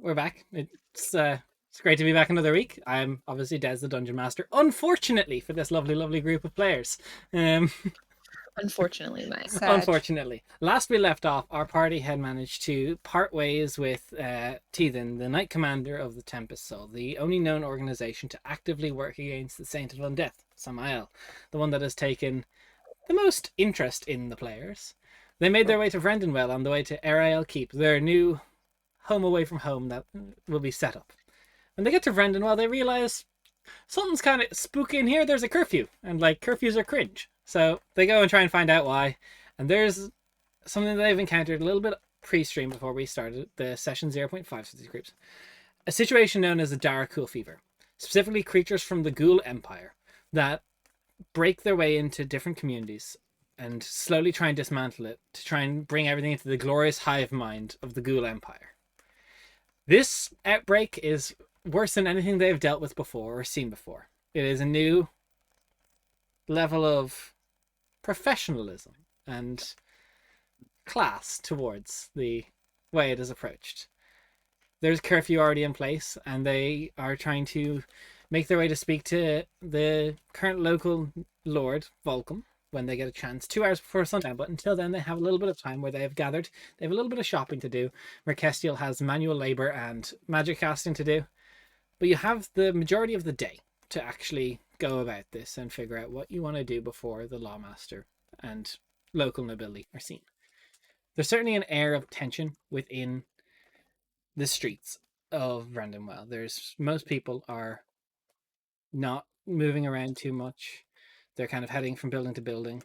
we're back. It's great to be back another week. I'm obviously Des, the Dungeon Master. Unfortunately for this lovely, lovely group of players. Unfortunately, Mike. Unfortunately. Last we left off, our party had managed to part ways with Teethan, the Knight Commander of the Tempest Soul, the only known organization to actively work against the Saint of Undeath, Samael, the one that has taken the most interest in the players. They made their way to Vrendenwell on the way to Arael Keep, their new home away from home that will be set up. When they get to Vrendenwell, they realize something's kind of spooky in here. There's a curfew, and curfews are cringe. So they go and try and find out why. And there's something that they've encountered a little bit pre-stream before we started the session 0.5 for these groups. A situation known as the Darakhul fever, specifically creatures from the Ghoul Empire that break their way into different communities and slowly try and dismantle it to try and bring everything into the glorious hive mind of the Ghoul Empire. This outbreak is worse than anything they've dealt with before or seen before. It is a new level of professionalism and class towards the way it is approached. There's curfew already in place, and they are trying to make their way to speak to the current local lord, Volcom, when they get a chance, 2 hours before sundown. But until then, they have a little bit of time where they have gathered. They have a little bit of shopping to do. Merkestiel has manual labor and magic casting to do. But you have the majority of the day to actually go about this and figure out what you want to do before the Lawmaster and local nobility are seen. There's certainly an air of tension within the streets of Vrendenwell. Most people are not moving around too much. They're kind of heading from building to building.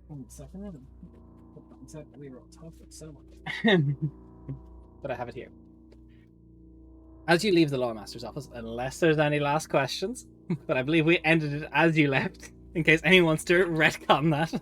1 second. We were on top of it so much. But I have it here. As you leave the Lawmaster's office, unless there's any last questions, but I believe we ended it as you left, in case anyone wants to retcon that.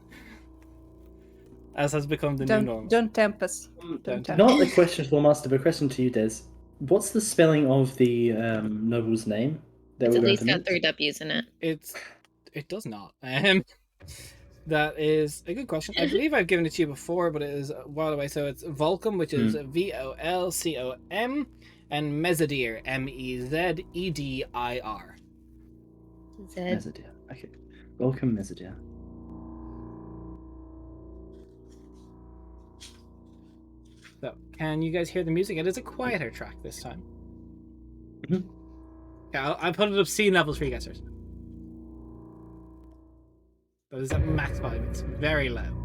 As has become the new normal. Don't tempt us. Not a question to the Lawmaster, but a question to you, Des. What's the spelling of the noble's name? It's at least got 3 W's in it. It does not. That is a good question. I believe I've given it to you before, but it is a while away. So it's Volcom, which is Volcom, and Mezedir, Mezedir. Mezedir. Okay. Welcome, Mezedir. So, can you guys hear the music? It is a quieter track this time. Mm-hmm. Yeah, I'll put it up scene levels for you guys first. But it's at max volume. It's very low.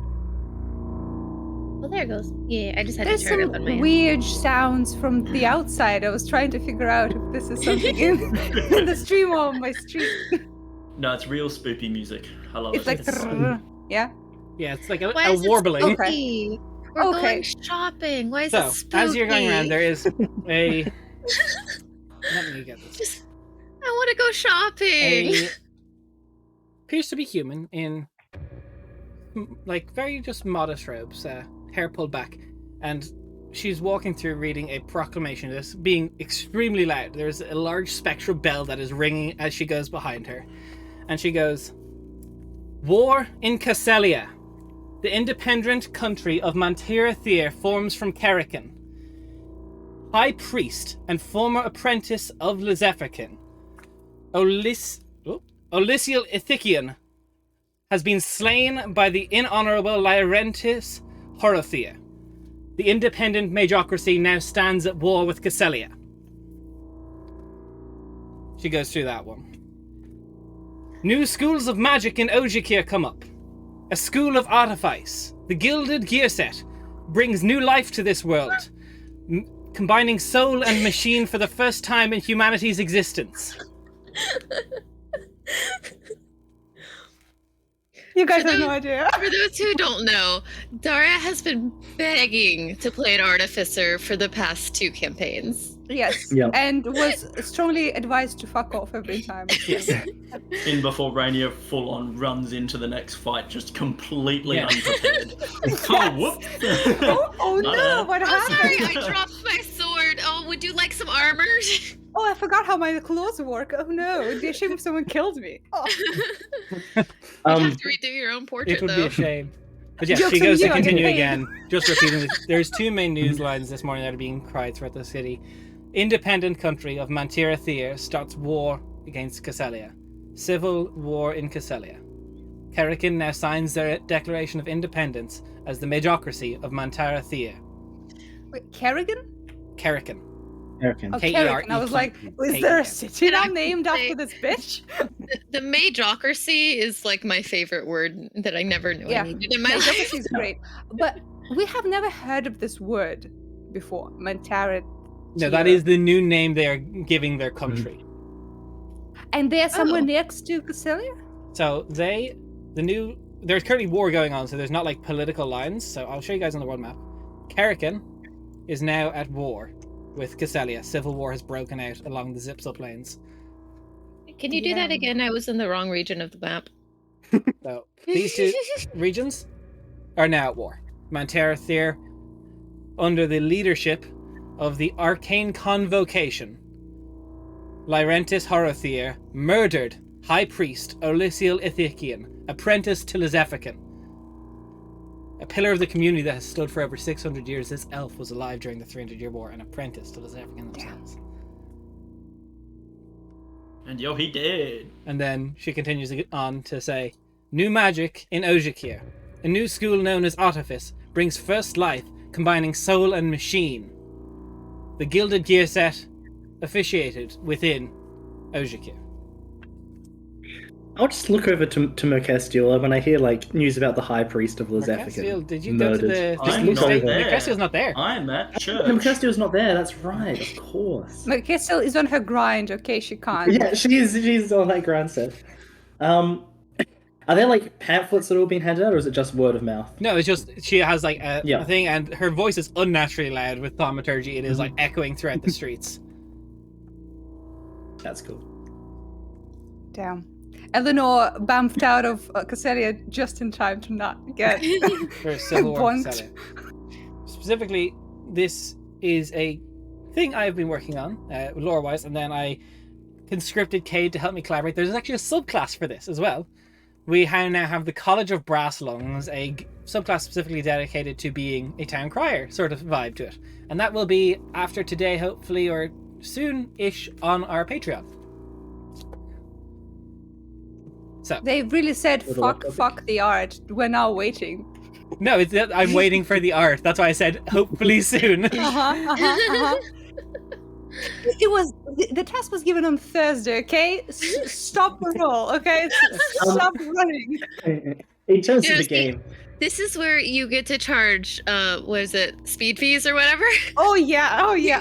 Well, there it goes. Yeah, I just had There's to turn it up on some my end. weird sounds from the outside. I was trying to figure out if this is something in the stream or on my stream. No, it's real spoopy music. I love It's it. like, yeah? Yeah, it's like a Why is it warbling. spooky? We're going shopping. Why is it So, spooky? as you're going around, there is a... Let me get this. I want to go shopping. Appears to be human in very just modest robes, hair pulled back, and she's walking through reading a proclamation. This being extremely loud. There's a large spectral bell that is ringing as she goes behind her, and she goes, "War in Casselia. The independent country of Mantira Thir forms from Kerrikan. High priest and former apprentice of Lizephican, Olysial Ithikian, has been slain by the inhonorable Lyrentis Horothia. The independent magocracy now stands at war with Casselia." She goes through that one. "New schools of magic in Ojikir come up. A school of artifice, the Gilded Gear Set, brings new life to this world, combining soul and machine for the first time in humanity's existence." You guys have no idea. For those who don't know, Dara has been begging to play an artificer for the past 2 campaigns. Yes. Yeah. And was strongly advised to fuck off every time. In before Rainier full on runs into the next fight, just completely unprepared. Oh, whoop! Oh no, what Oh, happened? sorry, I dropped my sword. Oh, would you like some armor? Oh, I forgot how my clothes work. Oh no, it'd be a shame if someone killed me. Oh. You have to redo your own portrait, It would though. be a shame. But yeah, Joke's she on goes to you, I get continue paid. again, just repeating. There's two main news lines this morning that are being cried throughout the city. Independent country of Mantira Thir starts war against Castelia. Civil war in Castelia. Kerrigan now signs their declaration of independence as the Majocracy of Mantira Thir. Wait, Kerrigan? Kerrigan. American. Oh, K-E-R-E-K-E-N. Kerrigan. I was like, is there a city now named after this bitch? The Majocracy is like my favorite word that I never knew Yeah. I needed in my life. Geography is great. But we have never heard of this word before. Mantara. No, that is the new name they are giving their country. And they're somewhere Oh. next to Castelia? So there's currently war going on, so there's not like political lines. So I'll show you guys on the world map. Kerrigan is now at war with Castelia. Civil war has broken out along the Zipsel plains. Can you do that Yeah. again? I was in the wrong region of the map. So these two regions are now at war. Mantera Thir, under the leadership of the Arcane Convocation, Lyrentis Horothir, murdered High Priest Olisiel Ithikian, apprentice to Lizephican. A pillar of the community that has stood for over 600 years, this elf was alive during the 300-year war, an apprentice to Lizephican themselves. And yo, he did. And then she continues on to say, new magic in Ojikir. A new school known as Artifice brings first life, combining soul and machine. The Gilded Gear set officiated within Ojikir. I'll just look over to Mercestiel when I hear like news about the High Priest of Mercestiel, Lizephican did you go to the I'm police not station? there. Mercestiel's not there. I'm at church. Mercestiel's not there. That's right. Of course. Mercestiel is on her grind. Okay, she can't. Yeah, she's on that grind stuff. Are there like pamphlets that have all been handed out, or is it just word of mouth? No, it's just she has like a Yeah. thing, and her voice is unnaturally loud with thaumaturgy. It is like echoing throughout the streets. That's cool. Damn. Eleanor bamfed out of Castelia just in time to not get For Civil War in bonked. Castelia. Specifically, this is a thing I've been working on, lore-wise, and then I conscripted Cade to help me collaborate. There's actually a subclass for this as well. We now have the College of Brass Lungs, a subclass specifically dedicated to being a town crier sort of vibe to it. And that will be after today, hopefully, or soon-ish on our Patreon. So, They really said, What do I copy? fuck the art. We're now waiting. no, I'm waiting for the art. That's why I said hopefully soon. It was the task was given on Thursday. Okay, stop the roll. Okay, stop running. In terms of Yeah, the see- game, This is where you get to charge, what is it, speed fees or whatever? Oh yeah.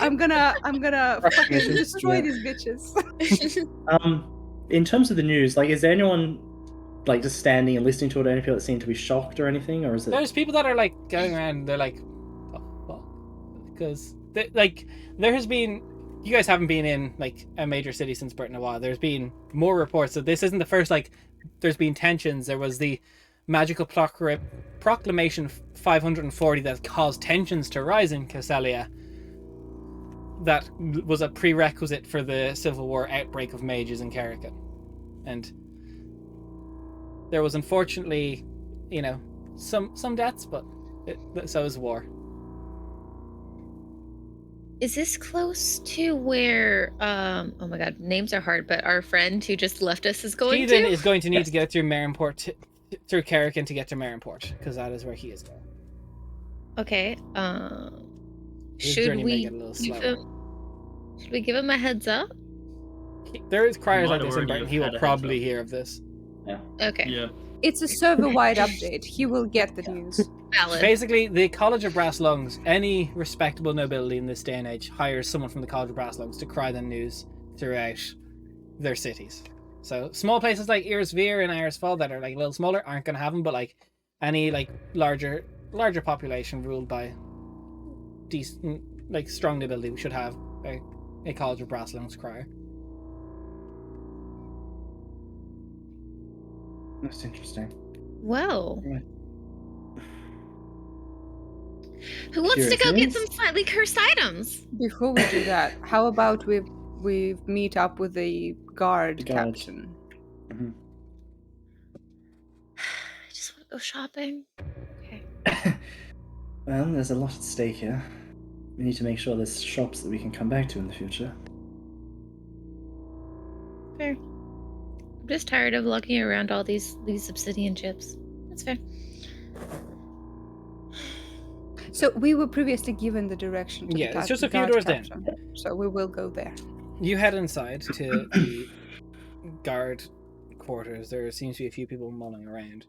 I'm gonna fucking Recognition, destroy yeah. these bitches. in terms of the news, like, is there anyone like just standing and listening to it? Any people that seem to be shocked or anything, or is it? There's people that are like going around. They're like, "Oh, because like there has been. You guys haven't been in like a major city since Britain in a while. There's been more reports that this isn't the first. Like, there's been tensions. There was the magical proclamation 540 that caused tensions to rise in Castelia. That was a prerequisite for the Civil War outbreak of mages in Kerrigan, and there was unfortunately, some deaths, but so is war. Is this close to where, oh my god, names are hard, but our friend who just left us is going Stephen to? is going to need Yes. to get through Marinport, through Kerrigan to get to Marinport, because that is where he is going. Okay, His should journey may we get a little give slower. him a heads up? There is criers Might like this in already Britain. have He had will a heads probably up. hear of this. Okay, Yeah. It's a server-wide update. He will get the news. valid. Basically, the College of Brass Lungs, any respectable nobility in this day and age hires someone from the College of Brass Lungs to cry the news throughout their cities. So small places like Earsveer and Irisfall that are like a little smaller aren't going to have them, but like any like larger population ruled by decent, like strong nobility should have a College of Brass Lungs crier. That's interesting. Well, Right. who wants to Curious go get news? some slightly cursed items? Before we do that, how about we meet up with the guard The guard. captain? I just want to go shopping. Okay. Well, there's a lot at stake here. We need to make sure there's shops that we can come back to in the future. Fair. I'm just tired of lugging around all these obsidian chips. That's fair. So we were previously given the direction to Yeah, the it's just a few guard doors down. captain, so we will go there. You head inside to the guard quarters. There seems to be a few people mulling around.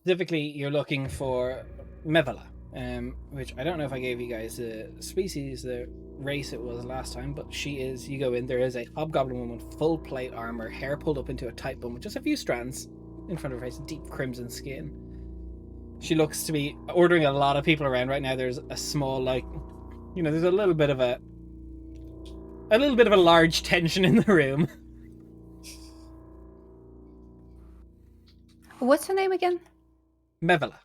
Specifically, you're looking for Mevala, which I don't know if I gave you guys the species, the race it was last time, but she is, you go in, there is a hobgoblin woman, full plate armor, hair pulled up into a tight bun with just a few strands in front of her face, deep crimson skin. She looks to be ordering a lot of people around right now. There's a small, there's a little bit of a large tension in the room. What's her name again? Mevala.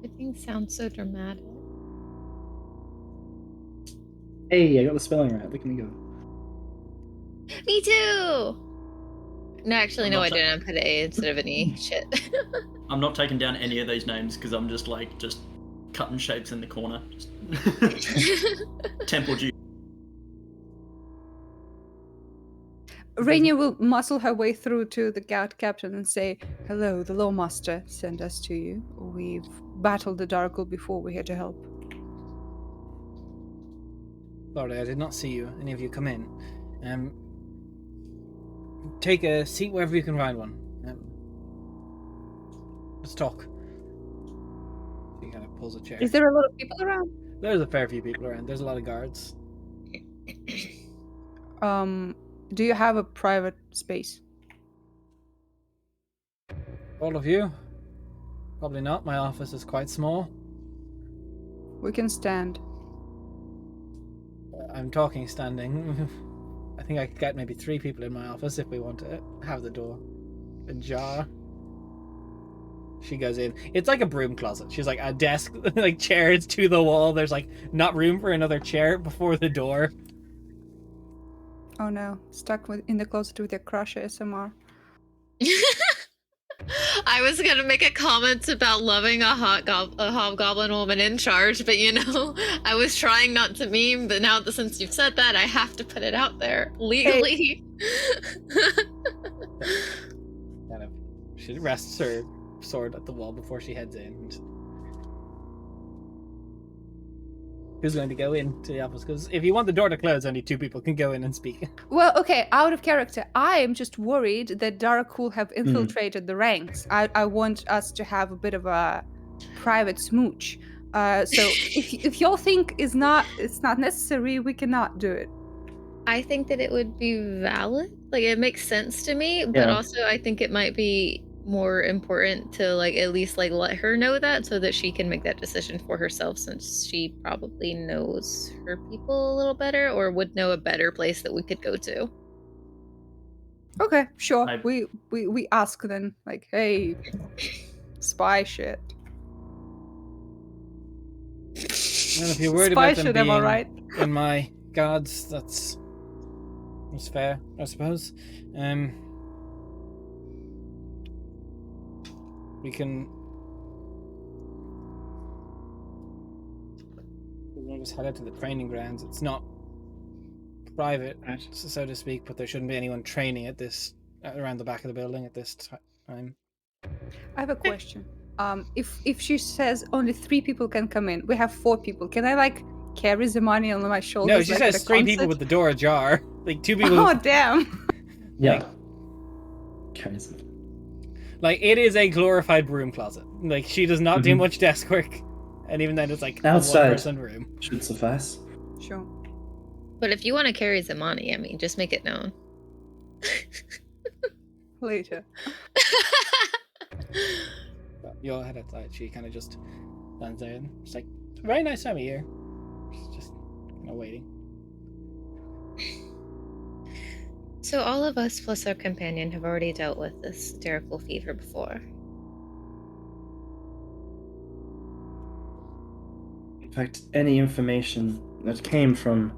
Everything sounds so dramatic. Hey, I got the spelling right. Look at me go. Me too! No, actually, I'm no, not I didn't. I put an A instead of an E. Shit. I'm not taking down any of these names because I'm just cutting shapes in the corner. Temple Jew. Rainier will muscle her way through to the guard captain and say, "Hello, the Lawmaster sent us to you. We've battled the Darakhul before. We're here to help." Sorry, I did not see you. Any of you come in. Take a seat wherever you can find one. Let's talk. She kind of pulls a chair. Is there a lot of people around? There's a fair few people around. There's a lot of guards. Do you have a private space? All of you? Probably not. My office is quite small. We can stand. I'm talking standing. I think I could get maybe 3 people in my office if we want to have the door ajar. She goes in. It's like a broom closet. She's like a desk, like chairs to the wall. There's not room for another chair before the door. Oh no, stuck in the closet with your crush ASMR. I was gonna make a comment about loving a hobgoblin woman in charge, but I was trying not to meme, but now since you've said that, I have to put it out there legally. Kind of, she rests her sword at the wall before she heads in. Who's going to go into the office? Because if you want the door to close, only 2 people can go in and speak. Well, okay, out of character. I am just worried that Darakhul have infiltrated the ranks. I want us to have a bit of a private smooch. So if y'all think it's not necessary, we cannot do it. I think that it would be valid. It makes sense to me, but also I think it might be more important to at least let her know that so that she can make that decision for herself, since she probably knows her people a little better or would know a better place that we could go to. Okay, sure. We ask then, hey, spy shit. Well, if you're worried Spy about them shit, am I being right? in my guards, that's fair, I suppose. We can just head out to the training grounds. It's not private, so to speak, but there shouldn't be anyone training at this around the back of the building at this time. I have a question. If she says only 3 people can come in, we have 4 people. Can I carry the money on my shoulders? No, she says 3 people with the door ajar. 2 people. Oh damn! Yeah. Carries it. It is a glorified broom closet. She does not do much desk work, and even then it's a Outside. 1-person room. Should suffice. Sure. But if you want to carry the money, just make it known. Later. You'll head outside. She kind of just stands there and it's a very nice time of year. She's just waiting. So all of us plus our companion have already dealt with this Darakhul fever before. In fact, any information that came from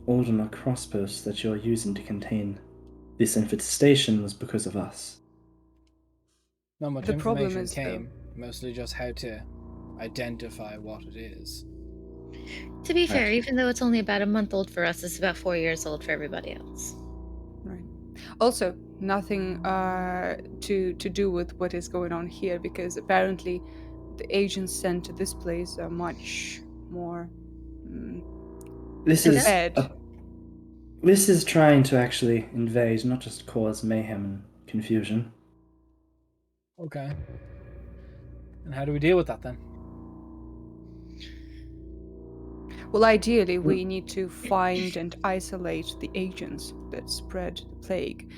Aldernock crossposts that you're using to contain this infestation was because of us. Not much The problem information is, came. mostly just how to identify what it is. To be fair, Right. even though it's only about a month old for us, it's about 4 years old for everybody else. Right. Also, nothing to do with what is going on here, because apparently the agents sent to this place are much more This is prepared. this is trying to actually invade, not just cause mayhem and confusion. Okay. And how do we deal with that then? Well, ideally, we need to find and isolate the agents that spread the plague.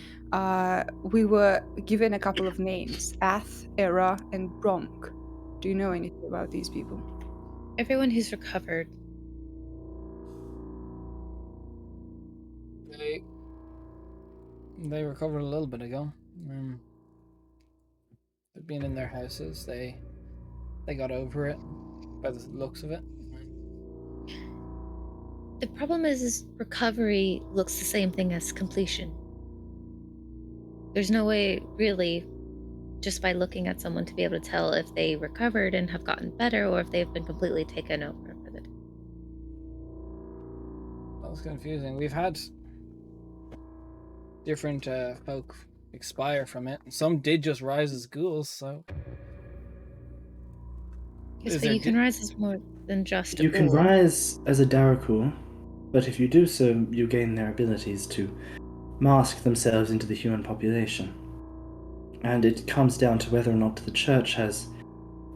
We were given a couple of names: Ath, Era, and Bronk. Do you know anything about these people? Everyone who's recovered. They recovered a little bit ago. They've been in their houses. They got over it by the looks of it. The problem is recovery looks the same thing as completion. There's no way, really, just by looking at someone to be able to tell if they recovered and have gotten better or if they've been completely taken over with it. That was confusing. We've had different folk expire from it. Some did just rise as ghouls, so... Yes, but you can rise as more than just a You can ghoul. rise as a Darakhul, but if you do so, you gain their abilities to mask themselves into the human population. And it comes down to whether or not the church has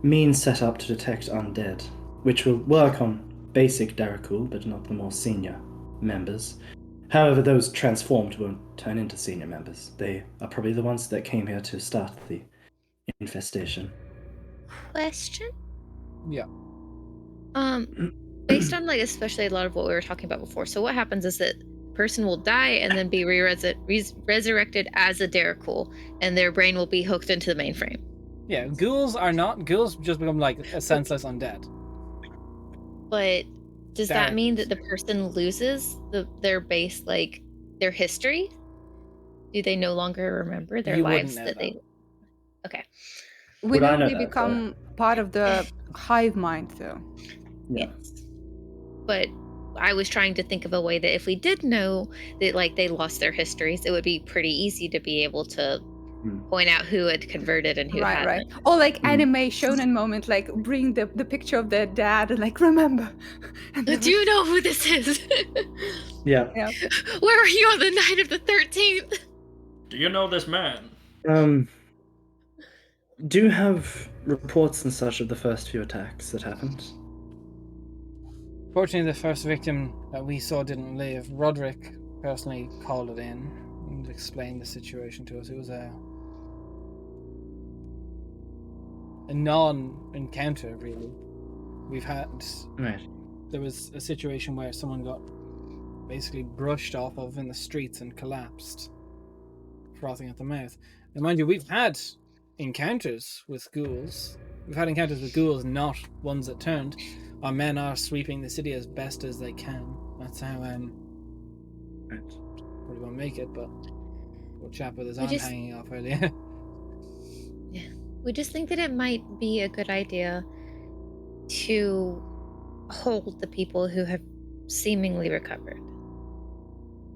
means set up to detect undead, which will work on basic Darakhul, but not the more senior members. However, those transformed won't turn into senior members. They are probably the ones that came here to start the infestation. Question? Yeah. Based on especially a lot of what we were talking about before. So what happens is that person will die and then be resurrected as a Darakhul, and their brain will be hooked into the mainframe. Yeah, ghouls just become a senseless undead. But does that mean that the person loses their base, their history? Do they no longer remember their lives that they... Okay. We know they become part of the hive mind, though. Yeah. Yes. But I was trying to think of a way that if we did know that they lost their histories, it would be pretty easy to be able to point out who had converted and who hadn't. Right. Or anime shonen moment, bring the picture of their dad and remember. Do you know who this is? Yeah. Where were you on the night of the 13th? Do you know this man? Do you have reports and such of the first few attacks that happened? Fortunately, the first victim that we saw didn't live. Roderick personally called it in and explained the situation to us. It was a non-encounter, really. We've had... Right. There was a situation where someone got basically brushed off of in the streets and collapsed, frothing at the mouth. And mind you, we've had encounters with ghouls. We've had encounters with ghouls, not ones that turned. Our men are sweeping the city as best as they can. That's how Right. probably won't make it, but poor chap with his arm hanging off earlier. Yeah. We just think that it might be a good idea to hold the people who have seemingly recovered.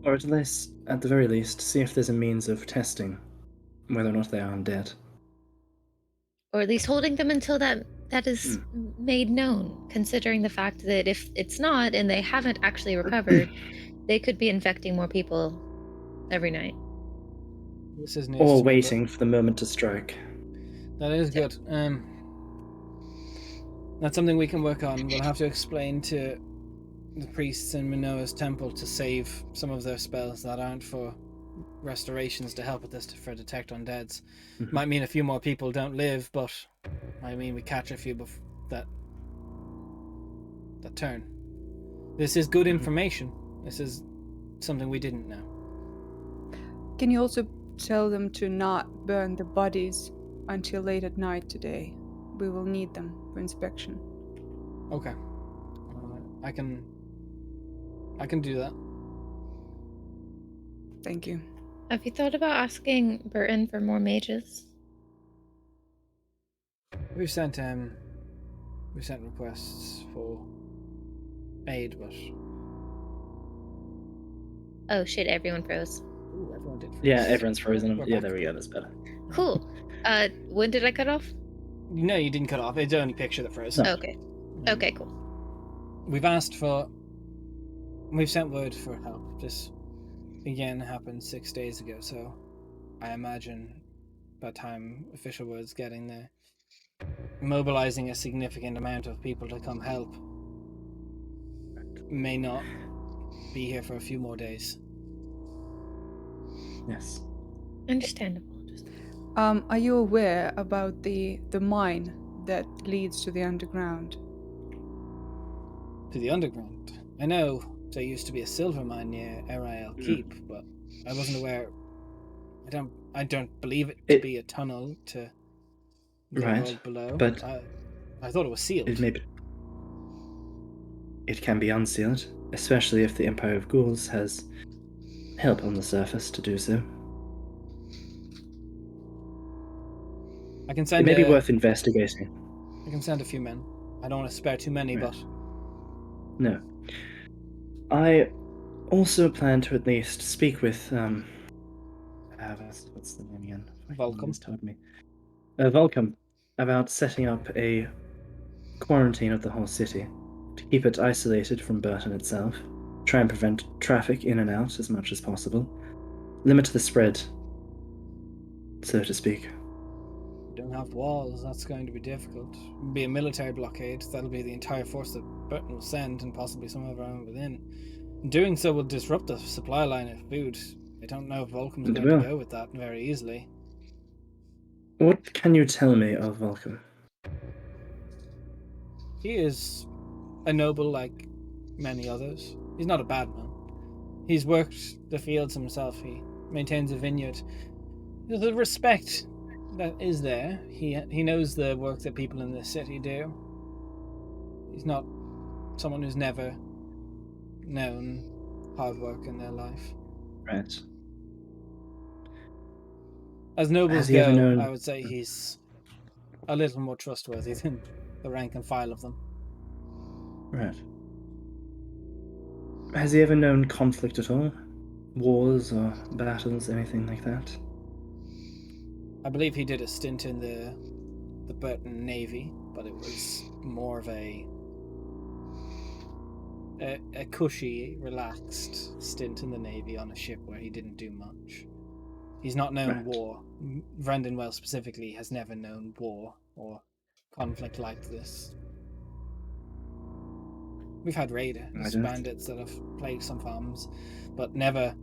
Or at the very least, see if there's a means of testing whether or not they are undead. Or at least holding them until that is made known, considering the fact that if it's not and they haven't actually recovered, they could be infecting more people every night. This is news Or to me, waiting for the moment to strike. That is good. That's something we can work on. We'll have to explain to the priests in Minoa's temple to save some of their spells that aren't for restorations to help with this for detect undeads. Might mean a few more people don't live, but I mean we catch a few that turn. This is good information. This is something we didn't know. Can you also tell them to not burn the bodies until late at night today? We will need them for inspection. Okay. I can do that. Thank you. Have you thought about asking Burton for more mages? We've sent requests for aid, but Oh shit! Everyone froze. ooh, everyone did. Freeze. Yeah, everyone's frozen. We're Yeah, back. there we go. That's better. Cool. When did I cut off? No, you didn't cut off. It's only picture that froze. No. Okay. Okay. Cool. We've sent word for help. This again happened 6 days ago, so I imagine by the time official word's getting there, mobilizing a significant amount of people to come help may not be here for a few more days. Yes. Understandable. Are you aware about the mine that leads to the underground? To the underground. I know there used to be a silver mine near Erail Keep, but I wasn't aware. I don't believe it to be a tunnel to the Right, world below. but I thought it was sealed. It can be unsealed, especially if the Empire of Ghouls has help on the surface to do so. I can It send may be worth investigating. I can send a few men. I don't want to spare too many, Right. but No. I also plan to at least speak with what's the name again? Vulcan. He's told me. Vulcan, about setting up a quarantine of the whole city to keep it isolated from Burton itself. Try and prevent traffic in and out as much as possible. Limit the spread, so to speak. we don't have walls. That's going to be difficult. It'll be a military blockade. That'll be the entire force that Burton will send, and possibly some of our own within. Doing so will disrupt the supply line of food. I don't know if Vulcan's It going to will. go with that very easily. What can you tell me of Vulcan? He is a noble like many others. He's not a bad man. He's worked the fields himself. He maintains a vineyard. There's a respect that is there. He knows the work that people in this city do. He's not someone who's never known hard work in their life. Right. As nobles Has he ever go, known- I would say he's a little more trustworthy than the rank and file of them. Right. Has he ever known conflict at all? Wars or battles, anything like that? I believe he did a stint in the Burton Navy, but it was more of a cushy, relaxed stint in the Navy on a ship where he didn't do much. He's not known Right. war. Brendan Wells specifically has never known war or conflict like this. We've had raiders, bandits that have plagued some farms, but never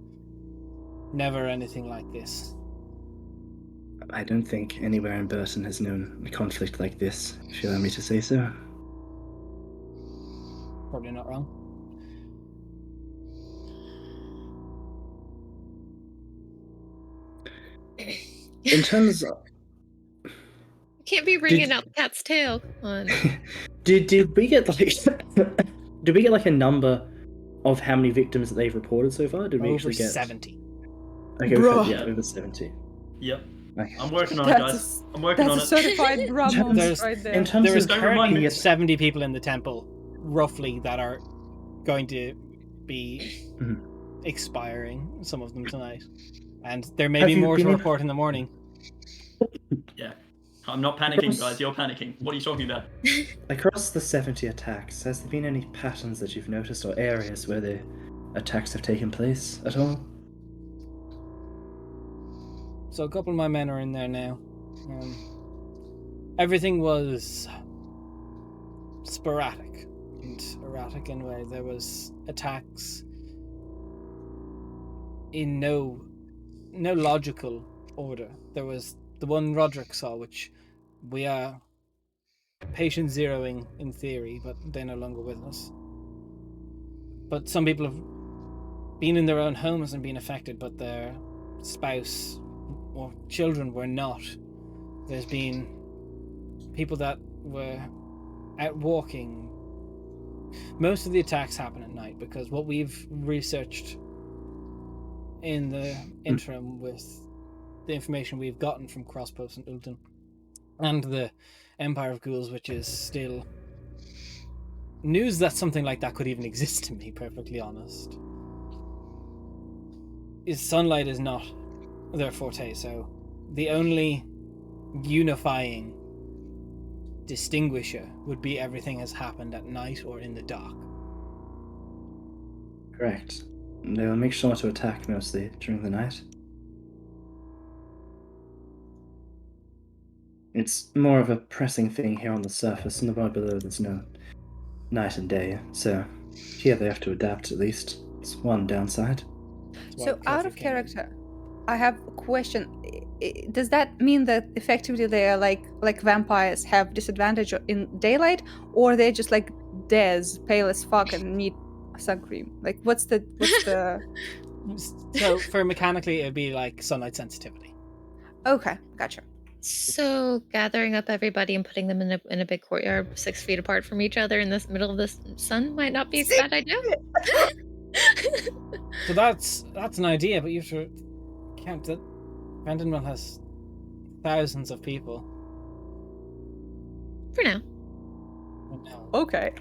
anything like this. I don't think anywhere in Burton has known a conflict like this, if you allow me to say so. Probably not wrong. In terms of... Can't be bringing out the cat's tail. Come on. Did we get like a number of how many victims that they've reported so far? Did we Over actually get 70. Okay, Bruh. over 70. Yep. Okay. I'm working on it, guys. I'm working on That's a it. certified bra There's- moment right there. In terms There is of Don't remind currently me. 70 people in the temple, roughly, that are going to be Mhm. expiring, some of them tonight. And there may Have be you more to been in- report in the morning. Yeah. I'm not panicking, guys. You're panicking. What are you talking about? across the 70 attacks, has there been any patterns that you've noticed or areas where the attacks have taken place at all? So a couple of my men are in there now. Everything was sporadic and erratic in a way. There was attacks in no logical order. There was the one Roderick saw, which we are patient zeroing in theory, but they're no longer with us. But some people have been in their own homes and been affected, but their spouse or children were not. There's been people that were out walking. Most of the attacks happen at night because what we've researched in the interim with the information we've gotten from Crosspost and Ulton and the Empire of Ghouls, which is still news that something like that could even exist, to be perfectly honest. Is sunlight is not their forte, so the only unifying distinguisher would be everything has happened at night or in the dark. Correct. They will make sure to attack mostly during the night. It's more of a pressing thing here on the surface, and the world below there's no night and day, so here they have to adapt at least. It's one downside. So out of character, I have a question. Does that mean that effectively they are like vampires have disadvantage in daylight, or they're just like Des, pale as fuck and need sun cream? Like what's the So for mechanically it'd be like sunlight sensitivity. Okay, gotcha. So gathering up everybody and putting them in a big courtyard 6 feet apart from each other in the middle of the sun might not be a bad idea. So that's an idea, but you have to count that Vandenwell has thousands of people. For now. Okay.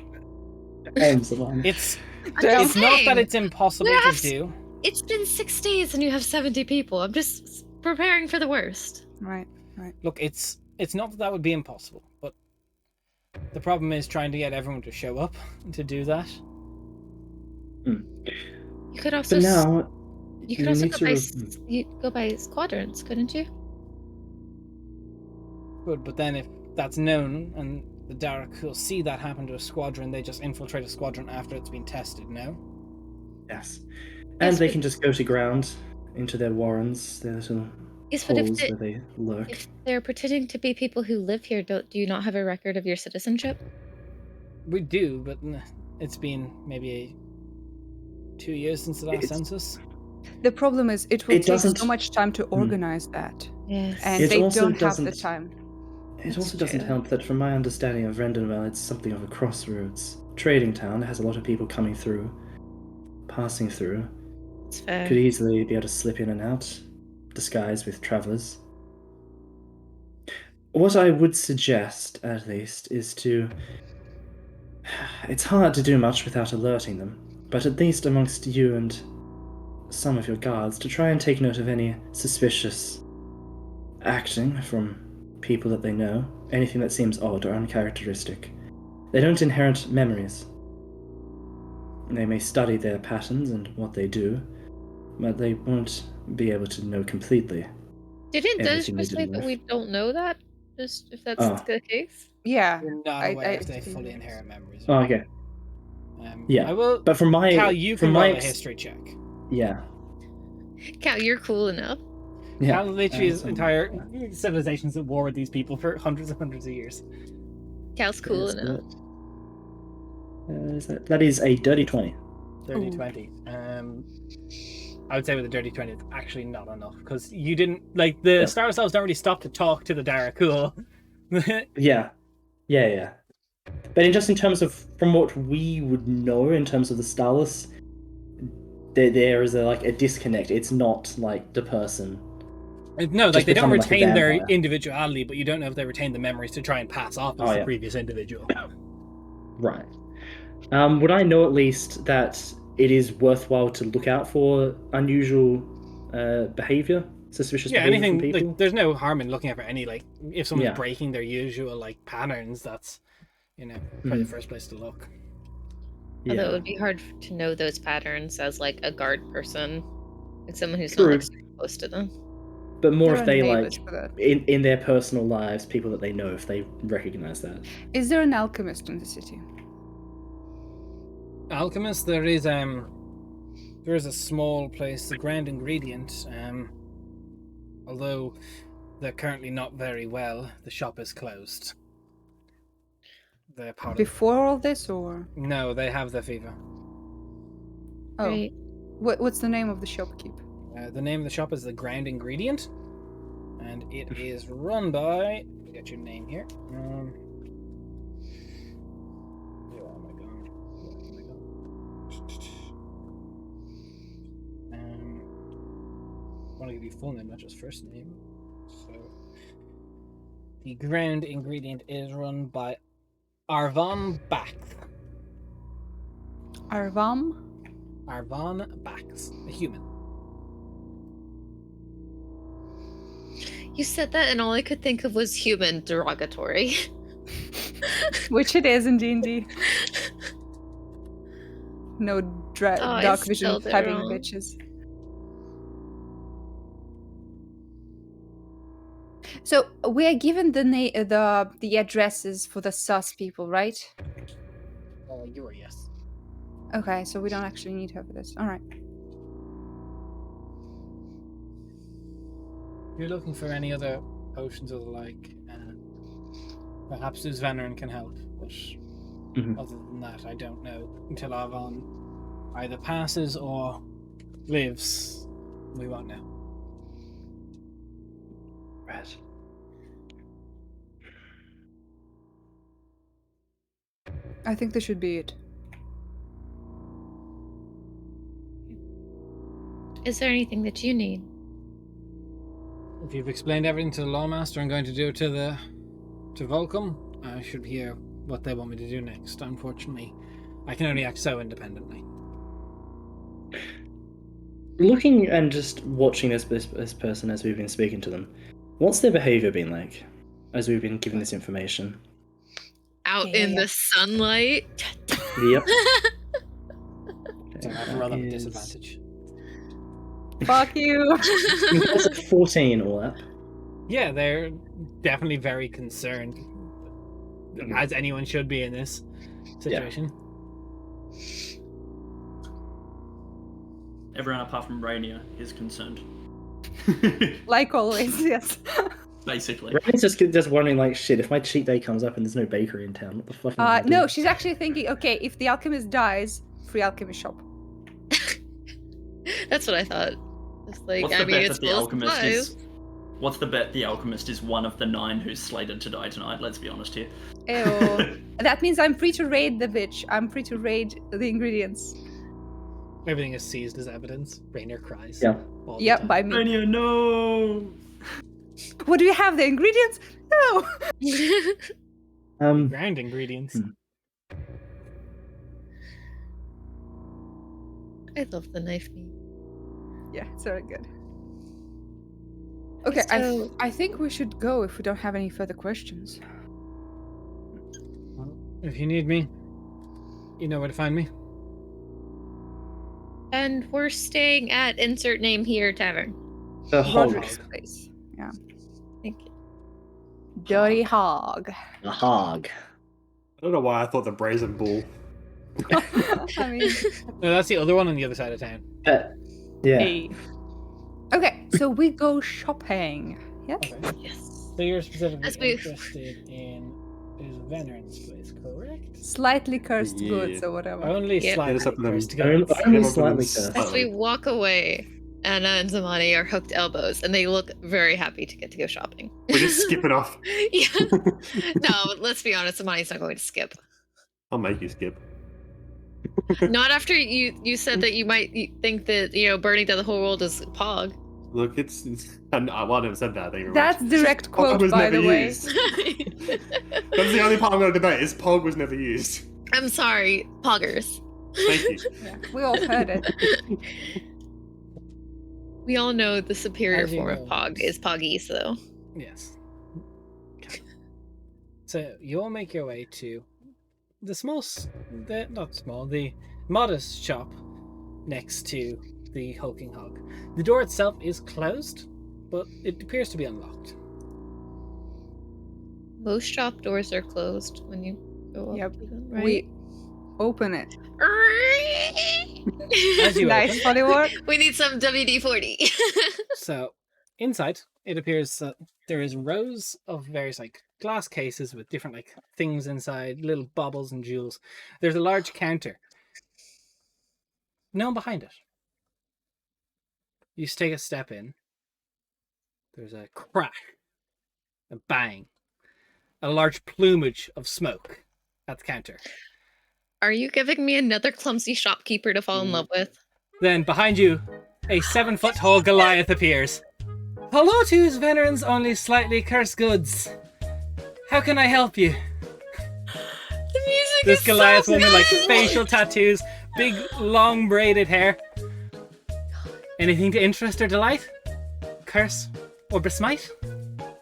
It's Just not that saying. it's impossible We to have- do. It's been 6 days and you have 70 people. I'm just preparing for the worst. Right. Look, it's not that would be impossible, but the problem is trying to get everyone to show up to do that. You could also But now, you could also need go to by re- you go by squadrons, couldn't you? Good, but then if that's known and the Darakhul see that happen to a squadron, they just infiltrate a squadron after it's been tested, no? Yes. And Yes, they but- can just go to ground into their warrens, their little Yes, but holes where they lurk. if they're pretending to be people who live here, do you not have a record of your citizenship? We do, but it's been maybe 2 years since the last It's- census. The problem is it will It take doesn't- so much time to organize that, Yes. and It they also don't have the doesn't- time. It That's also doesn't true. help that, from my understanding of Rendenwell, it's something of a crossroads. Trading town, it has a lot of people coming through, passing through. It's fair. Could easily be able to slip in and out, disguised with travelers. What I would suggest, at least, is to... It's hard to do much without alerting them, but at least amongst you and some of your guards, to try and take note of any suspicious acting from people that they know, anything that seems odd or uncharacteristic. They don't inherit memories. They may study their patterns and what they do, but they won't be able to know completely. Didn't Des everything they just did say in that life. we don't know that? Just if that's Oh. the case? Yeah. We're not I- aware I- if they fully inherit memories. Oh, okay. Yeah, I will. But from my Cal, you from can my roll a history check. Yeah. Cal, you're cool enough. Yeah. Cal literally his so- entire civilization's at war with these people for hundreds and hundreds of years. Cal's cool Is enough. that is a dirty 20. Dirty Ooh. 20. I would say with a dirty 20, it's actually not enough because you didn't like the Yeah. Star Cells don't really stop to talk to the Darakhul. Yeah. But in terms of from what we would know in terms of the Starless, there is a disconnect. It's not like the person. No, Just like they don't becoming like a retain their vampire. individuality, but you don't know if they retain the memories to try and pass off as Oh, the yeah. previous individual. Right. Would I know at least that it is worthwhile to look out for unusual behavior, suspicious Yeah, behavior anything from people? like there's no harm in looking out for any like if someone's Yeah. breaking their usual like patterns. That's probably the Mhm. first place to look. Although it Yeah. would be hard to know those patterns as like a guard person, like someone who's True. not like super close to them. But more There if are they neighbors for that. in their personal lives, people that they know, if they recognize that. Is there an alchemist in the city? Alchemist, there is a small place, the Grand Ingredient. Although they're currently not very well, the shop is closed. They're part of... Before all this, or No, they have the fever. oh, Right. what's the name of the shopkeep? The name of the shop is the Grand Ingredient, and it is run by. Let me get your name here. Where am I going? Where am I going? I want to give you full name, not just first name. So, The ground ingredient is run by Arvon Bax. Arvam? Arvon Bax, a human. You said that, and all I could think of was human derogatory. Which it is in D&D. No I dark vision spelled it having wrong. bitches. So we are given the addresses for the sus people, right? You are, yes. Okay, so we don't actually need her for this. All right. If you're looking for any other potions or the like, perhaps Venerin can help, but other than that, I don't know. Until Arvon either passes or lives, we won't know. Right. I think this should be it. Is there anything that you need? If you've explained everything to the Lawmaster, I'm going to do it to Volcom. I should hear what they want me to do next. Unfortunately, I can only act so independently. Looking and just watching this person as we've been speaking to them, what's their behavior been like as we've been given this information? Out in the sunlight? Yep. So I have a relevant disadvantage. Fuck you! That's a 14 all up. Yeah, they're definitely very concerned, as anyone should be in this situation. Everyone apart from Rainier is concerned. Like always, yes. Basically. Ryan's just wondering, like, shit, if my cheat day comes up and there's no bakery in town, what the fuck am I gonna No, do? she's actually thinking, okay, if the alchemist dies, free alchemist shop. That's what I thought. It's like, What's I the mean, bet it's that the full alchemist supplies. is? What's the bet the alchemist is one of the 9 who's slated to die tonight? Let's be honest here. Ew. That means I'm free to raid the bitch. I'm free to raid the ingredients. Everything is seized as evidence. Rainier cries. Yeah. all the Yep, time. by me. Rainier, no! What do you have? The ingredients? No! Ground ingredients. I love the knife meat. Yeah, it's very good. Okay, So- I think we should go if we don't have any further questions. Well, if you need me, you know where to find me. And we're staying at insert name here tavern. The hog. Roderick's place. Yeah. Thank you. Dirty hog. The hog. I don't know why I thought the brazen bull. I mean, No, that's the other one on the other side of town. Yeah. hey. Okay, so we go shopping. Yeah. Okay. Yes. So you're specifically As we- interested in is Venerin's place, correct? Slightly cursed Yeah. goods or whatever. Only Yep. slightly. Yeah, just up to them. first Only- go. only Yeah, slightly but cursed. As we walk away, Anna and Zamani are hooked elbows, and they look very happy to get to go shopping. We're just skipping off. Yeah. No, let's be honest, Zamani's not going to skip. I'll make you skip. Not after you said that you might think that, burning down the whole world is Pog. Look, it's I never said that. Thank you very That's much. direct Pog quote, was by never the way. used. That's the only part I'm going to debate. Is Pog was never used. I'm sorry, Poggers. Thank you. Yeah, we all heard it. We all know the superior As you form know. of Pog is Poggies, though. Yes. Okay. So you'll make your way to the the modest shop next to the hulking hog. The door itself is closed, but it appears to be unlocked. Most shop doors are closed when you go up Yep. to them, right? We open it. As you Nice open, funny work. We need some WD-40. so inside it appears that there is rows of various glass cases with different things inside, little baubles and jewels. There's a large counter. No one behind it. You take a step in. There's a crash, a bang, a large plumage of smoke at the counter. Are you giving me another clumsy shopkeeper to fall in love with? Then behind you, a 7-foot-tall Goliath appears. Hello to Veneran's only slightly cursed goods. How can I help you? The music This is Goliath so woman, like good. facial tattoos, big long braided hair. Anything to interest or delight? Curse or besmite? God.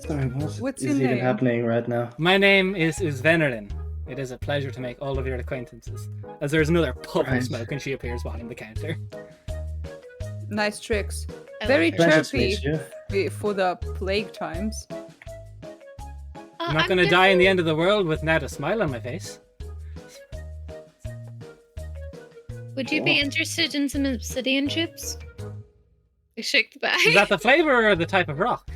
Sorry, what What's is your even name? happening right now? My name is Venerin. It is a pleasure to make all of your acquaintances. As there's another puff Right. of smoke and she appears behind the counter. Nice tricks. I Very like her. Pleasure to chirpy meet you. for the plague times. I'm not gonna die in the end of the world without a smile on my face. Would you be interested in some obsidian chips? I shake the bag. Is that the flavor or the type of rock?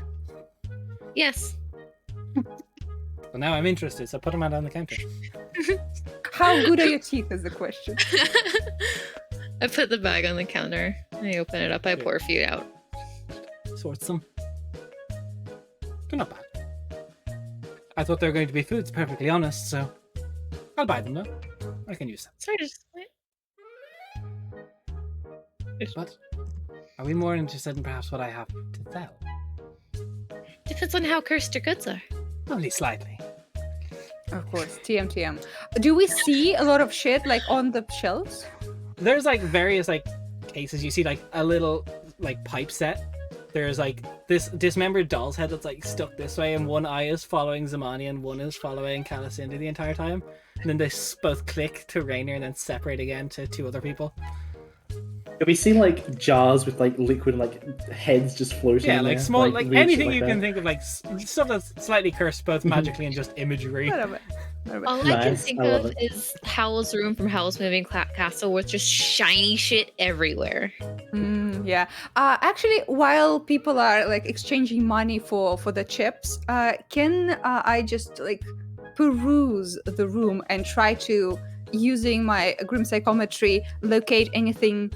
Yes. Well, now I'm interested, so put them out on the counter. How good are your teeth is the question. I put the bag on the counter. I open it up. I pour a few out. Sorts them. They're not bad. I thought they were going to be foods, perfectly honest, so I'll buy them though. I can use them. Sorry, just But are we more interested in perhaps what I have to sell? depends on how cursed your goods are. Only slightly. Of course, TM. Do we see a lot of shit like on the shelves? There's like various like cases. You see like a little like pipe set. There's like this dismembered doll's head that's like stuck this way, and one eye is following Zamani and one is following Calicinda the entire time. And then they both click to Rainier and then separate again to two other people. Have we seen like jars with like liquid like heads just floating? Yeah, in like there? small, like weird anything shit you like can that? think of, like stuff that's slightly cursed, both magically and just imagery. Whatever. All I can Nice, think I love of it. is Howl's room from Howl's Moving Castle with just shiny shit everywhere. Yeah. Actually, while people are like exchanging money for the chips, can I just like peruse the room and try to, using my grim psychometry, locate anything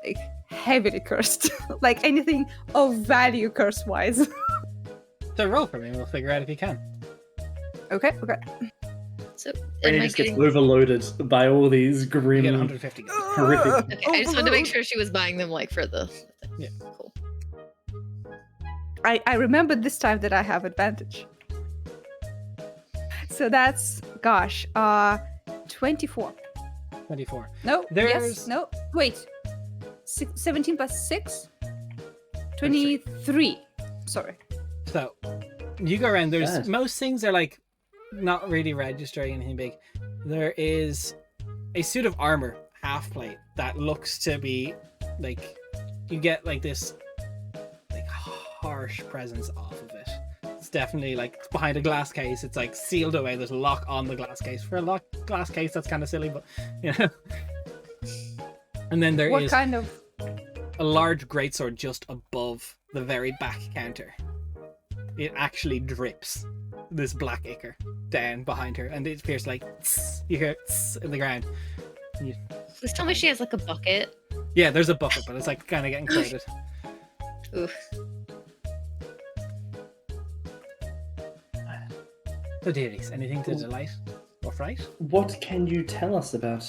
like heavily cursed, like anything of value curse-wise? So roll for me, we'll figure out if you can. Okay. So, Rainy am I just gets getting... overloaded by all these You grim, get 150 gold. horrific. Okay, I just wanted to make sure she was buying them like for the thing. Yeah. Cool. I remembered this time that I have advantage. So that's 24. 24. No. There's- Yes. No. Wait. 17 plus 6. 23. Sorry. So you go around. There's Bad. most things are like not really registering anything big. There is a suit of armor, half plate, that looks to be like you get like this like harsh presence off of it. It's definitely like it's behind a glass case. It's like sealed away. There's a lock on the glass case. For a glass case, that's kind of silly, but you know. And then there What is kind of? a large greatsword just above the very back counter. It actually drips this black ichor down behind her, and it appears like tss, you hear tss in the ground. You- Please tell me she has like a bucket. yeah, there's a bucket, but it's like kind of getting crowded. Oof. So, dearies, anything to delight or fright? What can you tell us about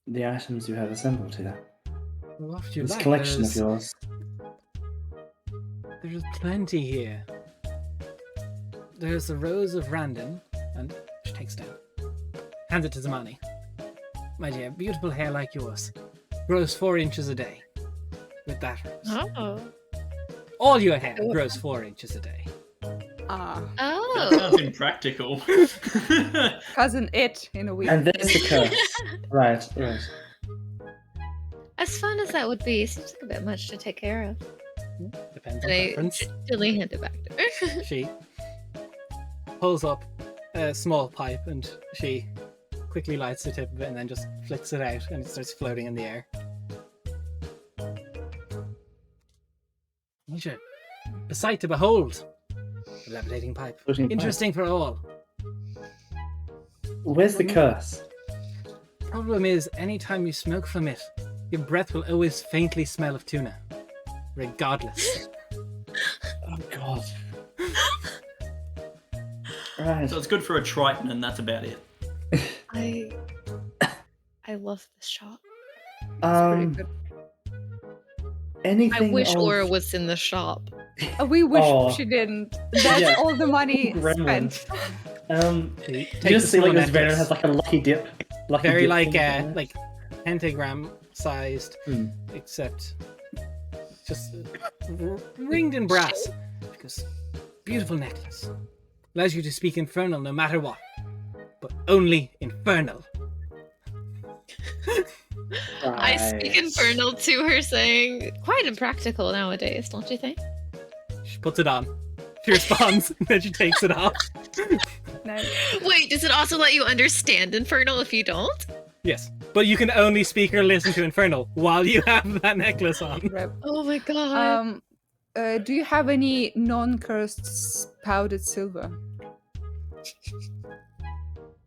the items you have assembled here? What would you This like? collection there's, of yours. There's plenty here. There's the Rose of Randon, and she takes it down. Hands it to Zamani. My dear, beautiful hair like yours grows 4 inches a day. With that rose. Oh. All your hair grows 4 inches a day. That Oh. sounds impractical. Cousin it in a week. And there's the curse. Right. As fun as that would be, seems like a bit much to take care of. Depends on And I preference. gently hand it back to her. She pulls up a small pipe and she quickly lights the tip of it and then just flicks it out and it starts floating in the air. Misha, a sight to behold. A levitating pipe. Floating pipe. Interesting for all. Where's the curse? Problem is, anytime you smoke from it, your breath will always faintly smell of tuna. Regardless. Oh god. Right. So it's good for a Triton, and that's about it. I love this shop. Pretty Um. good. Anything. I wish of... Aura was in the shop. We wish Oh. she didn't. That's Yeah. all the money Gremlin. spent. You Take just the see like small this venom necklace. has like a lucky dip. Lucky Very dip like thing. like pentagram sized, Hmm. except just ringed in brass. Because beautiful necklace allows you to speak infernal no matter what, but only infernal. I speak Right. infernal to her, saying, quite impractical nowadays, don't you think? She puts it on. She responds, and then she takes it off. No. Wait, does it also let you understand infernal if you don't? Yes, but you can only speak or listen to infernal while you have that necklace on. Rep. Oh my god. Do you have any non-cursed powdered silver?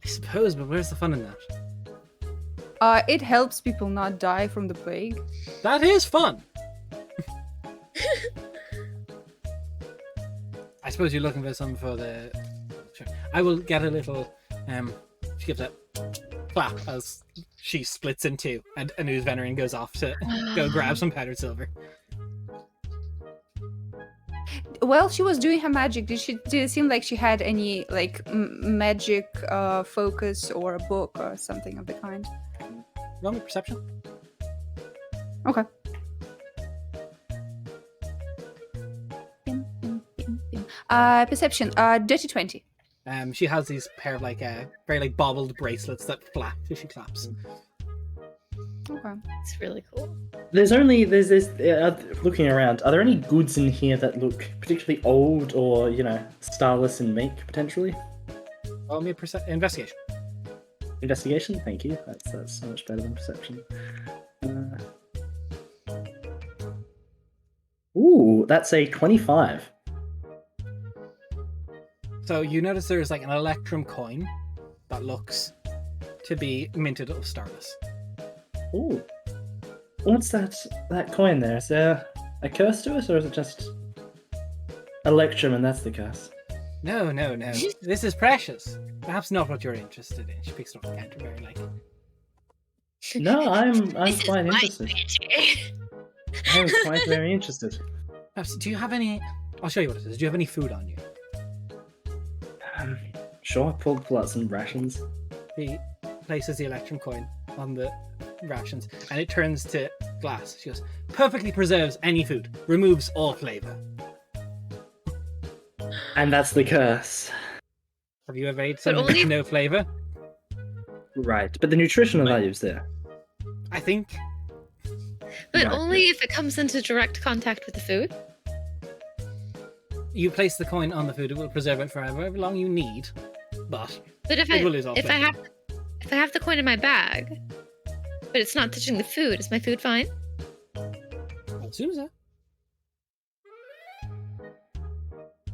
I suppose, but where's the fun in that? It helps people not die from the plague. That is fun. I suppose you're looking for something for the. Sure. I will get a little. She gives a clap as she splits in two, and Anu's Venerin goes off to go grab some powdered silver. While she was doing her magic, did it seem like she had any like magic focus or a book or something of the kind? Roll me perception. Okay. Perception. Dirty 20. She has these pair of like very like bobbled bracelets that flap as she claps. Okay. It's really cool. There's this looking around. Are there any goods in here that look particularly old or starless in make potentially? Roll me investigation. Investigation. Thank you. That's so much better than perception. Ooh, that's a 25. So you notice there's like an electrum coin that looks to be minted of starless. Ooh. What's that coin there? Is there a curse to it, or is it just electrum and that's the curse? No. This is precious. Perhaps not what you're interested in. She picks it off the counter very like. No, I'm This is quite my interested. magic. I'm quite very interested. Perhaps, do you have any? I'll show you what it is. Do you have any food on you? Sure, pull out some rations. He places the electrum coin on the rations, and it turns to glass. She goes, perfectly preserves any food, removes all flavor. And that's the curse. Have you ever ate something only- with no flavor? Right, but the nutritional value's there. I think. But Right. only if it comes into direct contact with the food. You place the coin on the food, it will preserve it for however long you need. But But if It will lose all I flavor. have the coin in my bag, but it's not touching the food, is my food fine? I'll assume so.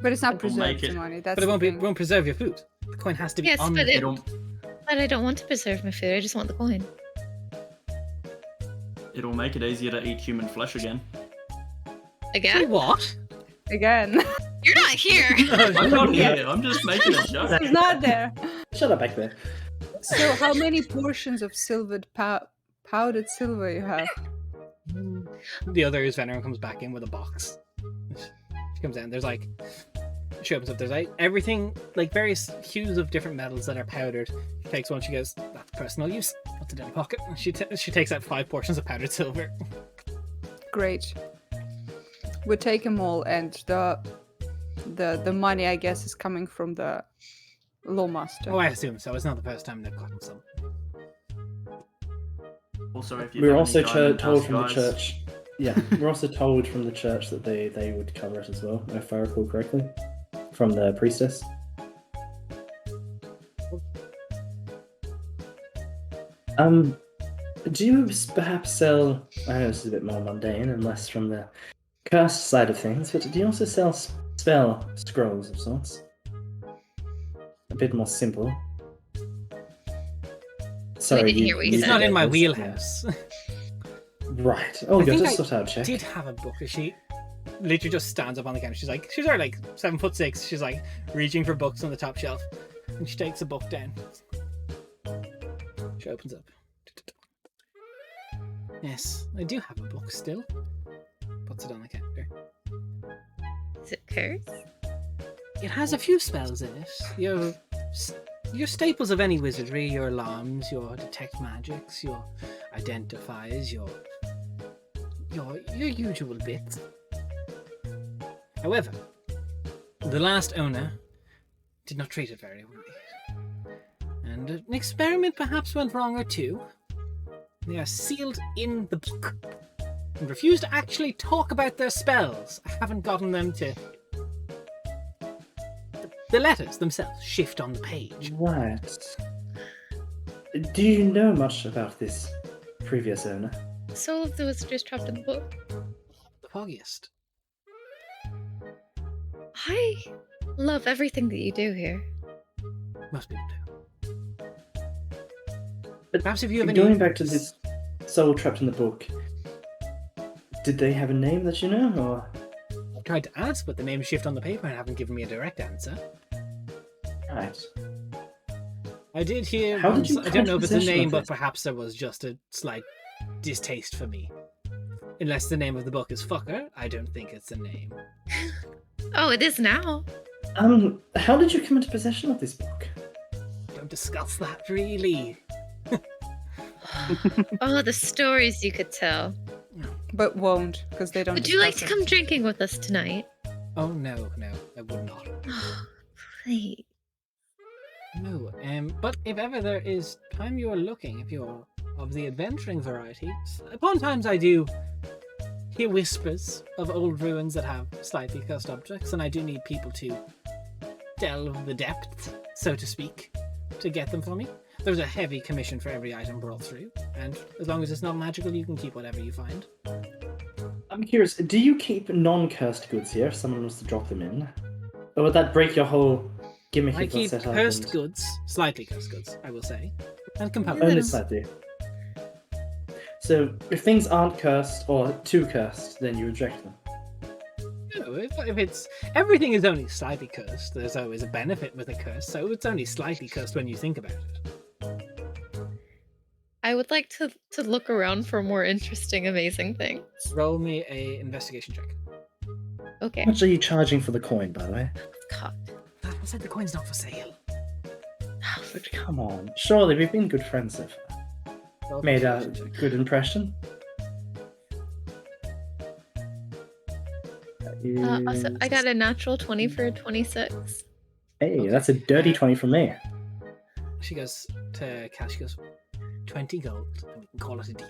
But it's not It will make preserved it- money. That's But it the it thing. won't preserve your food. The coin has to be Yes, on but the it- food. But I don't want to preserve my food, I just want the coin. It'll make it easier to eat human flesh again. Say Again? what? Again. You're not here! I'm not here. I'm just making a joke. He's not there. Shut up back there. So, how many portions of powdered silver you have? The other Venerin comes back in with a box. She comes in. There's like, she opens up. There's like everything, like various hues of different metals that are powdered. She takes one. She goes, "That's personal use." Puts it in her pocket. And she takes out 5 portions of powdered silver. Great. We take them all, and the money, I guess, is coming from the lawmaster. Oh, I assume so. It's not the first time they've gotten some. Also, if you We were have also any diamond told dust, from the guys, church. Yeah, we're also told from the church that they would cover it as well, if I recall correctly, from the priestess. Do you perhaps sell? I know this is a bit more mundane and less from the cursed side of things, but do you also sell spell scrolls of sorts? A bit more simple. Sorry, didn't hear what you It's said. not in my Yeah. wheelhouse. Right. Oh, I good. think Just I thought I'd check. did have a book. She literally just stands up on the counter. She's already like 7'6". She's like reaching for books on the top shelf, and she takes a book down. She opens up. Yes, I do have a book still. Puts it on the counter. Is it cursed? It has a few spells in it. Your staples of any wizardry, your alarms, your detect magics, your identifies, your usual bits. However, the last owner did not treat it very well. And an experiment perhaps went wrong or two. They are sealed in the book and refuse to actually talk about their spells. I haven't gotten them to... The letters themselves shift on the page. Right. Do you know much about this previous owner? Soul of the Wizardess trapped in the book. The foggiest. I love everything that you do here. Most people do. But Perhaps if you have any... going back to this soul trapped in the book, did they have a name that you know, or? I tried to ask, but the names shift on the paper and haven't given me a direct answer. Right. I did hear How did once, you I don't know if it's a possession name, of but it? perhaps there was just a slight distaste for me. Unless the name of the book is Fucker, I don't think it's a name. Oh, it is now. How did you come into possession of this book? Don't discuss that, really. Oh, the stories you could tell. But won't, because they don't. Would you like to discuss it. come drinking with us tonight? Oh, no, I would not. Please. No, but if ever there is time you are looking, if you're of the adventuring variety, upon times I do hear whispers of old ruins that have slightly cursed objects, and I do need people to delve the depth, so to speak, to get them for me. There's a heavy commission for every item brought through, and as long as it's not magical, you can keep whatever you find. I'm curious, do you keep non-cursed goods here if someone was to drop them in? Or would that break your whole gimmick I of what's keep set up? cursed goods, slightly cursed goods, I will say, and components. Only slightly. So, if things aren't cursed or too cursed, then you reject them. No, if it's everything is only slightly cursed, there's always a benefit with a curse, so it's only slightly cursed when you think about it. I would like to look around for more interesting, amazing things. Roll me a investigation check. Okay. How much are you charging for the coin, by the way? God. I said the coin's not for sale. But come on, surely we've been good friends so far. Roll Made a persuasion check. good impression. Also, I got a natural 20 for a 26. Hey, Okay. that's a dirty 20 from me. She goes to Cash, she goes, 20 gold, and we can call it a deal.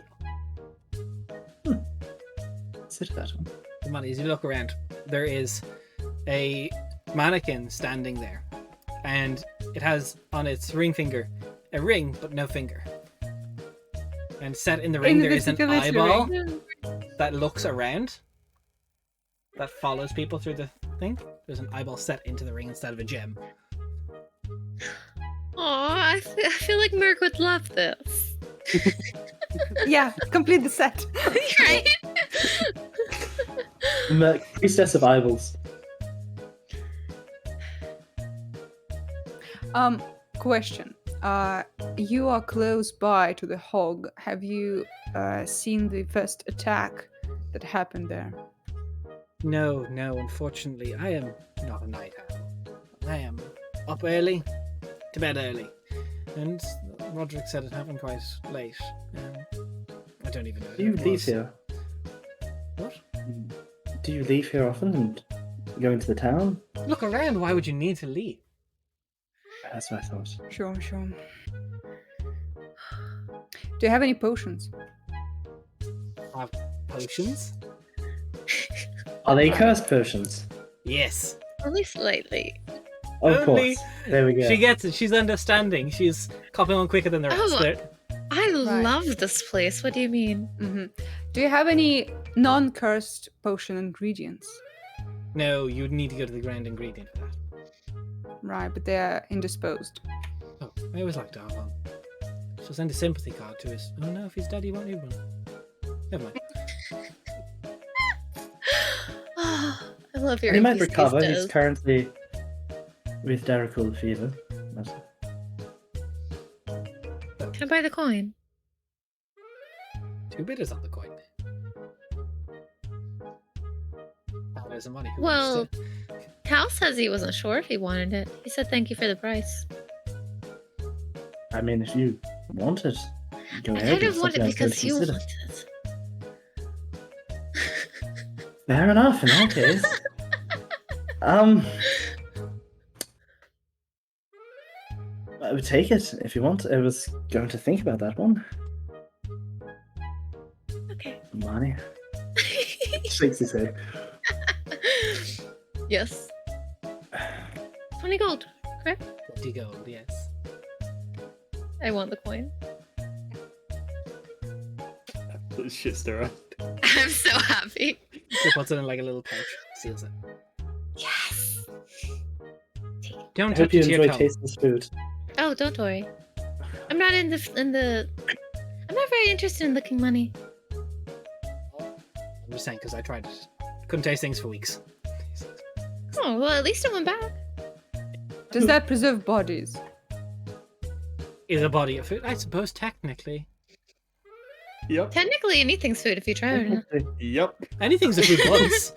Sit that one. The money, as you look around, there is a mannequin standing there, and it has on its ring finger a ring, but no finger. And set in the ring, there is an Invisibility eyeball ring. that looks around, that follows people through the thing. There's an eyeball set into the ring instead of a gem. Aw, I feel like Merc would love this. Yeah, complete the set. Right? Priestess of Eyeballs. Question. You are close by to the hog. Have you seen the first attack that happened there? No, unfortunately, I am not a night owl. I am up early, to bed early. And Roderick said it happened quite late. I don't even know. Do you who it leave was. here? What? Do you leave here often and go into the town? Look around, why would you need to leave? That's what I thought. Sure. Do you have any potions? Have potions? Are they cursed potions? Yes. Only slightly. Of Only- course. There we go. She gets it. She's understanding. She's copying on quicker than the rest. Oh. They're- I Right. love this place. What do you mean? Mm-hmm. Do you have any non-cursed potion ingredients? No, you'd need to go to the grand ingredient for that. Right, but they're indisposed. Oh, I always like to have one. So send a sympathy card to us. Oh no, if he's dead, he won't need one. Never mind. Oh, I love your He might NPCs recover. He's does. currently with Darakhul fever. But- Can I buy the coin? 2 bidders on the coin. There's somebody who Well, wants to. Cal says he wasn't sure if he wanted it. He said thank you for the price. I mean, if you want it, go I ahead. kind It's of want it something I because could you consider. want it. Fair enough, in that case. I would take it if you want. I was going to think about that one. Okay. Money. Shakes his head. Yes. 20 gold, correct? 20 gold, yes. I want the coin. Shit stirrer. I'm so happy. She puts it in like a little pouch, seals it. Yes. Don't I hope touch you it to your enjoy tongue. tasting this food. Oh, don't worry. I'm not in the. I'm not very interested in looking money. I'm just saying because I tried it. Couldn't taste things for weeks. Oh well, at least I went back. Does that preserve bodies? Is a body of food? I suppose technically. Yep. Technically, anything's food if you try hard enough. Yep. Anything's a food once.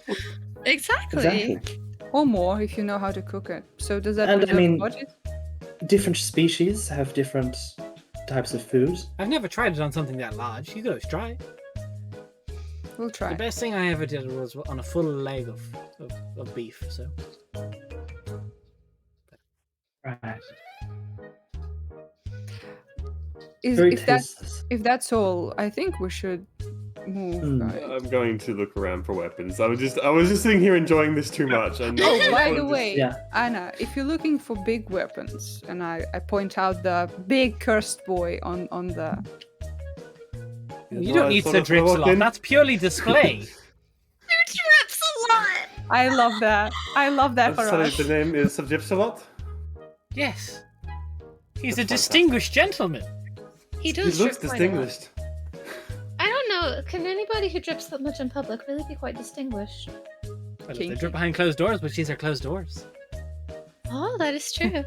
Exactly. Exactly. Or more if you know how to cook it. So does that And, I preserve mean- bodies? Different species have different types of food. I've never tried it on something that large. You could always try it. We'll The try. best thing I ever did was on a full leg of beef. So Right. If tasteless. that's all, I think we should move. Hmm. Guys. I'm going to look around for weapons. I was just sitting here enjoying this too much. And Oh, by the way, Yeah. Anna, if you're looking for big weapons, and I point out the big cursed boy on the. you don't need to drip a lot. That's purely display. Drips a lot. I love that. I love that for Sorry, us. the name is Subgypsalot. Yes. He's a That's distinguished gentleman. He He does looks drip quite a lot. distinguished. I don't know. Can anybody who drips that much in public really be quite distinguished? Well, if they Kinky. drip behind closed doors, but these are closed doors. Oh, that is true.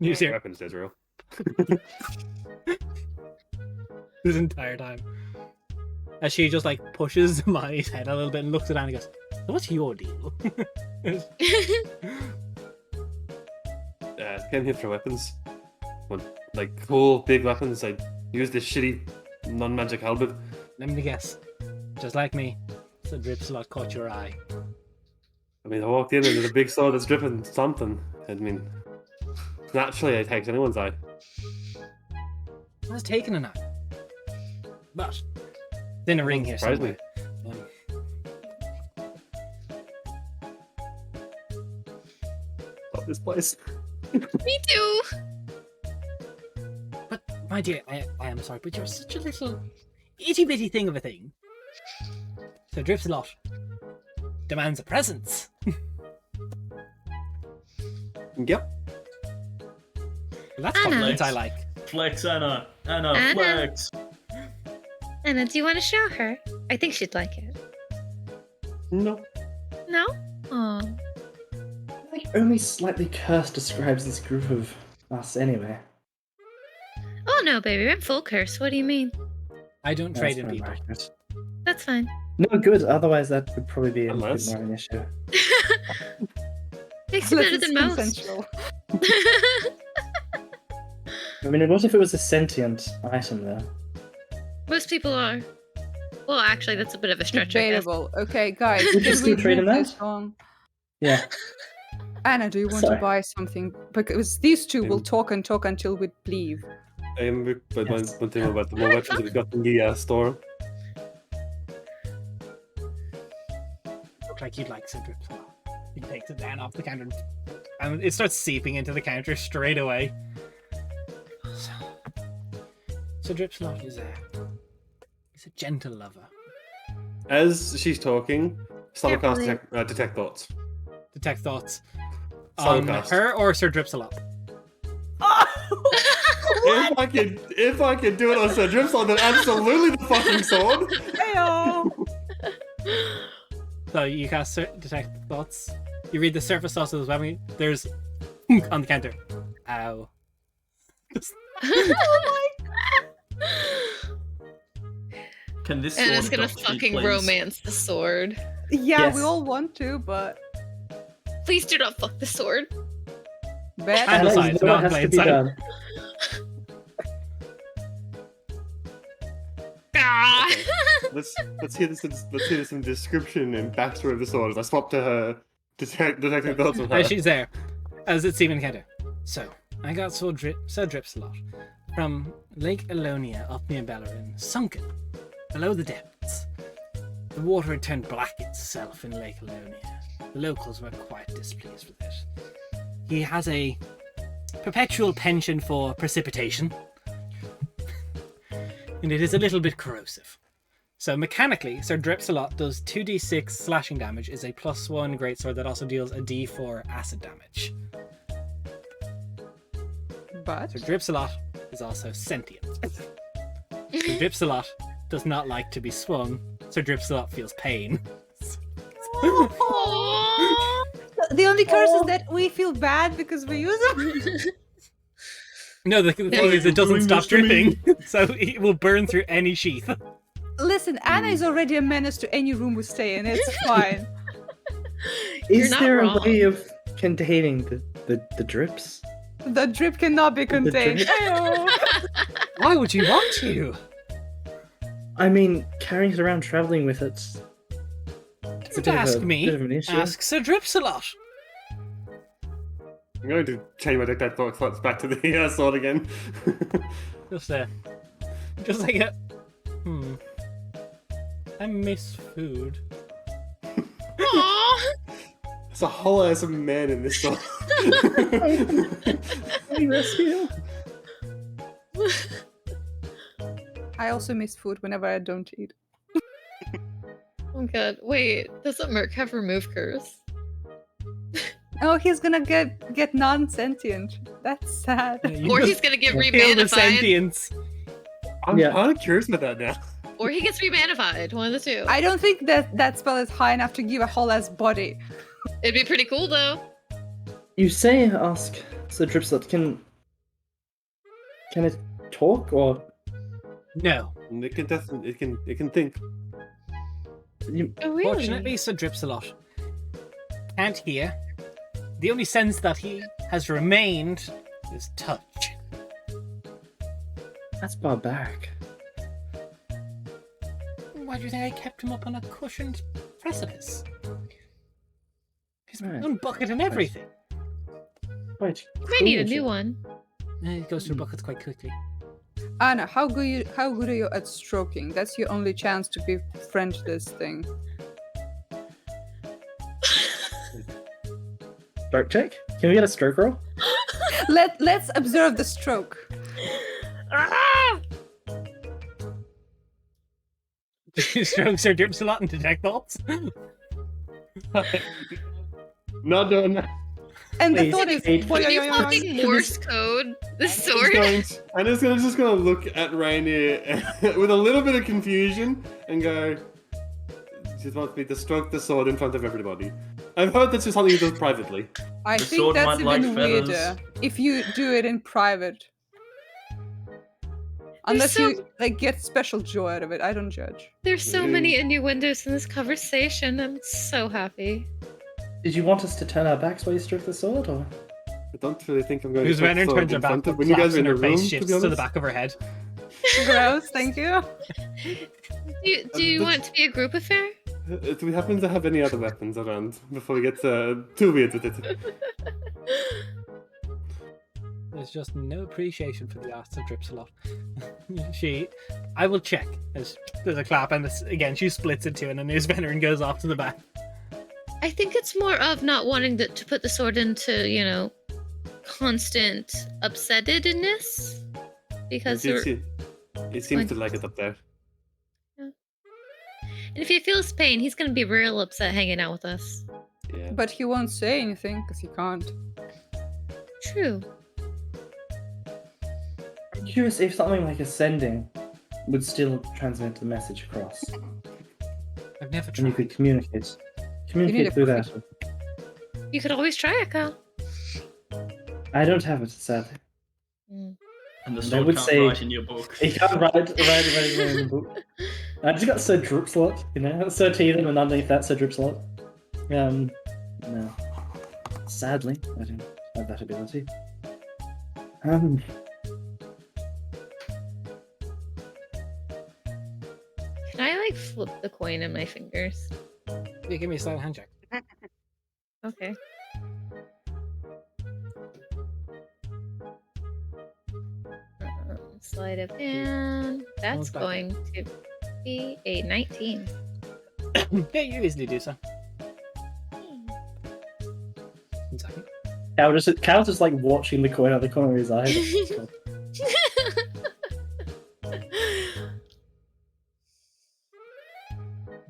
You see her Weapons, Israel. this entire time. As she just like pushes Molly's head a little bit and looks at Anne and goes, "So what's your deal?" Came here for weapons. Want, like cool big weapons. I use this shitty non-magic halberd. Let me guess. Just like me, the drip slot caught your eye. I mean, I walked in and there's a big sword that's dripping something. I mean, naturally I take anyone's eye. I was taking a knife. But then a ring here Surprised me. somewhere. Stop this place. Me too. But my dear, I am sorry, but you're such a little itty bitty thing of a thing. So drips a lot. Demands a presence. Yep. Well, that's Anna. compliments I like. Flex, Anna. Anna, Anna. flex. Anna, do you want to show her? I think she'd like it. No. No? Oh. I think only slightly cursed describes this group of us anyway. Oh no, baby, I'm full curse. What do you mean? I don't That's trade in very people. accurate. That's fine. No, good. Otherwise, that would probably be a little bit Unless- more of an issue. Makes you Unless better it's than most. consensual. I mean, what if it was a sentient item, though? Most people are. Well, actually, that's a bit of a stretch. I guess. Debatable. Okay, guys, Would you can still we trade move him this that? on? Yeah. Anna, do you want Sorry. to buy something? Because these two will Um, talk and talk until we leave. But Yes. one thing about the more weapons that we got in the store. Look like you'd like some drips. He takes it down off the counter and it starts seeping into the counter straight away. So Dripslot is a gentle lover. As she's talking, Summercast Carefully. detect thoughts. Detect thoughts on Summercast. her or Sir Dripsalot. If I could do it on Sir Dripslot, then absolutely the fucking sword. So you cast detect thoughts. You read the surface thoughts of the weapon. There's on the counter. Ow. Can this And sword it's gonna adopt me, fucking please? romance the sword. Yeah, we Yes. all want to, but Please do not fuck the sword. bet. Handle That side, is what not has blade to be side. done. Ah! Okay. Let's hear some description and backstory of the sword as I swap to her detecting thoughts on her. As she's there, as it's even Kender. So, I got so drips a lot. From Lake Alonia up near Bellerin, sunken, below the depths. The water had turned black itself in Lake Alonia. The locals were quite displeased with it. He has a perpetual penchant for precipitation, and it is a little bit corrosive. So mechanically, Sir Dripsalot does 2d6 slashing damage, is a +1 greatsword that also deals a d4 acid damage. But Sir Dripsalot is also sentient. Sir Dripsalot does not like to be swung. Sir Dripsalot feels pain. Aw. the only curse is that we feel bad because we use them. No, the thing is it doesn't stop dripping, so it will burn through any sheath. Listen, Anna is already a menace to any room we stay in. It's fine. You're Is not there wrong. a way of containing the drips? The drip cannot be contained. drip? Ayo. Why would you want to? I mean, carrying it around, traveling with it. It's Don't ask me. Bit of an issue. Ask Sir Dripsalot. I'm going to change my detect thoughts back to the sword again. Just like a... I miss food. Aw. There's a whole ass of man in this sword. I also miss food whenever I don't eat. Oh god. Wait, doesn't Merc have remove curse? Oh, he's gonna get non-sentient. That's sad. Or he's gonna get Feel the remanified. sentience. I'm Yeah. kind of curious about that now. Or he gets remanified. One of the two. I don't think that spell is high enough to give a whole ass body. It'd be pretty cool though. You say, ask Sir Dripslot, can it talk or No. It can definitely, it can think. you, Oh really? Fortunately, Sir Dripsalot can't hear. The only sense that he has remained is touch. that's barbaric. Why do you think I kept him up on a cushioned precipice? He's Right. own bucket and everything. Quite Might need a cruel, new one. He goes through buckets quite quickly. Anna, how good are you at stroking? That's your only chance to befriend this thing. Stroke check? Can we get a stroke roll? Let's observe the stroke. Ah! Strokes Sir Dripsalot and detect thoughts. Not doing that. And the Please, thought is, Kate, boy, Can you yo, yo, yo, fucking yo. Morse code the sword? I'm just gonna look at Rainier with a little bit of confusion and go. She wants me to stroke the sword in front of everybody. I've heard this is something he does privately. I The think sword that's might like even feathers. weirder if you do it in private. Unless so- you get special joy out of it. I don't judge. There's so many innuendos in this conversation. I'm so happy. Did you want us to turn our backs while you stroke the sword, or? I don't really think I'm going Whose to stroke the Venom sword turns her in back, front but of when you guys claps are in and a her room. face To shifts be to the honest, back of her head. Gross, thank you. Do you want it to be a group affair? do we happen to have any other weapons around before we get too weird with it? There's just no appreciation for the arts of Dripsalot. I will check. There's a clap, and again, she splits it two, and a news veteran goes off to the back. I think it's more of not wanting to put the sword into, constant upsettedness. Because It seems to like it up there. and if he feels pain, he's gonna be real upset hanging out with us. Yeah. But he won't say anything because he can't. True. I'm curious if something like ascending would still transmit the message across. I've never And you tried. could communicate. need Communicate a through that. You could always try it, Kyle. I don't have it, sadly. Mm. And the I sword would can't say- write in your book. You can't write it in the book. I just got Sir Dripslot, you know, Sir Teethan, and underneath that Sir Dripslot. No. Sadly, I don't have that ability. Can I like flip the coin in my fingers? You give me a sleight of hand check. Okay. Sleight of hand. That's back going to be a 19. Yeah, you easily do so. 1 second. Cal's just like watching the coin out of the corner of his eye.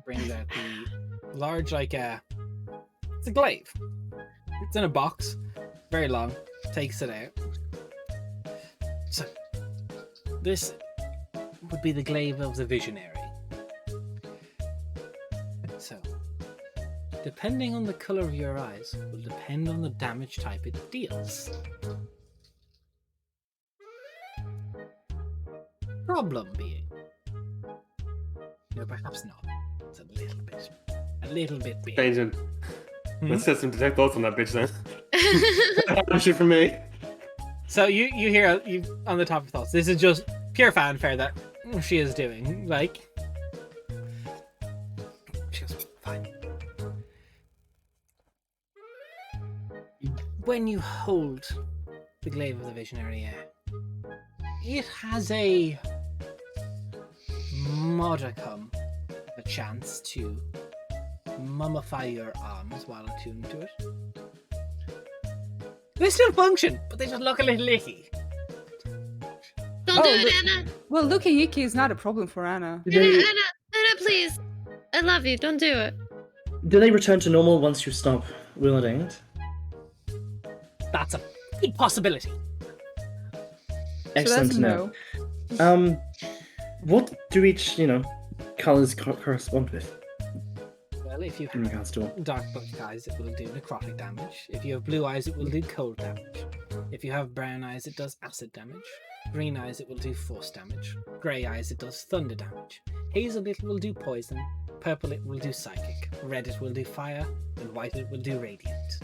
Brings out the large, like, it's a glaive. It's in a box, very long. Takes it out. So, this would be the glaive of the visionary. So, depending on the color of your eyes, will depend on the damage type it deals. Problem being, no, perhaps not. It's a little bit big. Changing. Let's set some detect thoughts on that bitch then. That's shit for me. So you hear you on the top of thoughts. This is just pure fanfare that she is doing. Like, she's fine. When you hold the glaive of the visionary, it has a modicum of a chance to mummify your arms while attuned to it. They still function, but they just look a little icky. Don't do it, Anna! Well, looking icky is not a problem for Anna. Anna, please! I love you, don't do it. Do they return to normal once you stop wielding it? That's a big possibility. Excellent to know. What do each, colors correspond with Well, if you in have regards to dark black eyes, it will do necrotic damage. If you have blue eyes, it will do cold damage. If you have brown eyes, it does acid damage. Green eyes, it will do force damage. Grey eyes, it does thunder damage. Hazel, it will do poison. Purple, it will do psychic. Red, it will do fire. And white, it will do radiant.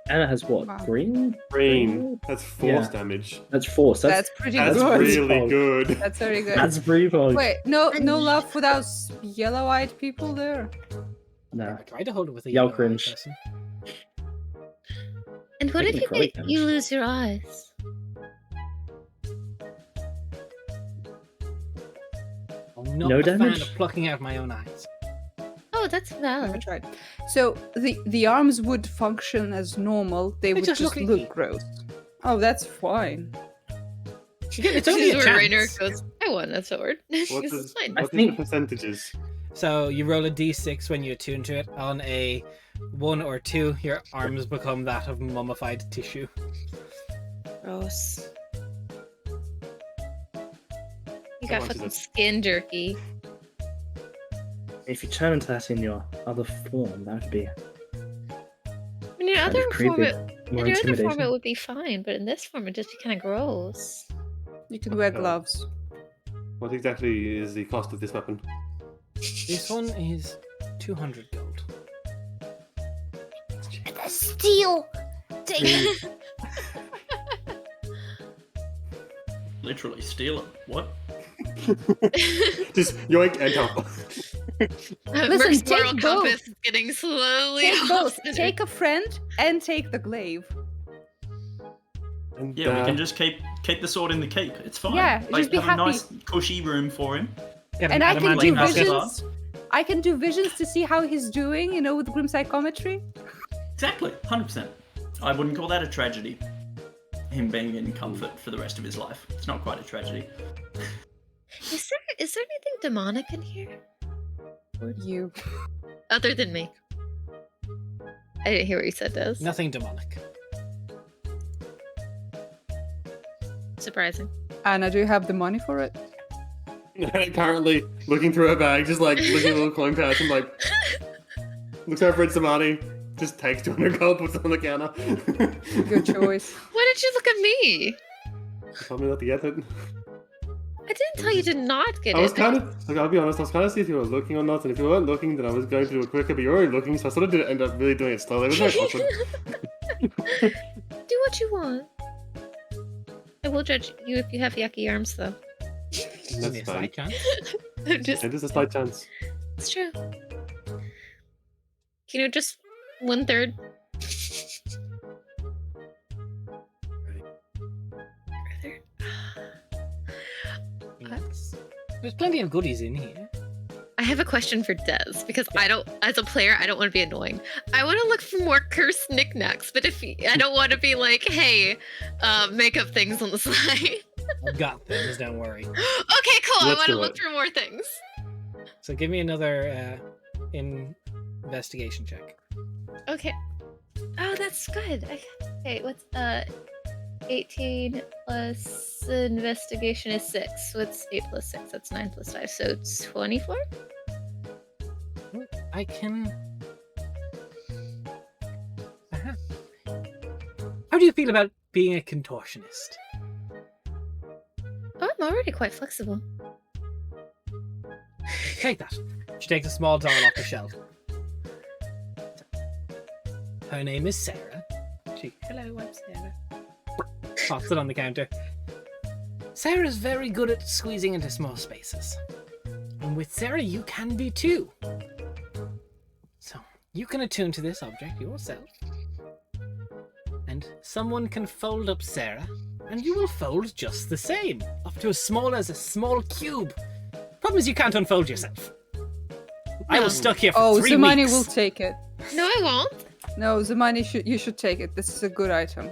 Anna has what? Wow. Green? Green. That's force Yeah. damage. That's force. That's pretty That's good. really good. That's very good. That's pretty good. Wait, no love for those yellow-eyed people there. No. I tried to hold it with a Y'all yellow cringe. person. And what if Taking necrotic you damage. lose your eyes? I'm not No a fan damage? of plucking out my own eyes. Oh, that's Never valid. tried. So the arms would function as normal. They would just just look look icky. gross. Oh, that's fine. Again, it's This only is a where Rainer chance. goes, I won that sword. This What is is fine. I the think- percentages? So you roll a d6 when you attune to it. On a 1 or 2, your arms become that of mummified tissue. Gross. You How got much is fucking it? skin jerky. If you turn into that in your other form, that would be In your kind other of form, creepy. it, More in your other form, it intimidating. would be fine, but in this form, it'd just be kind of gross. You can wear gloves. What exactly is the cost of this weapon? This one is 200 gold. Steal! Take Literally steal it. What? Just yoink and come. Merc's take moral both. compass is getting slowly Take off both. center. Take a friend and take the glaive. And, Yeah, we can just keep the sword in the keep. It's fine. Yeah, just be have happy. a nice cushy room for him. Get And an I can adamant do Like, knuckle. visions. I can do visions to see how he's doing, with grim psychometry. Exactly, 100%. I wouldn't call that a tragedy. Him being in comfort for the rest of his life. It's not quite a tragedy. Is there anything demonic in here? You. Other than me. I didn't hear what you said, Des. Nothing demonic. Surprising. Anna, do you have the money for it? currently looking through her bag, just like looking at a little coin pouch and like looks over at Samani, just takes 200 gold, puts it on the counter. Good choice. Why did you look at me? Tell me not to get it. I didn't tell you to not get I was it. kind of, like, I'll be honest, I was kind of seeing if you were looking or not, and if you weren't looking, then I was going to do it quicker, but you were already looking, so I sort of did end up really doing it slowly. It was very awkward. Do what you want. I will judge you if you have yucky arms, though. Give me That's a fine. slight chance. I'm just, It is a slight chance. it's true. You know, just 1/3. Yes. There's plenty of goodies in here. I have a question for Des because I don't, as a player, I don't want to be annoying. I want to look for more cursed knickknacks, but I don't want to be like, hey, make up things on the side. I've got things, don't worry. Okay, cool. I Let's want to do look it. for more things. So give me another investigation check. Okay. Oh, that's good. Okay, what's 18 plus investigation is 6. What's 8 plus 6? That's 9 plus 5. So 24? I can. Uh-huh. How do you feel about being a contortionist? Oh, I'm already quite flexible. Take that. She takes a small doll off the shelf. Her name is Sarah. Hello, I'm Sarah. Pops it on the counter. Sarah's very good at squeezing into small spaces. And with Sarah, you can be too. So, you can attune to this object yourself. And someone can fold up Sarah, and you will fold just the same, up to as small as a small cube. Problem is you can't unfold yourself. I was stuck here for 3 Zamani weeks. will take it. No, I won't. No, Zamani, you should take it. This is a good item.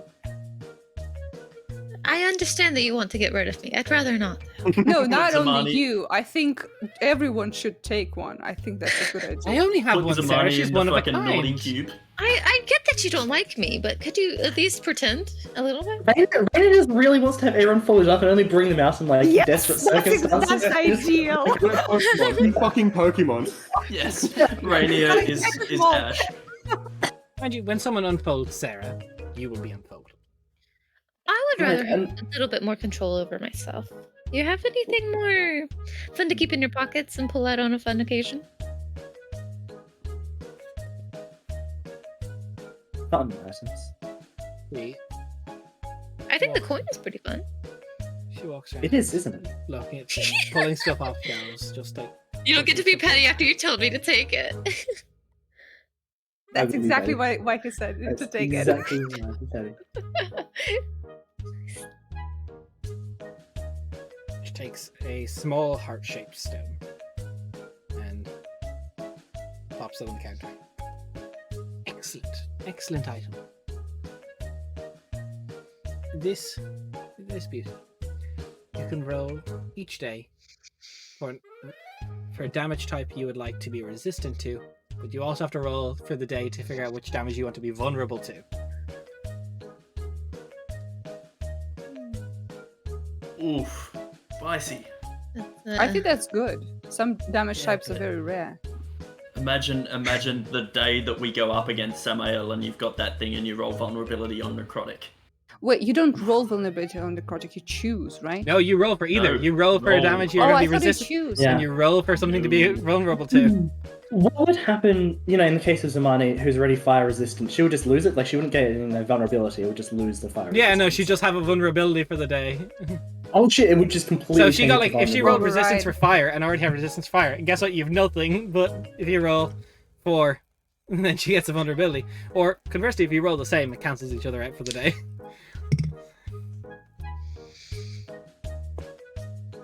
I understand that you want to get rid of me. I'd rather not. No, not only Zamani. you. I think everyone should take one. I think that's a good I idea. only have Put one Sarah. Zamani She's in one the of a fucking naughty kind. cube. I get that you don't like me, but could you at least pretend a little bit? Raina just really wants to have everyone folded up and only bring them out in like Yes, desperate that's circumstances. ideal. Like, we're Pokemon. You fucking Pokemon. Yes, Rainier is Ash. Mind you, when someone unfolds Sarah, you will be unfolded. I would rather have and- a little bit more control over myself. Do you have anything more fun to keep in your pockets and pull out on a fun occasion? Fun items. See? I think the coin is pretty fun. She walks around It is, isn't it? looking at things, pulling stuff off shelves, just like... You don't get to be petty after you told me to take it. That's I believe exactly that. why he said to That's take it. exactly what I was telling you. She takes a small heart-shaped stone and pops it on the counter. Excellent item. This beauty. You can roll each day for a damage type you would like to be resistant to, but you also have to roll for the day to figure out which damage you want to be vulnerable to. Oof, spicy. I think that's good. Some damage types are very rare. Imagine the day that we go up against Samael and you've got that thing and you roll vulnerability on necrotic. Wait, you don't roll vulnerability on necrotic, you choose, right? No, you roll for either. No, You roll for a roll. damage you're Oh, going I to be thought you resistant, choose. Yeah. and you roll for something to be No. vulnerable to. What would happen, in the case of Zamani, who's already fire resistant? She would just lose it? Like, she wouldn't get any vulnerability, it would just lose the fire Yeah, no, resistance. she'd just have a vulnerability for the day. Oh shit, it would just completely So she change got the like, if she vulnerability. rolled resistance Right. for fire and already have resistance to fire, and guess what? You have nothing. But if you roll 4, then she gets a vulnerability. Or conversely, if you roll the same, it cancels each other out for the day.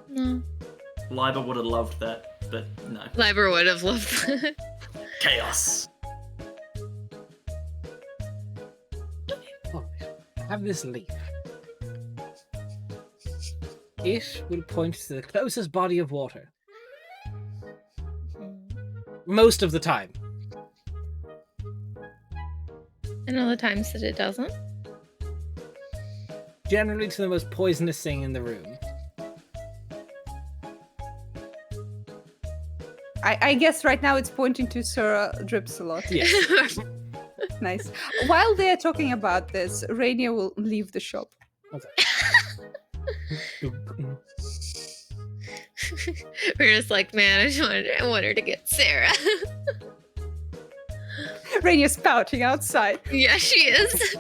No. Liber would have loved that, but no. Liber would have loved that. Chaos. Oh, I have this leaf. It will point to the closest body of water. Most of the time. And all the times that it doesn't. Generally to the most poisonous thing in the room. I guess right now it's pointing to Sir Drips a lot. Yes. Nice. While they're talking about this, Rainier will leave the shop. We're just like, man, I want her to get Sarah. Rainier's pouting outside. Yeah, she is.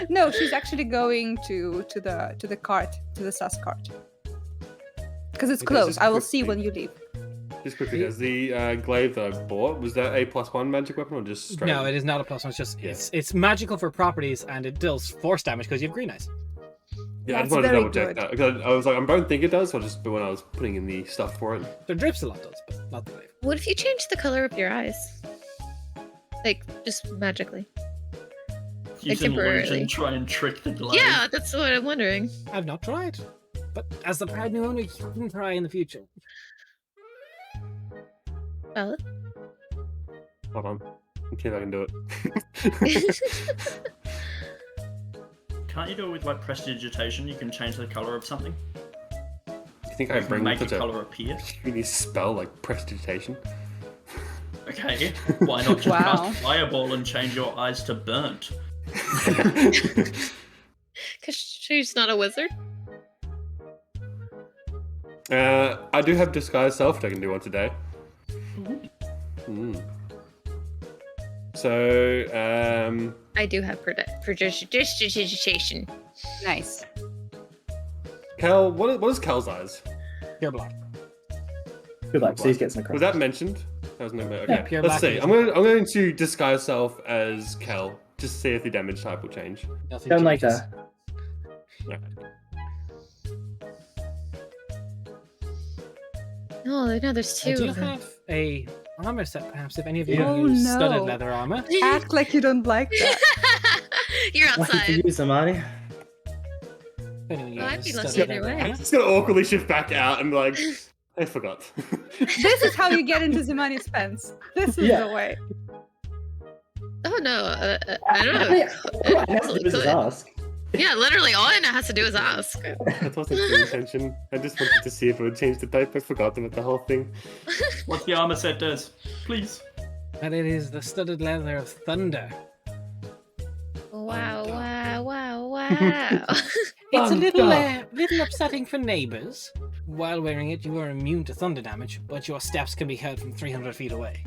No, she's actually going to the cart, to the sus cart. Because it's Okay, closed. just I will quickly- see when you leave. Just quickly, guys, the glaive that I bought, was that a +1 magic weapon or just straight? No, it is not a +1. It's just Yeah. it's magical for properties, and it deals force damage because you have green eyes. Yeah, I just That's wanted to very double check good. that. Because I was like, I don't think it does, so but when I was putting in the stuff for it. The drips a lot does, but not the glaive. What if you change the color of your eyes? Like, just magically. Use temporarily. illusion, try and trick the glaive. Yeah, that's what I'm wondering. I've not tried, but as the proud new owner, you can try in the future. Valid. Hold on. Let's see if I can do it. Can't you do it with like prestidigitation? You can change the color of something. You think I You can bring make such the a color appear. really spell like prestidigitation? Okay, why not just Wow. cast fireball and change your eyes to burnt? Because she's not a wizard. I do have disguise self that I can do once a day. So, I do have prestidigitation. Nice. Kel, what is Kel's eyes? Pure black. Good luck. Please get some across. Was that mentioned? That was no. Okay, Yeah, pure let's black see. is- I'm going to disguise self as Kel, just to see if the damage type will change. Nothing Don't like changes. that. Oh, no, there's I two do of them. have a armor set, perhaps, if any of you Yeah. use Oh, studded no. leather armor. Act like you don't like that. You're Lucky for outside. you, Zamani. If anyone Well, I'd uses be lucky studded either leather way. armor. I'm just going to awkwardly shift back out and be like, I forgot. This is how you get into Zimani's pants. This is Yeah. the way. Oh no, I don't know. Yeah, all I have to do is just ask. Yeah, literally, all Anna has to do is ask. That wasn't the intention. I just wanted to see if it would change the type. I forgot about the whole thing. What the armor set does, please. And it is the studded leather of thunder. Wow, wow, wow, wow. It's a little, Thunder. little upsetting for neighbours. While wearing it, you are immune to thunder damage, but your steps can be heard from 300 feet away.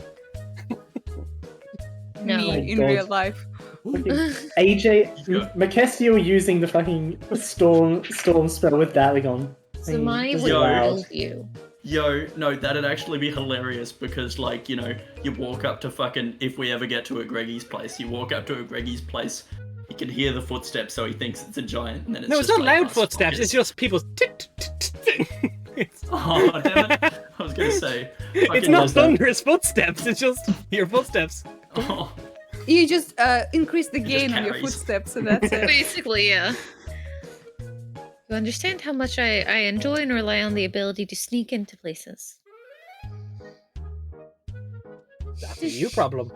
No. Me my in God. real life. AJ, Makestio using the fucking storm spell with Darakhul. Zamani This would is loud. kill you. Yo, no, that'd actually be hilarious because, like, you know, you walk up to fucking, if we ever get to a Greggy's place, you walk up to a Greggy's place, you can hear the footsteps, so he thinks it's a giant, and then it's No, it's just not like loud us footsteps, it's fuckers. just people's tick, tick, tick, tick. It's, Oh, damn it. I was gonna say. it's fucking not love that. thunderous footsteps, it's just your footsteps. Oh, You just increase the just gain on your carries. footsteps, and that's it. Basically, yeah. You understand how much I enjoy and rely on the ability to sneak into places. That's a you problem.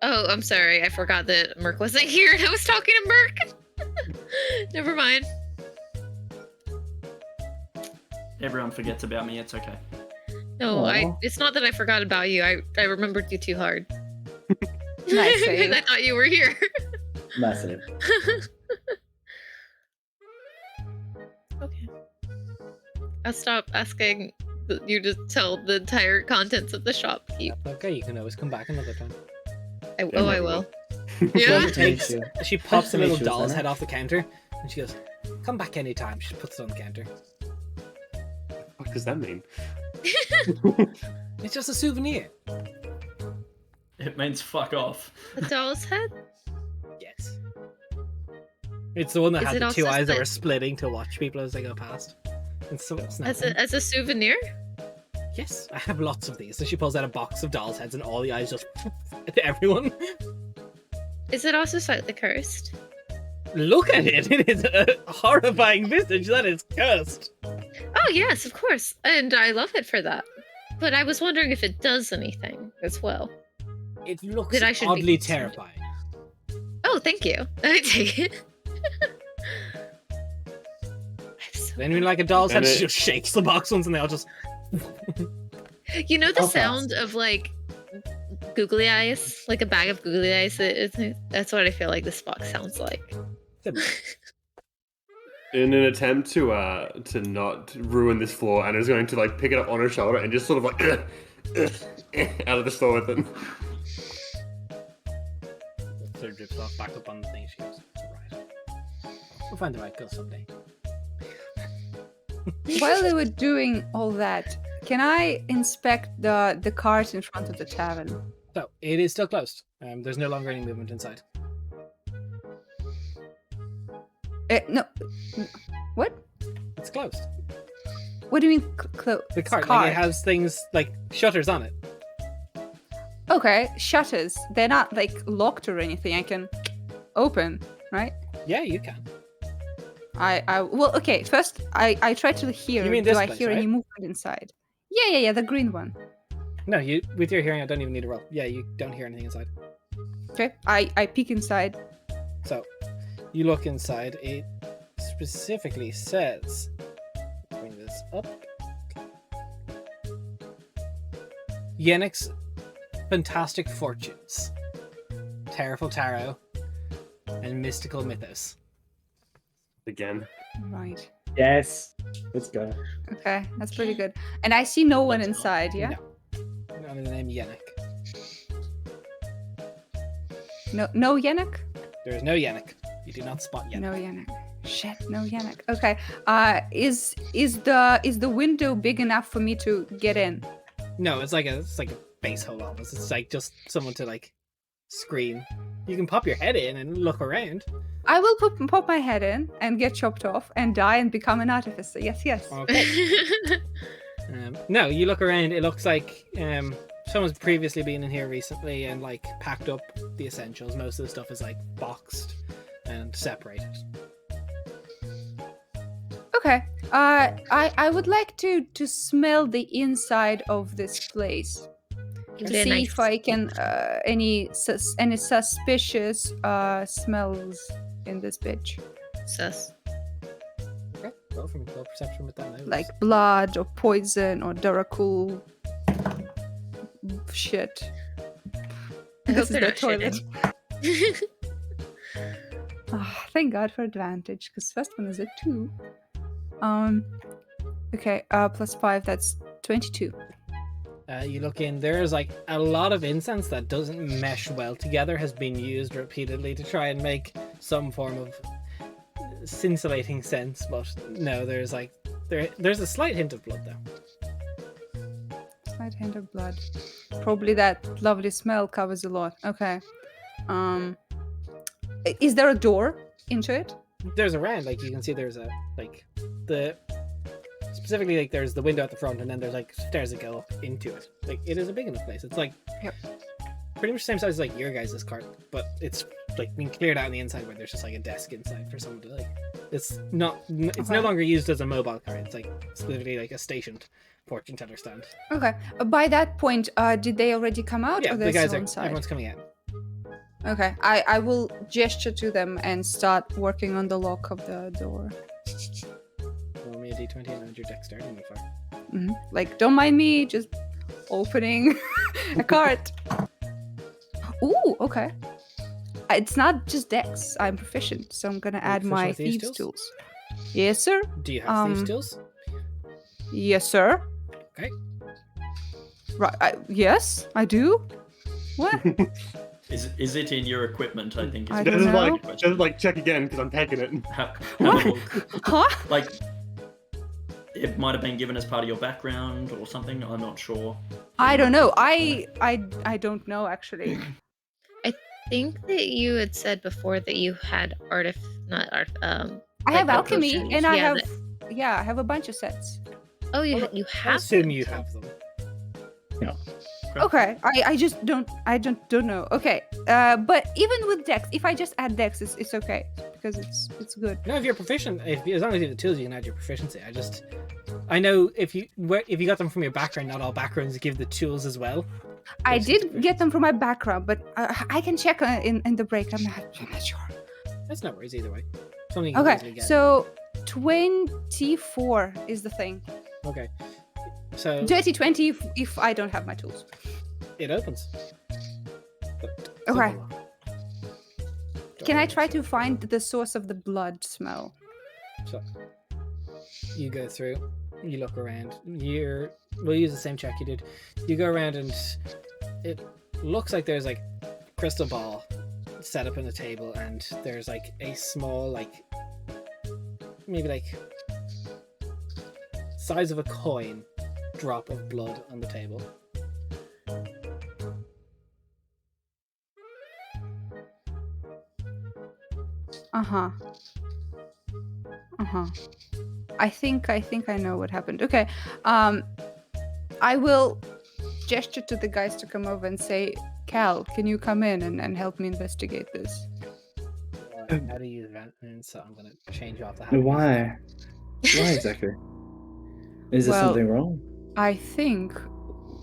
Oh, I'm sorry. I forgot that Merc wasn't here and I was talking to Merc. Never mind. everyone forgets about me, it's okay. No, Aw. it's not that I forgot about you. I remembered you too hard. Nice, Because Abe. I thought you were here. Massive. Okay. I'll stop asking you to tell the entire contents of the shopkeep. Okay, you can always come back another time. I never will. will. Yeah. Pleasure to meet Takes- you. She pops to a meet little you, doll's Susanna. head off the counter, and she goes, "Come back anytime." She puts it on the counter. What does that mean? It's just a souvenir. It means fuck off. A doll's head? Yes. It's the one that Is had it the two also eyes that split? were splitting to watch people as they go past. It's so As a souvenir? Yes, I have lots of these. So she pulls out a box of doll's heads, and all the eyes just to everyone. Is it also slightly cursed? Look at it! It is a horrifying visage that is cursed. Oh yes, of course. And I love it for that. But I was wondering if it does anything as well. It looks That I should be oddly concerned. terrifying. Oh, thank you. I take it. I'm so- Then when like a doll's head, And she it- just shakes the box once, and they all just. You know the How sound of like googly eyes, like a bag of googly eyes. That's what I feel like this box sounds like. In an attempt to not ruin this floor, Anna's going to like pick it up on her shoulder and just sort of like out of the store with it. The third drips off back up on the thing. She goes, right. We'll find the right girl someday. While they were doing all that, can I inspect the cart in front of the tavern? So it is still closed. There's no longer any movement inside. No. What? It's closed. What do you mean close? The cart, like, it has things like shutters on it. Okay, shutters. They're not like locked or anything. I can open, right? Yeah, you can. Well, okay. First, I try to hear. You mean do this I place, hear any right? movement inside? Yeah. The green one. No, you with your hearing, I don't even need to roll. Yeah, you don't hear anything inside. Okay. I peek inside. So, you look inside. It specifically says, bring this up. Yennex Fantastic Fortunes, Terrible Tarot, and Mystical Mythos. Again. Right. Yes. Let's go. Okay, that's pretty good. And I see no one inside. Yeah. No. Under the name Yennex. No Yannick? There is no Yennex. You do not spot Yennex. No Yannick. Shit, no Yannick. Okay. Is the window big enough for me to get in? No, it's like a base hole almost. It's like just someone to like scream. You can pop your head in and look around. I will pop my head in and get chopped off and die and become an artificer. Yes. Okay. No, you look around. It looks like someone's previously been in here recently and like packed up the essentials. Most of the stuff is like boxed and separated. Okay. I would like to smell the inside of this place. Very See nice. if I can any suspicious smells in this bitch, Sus. Okay, roll perception with that now. like blood or poison or Darakhul shit. I hope This is they're the not toilet. shitting. Thank God for advantage, because first one is a 2. Okay, +5, that's 22. You look in, there's like a lot of incense that doesn't mesh well together, has been used repeatedly to try and make some form of scintillating sense, but no, there's like there's a slight hint of blood though. Slight hint of blood. Probably that lovely smell covers a lot. Okay. Is there a door into it? There's a round, like you can see there's a like the specifically like there's the window at the front and then there's like stairs that go up into it. Like it is a big enough place. It's like pretty much the same size as like your guys' cart, but it's like being cleared out on the inside where there's just like a desk inside for someone to like. It's no longer used as a mobile cart. It's like specifically like a stationed fortune teller stand. Okay. By that point, did they already come out? Yeah, or the they're guys still are inside? everyone's coming out. Okay. I will gesture to them and start working on the lock of the door. Roll me a d20 and add your dexterity modifier. Like, don't mind me, just opening a cart. Ooh, okay. It's not just dex. I'm proficient, so I'm gonna add proficient my with thieves' thieves' tools? tools. Yes, sir. Do you have these tools? Yes, sir. Okay. Right. Yes, I do. What? Is it in your equipment? I think. I Is don't know. Just like check again because I'm taking it. have What? a look. Huh? Like it might have been given as part of your background or something. I'm not sure. I don't know. I don't know actually. I think that you had said before that you had I have like alchemy, potions. and I Yeah, have I have a bunch of sets. Oh, you I have. assume them. you have them. Okay, I just don't know. Okay, but even with dex, if I just add dex, it's okay because it's good. No, if you're proficient, as long as you have the tools, you can add your proficiency. I know if you got them from your background, not all backgrounds give the tools as well. I There's did get them from my background, but I can check in the break. I'm not sure. That's no worries either way. Something you can easily Okay, get. so 24 is the thing. Okay. So Dirty 20 if I don't have my tools. it opens. But Okay. don't Can I worry. try to find the source of the blood smell? So you go through, you look around. We'll use the same check you did. You go around and it looks like there's like crystal ball set up on the table, and there's like a small like maybe like size of a coin drop of blood on the table. Uh-huh. I think I know what happened. Okay. I will gesture to the guys to come over and say, Cal, can you come in and help me investigate this? How do you use that? So I'm gonna change off the habit. Why? Why exactly? Is there Well, something wrong? I think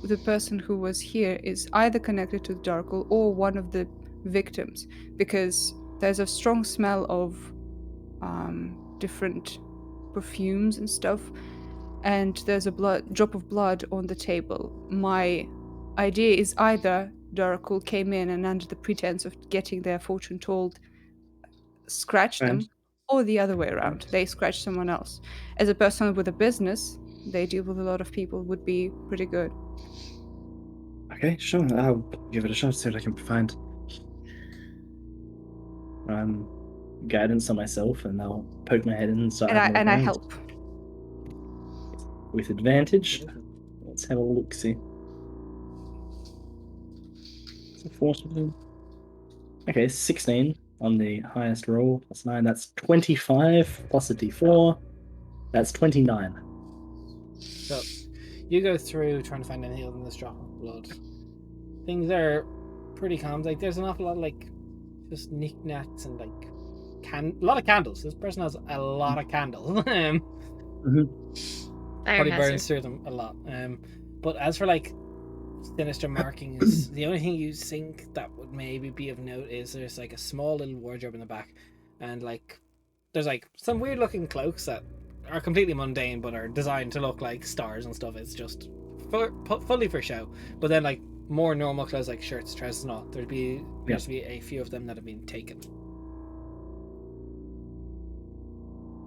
the person who was here is either connected to Darakhul or one of the victims, because there's a strong smell of different perfumes and stuff, and there's a drop of blood on the table. My idea is either Darakhul came in and under the pretense of getting their fortune told, scratched them, Right. or the other way around. They scratched someone else. As a person with a business, they deal with a lot of people, would be pretty good. Okay, sure. I'll give it a shot. See what I can find. Guidance on myself, and I'll poke my head in and start having a look And I around. help. With advantage. Let's have a look. See. Okay, 16 on the highest roll plus 9. That's 25 plus a d4. That's 29. So you go through trying to find anything other than this drop of blood. Things are pretty calm. Like there's an awful lot of like just knickknacks and like a lot of candles. This person has a lot of candles. Fire Probably burns hazard. through them a lot. But as for like sinister markings, the only thing you think that would maybe be of note is there's like a small little wardrobe in the back, and like there's like some weird looking cloaks that are completely mundane but are designed to look like stars and stuff. It's just fully for show. But then like more normal clothes like shirts, trousers, and all, appears to be a few of them that have been taken.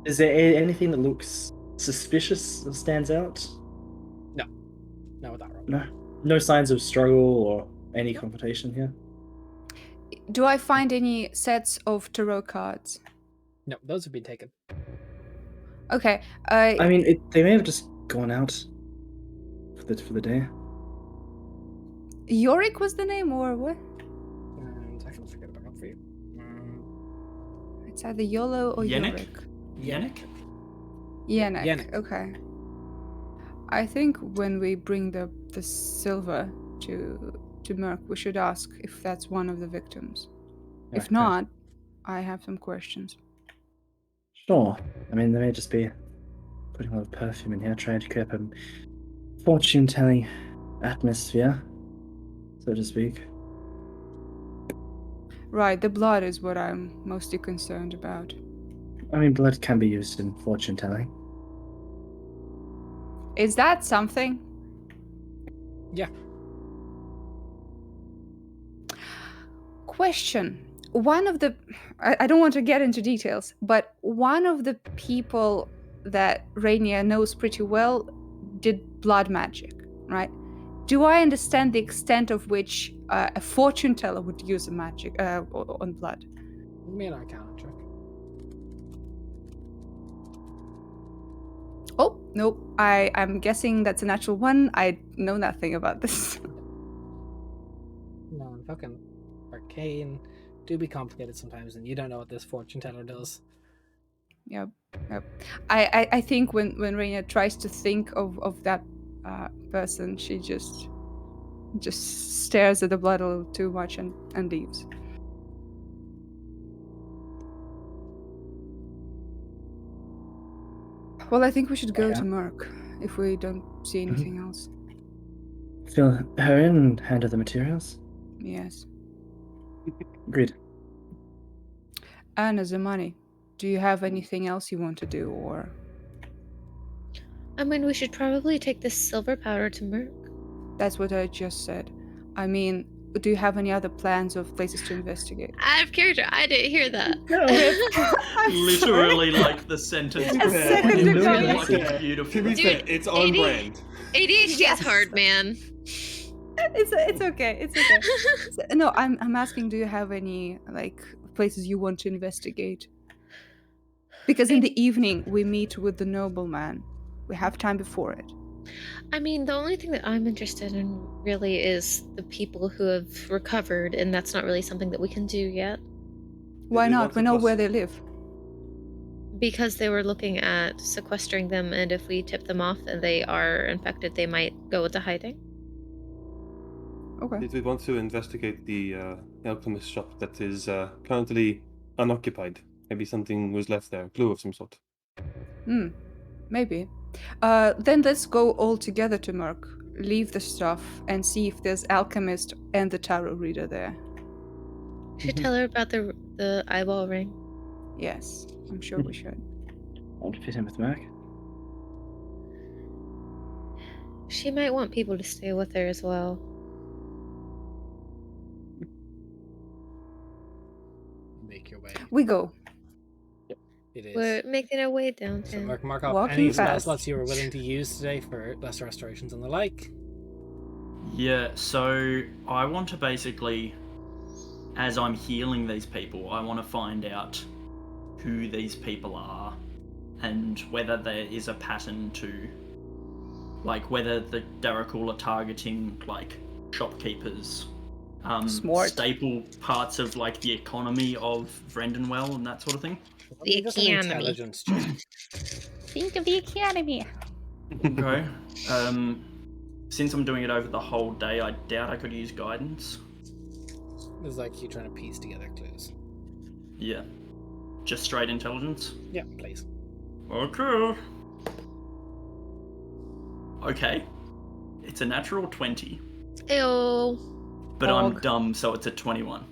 Is there anything that looks suspicious that stands out? No, with that roll. No. No signs of struggle or any confrontation here? Do I find any sets of tarot cards? No, those have been taken. Okay. I mean, they may have just gone out for the day. Yorick was the name, or what? And I can figure it back up for you. It's either YOLO or Yannick? Yorick. Yannick? Yannick. Yannick. Okay. I think when we bring the silver to Merc, we should ask if that's one of the victims. If Right, not, I have some questions. Sure. I mean, they may just be putting a lot of perfume in here, trying to create a fortune-telling atmosphere, so to speak. Right, the blood is what I'm mostly concerned about. I mean, blood can be used in fortune-telling. Is that something? Yeah. Question. One of the... I don't want to get into details, but one of the people that Rainier knows pretty well did blood magic, right? Do I understand the extent of which a fortune teller would use a magic on blood? Give me an Arcana check. Oh, nope. I'm guessing that's a natural one. I know nothing about this. No, fucking arcane do be complicated sometimes, and you don't know what this fortune teller does. Yep. I think when Raina tries to think of that person, she just stares at the blood a little too much and leaves. Well, I think we should go Yeah. to Merc if we don't see anything else. Fill her in and hand her the materials. Yes. Agreed. Anna Zamani, do you have anything else you want to do, or? I mean, we should probably take this silver powder to Merc. That's what I just said. I mean, do you have any other plans of places to investigate? Out of character, I didn't hear that. I'm Literally, like the sentence. A second ago, Like, yes. it's beautiful. To be Dude, fair, it's on 80 brand. ADHD Yes. is hard, man. It's okay. It's okay. No, I'm asking, do you have any like places you want to investigate? Because in the evening we meet with the nobleman. We have time before it. I mean, the only thing that I'm interested in really is the people who have recovered, and that's not really something that we can do yet Why There's not? lots We of know where they live. because they were looking at sequestering them, and if we tip them off and they are infected, they might go into hiding. Okay. Did we want to investigate the alchemist shop that is currently unoccupied? Maybe something was left there, a clue of some sort. Maybe. Then let's go all together to Merc. Leave the stuff and see if there's alchemist and the tarot reader there. We should tell her about the eyeball ring. Yes, I'm sure we should. Want to fit in with Merc? She might want people to stay with her as well. Make your way. We go. It is. We're making our way So downtown. mark off Walking any spell fast. slots you were willing to use today for lesser restorations and the like. Yeah, so I want to basically, as I'm healing these people, I want to find out who these people are and whether there is a pattern to, like, whether the Darakhul are targeting, like, shopkeepers, Smart. staple parts of, like, the economy of Vrendenwell and that sort of thing. The Just an economy. intelligence check. Think of the academy. Okay. Since I'm doing it over the whole day, I doubt I could use guidance. It's like you trying to piece together clues. Yeah. Just straight intelligence? Yeah, please. Okay. Okay. It's a natural 20, Ew. but I'm Og. dumb, so it's a 21.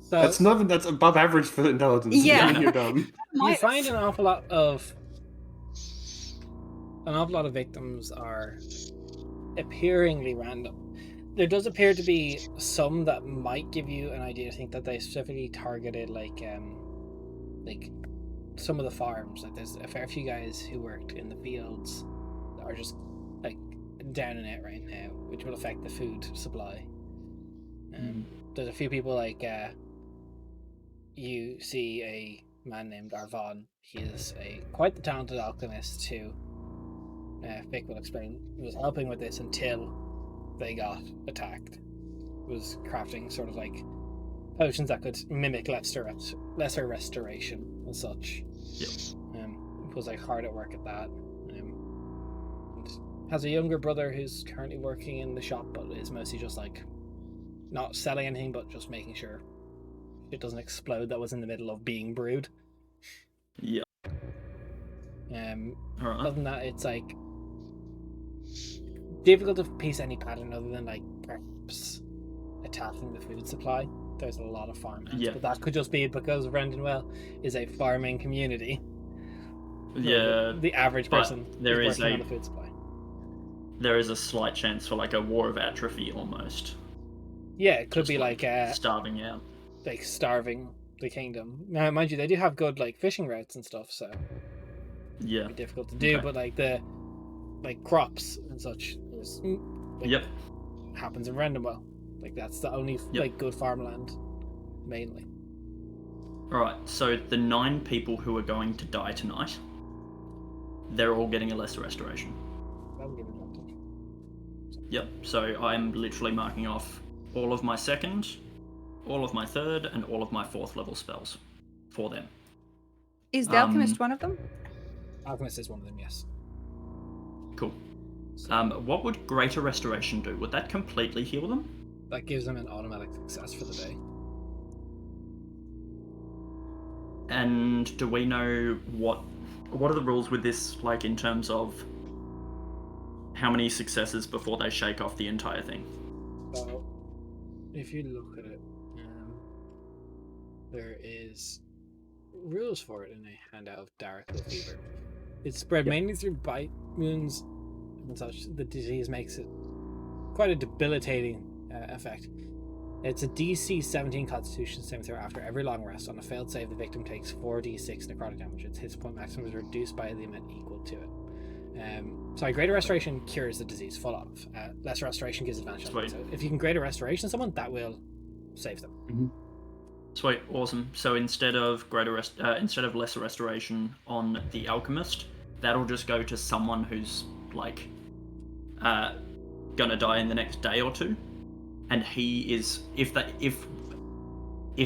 So That's above average for intelligence. Yeah. You're dumb. you find an awful lot of victims are appearingly random. There does appear to be some that might give you an idea. I think that they specifically targeted like some of the farms. Like there's a fair few guys who worked in the fields that are just like down and out right now, which will affect the food supply. There's a few people like you see a man named Arvon. He is quite the talented alchemist who Vic will explain was helping with this until they got attacked. Was crafting sort of like potions that could mimic lesser restoration and such. Yep. Was like hard at work at that. And has a younger brother who's currently working in the shop, but is mostly just like not selling anything, but just making sure it doesn't explode. That was in the middle of being brewed. Yeah. Other Alright. than that, it's like difficult to piece any pattern other than like perhaps attacking the food supply. There's a lot of farmhands, Yeah. but that could just be because Vrendenwell is a farming community. So Yeah. the average but person there is is working a- on the food supply. There is a slight chance for like a war of atrophy almost. Yeah, it could Just be like starving out. starving the kingdom. Now, mind you, they do have good like fishing routes and stuff, so Yeah. it'd be difficult to do. Okay. But like the crops and such is, like, Yep. happens in Vrendenwell. Like that's the only Yep. like good farmland, mainly. Alright, so the 9 people who are going to die tonight, they're all getting a lesser restoration. That would give advantage. Yep, so I'm literally marking off all of my second, all of my third, and all of my 4th level spells for them. Is the alchemist one of them? Alchemist is one of them, yes. Cool. What would Greater Restoration do? Would that completely heal them? That gives them an automatic success for the day. And do we know what are the rules with this, like in terms of how many successes before they shake off the entire thing? So, if you look at it, there is rules for it in a handout of Darakhul fever. It's spread mainly through bite wounds and such. The disease makes it quite a debilitating effect. It's a DC 17 Constitution saving throw after every long rest. On a failed save, the victim takes 4d6 necrotic damage. Its hit point maximum is reduced by the amount equal to it. Sorry, Greater Restoration cures the disease full off. Lesser Restoration gives advantage on it. So if you can Greater Restoration someone, that will save them. Mm-hmm. Sweet, awesome. So instead of Lesser Restoration on the Alchemist, that'll just go to someone who's like gonna die in the next day or two, and he is if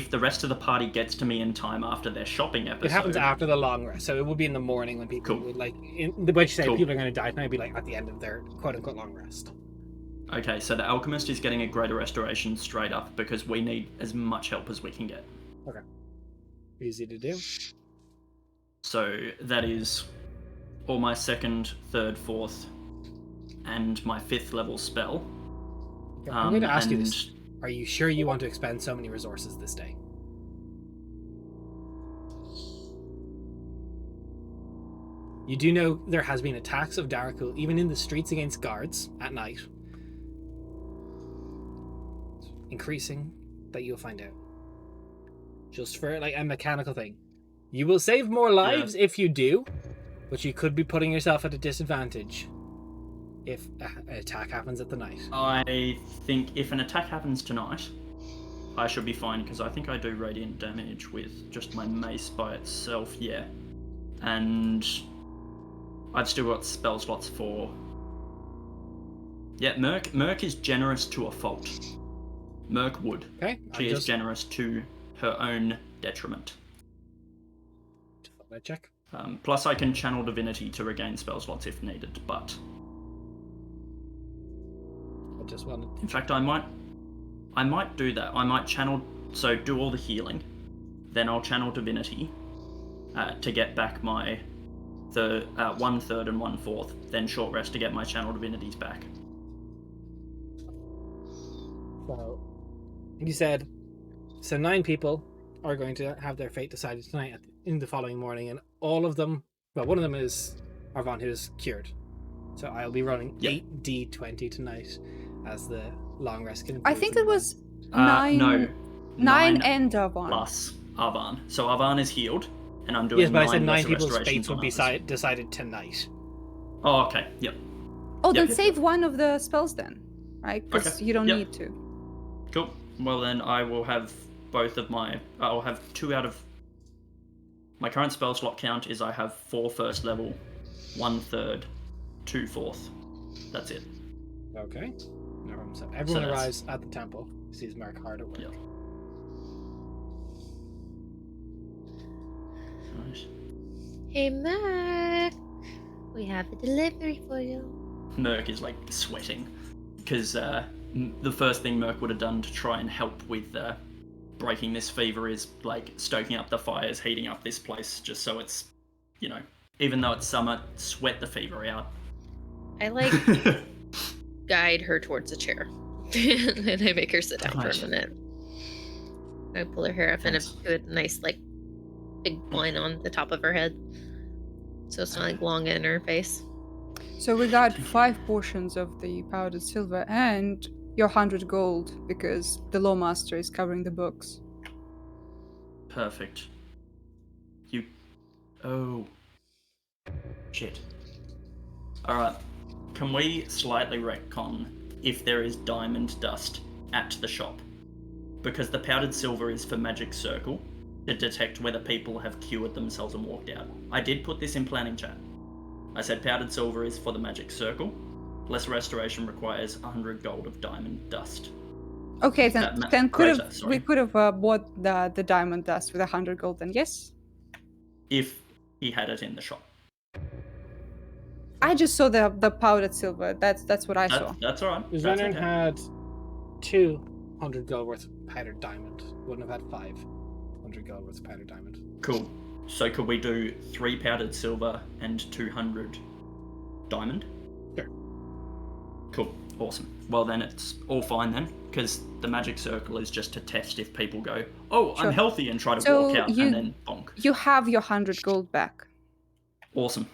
the rest of the party gets to me in time after their shopping episode. It happens after the long rest, so it will be in the morning when people would like. The way you say people are going to die tonight, it'd be like at the end of their quote unquote long rest. Okay, so the Alchemist is getting a Greater Restoration straight up because we need as much help as we can get. Okay. Easy to do. So that is all my 2nd, 3rd, 4th, and my 5th level spell. Okay, I'm going to ask you this. Are you sure you want to expend so many resources this day? You do know there has been attacks of Darakhul even in the streets against guards at night. Increasing, that you'll find out. Just for like a mechanical thing. You will save more lives if you do, but you could be putting yourself at a disadvantage if an attack happens at the night. I think if an attack happens tonight, I should be fine because I think I do radiant damage with just my mace by itself, yeah. And I've still got spell slots for... Yeah, Merc is generous to a fault. Merc would. Okay. She is generous to her own detriment. Let check. Plus I can channel divinity to regain spell slots if needed, but... I just wanted... In fact, I might do that. I might channel... So do all the healing. Then I'll channel divinity to get back my 1/3 and 1/4. Then short rest to get my channel divinities back. So, you said... So 9 people are going to have their fate decided tonight in the following morning, and all of them... Well, one of them is Arvon, who is cured. So I'll be running 8d20 tonight as the long rest can... I think it was 9... No. 9 and Arvon. Plus Arvan. So Arvan is healed, and I'm doing 9 Yes, but I said 9 people's restorations fates would on be others. decided tonight. Oh, okay. Yep. Oh, then Yep. save one of the spells then, right? Because Okay. you don't Yep. need to. Cool. Well, then I will have both of my... I'll have 2 out of... My current spell slot count is I have 4 first level, 1/3, 2 fourth. That's it. Okay. No problem. So everyone that's- arrives at the temple. Sees Mark hard at work. Yep. Nice. Hey, Mac. We have a delivery for you. Merc is like sweating because the first thing Merc would have done to try and help with breaking this fever is like stoking up the fires, heating up this place just so it's, you know, even though it's summer, sweat the fever out. I like guide her towards a chair. And I make her sit down for a minute. I pull her hair up and I put a nice like big line on the top of her head. So it's not like long in her face. So we got 5 portions of the powdered silver and your 100 gold because the lawmaster is covering the books. Perfect. You... Oh. Shit. Alright. Can we slightly retcon if there is diamond dust at the shop? Because the powdered silver is for Magic Circle to detect whether people have cured themselves and walked out. I did put this in planning chat. I said powdered silver is for the Magic Circle. Less restoration requires 100 gold of diamond dust. Okay, then, Greater, we could have bought the diamond dust with 100 gold then, yes? If he had it in the shop. I just saw the powdered silver. That's what I saw. That's alright. Because That's Renan okay. had 200 gold worth of powdered diamond. Wouldn't have had 500 gold worth of powdered diamond. Cool. So could we do 3 powdered silver and 200 diamond? Sure. Cool. Awesome. Well then it's all fine then, because the magic circle is just to test if people go, oh, Sure. I'm healthy, and try to So walk out you- and then bonk. You have your 100 gold back. Awesome.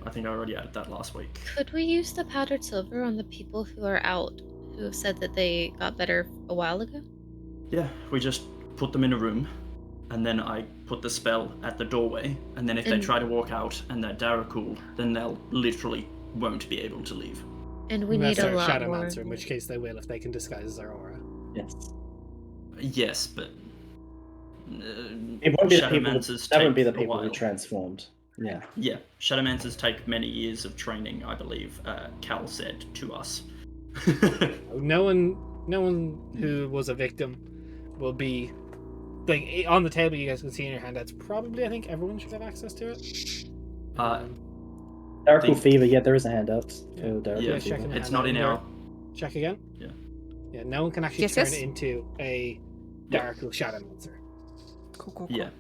I think I already added that last week. Could we use the powdered silver on the people who are out who have said that they got better a while ago? Yeah, we just put them in a room, and then I put the spell at the doorway, and then if they And- try to walk out and they're Darakhul, then they'll literally won't be able to leave. And we Unless need a they're lot more. Shadowmancer, in which case they will if they can disguise their aura. Yes. Yes, but It won't be the people. Shadowmancers That won't be take the a people who while. transformed. Yeah. Yeah, Shadowmancers take many years of training, I believe. Cal said to us. No one who was a victim will be like on the table. You guys can see in your handouts. Probably, I think everyone should have access to it. Darakhul Fever, yeah, there is a handout for Darakhul Yeah, check Fever. it it's not in our. Check again. Yeah. Yeah, no one can actually Yes, turn yes. it into a Darakhul Shadowmancer. Cool. Yeah.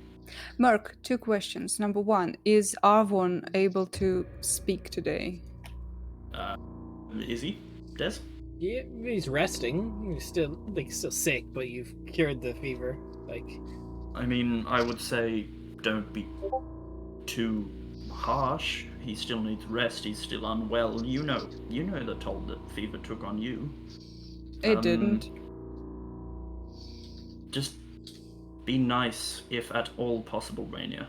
Merc, 2 questions. Number 1, is Arvon able to speak today? Is he? Des? Yeah, he's resting. He's still still sick, but you've cured the fever. Like, I mean, I would say don't be too harsh. He still needs rest. He's still unwell. You know the toll that fever took on you. It didn't. Just be nice, if at all possible, Rainier.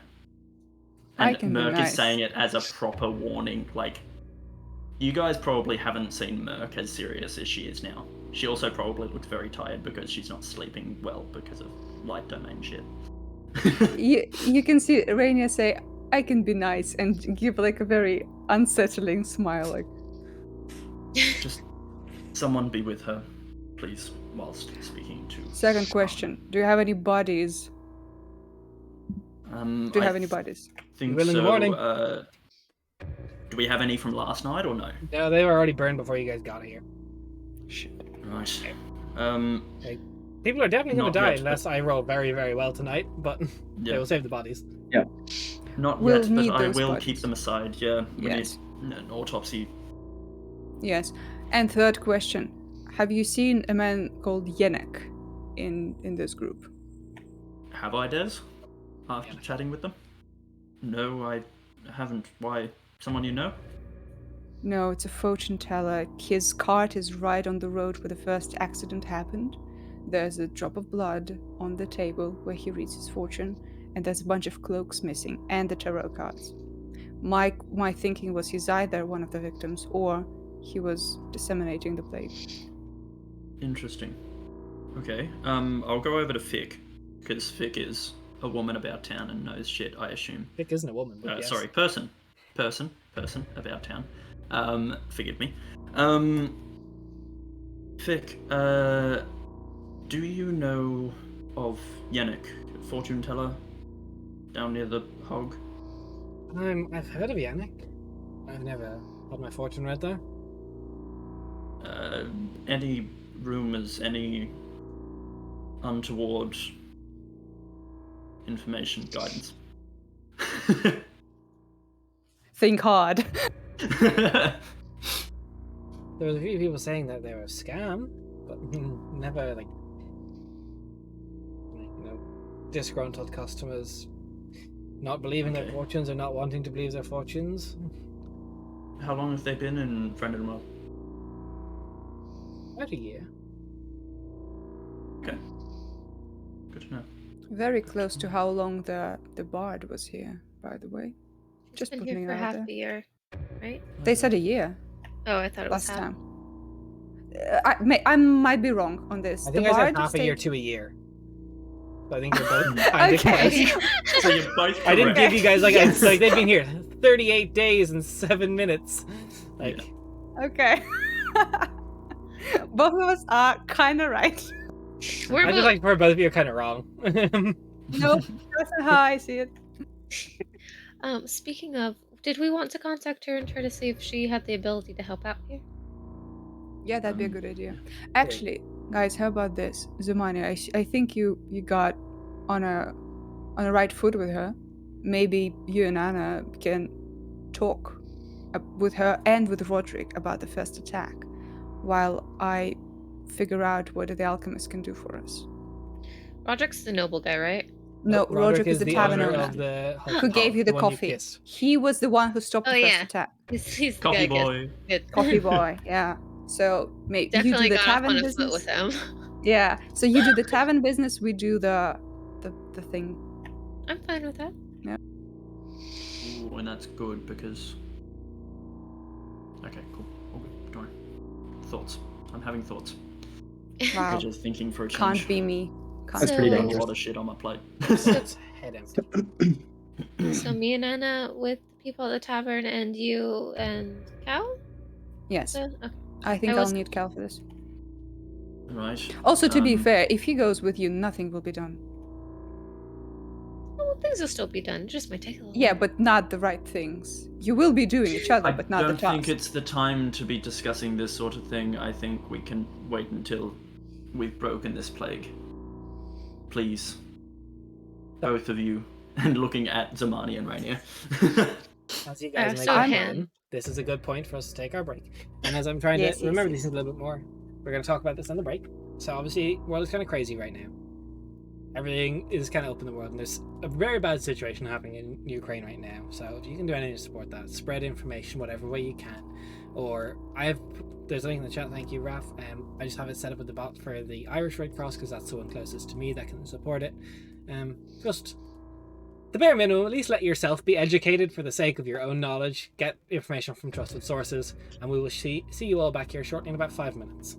I And can be Merc nice. is saying it as a proper warning. Like, you guys probably haven't seen Merc as serious as she is now. She also probably looks very tired because she's not sleeping well because of light domain shit. You can see Rainier say, I can be nice, and give like a very unsettling smile. Like, Just someone be with her, please, whilst speaking to. second question, do you have any bodies? Do you have any bodies? Think Will in the so. morning. Do we have any from last night or no? no, they were already burned before you guys got here. Right. People are definitely going Not to die yet, unless I roll very, very well tonight. But they Yeah. will save the bodies. Not We'll yet, need but I those will bodies. keep them aside. Yeah. We Yes. need an autopsy. Yes. And third question, have you seen a man called Yenek in this group? Have I, Des? After chatting with them? No, I haven't. Why? Someone you know? No, it's a fortune teller. His cart is right on the road where the first accident happened. There's a drop of blood on the table where he reads his fortune, and there's a bunch of cloaks missing, and the tarot cards. My thinking was he's either one of the victims or he was disseminating the plague. Interesting. Okay. I'll go over to Fick, because Fick is a woman about town and knows shit, I assume. Vic isn't a woman, but yes. Sorry, person about town. Forgive me. Fick, do you know of Yannick, fortune teller, down near the hog? I've heard of Yannick. I've never had my fortune read there. Any rumors, any untoward information, guidance? Think hard. There was a few people saying that they were a scam, but never disgruntled customers not believing their Okay. fortunes or not wanting to believe their fortunes. How long have they been in Friend-in-Well? About a year. Okay. Good to know. Very close to how long the bard was here, by the way. Just Been putting here it for out half there. a year, right? They said a year Oh, I thought it was last half. time. I might be wrong on this. I think the I said bard half a year stayed- to a year. So I think you're both kind of Okay. close. So you're both I didn't correct. give you guys Yes. like they've been here 38 days and 7 minutes. Like Okay. Both of us are kind of right. We're I just both- like for both of you are kind of wrong. Nope, that's not how I see it. Speaking of, did we want to contact her and try to see if she had the ability to help out here? Yeah, that'd be a good idea. Actually, guys, how about this, Zumani? I think you got on a right foot with her. Maybe you and Anna can talk with her and with Roderick about the first attack, while I figure out what the alchemist can do for us. Roderick's the noble guy, right? No, Roderick is the tavern owner owner of the who gave you the one you coffee. kissed. He was the one who stopped Oh, the first yeah. attack. He's the Coffee guy. boy. Good. Coffee boy, yeah. So maybe you do Definitely the got off on tavern a business. foot with him. Yeah. So you do the tavern business. We do the thing. I'm fine with that. Ooh, and that's good because. Okay, cool. All good. Don't worry. Thoughts. I'm having thoughts. Wow. Just thinking for a change. Can't be me. Can't That's So- pretty Got a dangerous. lot of shit on my plate. It's head empty. So me and Anna with the people at the tavern, and you and Cal? Yes. Okay. I think I I'll was- need Cal for this. Right. Also, to be fair, if he goes with you, nothing will be done. Well, things will still be done. It just might take a little. Yeah, but not the right things. You will be doing each other, I but not the don't think task. it's the time to be discussing this sort of thing. I think we can wait until we've broken this plague. Please. Both of you. And looking at Zamani and Rainier. As you guys make so that hand. plan, this is a good point for us to take our break. And as I'm trying Yes, to yes, remember yes. these things a little bit more, we're going to talk about this on the break. So obviously, world is kind of crazy right now. Everything is kind of up in the world, and there's a very bad situation happening in Ukraine right now. So if you can do anything to support that, spread information whatever way you can. Or there's a link in the chat. Thank you, Raf. I just have it set up with the bot for the Irish Red Cross because that's the one closest to me that can support it. Just the bare minimum, at least let yourself be educated for the sake of your own knowledge. Get information from trusted sources, and we will see you all back here shortly in about 5 minutes.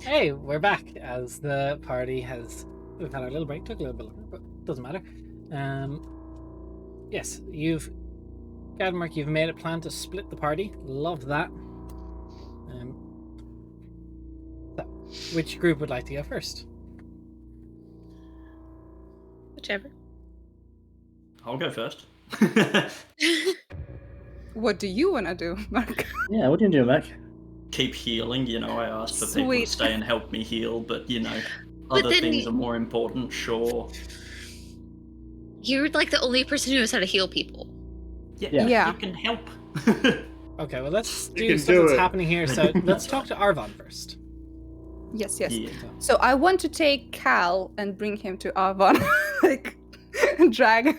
Hey, we're back as the party has. We've had our little break, took a little bit longer, but doesn't matter. Yes, Gadmark, you've made a plan to split the party. Love that. So, which group would like to go first? Whichever. I'll go first. What do you want to do, Mark? Yeah, what are you doing, Mac? Keep healing, I asked for people Sweet. to stay and help me heal, but But other then things are more important, sure. You're like the only person who knows how to heal people. Yeah, Yeah. you can help. Okay, well let's You do can stuff do that's it. happening here. So let's talk to Arvon first. Yes. Yeah. So I want to take Cal and bring him to Avon, like drag.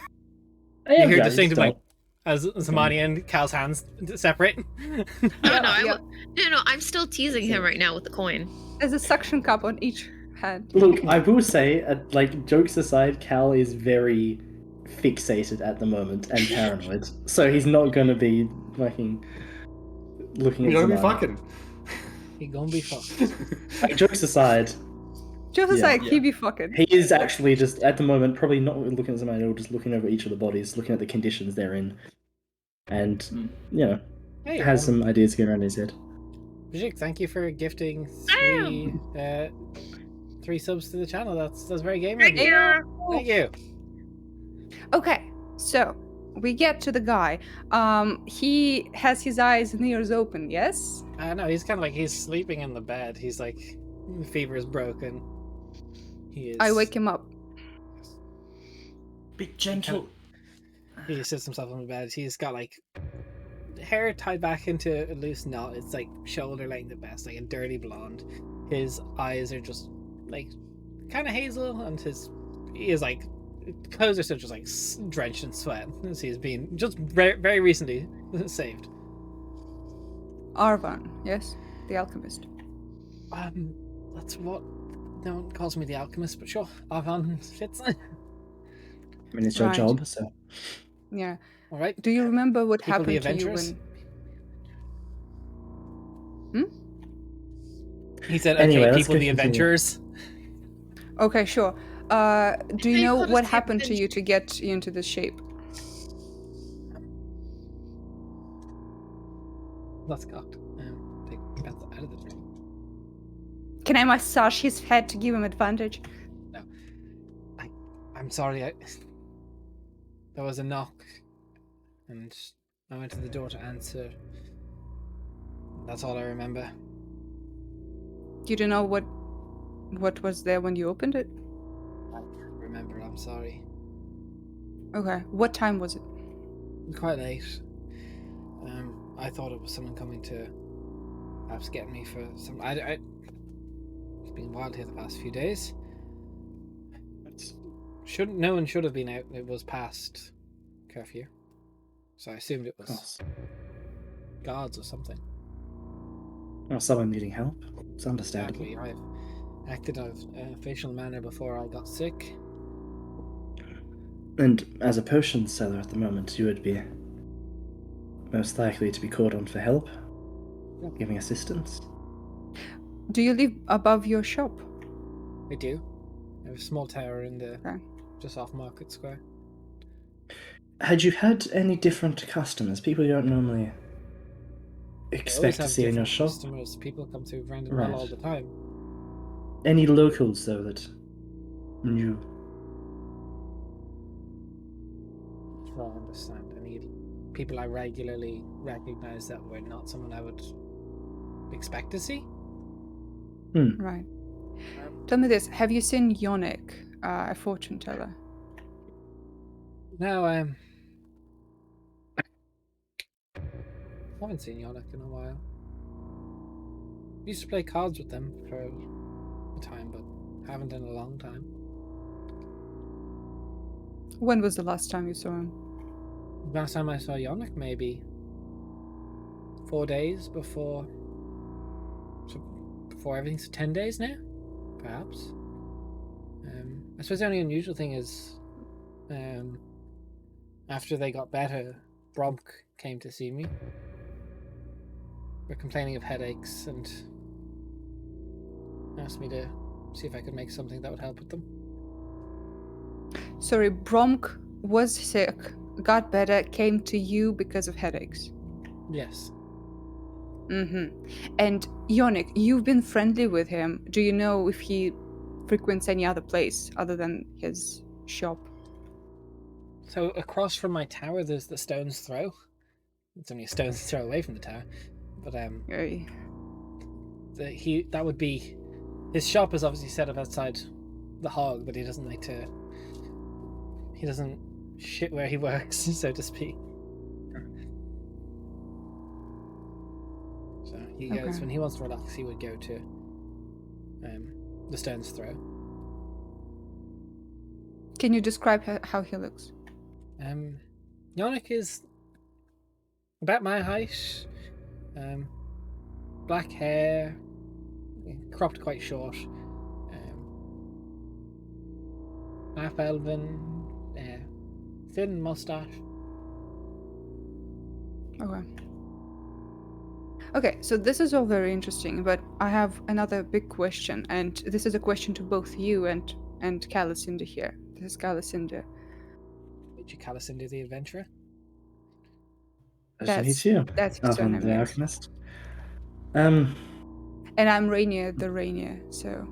You hear distinctive like as Zamani and Cal's hands separate. No, I'm still teasing him right now with the coin. There's a suction cup on each hand. Look, I will say, like, jokes aside, Cal is very fixated at the moment and paranoid. So he's not going to be fucking looking at You're gonna be Zamani. fucking. He gonna be fucked. Like, jokes aside, Just Yeah. like he be fucking. he is actually just, at the moment, probably not looking at Zamani at all, just looking over each of the bodies, looking at the conditions they're in. And, Hey, has some ideas going around his head. Vijik, thank you for gifting three subs to the channel. That's very gaming. Thank you. Thank you. Okay, so we get to the guy. He has his eyes and ears open. Yes. No, he's kind of like he's sleeping in the bed. He's like the fever is broken. He is. I wake him up. Be gentle. He sits himself on the bed. He's got like hair tied back into a loose knot. It's like shoulder length at best, like a dirty blonde. His eyes are just like kind of hazel, and he is like clothes are still just like drenched in sweat as he's been just very recently saved. Arvan, yes, the alchemist. That's what no one calls me the alchemist, but sure, Arvan fits. I mean, it's your Right. job, so. Yeah. All right. Do you remember what People the happened to you Avengers? when? He said, Anyway, "Okay, let's people, go the continue. Avengers." Okay, sure. Do you Hey, know what what is the happened to Avengers? you to get into this shape? That's cocked. Take Beth out of the dream. Can I massage his head to give him advantage? I'm sorry. There was a knock, and I went to the door to answer. That's all I remember. You don't know what was there when you opened it? I can't remember. I'm sorry. Okay. What time was it? Quite late. I thought it was someone coming to perhaps get me for some. It's been wild here the past few days. No one should have been out. It was past curfew, so I assumed it was Course. guards or something. Or someone needing help. It's understandable. Sadly, I've acted out of a facial manner before I got sick. And as a potion seller at the moment, you would be most likely to be called on for help, giving assistance. Do you live above your shop? I do. I have a small tower in the Okay. just off Market Square. Had you had any different customers? People you don't normally I always expect to have see in your different shop? customers. People come to Brandon Well all Right. the time. Any locals, though, that knew? I understand. I need people I regularly recognize that were not someone I would expect to see. Right. Tell me this: have you seen Yonik, a fortune teller? No, I haven't seen Yannick in a while. Used to play cards with them for a time, but haven't in a long time. When was the last time you saw him? Last time I saw Yannick, maybe 4 days before. So before everything, so 10 days now, perhaps. I suppose the only unusual thing is, after they got better, Bromk came to see me. We're complaining of headaches and asked me to see if I could make something that would help with them. Sorry, Bromk was sick, got better, came to you because of headaches. Yes. Mm-hmm. And Yonik, you've been friendly with him. Do you know if he frequents any other place other than his shop? So across from my tower, there's the stone's throw. It's only a stone's throw away from the tower, but that would be his shop is obviously set up outside the hog, but he doesn't like to. He doesn't shit where he works, so to speak. So he goes when he wants to relax. He would go to the stone's throw. Can you describe how he looks? Yonik is about my height. Black hair, cropped quite short. Half elven, thin mustache. Okay, so this is all very interesting, but I have another big question, and this is a question to both you and Calicinda here. This is Calicinda. Did you Calicinda the adventurer? That's his surname, the yes. alchemist. And I'm Rainier the Rainier, so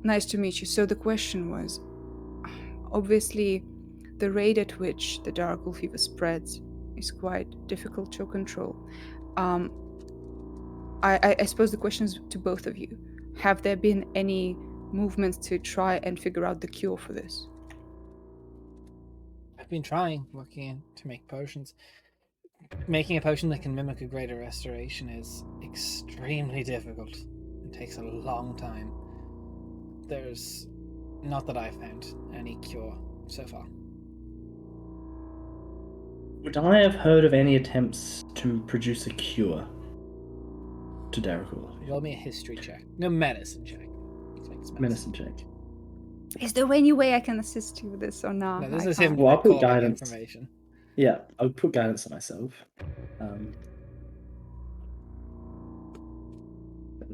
nice to meet you. So the question was, obviously, the rate at which the Darakhul fever spreads is quite difficult to control. I suppose the question is to both of you. Have there been any movements to try and figure out the cure for this? I've been working to make potions. Making a potion that can mimic a greater restoration is extremely difficult. It takes a long time. There's not that I've found any cure so far. Would I have heard of any attempts to produce a cure to Darakhul? Roll me a history check. No, medicine check. Medicine check. Is there any way I can assist you with this or not? No, this is him. Well, I'll put recalling guidance. Information. Yeah, I'll put guidance on myself.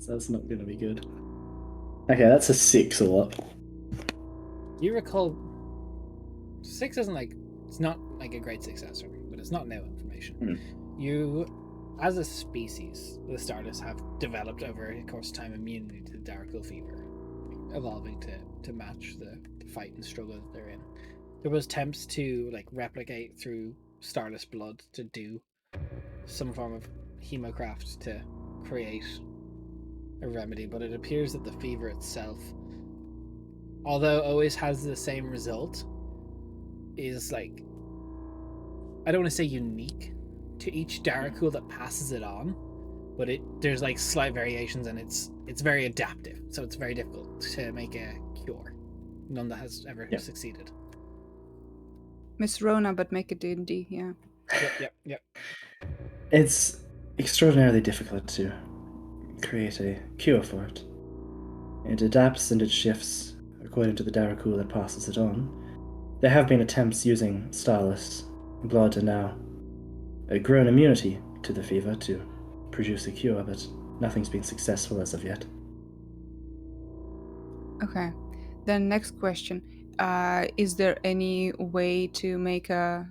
That's not going to be good. Okay, that's a 6 all up. You recall 6 isn't it's not like a great success for me, but it's not new information. You, as a species, the Stardust have developed over a course of time immunity to the Darakhul fever, evolving to match the fight and struggle that they're in. There was attempts to replicate through Stardust blood to do some form of hemocraft to create a remedy, but it appears that the fever itself, although always has the same result, is I don't want to say unique to each Darakhul that passes it on, but there's slight variations, and it's very adaptive, so it's very difficult to make a cure. None that has ever succeeded. Miss Rona, but make it D&D, yeah. Yep. It's extraordinarily difficult to create a cure for it. It adapts and it shifts according to the Darakhul that passes it on. There have been attempts using Starless blood and now a grown immunity to the fever to produce a cure, but nothing's been successful as of yet. Okay. Then next question. Is there any way to make to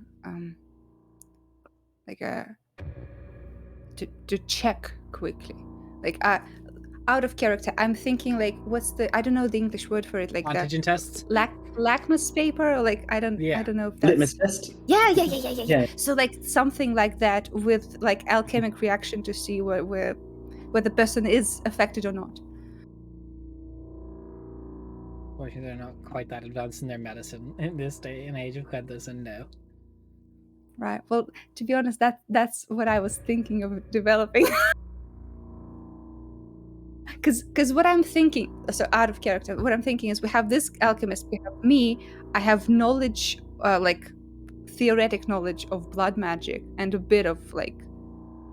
check quickly? Out of character, I'm thinking what's I don't know the English word for it, antigen tests? Lakmus paper, or I don't know if that's litmus test. Yeah. So something like that with alchemic reaction to see where the person is affected or not. Fortunately, they're not quite that advanced in their medicine in this day and age of Quenthus, and no. Right. Well, to be honest, that's what I was thinking of developing. Because what I'm thinking, so out of character, what I'm thinking is we have this alchemist, we have me, I have knowledge, theoretic knowledge of blood magic and a bit of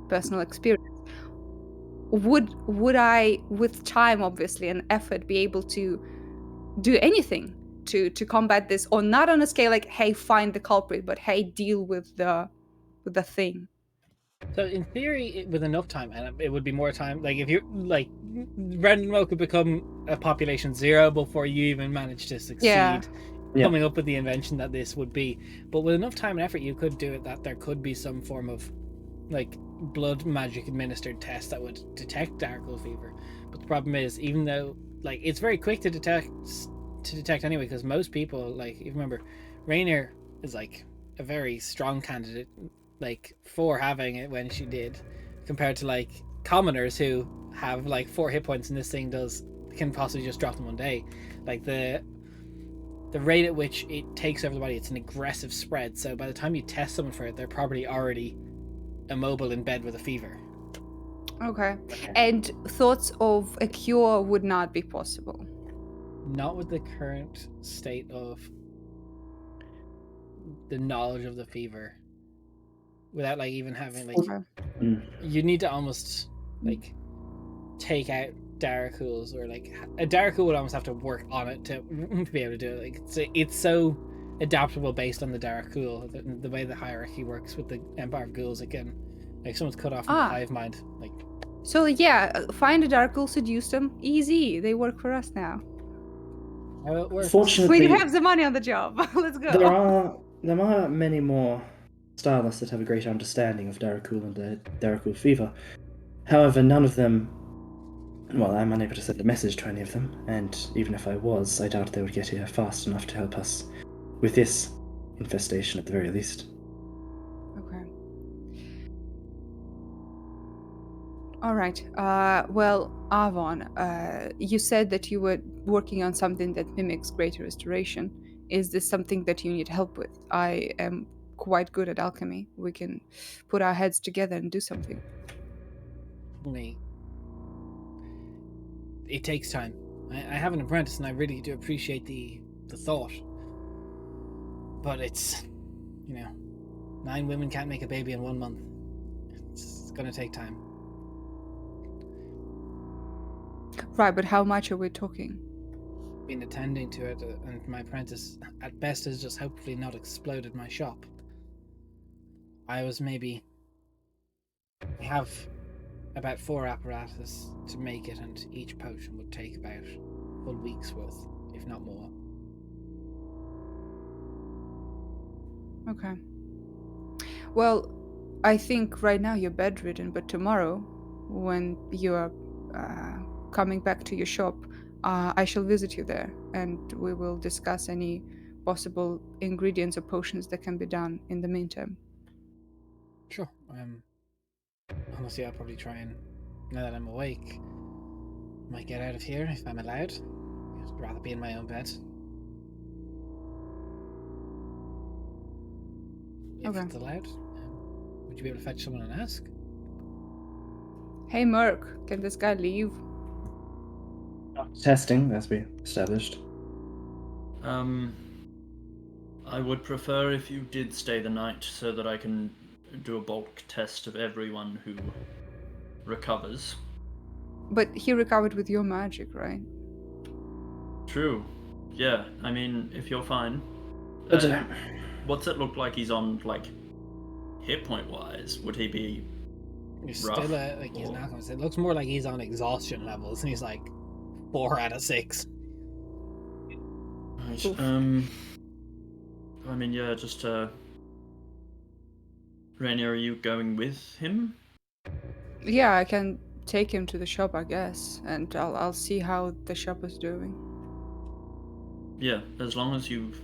personal experience. Would I, with time obviously and effort, be able to do anything to combat this, or not on a scale hey, find the culprit, but hey, deal with the thing? So in theory, with enough time, and it would be more time. Like if you like, Brendan could become a population 0 before you even manage to succeed. Yeah. Yeah. Coming up with the invention that this would be, but with enough time and effort, you could do it. That there could be some form of like blood magic administered test that would detect Darakhul fever. But the problem is, even though like it's very quick to detect anyway, because most people, like, you remember, Rainier is like a very strong candidate, like, for having it when she did, compared to like commoners who have like 4 hit points and this thing can possibly just drop them one day. Like the rate at which it takes over the body, it's an aggressive spread. So by the time you test someone for it, they're probably already immobile in bed with a fever. Okay. And thoughts of a cure would not be possible. Not with the current state of the knowledge of the fever. Without like even having like, Okay. you need to almost like take out Darakhul's, or like a Darakhul would almost have to work on it to be able to do it. Like it's so adaptable based on the Darakhul, the way the hierarchy works with the Empire of Ghouls. Again, like someone's cut off from the hive mind. Like, so yeah, find a Darakhul, seduce them, easy. They work for us now. how it works. Fortunately, We have the money on the job. Let's go. there are many more stylists that have a great understanding of Darakhul and the Darakhul fever. However, none of them. Well, I'm unable to send a message to any of them, and even if I was, I doubt they would get here fast enough to help us with this infestation at the very least. Okay. All right. Well, Avon, you said that you were working on something that mimics greater restoration. Is this something that you need help with? I am quite good at alchemy. We can put our heads together and do something. Me. It takes time. I have an apprentice, and I really do appreciate the thought. But it's, 9 women can't make a baby in 1 month. It's gonna take time. Right, but how much are we talking? Been attending to it, and my apprentice, at best, has just hopefully not exploded my shop. I have about 4 apparatus to make it, and each potion would take about a full week's worth, if not more. Okay. Well, I think right now you're bedridden, but tomorrow, when you're coming back to your shop, I shall visit you there, and we will discuss any possible ingredients or potions that can be done in the meantime. Sure. Honestly, I'll probably try and, now that I'm awake, might get out of here if I'm allowed. I'd rather be in my own bed. If Okay. it's allowed. Would you be able to fetch someone and ask? Hey, Merc, can this guy leave? Testing, as we established. I would prefer if you did stay the night so that I can do a bulk test of everyone who recovers. But he recovered with your magic, right? True. Yeah, I mean, if you're fine. But, What's it look like he's on, like, hit point wise? Would he be He's rough? still he's an alchemist. It looks more like he's on exhaustion levels, and he's like 4 out of 6. Right, Oof. I mean, yeah, just, Rainier, are you going with him? Yeah, I can take him to the shop, I guess, and I'll see how the shop is doing. Yeah, as long as you've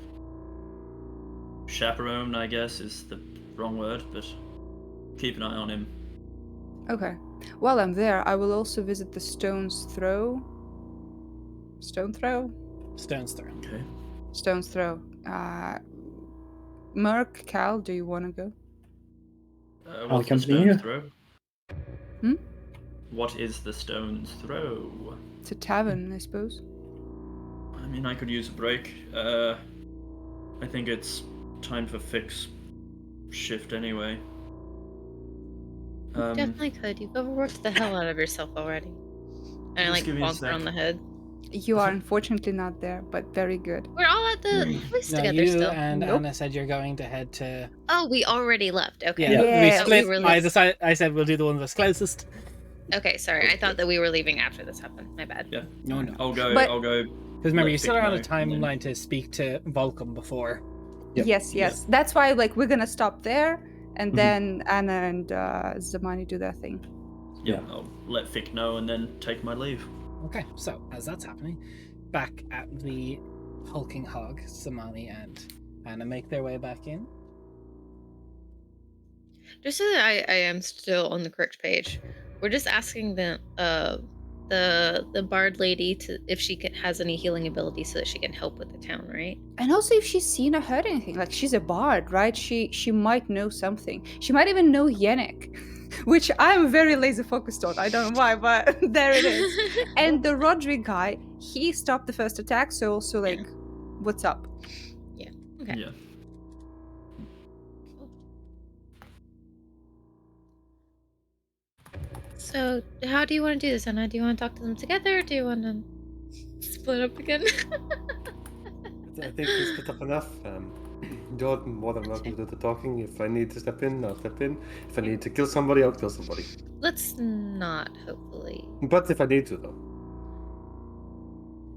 chaperoned, I guess, is the wrong word, but keep an eye on him. Okay. While I'm there, I will also visit the Stone's Throw. Stone Throw? Stone's throw. Okay. Stone's Throw. Merc, Cal, do you want to go? What's the accompany you. stone's throw? Hmm? What is the stone's throw? It's a tavern, I suppose. I mean, I could use a break. I think it's time for fix shift anyway. Definitely could. You've overworked the hell out of yourself already. And I Just like give me a bonk her on sec. the head. You are unfortunately not there, but very good. We're all at the place No, together you still. and Nope. Anna said you're going to head to. Oh, we already left. Okay. Yeah, Yeah. we I thought we split. were I said we'll do the one that's closest. Okay, sorry. I thought that we were leaving after this happened. My bad. Yeah. No. I'll go. But- I'll go. Because remember, let you still Vic are on a know, and then- timeline to speak to Volcom before. Yep. Yes. That's why we're gonna stop there, and Mhm. then Anna and Zamani do their thing. Yeah, I'll let Vic know and then take my leave. Okay, so as that's happening, back at the hulking hog, Samani and Anna make their way back in. Just so that I am still on the correct page, we're just asking the bard lady to if she has any healing ability so that she can help with the town, right? And also, if she's seen or heard anything, like she's a bard, right? She might know something. She might even know Yannick, which I'm very laser focused on. I don't know why, but there it is. And the Roderick guy, he stopped the first attack, so also like, what's up? Okay. Yeah. So, how do you want to do this, Anna? Do you want to talk to them together, or do you want to split up again? I think we split up enough. You're more than welcome to do the talking. If I need to step in, I'll step in. If I need to kill somebody, I'll kill somebody. Let's not, hopefully. But if I need to, though.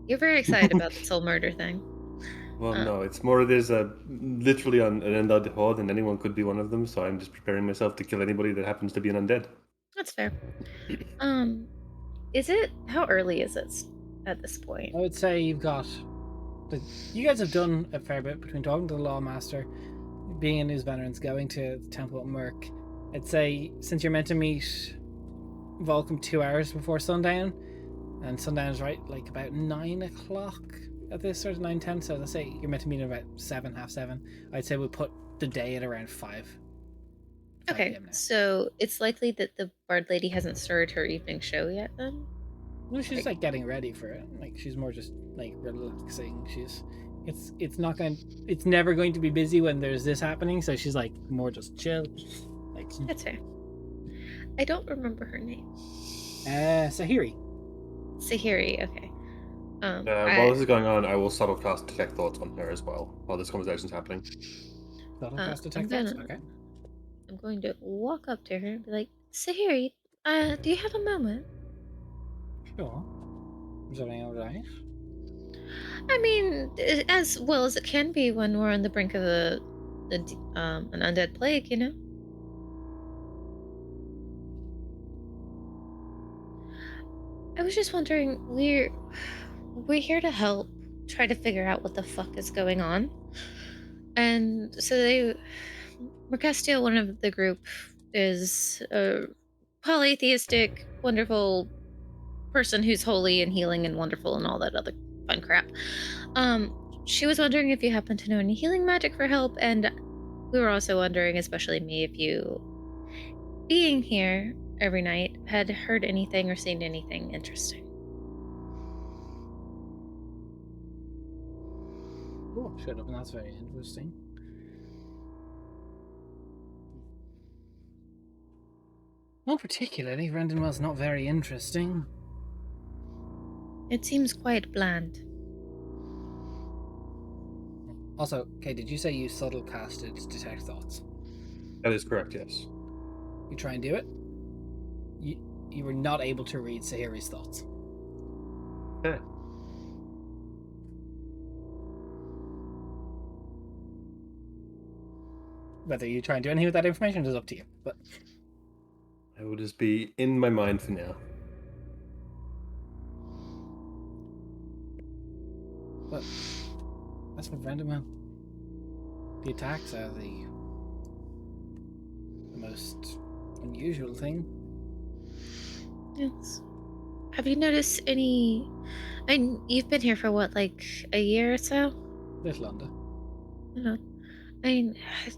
You're very excited about this whole murder thing. Well, no, it's more there's literally an undead horde, and anyone could be one of them, so I'm just preparing myself to kill anybody that happens to be an undead. That's fair. How early is it at this point? I would say you've got. You guys have done a fair bit between talking to the Lawmaster, being in News Veterans, going to the Temple at Merc. I'd say since you're meant to meet Volcom 2 hours before sundown, and sundown is right like about 9 o'clock at this sort of 9:10. So let's say you're meant to meet at about 7, half 7. I'd say we'll put the day at around 5. 5 Okay, PM now. so it's likely that the bard lady hasn't started her evening show yet then? Well, she's like getting ready for it. Like she's more just like relaxing. It's never going to be busy when there's this happening. So she's like more just chill. Like That's fair. I don't remember her name. Sahiri. Sahiri, okay. While this is going on, I will subtle cast Detect Thoughts on her as well, while this conversation's happening. That'll cast I'm detect thoughts. gonna- Okay. I'm going to walk up to her and be like, Sahiri, do you have a moment? Sure. Is everything alright? I mean, as well as it can be when we're on the brink of an undead plague, you know? I was just wondering, we're here to help try to figure out what the fuck is going on. And so Mercastio, one of the group, is a polytheistic, wonderful person who's holy and healing and wonderful and all that other fun crap. She was wondering if you happen to know any healing magic for help, and we were also wondering, especially me, if you, being here every night, had heard anything or seen anything interesting. Oh, shut up, and that's very interesting. Not particularly. Brendan was not very interesting. It seems quite bland. Also, okay, did you say you subtle casted Detect Thoughts? That is correct, yes. You try and do it? You were not able to read Sahiri's thoughts. Okay. Whether you try and do anything with that information is up to you. But I will just be in my mind for now. But that's what Brendan will. The attacks are the most unusual thing. Yes. Have you noticed any... you've been here for what, like a year or so? Little under. I don't know. I mean,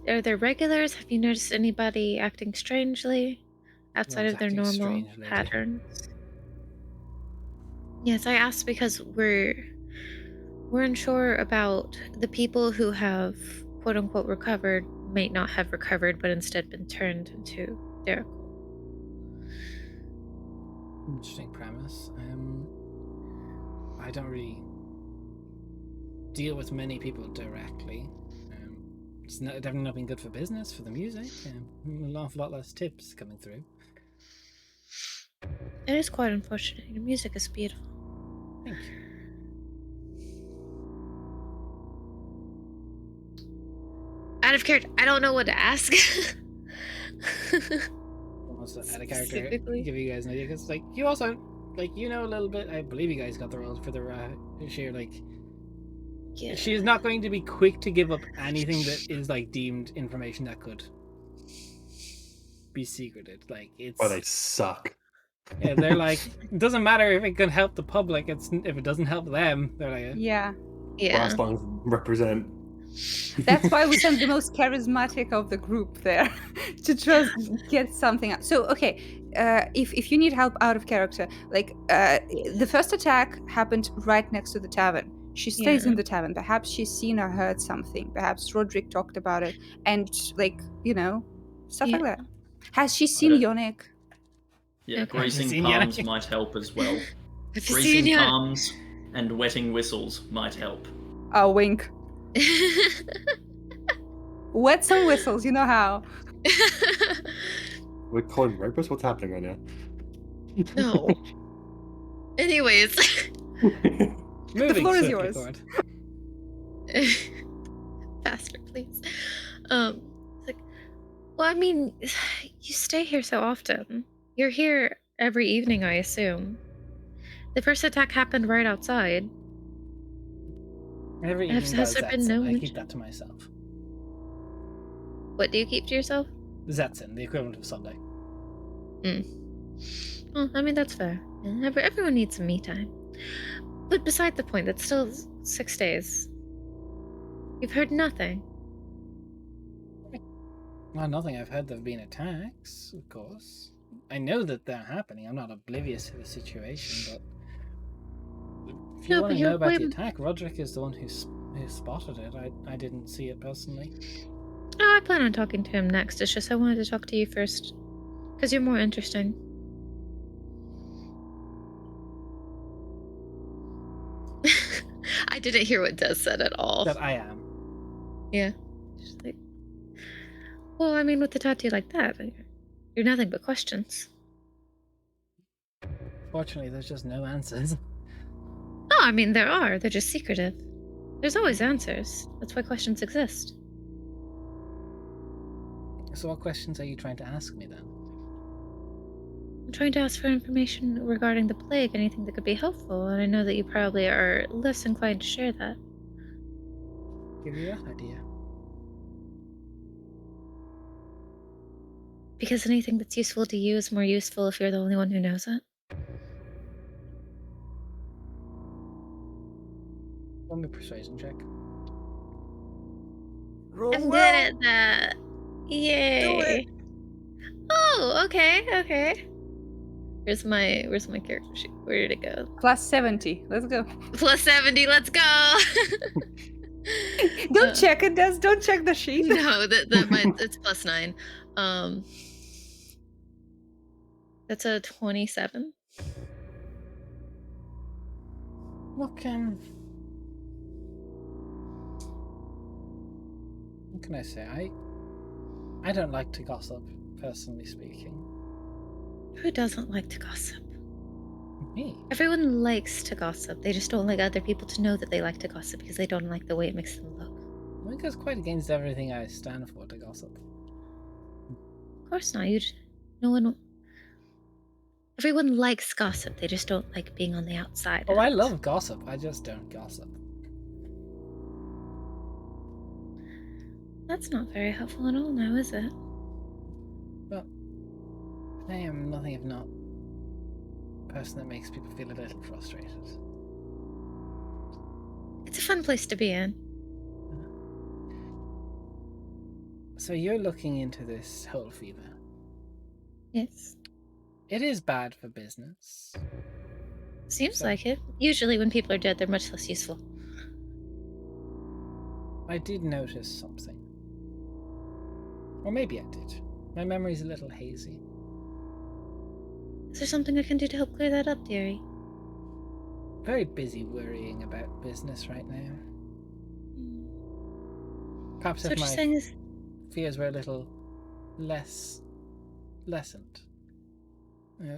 are there regulars? Have you noticed anybody acting strangely outside of their acting normal strange, lady? patterns? Yes, I asked because we're unsure about the people who have quote unquote recovered might not have recovered but instead been turned into Darakhul. Interesting premise. I don't really deal with many people directly. It's definitely not been good for business, for the music. An awful lot less tips coming through. It is quite unfortunate. Your music is beautiful. Thank you. Out of character, I don't know what to ask. Almost out of character, Specifically? give you guys an idea, because like you also you know a little bit. I believe you guys got the role for the sheer Yeah. She is not going to be quick to give up anything that is deemed information that could be secreted. It's Oh, they suck. yeah, they're it doesn't matter if it can help the public. If it doesn't help them, they're like Yeah. Yeah. Brass lungs represent. That's why we sent the most charismatic of the group there to try to get something out. So, okay, if you need help out of character, the first attack happened right next to the tavern. She stays in the tavern. Perhaps she's seen or heard something. Perhaps Roderick talked about it, and stuff like that. Has she seen Yonick? Yeah, Okay. greasing Seen palms Yannick? might help as well. Have you seen Greasing Yannick? palms and wetting whistles might help. Oh, wink. Wet some whistles, you know how. We're calling rapists? What's happening right now? No. Anyways. moving floor is swiftly yours. forward. Faster, please. Well, I mean, you stay here so often. You're here every evening, I assume. The first attack happened right outside. Every Has evening there been no I keep mention? that to myself. What do you keep to yourself? Zetson, the equivalent of Sunday. Well, I mean, that's fair. Yeah, everyone needs some me time. But beside the point, that's still 6 days. You've heard nothing. Well, nothing. I've heard there've been attacks, of course. I know that they're happening. I'm not oblivious to the situation, but if you No, want but to you're know about the way- attack, Roderick is the one who spotted it. I didn't see it personally. Oh, I plan on talking to him next. It's just I wanted to talk to you first. Because you're more interesting. I didn't hear what Des said at all. That I am. Yeah. Just well, I mean, with the tattoo like that, you're nothing but questions. Fortunately, there's just no answers. Oh, I mean, there are. They're just secretive. There's always answers. That's why questions exist. So what questions are you trying to ask me then? I'm trying to ask for information regarding the plague, anything that could be helpful, and I know that you probably are less inclined to share that. Give you that idea. Because anything that's useful to you is more useful if you're the only one who knows it. Roll me a persuasion check. Roll I'm good well. at that. Yay. Oh, okay. Where's my character sheet? Where did it go? Plus 70. Let's go. Plus 70, let's go. Don't check it, Des. Don't check the sheet. No, it's plus 9. That's a 27. What can I say? I don't like to gossip, personally speaking. Who doesn't like to gossip? Me? Everyone likes to gossip. They just don't like other people to know that they like to gossip because they don't like the way it makes them look. I think it's quite against everything I stand for to gossip. Of course not. No one. Everyone likes gossip. They just don't like being on the outside. Oh, of I it. love gossip. I just don't gossip. That's not very helpful at all now, is it? But I am nothing if not a person that makes people feel a little frustrated. It's a fun place to be in. So you're looking into this whole fever. Yes. It is bad for business. Seems So- like it. Usually when people are dead, they're much less useful. I did notice something. Or maybe I did. My memory's a little hazy. Is there something I can do to help clear that up, dearie? very busy worrying about business right now. Perhaps So if what you're my saying is, fears were a little less lessened.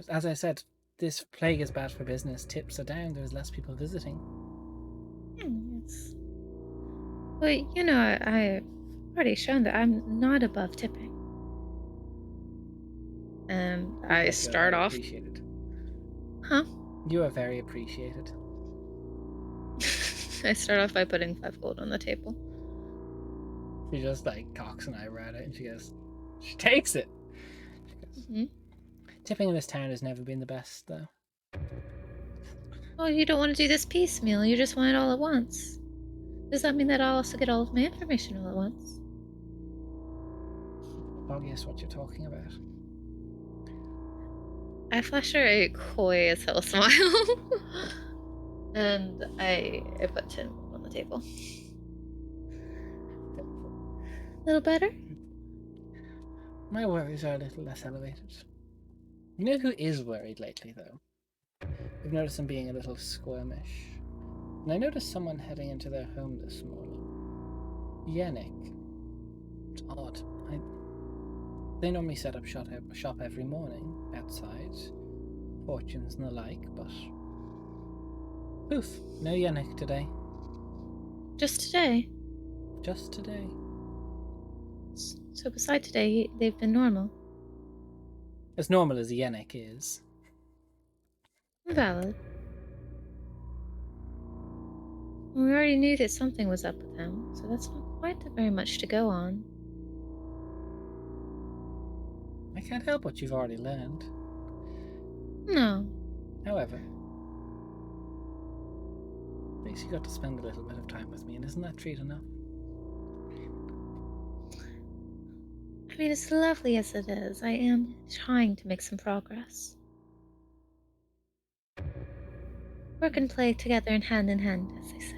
As I said, this plague is bad for business. Tips are down. There's less people visiting. yes. Well, you know, I've already shown that I'm not above tipping. And I Yes, you are start very off, appreciated. huh? You are very appreciated. I start off by putting 5 gold on the table. She just like cocks an eyebrow at it, and she goes, she takes it. She goes, Mhm. tipping in this town has never been the best, though. Well, you don't want to do this piecemeal. You just want it all at once. Does that mean that I'll also get all of my information all at once? Obvious what you're talking about. I flash her a coy as hell smile. And I put 10 on the table. A little better? My worries are a little less elevated. You know who is worried lately, though? We've noticed them being a little squirmish. And I noticed someone heading into their home this morning. Yannick. It's odd. They normally set up shop every morning outside, fortunes and the like, but poof, no Yannick today. Just today. Just today. So beside today, they've been normal. As normal as Yannick is. Valid. We already knew that something was up with them, so that's not quite very much to go on. I can't help what you've already learned. No. However, at least you got to spend a little bit of time with me, and isn't that treat enough? I mean, as lovely as it is, I am trying to make some progress. Work and play together in hand, as they say.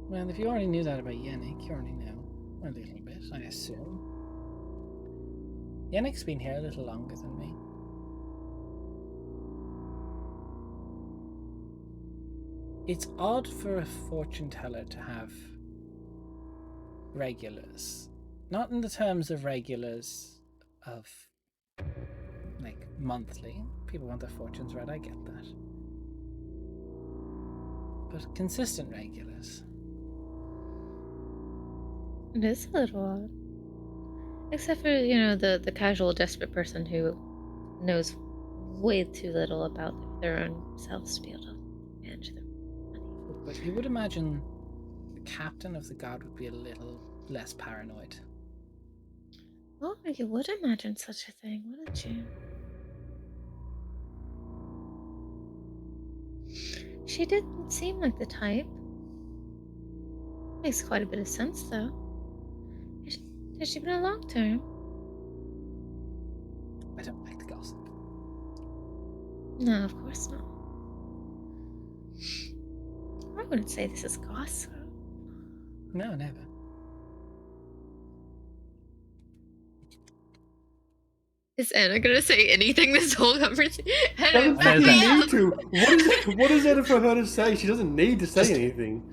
Well, if you already knew that about Yannick, you already know a little bit, I assume. Yannick's been here a little longer than me. It's odd for a fortune teller to have regulars. Not in the terms of regulars of, like, monthly. People want their fortunes read, I get that. But consistent regulars. It is a little odd. Except for, you know, the casual desperate person who knows way too little about their own selves to be able to manage their money. But you would imagine the captain of the guard would be a little less paranoid. Oh, you would imagine such a thing, wouldn't you? She didn't seem like the type. Makes quite a bit of sense, though. Has she been a long term? I don't like the gossip. No, of course not. I wouldn't say this is gossip. No, never. Is Anna gonna say anything this whole conversation? Doesn't Says fucking that. need to. What is there for her to say? She doesn't need to say anything.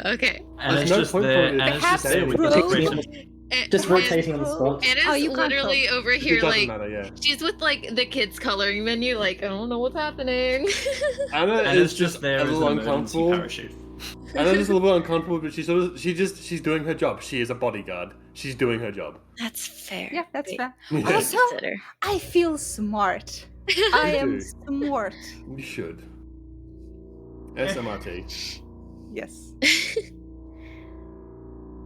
Okay. And There's it's no just point for there, it. and it's just Perhaps there with Rose- the question. Just rotating on the spot. Anna's Oh, you can't literally help. over It here, doesn't like, matter, yeah. she's with, like, the kids' coloring menu, like, I don't know what's happening. Anna And is it's just there a as an little emergency uncomfortable. parachute. Anna's just a little bit uncomfortable, but she's doing her job. She is a bodyguard. She's doing her job. That's fair. Yeah, that's Wait, fair. Yeah. Also, consider. I feel smart. I am do. smart. You should. SMRT. Yes.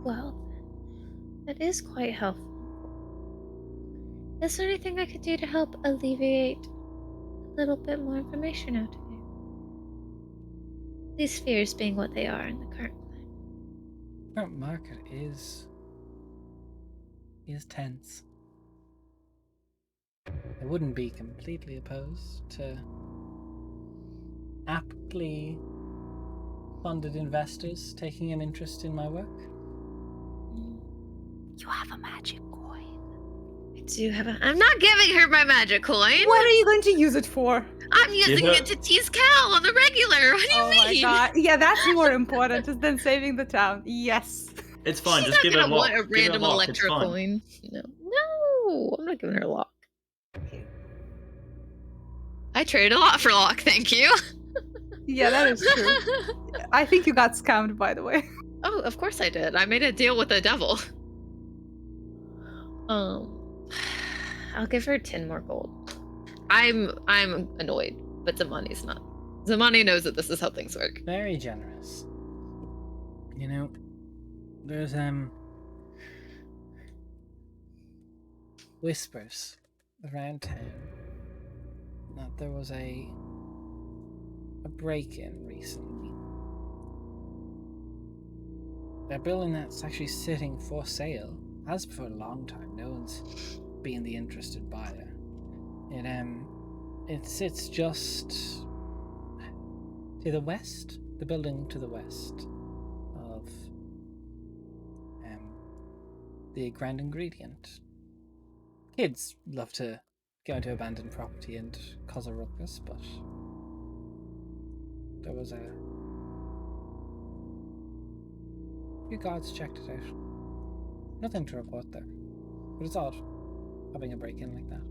Well, that is quite helpful. Is there anything I could do to help alleviate a little bit more information out of you? These fears being what they are in the current climate. Current market is tense. I wouldn't be completely opposed to aptly funded investors taking an interest in my work. You have a magic coin. I do have a. I'm not giving her my magic coin. What are you going to use it for? I'm using it to tease Cal on the regular. What do you Oh mean? my god. Yeah, that's more important than saving the town. Yes. It's fine. She's Just not give her a gonna lock. want a Give her a random lock, it's electro fine. coin. No, I'm not giving her a lock. I trade a lot for lock, thank you. Yeah, that is true. I think you got scammed, by the way. Oh, of course I did. I made a deal with the devil. I'll give her 10 more gold. I'm annoyed, but Zamani's not. Zamani knows that this is how things work. Very generous. You know, there's whispers around town that there was a break-in recently. A building that's actually sitting for sale, has for a long time. No one's been the interested buyer. It sits just to the west, the building to the west of the Grand Ingredient. Kids love to go into abandoned property and cause a ruckus, but there was a few guards checked it out. Nothing to report there, but it's odd having a break-in like that.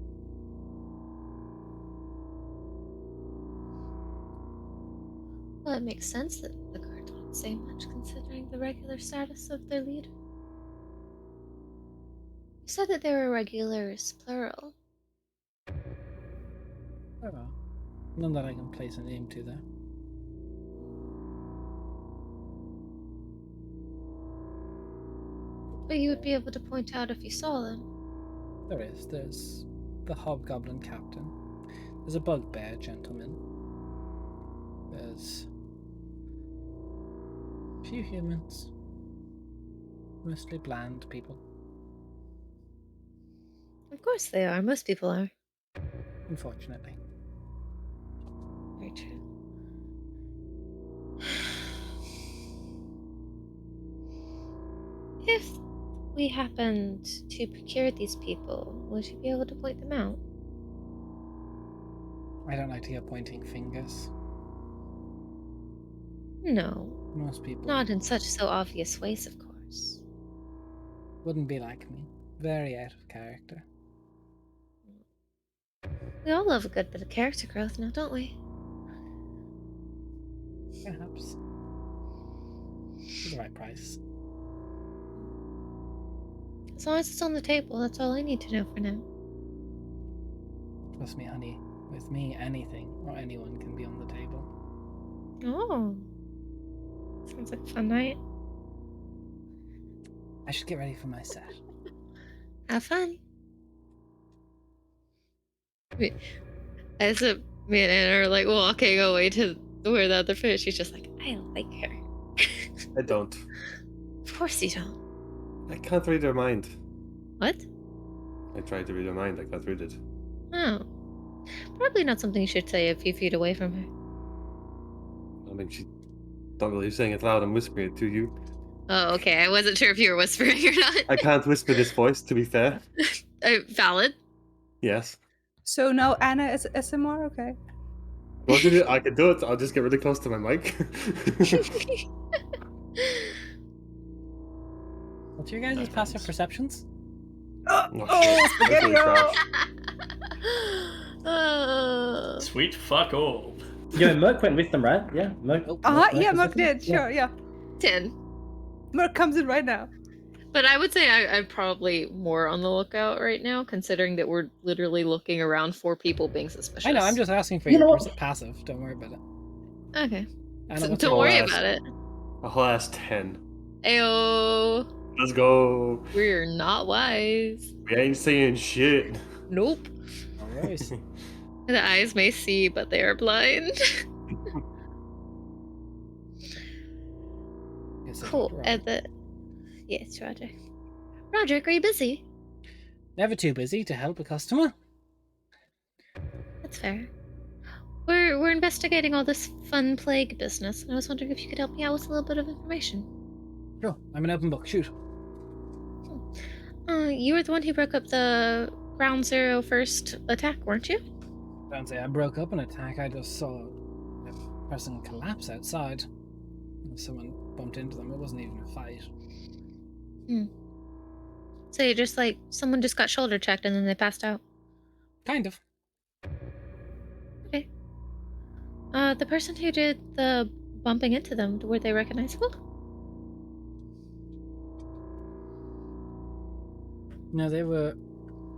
Well, it makes sense that the guard wouldn't say much considering the regular status of their leader. You said that there were regulars, plural. Oh well. None that I can place a name to, though. But you would be able to point out if you saw them. There's the hobgoblin captain. There's a bugbear gentleman. There's a few humans. Mostly bland people. Of course they are. Most people are. Unfortunately. Very true. If we happened to procure these people, would you be able to point them out? I don't like to hear pointing fingers. No, Most people not in such so obvious ways, of course. wouldn't be like me. Very out of character. We all love a good bit of character growth now, don't we? Perhaps. For the right price. As long as it's on the table, that's all I need to know for now. Trust me, honey. With me, anything or anyone can be on the table. Oh. Sounds like a fun night. I should get ready for my set. Have fun. As me and Anna are like walking away to where the other fish, she's just like, I like her. I don't. Of course you don't. I can't read her mind. What? I tried to read her mind. I can't read it. Oh. Probably not something you should say a few feet away from her. I mean, she don't really saying it loud. I'm whispering it to you. Oh, okay. I wasn't sure if you were whispering or not. I can't whisper this voice, to be fair. Valid. Yes. So no Anna is SMR? Okay. Well, I can do it. I'll just get really close to my mic. What's your guys' passive perceptions? Oh, Spaghetti-O! Sweet fuck all. Yeah, Merc went with them, right? Yeah, Merc. Yeah, was Merc with them? did. Sure, yeah. 10. Merc comes in right now. But I would say I'm probably more on the lookout right now, considering that we're literally looking around for people being suspicious. I know, I'm just asking for You your know what? passive. Don't worry about it. Okay. Anna, what's Don't your- worry last? about it. A whole ass 10. Ayo. Let's go. We're not wise. We ain't saying shit. Nope. No worries. The eyes may see, but they are blind. Yes, sir, Cool. Robert. Yes, Roger. Roderick, are you busy? Never too busy to help a customer. That's fair. We're investigating all this fun plague business, and I was wondering if you could help me out with a little bit of information. Sure, I'm an open book. Shoot. You were the one who broke up the ground zero first attack, weren't you? Don't say I broke up an attack. I just saw a person collapse outside. Someone bumped into them. It wasn't even a fight. So you just like someone just got shoulder checked and then they passed out. Kind of. Okay. The person who did the bumping into them, were they recognizable? No, they were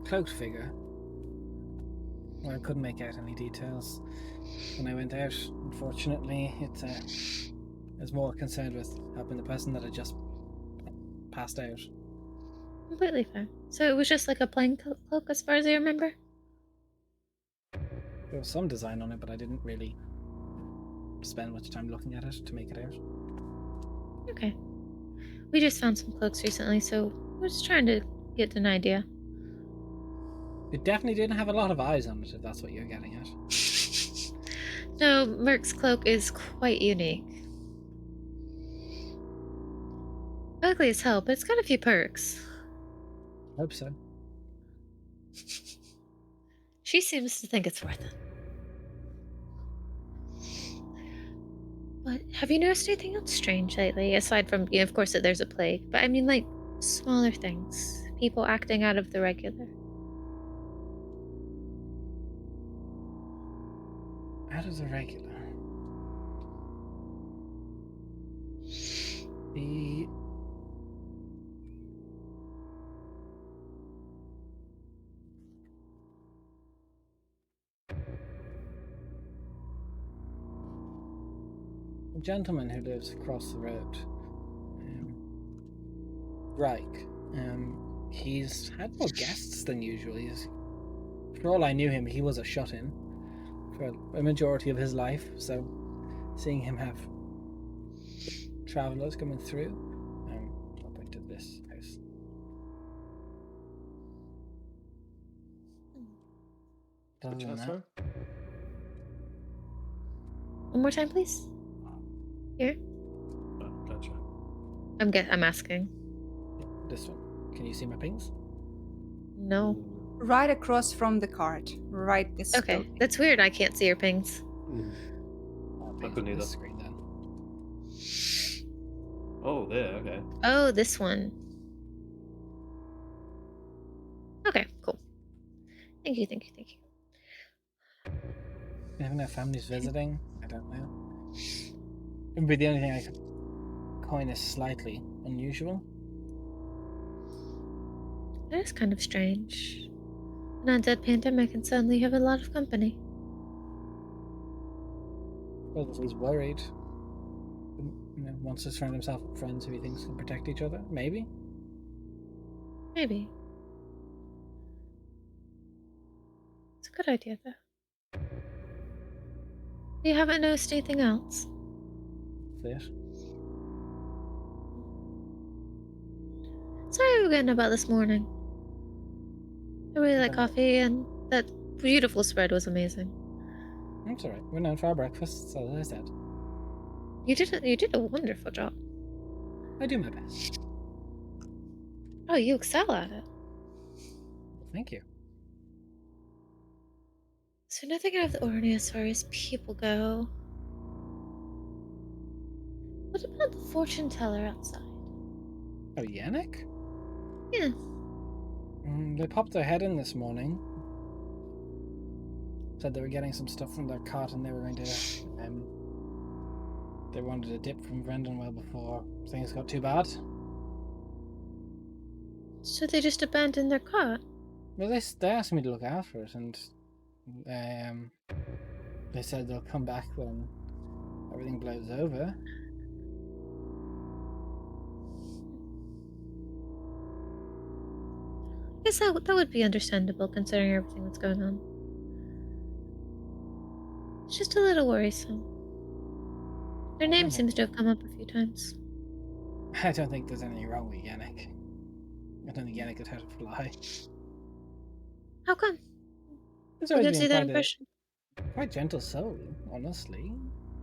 cloaked figure. Well, I couldn't make out any details when I went out. Unfortunately, I was more concerned with helping the person that had just passed out. Completely fair. So it was just like a plain cloak as far as I remember? There was some design on it, but I didn't really spend much time looking at it to make it out. Okay. We just found some cloaks recently, so we're just trying to get an idea. It definitely didn't have a lot of eyes on it, if that's what you're getting at. No, Merc's cloak is quite unique. Ugly as hell, but it's got a few perks. Hope so. She seems to think it's worth it. But have you noticed anything else strange lately, aside from, of course, that there's a plague? But I mean, like, smaller things. People acting out of the regular. Out of the regular. The gentleman who lives across the road, Reich, he's had more guests than usual. For all I knew him, he was a shut-in for a majority of his life, so seeing him have travelers coming through, up into this house. Other than that, One more time, please. Here. Oh, gotcha. I'm asking. this one. Can you see my pings? No. Right across from the cart. Right this Okay, building. that's weird. I can't see your pings. I couldn't either. this screen then. Oh, there, okay. Oh, this one. Okay, cool. Thank you, thank you, thank you. You have no families visiting? I don't know. It would be the only thing I could coin as slightly unusual. That is kind of strange. An undead pandemic and suddenly you have a lot of company. Well, if he's worried, wants to surround himself with friends who he thinks can protect each other, maybe? Maybe. It's a good idea, though. You haven't noticed anything else? That's it. Sorry we were getting about this morning. I really like coffee, and that beautiful spread was amazing. That's alright. We're known for our breakfasts, as I said. You did a wonderful job. I do my best. Oh, you excel at it. Well, thank you. So nothing out of the ordinary as far as people go. What about the fortune teller outside? Oh, Yannick? Yeah. They popped their head in this morning. Said they were getting some stuff from their cart and they were going to, they wanted a dip from Brendanwell before things got too bad. So they just abandoned their cart? Well, they asked me to look after it, and they said they'll come back when everything blows over. I guess that would be understandable considering everything that's going on. It's just a little worrisome. Their name seems to have come up a few times. I don't think there's anything wrong with Yannick. I don't think Yannick could hurt a fly. How come? He's You always didn't see been that quite impression? quite gentle soul, honestly.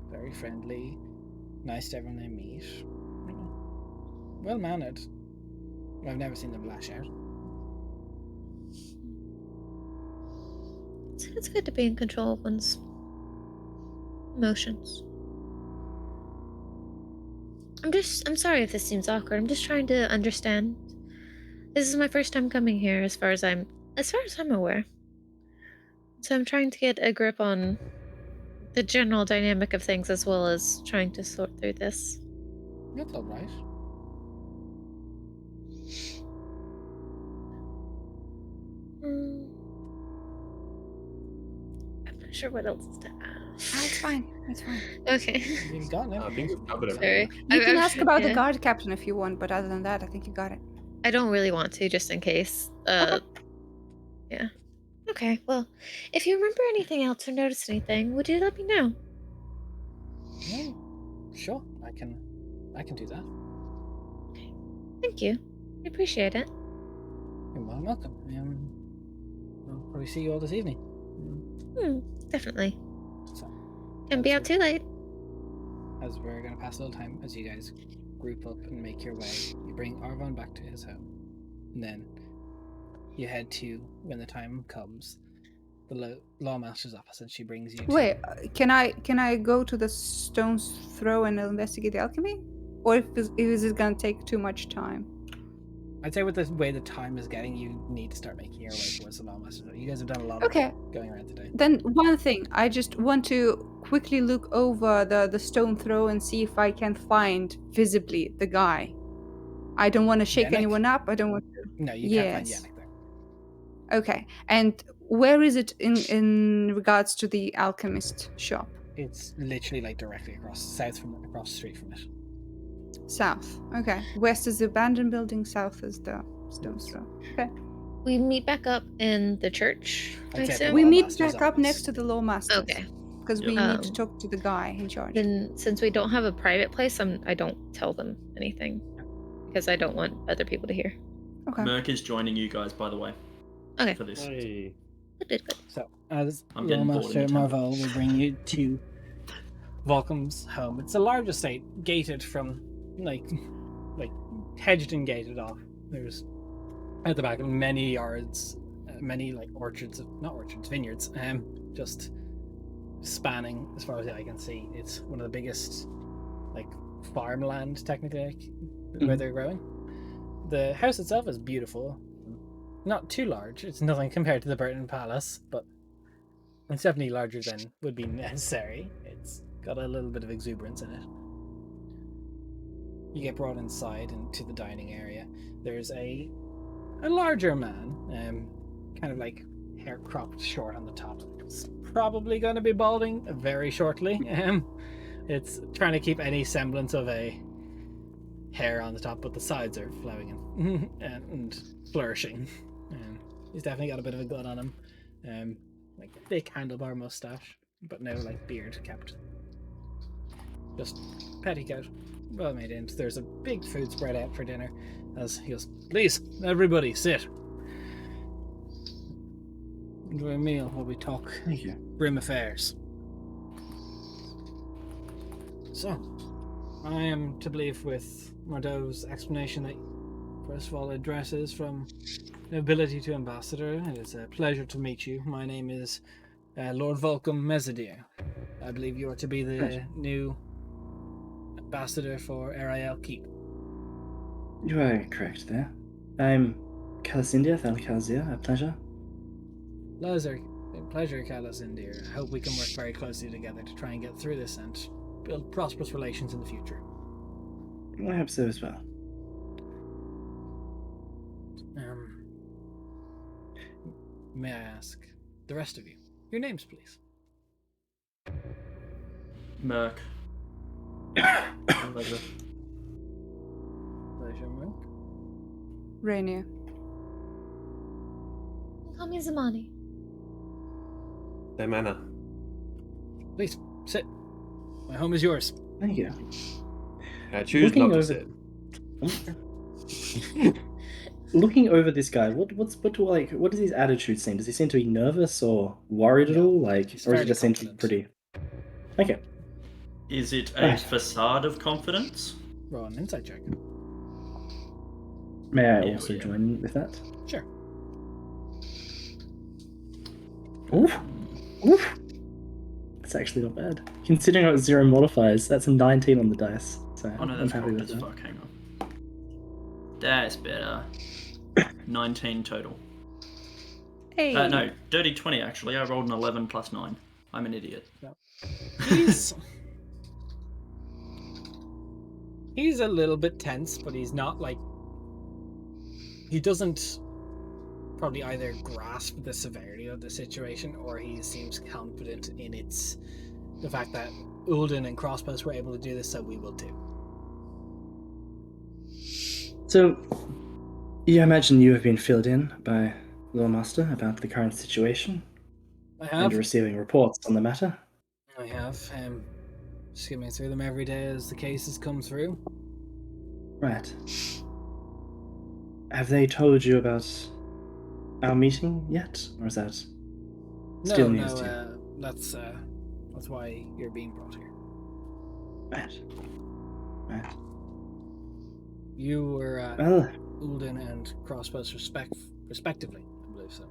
Very friendly, nice to everyone they meet. Well mannered. I've never seen them lash out. It's good to be in control of one's emotions. I'm sorry if this seems awkward. I'm just trying to understand. This is my first time coming here as far as I'm aware. So I'm trying to get a grip on the general dynamic of things as well as trying to sort through this. That's all right. I'm not sure what else to ask. It's fine. It's fine. Okay. You've gotten I think it. we've covered Sorry. everything. You can I'm ask about the yeah. guard captain if you want, but other than that, I think you got it. I don't really want to, just in case. Yeah. Okay, well, if you remember anything else or notice anything, would you let me know? Yeah, sure, I can do that. Thank you. I appreciate it. You're well welcome. I'll probably see you all this evening. Definitely. So, Can't be out too late. as we're going to pass a little time as you guys group up and make your way, you bring Arvon back to his home, and then you head to, when the time comes, the lawmaster's office, and she brings you to... Wait, can I go to the stone's throw and investigate the alchemy, or is it gonna take too much time? I'd say with the way the time is getting, you need to start making your way towards the lawmaster. You guys have done a lot of going around today. Then one thing, I just want to quickly look over the stone throw and see if I can find visibly the guy. I don't want to shake Yannick? anyone up. I don't want to. No, you can't find Yes. Yannick there. Okay, and where is it in regards to the alchemist shop? It's literally like directly across the street from it. South. Okay. West is the abandoned building. South is the stone's throw. Okay. We meet back up in the church, I I'd say assume? We meet Lawmaster's back up office. next to the lawmaster. Okay. Because we Yep. need to talk to the guy in charge. Then, since we don't have a private place, I don't tell them anything. Because I don't want other people to hear. Okay. Merc is joining you guys, by the way, Okay. for this. Hey. Good. So, as I'm getting bored Lawmaster in the temple. Marvel will bring you to Volcom's home. It's a large estate, gated from, like hedged and gated off. There's, at the back, many yards, many, vineyards, just spanning as far as the eye can see. It's one of the biggest, farmland, technically, where they're growing. The house itself is beautiful. Not too large. It's nothing compared to the Burton Palace, but it's definitely larger than would be necessary. It's got a little bit of exuberance in it. You get brought inside into the dining area. There's a larger man, kind of like hair cropped short on the top. It's probably going to be balding very shortly. It's trying to keep any semblance of a hair on the top, but the sides are flowing and flourishing. He's definitely got a bit of a gut on him, like a thick handlebar mustache, but no beard kept. Just petticoat, well made in. There's a big food spread out for dinner. As he goes, please, everybody, sit. Enjoy a meal while we talk. Thank you. Grim affairs. So, I am to believe with Mordau's explanation that, first of all, addresses from nobility to ambassador. It is a pleasure to meet you. My name is Lord Volcom Mezidir. I believe you are to be the new ambassador for Ariel Keep. You are correct there. I'm Calasindia Thalkazia, a pleasure. Pleasure, Calasindir. I hope we can work very closely together to try and get through this and build prosperous relations in the future. I hope so as well. May I ask the rest of you your names, please? Merc. Pleasure, Merc. Rainier. Call me Zamani. Manna. Please, sit. My home is yours. Thank you. I choose Looking not to over- sit. Looking over this guy, what does his attitude seem? Does he seem to be nervous or worried at Yeah, all? Or he's does he fairly just seem to be confident. pretty? Okay. Is it a Right. facade of confidence? Roll an insight check. May I Yeah. also join with that? Sure. Ooh, Oof. That's actually not bad. Considering it was 0 modifiers, that's a 19 on the dice. So Oh no, I'm that's happy cocked with as that. fuck. Hang on. That's better. 19 total. Hey. No, dirty 20 actually. I rolled an 11 plus 9. I'm an idiot. He's a little bit tense, but he's not like, he doesn't probably either grasp the severity of the situation, or he seems confident in the fact that Ulden and Crossbows were able to do this, so we will too. So, you imagine you have been filled in by Lawmaster about the current situation I and have. receiving reports on the matter? I have. Skimming through them every day as the cases come through. Right. Have they told you about our meeting yet, or is that still news to you? That's why you're being brought here. Right. You were Well, Ulden and Crossbows respectively, I believe so.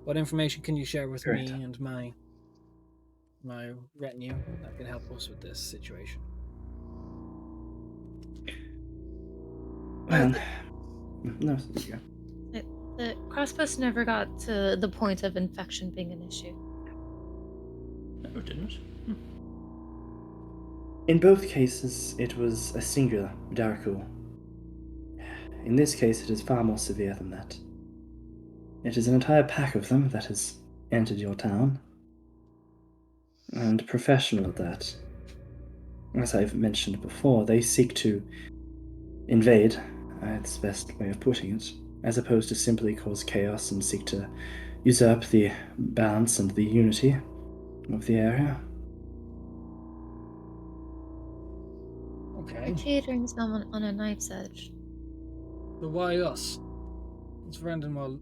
What information can you share with Correct. me and my retinue that can help us with this situation? well, no, you go. The crossbows never got to the point of infection being an issue. No, it didn't. In both cases, it was a singular Darakhul. In this case, it is far more severe than that. It is an entire pack of them that has entered your town. And professional at that. As I've mentioned before, they seek to invade, it's the best way of putting it, as opposed to simply cause chaos and seek to usurp the balance and the unity of the area. Okay. Catering someone on a knife's edge. But why us? What's Brendan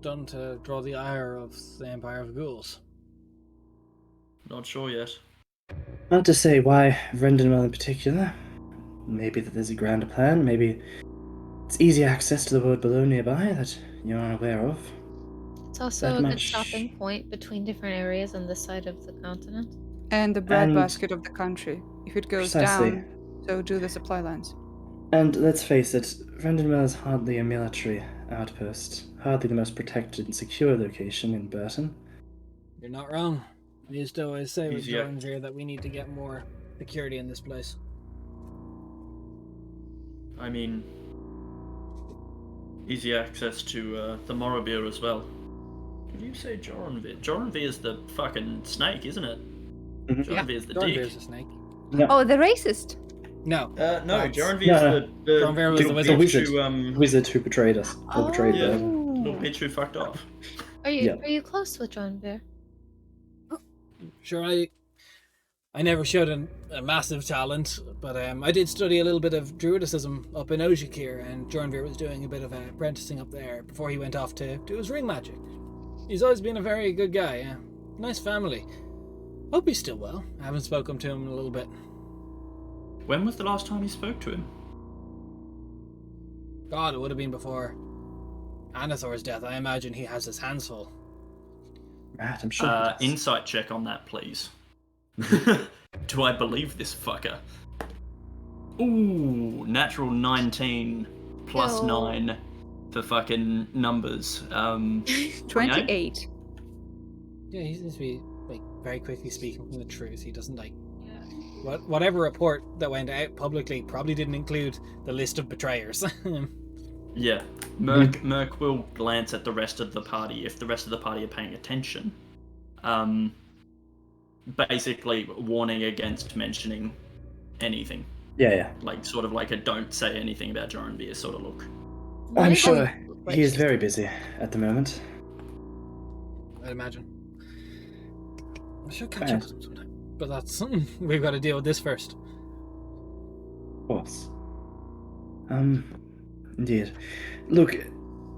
done to draw the ire of the Empire of Ghouls? Not sure yet. Not to say why Vrendenwell in particular. Maybe that there's a grander plan, maybe it's easy access to the world below nearby that you're unaware of. It's also That a good much. stopping point between different areas on this side of the continent. And the breadbasket of the country. If it goes Precisely. down, so do the supply lines. And let's face it, Vrendenwell is hardly a military outpost, hardly the most protected and secure location in Burton. You're not wrong. I used to always say with Easier. Jordan's here that we need to get more security in this place. I mean, easy access to the Morrowbeer as well. Did you say Joranvir? Joranvir is the fucking snake, isn't it? Mhm. Joranvir is the Jordanvir's dick. a snake. No, Oh, the racist. No. No, That's- Joranvir is No, the Joranvir was the little wizard. bitch who, wizard who betrayed us. Or betrayed yeah. Burton. little bitch who fucked off. Are you Yeah. are you close with John Bear? Sure, I never showed a massive talent, but I did study a little bit of druidicism up in Ojikir, and Jornvir was doing a bit of apprenticing up there before he went off to do his ring magic. He's always been a very good guy, yeah. Nice family. Hope he's still well. I haven't spoken to him in a little bit. When was the last time you spoke to him? God, it would have been before Anathor's death. I imagine he has his hands full. Right, I'm sure. he does. Insight check on that, please. Do I believe this fucker? Ooh, natural 19 plus Yo. 9 for fucking numbers. 28. Yeah, he seems to be very quickly speaking from the truth. He doesn't whatever report that went out publicly probably didn't include the list of betrayers. Yeah, Merc will glance at the rest of the party if the rest of the party are paying attention. Basically warning against mentioning anything. Yeah. Sort of like a don't say anything about Joranvir sort of look. What I'm if sure like he is she's- very busy at the moment. I'd imagine. I should catch Right. up with him sometime. But that's something we've got to deal with this first. Of course. Indeed. Look,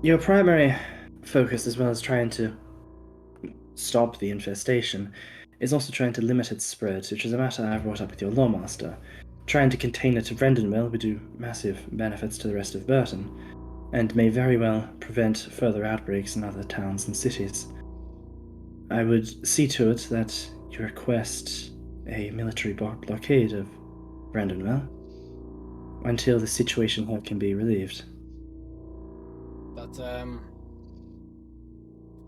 your primary focus, as well as trying to stop the infestation, is also trying to limit its spread, which is a matter I've brought up with your Lawmaster. Trying to contain it to Vrendenwell would do massive benefits to the rest of Burton, and may very well prevent further outbreaks in other towns and cities. I would see to it that you request a military blockade of Brandonwell until the situation here can be relieved. That's I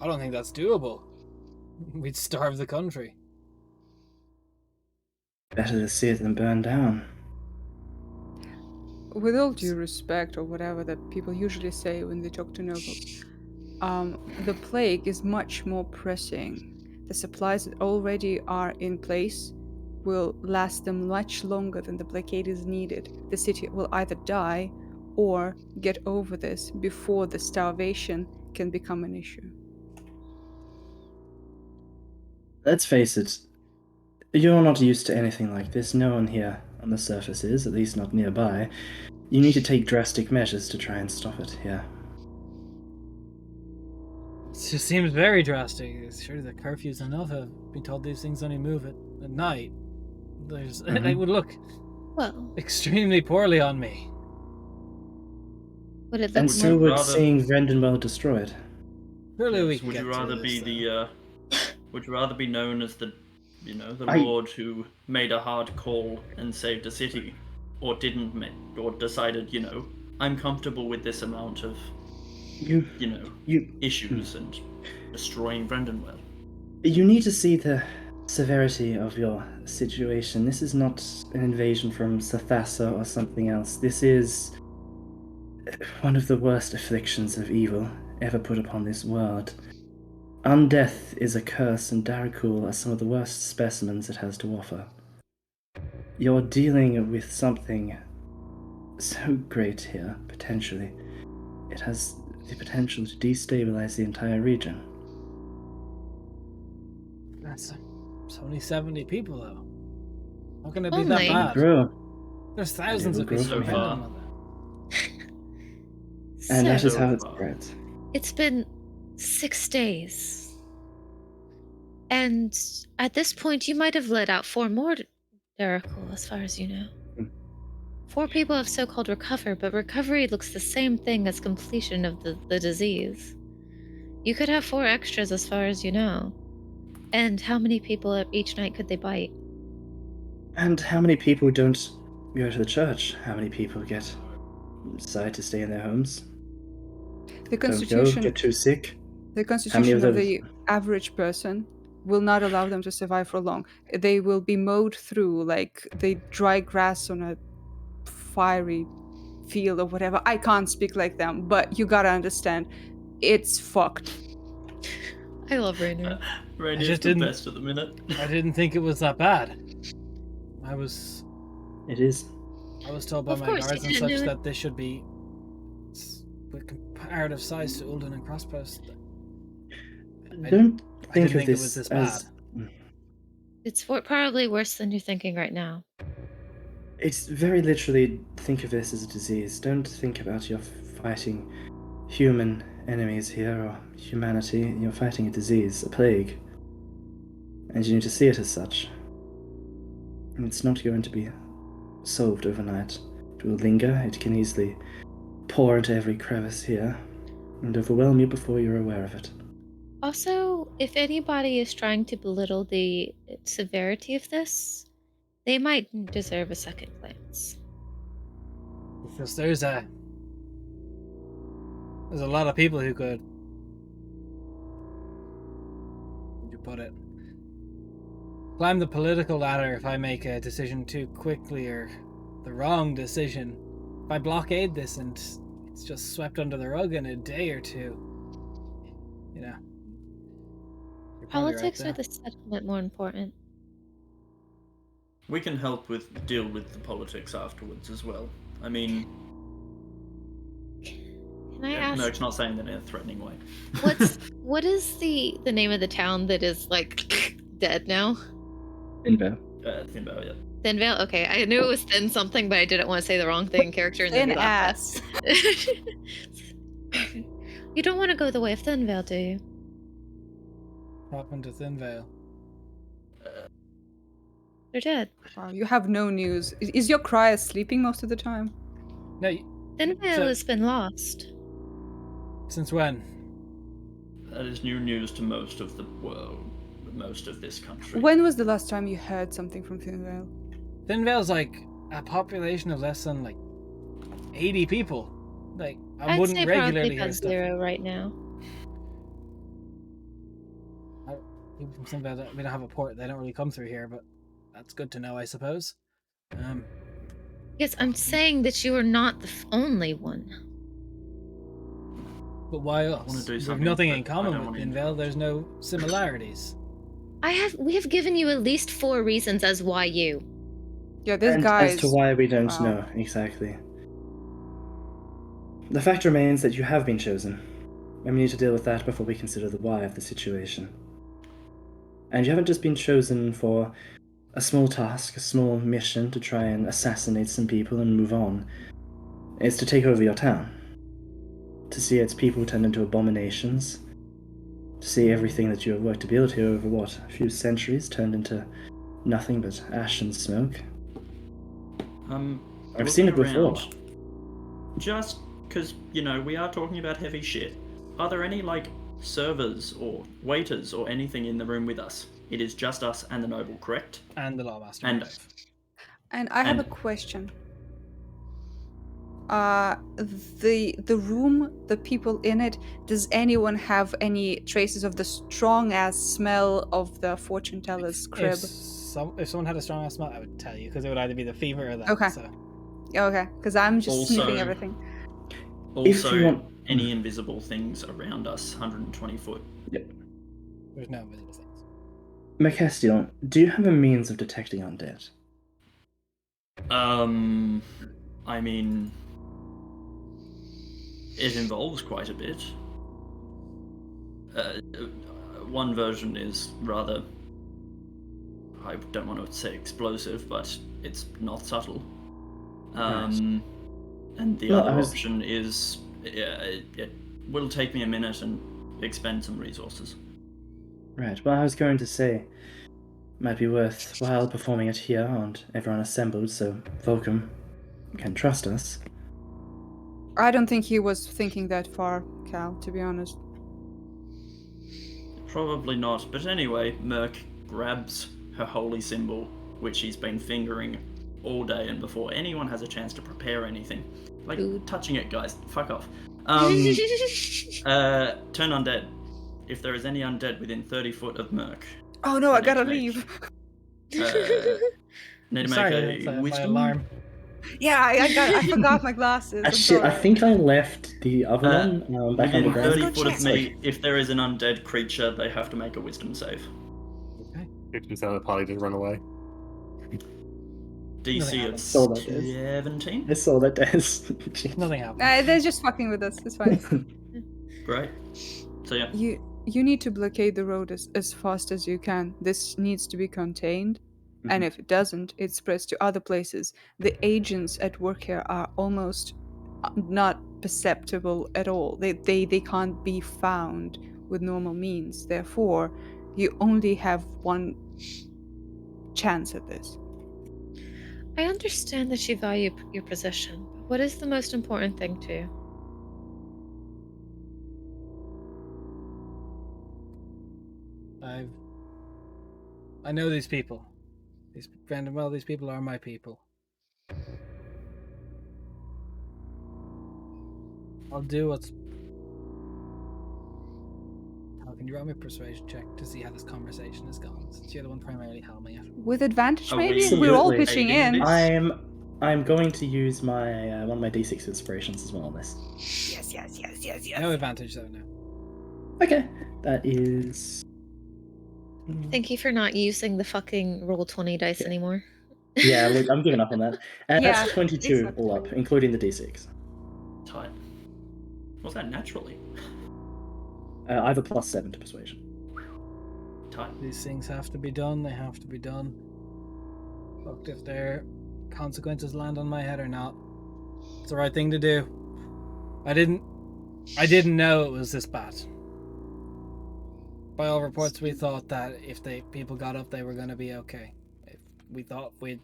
don't think that's doable. We'd starve the country. Better to see it than burn down. With all due respect, or whatever that people usually say when they talk to nobles, the plague is much more pressing. The supplies that already are in place will last them much longer than the blockade is needed. The city will either die or get over this before the starvation can become an issue. Let's face it, you're not used to anything like this. No one here on the surface is, at least not nearby. You need to take drastic measures to try and stop it here. It just seems very drastic. Surely the curfew's enough. I've been told these things only move at night. It would look Well, extremely poorly on me. would it look And Would so you would rather- seeing Brendanwell destroyed. Surely we Yes, can would get you rather through be this, would you rather be known as the I- lord who made a hard call and saved a city, or didn't or decided, I'm comfortable with this amount of You issues and destroying Brendanwell. You need to see the severity of your situation. This is not an invasion from Sathasa or something else. This is one of the worst afflictions of evil ever put upon this world. Undeath is a curse, and Darakhul are some of the worst specimens it has to offer. You're dealing with something so great here, potentially. It has the potential to destabilize the entire region. It's only 70 people, though. How can it be Only. that It will bad? grow, There's thousands will of people grow in so far. Brandon. and that So, is how it far. spreads. it's been 6 days. And at this point, you might have let out 4 more Darakhul, as far as you know. 4 people have so-called recovered, but recovery looks the same thing as completion of the disease. You could have 4 extras as far as you know. And how many people each night could they bite? And how many people don't go to the church? How many people decide to stay in their homes? The Don't go, constitution, get too sick? the How many constitution of of those? the average person will not allow them to survive for long. They will be mowed through like they dry grass on a fiery field or whatever. I can't speak like them, but you gotta understand, it's fucked. I love Rainer. Rainier's just the didn't- best at the minute. I didn't think it was that bad. I was It is. told by Of my course you guards and didn't such do it. that this should be with comparative size to Ulden and Crosspost. I Don't I think didn't of think it was this this as. bad. It's probably worse than you're thinking right now. It's very literally think of this as a disease. Don't think about you're fighting human enemies here or humanity. You're fighting a disease, a plague. And you need to see it as such. And it's not going to be solved overnight. It will linger, it can easily pour into every crevice here and overwhelm you before you're aware of it. Also, if anybody is trying to belittle the severity of this, they might deserve a second glance. Because there's a lot of people who could, would you put it, climb the political ladder if I make a decision too quickly or the wrong decision. If I blockade this and it's just swept under the rug in a day or two, you're probably Politics right or the settlement more important? We can help deal with the politics afterwards as well. I mean, Can I ask? no, it's not saying that in a threatening way. What is the name of the town that is like dead now? Inver. Thinbow, yeah. Thinvale? Okay, I knew it was thin something, but I didn't want to say the wrong thing in character and then Thin be laughed ass. at. You don't want to go the way of Thinvale, do you? What happened to Thinvale? They're dead. Wow, you have no news. Is your crier sleeping most of the time? No, Thinvale So- has been lost. since when? That is new news to most of the world. most of this country. When was the last time you heard something from Finvale? Finvale's like a population of less than like 80 people. Like I I'd wouldn't say regularly probably hear about stuff. 0 right now. People from Finvale, we don't have a port. They don't really come through here, but that's good to know, I suppose. Yes, I'm saying that you are not the only one. But why I else? wanna do We have something, nothing but in I common don't with wanna Finvale. There's no similarities. We have given you at least 4 reasons as why you. Yeah, this And guy as to is... why we don't wow. know exactly. The fact remains that you have been chosen, and we need to deal with that before we consider the why of the situation. And you haven't just been chosen for a small task, a small mission to try and assassinate some people and move on. It's to take over your town. To see its people turned into abominations. To see everything that you have worked to build here over, what, a few centuries turned into nothing but ash and smoke. I've seen it before. Just because, you know, we are talking about heavy shit. Are there any, like, servers or waiters or anything in the room with us? It is just us and the noble, correct? And the Lawmaster. And And I have a And- question. The room, the people in it, does anyone have any traces of the strong ass smell of the fortune teller's crib? If someone had a strong ass smell, I would tell you, because it would either be the fever or that. Okay. So. Okay, because I'm just Also- sniffing everything. Also, you want- any invisible things around us, 120 foot. There's no invisible things. Macestiel, do you have a means of detecting undead? I mean, it involves quite a bit. One version is rather, I don't want to say explosive, but it's not subtle. Nice. And the Well, other I was- option is, it will take me a minute and expend some resources. Right, well, I was going to say, might be worthwhile performing it here and everyone assembled so Volcom can trust us. I don't think he was thinking that far, Cal, to be honest. Probably not, but anyway, Merc grabs her holy symbol, which she's been fingering all day, and before anyone has a chance to prepare anything. Like, Dude. touching it, guys. Fuck off. Turn undead. If there is any undead within 30 foot of Merc, Oh no, I Need gotta to make- leave. need to Sorry, make that's a my wisdom. alarm. Yeah, I forgot my glasses. I'm Shit, I sorry. think I left the other Uh, one back on the Within ground. 30 Go foot of check. me, if there is an undead creature, they have to make a wisdom save. It just the party just run away. DC happened. of So that is. 17. I saw that as. Nothing happened. They're just fucking with us. It's fine. Great. So yeah. You need to blockade the road as fast as you can. This needs to be contained. And if it doesn't, it spreads to other places. The agents at work here are almost not perceptible at all. They can't be found with normal means. Therefore, you only have one chance at this. I understand that you value your position, but what is the most important thing to you? I know these people. These people are my people. I'll do what's. How can you roll me a persuasion check to see how this conversation has gone? Since you're the one primarily helming it. With advantage, Are maybe? we We're all Absolutely. pitching aiding in. this? I'm going to use my one of my D6 inspirations as well on this. Yes. No advantage though. No. Okay, that is. Thank you for not using the fucking roll 20 dice anymore. Yeah, look, I'm giving up on that. Yeah, That's 22 all up, including the D6. Tight. Was that naturally? I have a +7 to persuasion. Tight. These things have to be done. They have to be done. Fucked if their consequences land on my head or not. It's the right thing to do. I didn't know it was this bad. By all reports, we thought that if people got up, they were going to be okay. If we thought we'd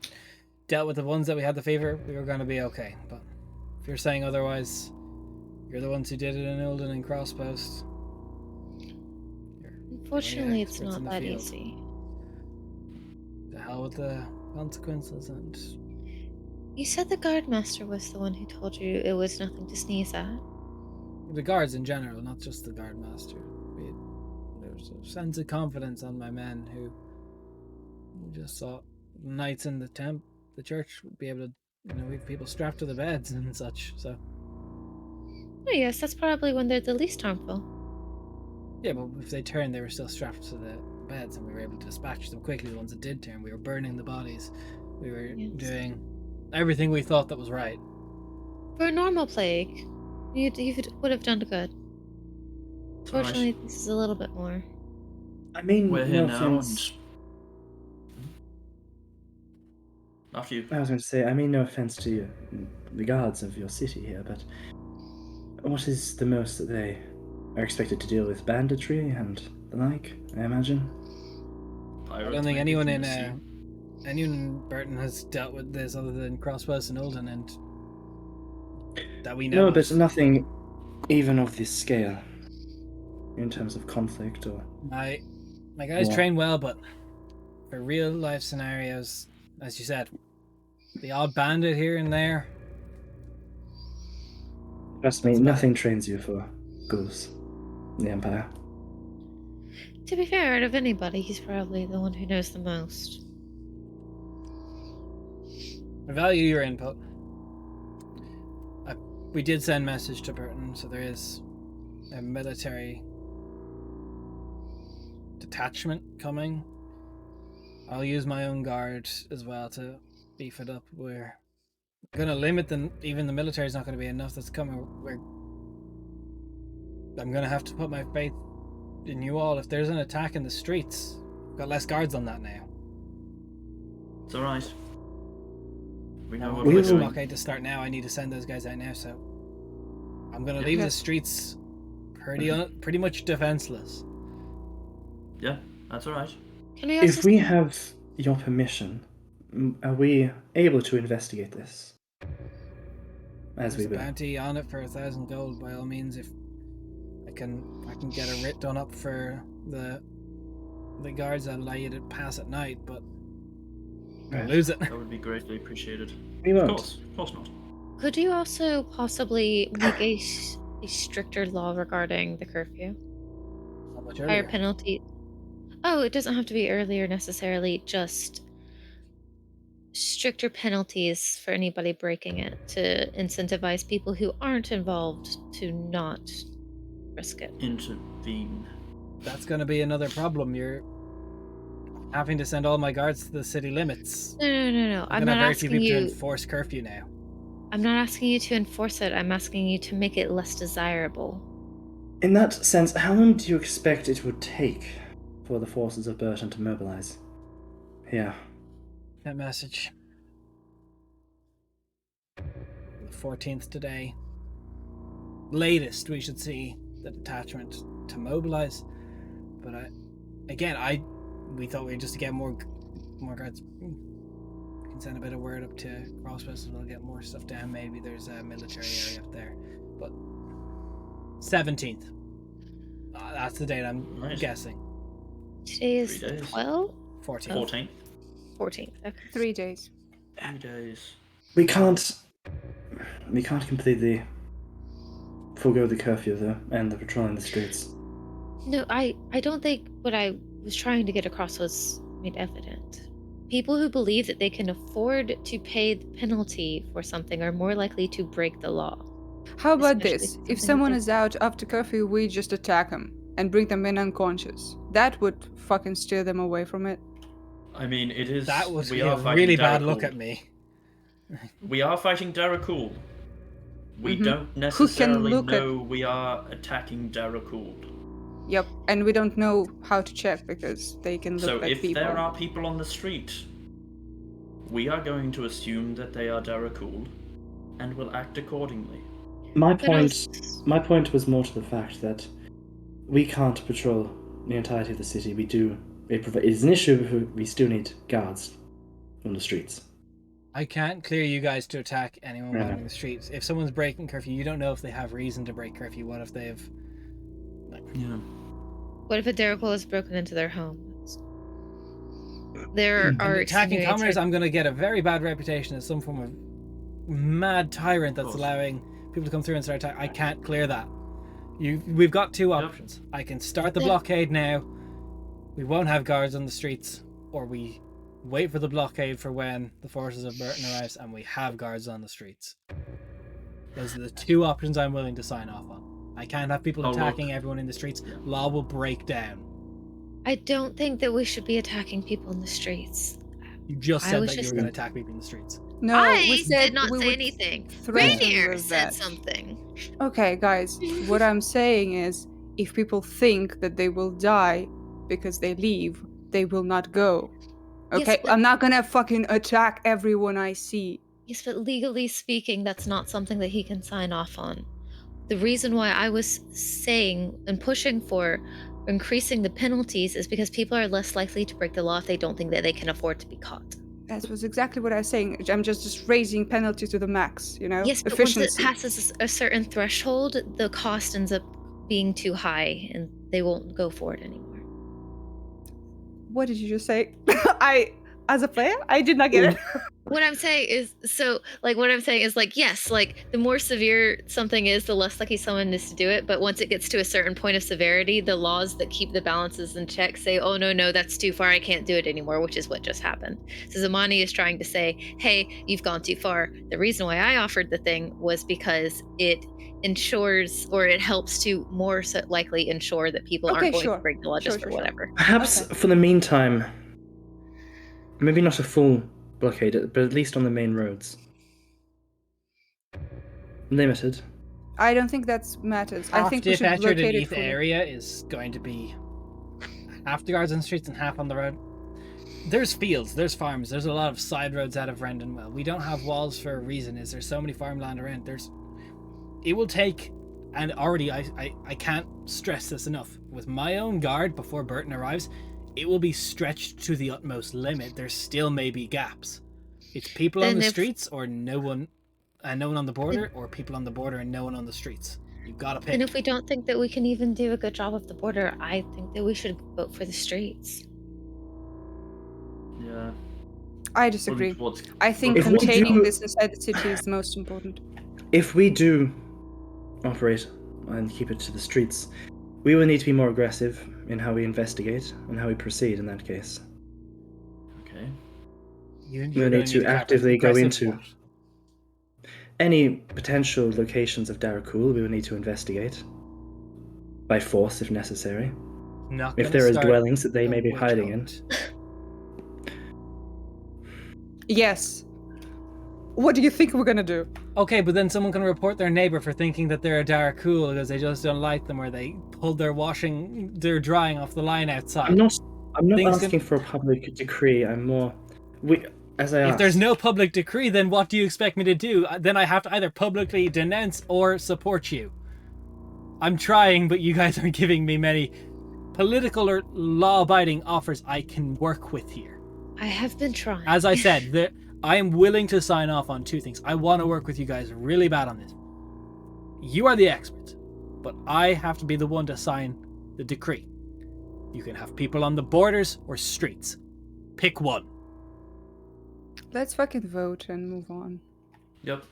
dealt with the ones that we had the fever, we were going to be okay. But if you're saying otherwise, you're the ones who did it in Ilden and Crosspost. Fortunately, it's experts in not the that field. easy. The hell with the consequences, and You said the guardmaster was the one who told you it was nothing to sneeze at. the guards in general, not just the guard master. There's a sense of confidence on my men who just thought knights in the church would be able to, we have people strapped to the beds and such. So Oh yes, that's probably when they're the least harmful. yeah, but if they turned, they were still strapped to the beds, and we were able to dispatch them quickly. The ones that did turn, we were burning the bodies. We were Yes. doing everything we thought that was right. For a normal plague, you would have done good. It's all right. Fortunately, this is a little bit more. I mean, We're here no now, offense. and after you. I was going to say, I mean, no offense to you, the guards of your city here, but what is the most that they are expected to deal with? Banditry and the like, I imagine? I don't think anyone in Burton has dealt with this other than Crossbows and Olden, and that we know. No, but nothing even of this scale in terms of conflict or. My guys War. train well, but for real life scenarios, as you said, the odd bandit here and there. Trust me, That's about nothing trains you for ghouls. The Empire. To be fair, out of anybody, he's probably the one who knows the most. I value your input. We did send message to Burton, so there is a military detachment coming. I'll use my own guard as well to beef it up. We're gonna limit even the military's not gonna be enough that's coming. I'm gonna have to put my faith in you all. If there's an attack in the streets, we've got less guards on that now. It's alright. We know what We we're It's will- doing. blockade to start now. I need to send those guys out now, so I'm gonna Yeah. leave the streets pretty much defenseless. Yeah, that's alright. Can I also If we have your permission, are we able to investigate this? As we There's a will. bounty on it for 1,000 gold. By all means, if I can get a writ done up for the guards, I'll allow you to pass at night, but I'll Right. lose it. That would be greatly appreciated. We Of won't. course not. Could you also possibly make a stricter law regarding the curfew? How much Higher earlier? penalty. Oh, it doesn't have to be earlier necessarily, just stricter penalties for anybody breaking it to incentivize people who aren't involved to not risk it. Intervene. That's going to be another problem. You're having to send all my guards to the city limits. No. I'm I'm gonna not have very few asking people to you. enforce curfew now. I'm not asking you to enforce it. I'm asking you to make it less desirable. In that sense, how long do you expect it would take for the forces of Burton to mobilize? Here. That message. The 14th today. Latest, we should see the detachment to mobilize. But we thought we'd just get more guards. We can send a bit of word up to Crossbows and we'll get more stuff down. Maybe there's a military area up there. But 17th. That's the date I'm Right. guessing. Today is 3 days. 12? 14th. 14. 14th. Okay. 3 days. 3 days. We can't completely forego the curfew though, and the patrol in the streets. No, I don't think what I was trying to get across was made evident. People who believe that they can afford to pay the penalty for something are more likely to break the law. How about Especially this? something If someone like is out after curfew, we just attack them and bring them in unconscious. That would fucking steer them away from it. I mean, it is. That was we a are fighting really bad Darakhul. look at me. We are fighting Darakhul. We Mhm. don't Who can necessarily look at- know we are attacking Darakhul. Yep, and we don't know how to check because they can look So like if people. there are people on the street, we are going to assume that they are Darakhul, and will act accordingly. My But I point was- my point was more to the fact that we can't patrol the entirety of the city. It is an issue, we still need guards on the streets. I can't clear you guys to attack anyone Yeah. wandering the streets. If someone's breaking curfew, you don't know if they have reason to break curfew. What if they have... Yeah. What if a Darakhul has broken into their home? There are And attacking extenuating commoners, I'm going to get a very bad reputation as some form of mad tyrant that's course. allowing people to come through and start attacking. I can't clear that. We've got two options. I can start the blockade now. We won't have guards on the streets, or we wait for the blockade for when the forces of Burton arrives and we have guards on the streets. Those are the two options I'm willing to sign off on. I can't have people attacking everyone in the streets. Law will break down. I don't think that we should be attacking people in the streets. You just said that you just- were going to attack people in the streets. No, I we said did not we say would anything. threaten Rainier with said that. something. Okay, guys, what I'm saying is, if people think that they will die because they leave, they will not go. Okay, Yes, but- I'm not gonna fucking attack everyone I see. Yes, but legally speaking, that's not something that he can sign off on. The reason why I was saying and pushing for increasing the penalties is because people are less likely to break the law if they don't think that they can afford to be caught. That was exactly what I was saying. I'm just raising penalty to the max, you know? Yes, but once it Efficiency. passes a certain threshold, the cost ends up being too high and they won't go for it anymore. What did you just say? As a player, I did not get it. What I'm saying is, yes, like the more severe something is, the less likely someone is to do it. But once it gets to a certain point of severity, the laws that keep the balances in check say, oh, no, that's too far. I can't do it anymore, which is what just happened. So Zamani is trying to say, hey, you've gone too far. The reason why I offered the thing was because it ensures, or it helps to more likely ensure that people aren't going to break the law just for whatever. Perhaps for the meantime, maybe not a full blockade, but at least on the main roads. Limited. I don't think that matters. I think we should Half locate it underneath fully. area is going to be half the guards on the streets and half on the road. There's fields, there's farms, there's a lot of side roads out of Rendonwell. We don't have walls for a reason. Is there's so many farmland around? It will take, and already I can't stress this enough. With my own guard before Burton arrives, it will be stretched to the utmost limit. There still may be gaps. It's people on the streets or no one, and no one on the border, or people on the border and no one on the streets. You've got to pick. And if we don't think that we can even do a good job of the border, I think that we should vote for the streets. Yeah. I disagree. What's- I think If we containing do- this inside the city is the most important. If we do operate and keep it to the streets, we will need to be more aggressive in how we investigate and how we proceed in that case. Okay. We'll need to actively go into any potential locations of Darakhul. We will need to investigate by force if necessary. If there is dwellings that they may be hiding in. Yes. What do you think we're gonna do? Okay, but then someone can report their neighbor for thinking that they're a Darakhul because they just don't like them, or they pulled their drying off the line outside. I'm not Things asking for a public decree. I'm more... If there's no public decree, then what do you expect me to do? Then I have to either publicly denounce or support you. I'm trying, but you guys aren't giving me many political or law-abiding offers I can work with here. I have been trying. As I said, I am willing to sign off on two things. I want to work with you guys really bad on this. You are the experts, but I have to be the one to sign the decree. You can have people on the borders or streets. Pick one. Let's fucking vote and move on. Yep.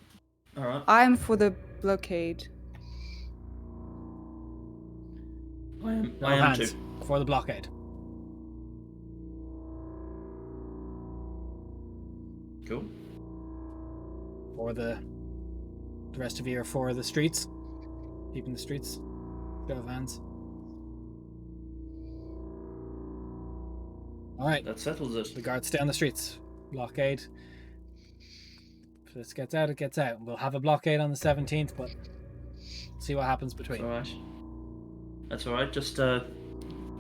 All right. I'm for the blockade. No I am hands too. for the blockade. Cool. For the rest of you are for the streets. Keeping the streets. Show of hands. Alright. That settles it. The guards stay on the streets. Blockade. If this gets out, it gets out. We'll have a blockade on the 17th, but see what happens between. Alright. That's alright. Just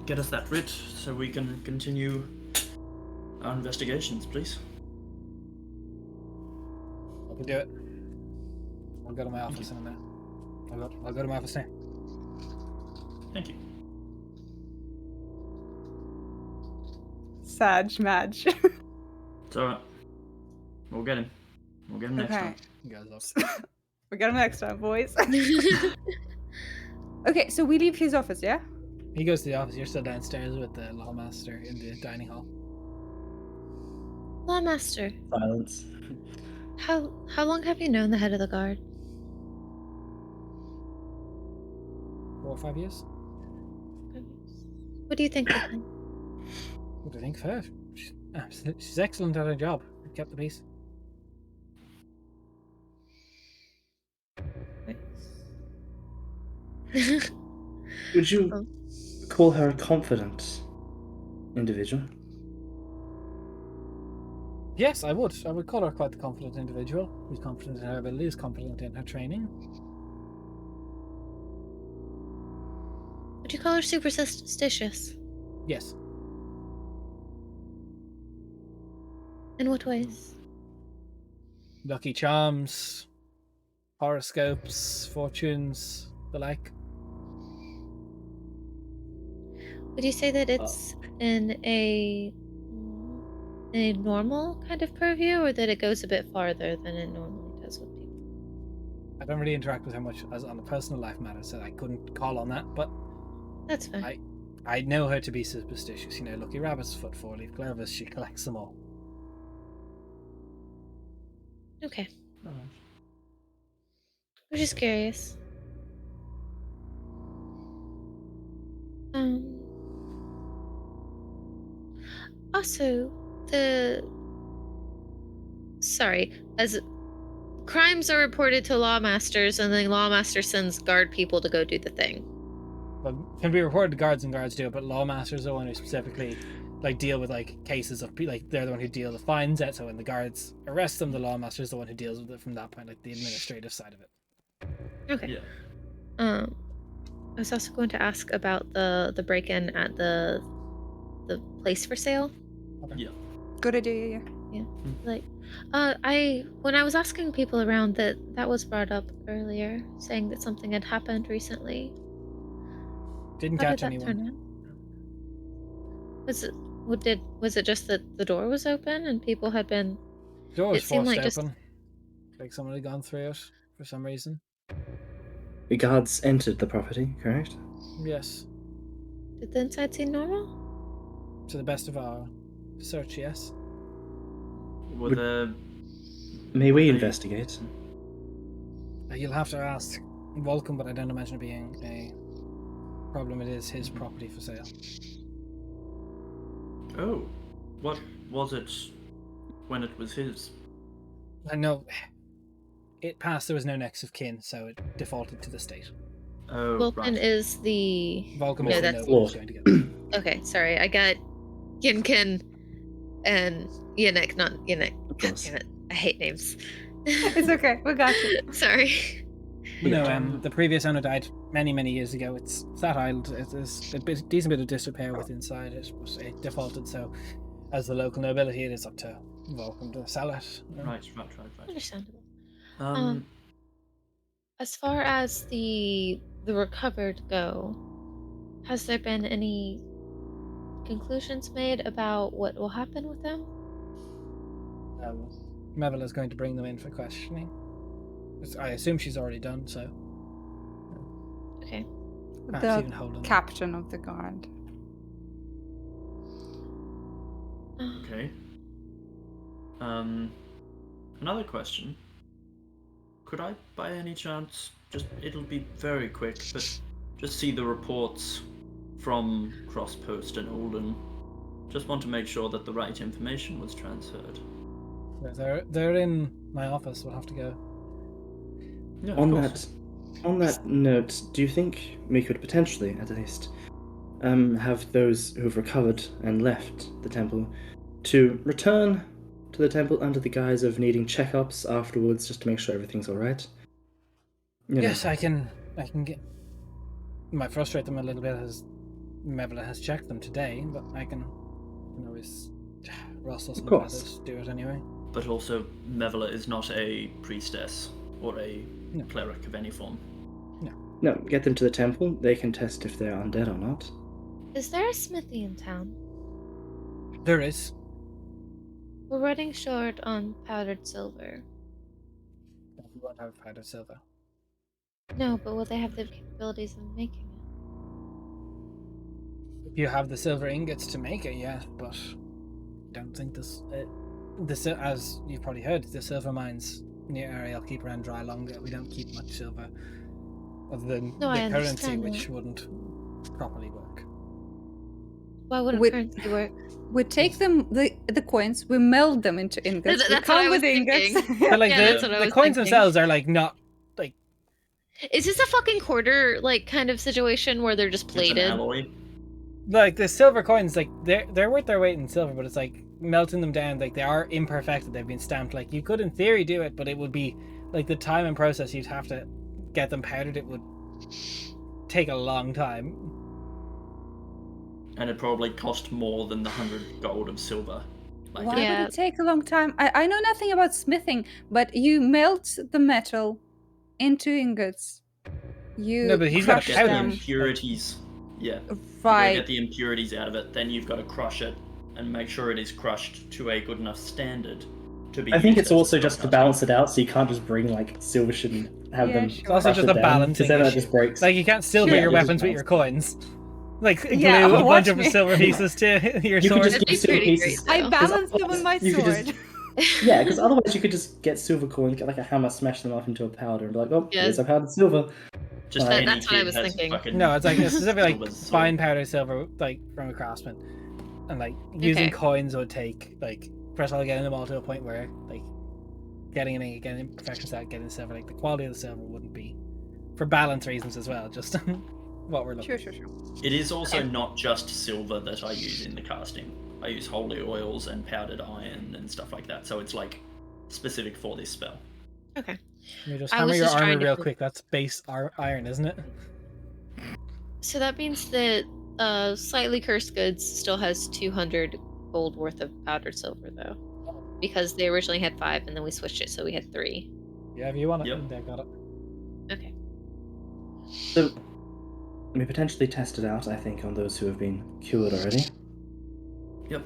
get us that writ so we can continue our investigations, please. I can do it. I'll go to my office in a minute. I'll go to my office now. Thank you. Sag Madge. It's alright. We'll get him. We'll get him next Okay. time. You guys love. We got him next time, boys. Okay, so we leave his office, yeah? He goes to the office. You're still downstairs with the lawmaster in the dining hall. Lawmaster, Silence. how long have you known the head of the guard? 4 or 5 years. What do you think of him? What do you think of her? She's excellent at her job. Kept the peace. Would you Oh. call her a confident individual? Yes, I would. I would call her quite the confident individual. Who's confident in her abilities, confident in her training. Would you call her superstitious? Yes. In what ways? Lucky charms, horoscopes, fortunes, the like. Would you say that it's in a normal kind of purview, or that it goes a bit farther than it normally does with people? I don't really interact with her much as on a personal life matter, so I couldn't call on that. But That's fine. I know her to be superstitious. You know, lucky rabbit's foot, 4-leaf clovers. She collects them all. Okay. I was just curious. Also, as crimes are reported to lawmasters, and then lawmaster sends guard people to go do the thing. But can be reported to guards, and guards do it. But lawmasters are the one who specifically deal with cases of they're the one who deal the fines out. So when the guards arrest them, the lawmaster is the one who deals with it from that point, the administrative side of it. Okay. Yeah. I was also going to ask about the break-in at the place for sale. Okay. Yeah. Good idea. Yeah. When I was asking people around, that was brought up earlier, saying that something had happened recently. Didn't How catch did that anyone. turn out? Was it just that the door was open and people had been? The door was It seemed forced like just- open. Like someone had gone through it for some reason. The guards entered the property, correct? Yes. Did the inside seem normal? To the best of our search, yes. Were Would- there... May Were we they- investigate? You'll have to ask Vulcan, but I don't imagine it being a problem. It is his property for sale. Oh. What was it when it was his? I know it passed. There was no next of kin, so it defaulted to the state. Oh, Vulcan right. is the. Vulcan No, is the that's- noble who's going to get it. Okay, sorry, I got Yinkin and Yannick, not Yannick. Of God course. damn it, I hate names. It's okay. We got you. Sorry. No, Yeah. the previous owner died many, many years ago. It's that island. There's a decent bit of disrepair with inside it, but it defaulted. So, as the local nobility, it is up to Vulcan to sell it. Right. Understandable. Um, As far as the recovered go, has there been any conclusions made about what will happen with them? Mevela's going to bring them in for questioning. I assume she's already done so. Okay. Perhaps even The hold them. captain of the guard. okay. Another question. Could I, by any chance, it'll be very quick, but just see the reports from Crosspost and Olden. Just want to make sure that the right information was transferred. They're in my office. We'll have to go. Yeah, of On course. that note, do you think we could potentially, at least, have those who've recovered and left the temple to return to the temple under the guise of needing checkups afterwards, just to make sure everything's all right? You know. Yes, I can get. Might frustrate them a little bit as Mevela has checked them today, but I can always rustle some course. feathers, do it anyway. But also, Mevela is not a priestess or a No. cleric of any form. No, get them to the temple. They can test if they're undead or not. Is there a smithy in town? There is. We're running short on powdered silver. We won't have powdered silver. No, but will they have the capabilities of making you have the silver ingots to make it, yeah, but don't think as you've probably heard, the silver mines near Ariel keep around dry longer. We don't keep much silver other than No, I the currency, understand which that. wouldn't properly work. Why wouldn't With- currency work? We take them, the coins, we meld them into ingots. That's we what I come was with ingots. thinking. But like Yeah, that's what I the was coins thinking. themselves are like not like Is this a fucking quarter like kind of situation where they're just It's plated? an alloy. the silver coins, like they're worth their weight in silver, but it's like melting them down, like they are imperfected, they've been stamped. Like you could in theory do it, but it would be like the time and process you'd have to get them powdered, it would take a long time. And it probably cost more than the 100 gold of silver. Like, Why Yeah. would it take a long time? I know nothing about smithing, but you melt the metal into ingots. You No, but he's got crush to get the powder. them. impurities. Yeah. You gotta Right. get the impurities out of it, then you've got to crush it and make sure it is crushed to a good enough standard to be I think used it's as a also just to spellcaster. balance it out, so you can't just bring like silver shit and have Yeah, them. sure. It's also crush just it a down, balancing because then that issue. just breaks. Like you can't silver Yeah, your it just weapons with your coins. Like glue Yeah, a bunch watch of me. silver pieces to your You could sword. just That'd give be silver pretty pieces. great, I though. balance them on my You could just- sword. Yeah, because otherwise you could just get silver coins, get like a hammer, smash them up into a powder, and be like, oh, Yeah. here's a powdered silver. Just That- any that's what I kid was has thinking. fucking No, it's like a specific like silver sword. fine powdered silver, like from a craftsman, and like using Okay. coins would take like first of all getting them all to a point where like getting an ingot, getting imperfections out, getting silver, like the quality of the silver wouldn't be for balance reasons as well. Just what we're looking. Sure. It is also not just silver that I use in the casting. I use holy oils and powdered iron and stuff like that, so it's like specific for this spell. Okay. You just I hammer was your just armor trying to real put- quick. That's base iron, isn't it? So that means that slightly cursed goods still has 200 gold worth of powdered silver, though, because they originally had 5 and then we switched it, so we had 3. Yeah, if you want it, Yep. they got it. Okay. So, we potentially test it out, I think, on those who have been cured already. Yep.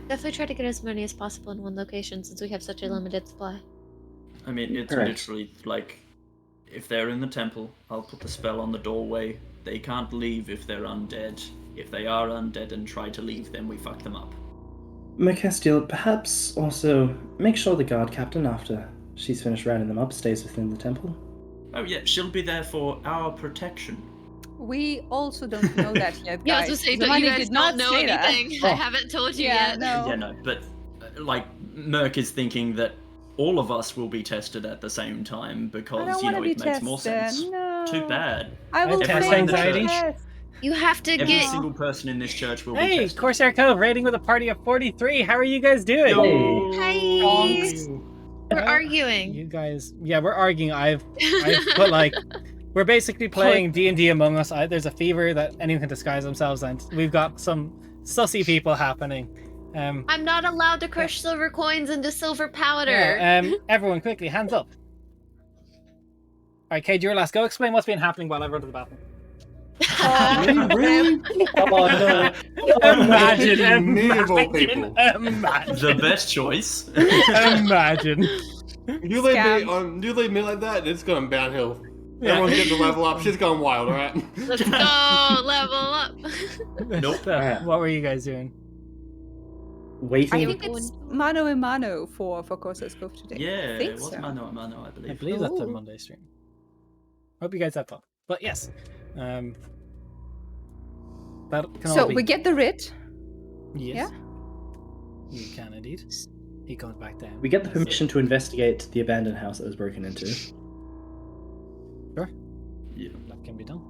Definitely try to get as many as possible in one location since we have such a limited supply. I mean, it's Correct. literally like, if they're in the temple, I'll put the spell on the doorway. They can't leave if they're undead. If they are undead and try to leave, then we fuck them up. Mercastiel, perhaps also make sure the guard captain, after she's finished rounding them up, stays within the temple. Oh yeah, she'll be there for our protection. We also don't know that yet, guys. Yeah, I was gonna say, but Zamani you guys did not don't know say that. anything. Oh. I haven't told you Yeah, yet. no. Yeah, no, but like Merc is thinking that all of us will be tested at the same time I because don't you want know to be it makes more tested. sense. No. Too bad. I will have test fail the anxiety. test. You have to Every get. single person in this church will be Hey, tested. Corsair Cove raiding with a party of 43. How are you guys doing? Hi. We're How- arguing. You guys, yeah, we're arguing. I've put like, we're basically playing D&D Among Us. There's a fever that anyone can disguise themselves in. We've got some sussy people happening. I'm not allowed to crush silver coins into silver powder. Yeah, everyone, quickly, hands up. All right, Kate, you're last. Go explain what's been happening while I run to the bathroom. Really? Oh no! Imagine, Medieval people. imagine, The best choice. imagine. You leave me like that, it's going downhill. Yeah. Everyone's getting to level up. Shit's going wild, alright? Let's go level up. Nope. So, what were you guys doing? I Waiting. think it's mano a mano for Corsair's Cove today. Yeah, I think it was so. mano a mano, I believe. I believe that's the Ooh. Monday stream. Hope you guys had fun. But yes, that can all So be. we get the writ. Yes. You can indeed. He comes back down. We get the permission to investigate the abandoned house that was broken into. Sure. Yeah. That can be done.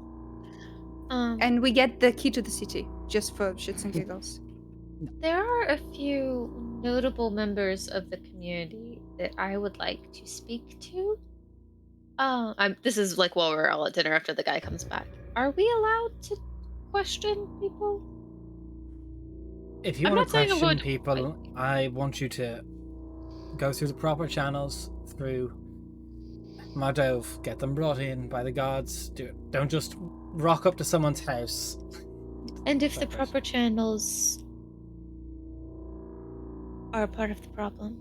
And we get the key to the city, just for shits and giggles. There are a few notable members of the community that I would like to speak to. This is like while we're all at dinner after the guy comes back. Are we allowed to question people? If you I'm want not to saying I'm question going to people, I want you to go through the proper channels, through Mardov, get them brought in by the gods. Don't just rock up to someone's house. And if the Perfect. proper channels are part of the problem.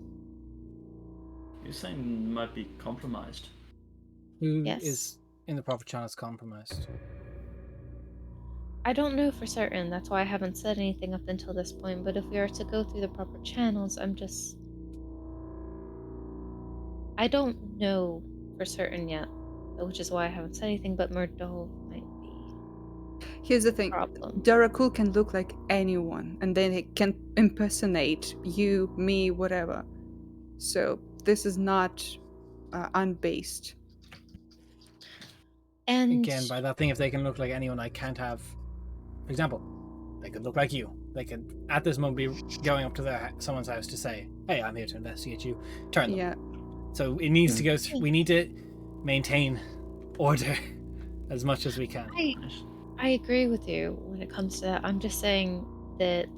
You're saying might be compromised. Who Yes. is in the proper channels compromised? I don't know for certain. That's why I haven't said anything up until this point. But if we are to go through the proper channels, I don't know for certain yet, which is why I haven't said anything. But Murdo might be Here's the a thing. problem. Darakhul can look like anyone, and then he can impersonate you, me, whatever. So this is not unbased. And Again, by that thing, if they can look like anyone, I can't have. For example, they could look like you. They could, at this moment, be going up to someone's house to say, "Hey, I'm here to investigate you." Turn them. Yeah. So it needs to go through. We need to maintain order as much as we can. I agree with you when it comes to that. I'm just saying that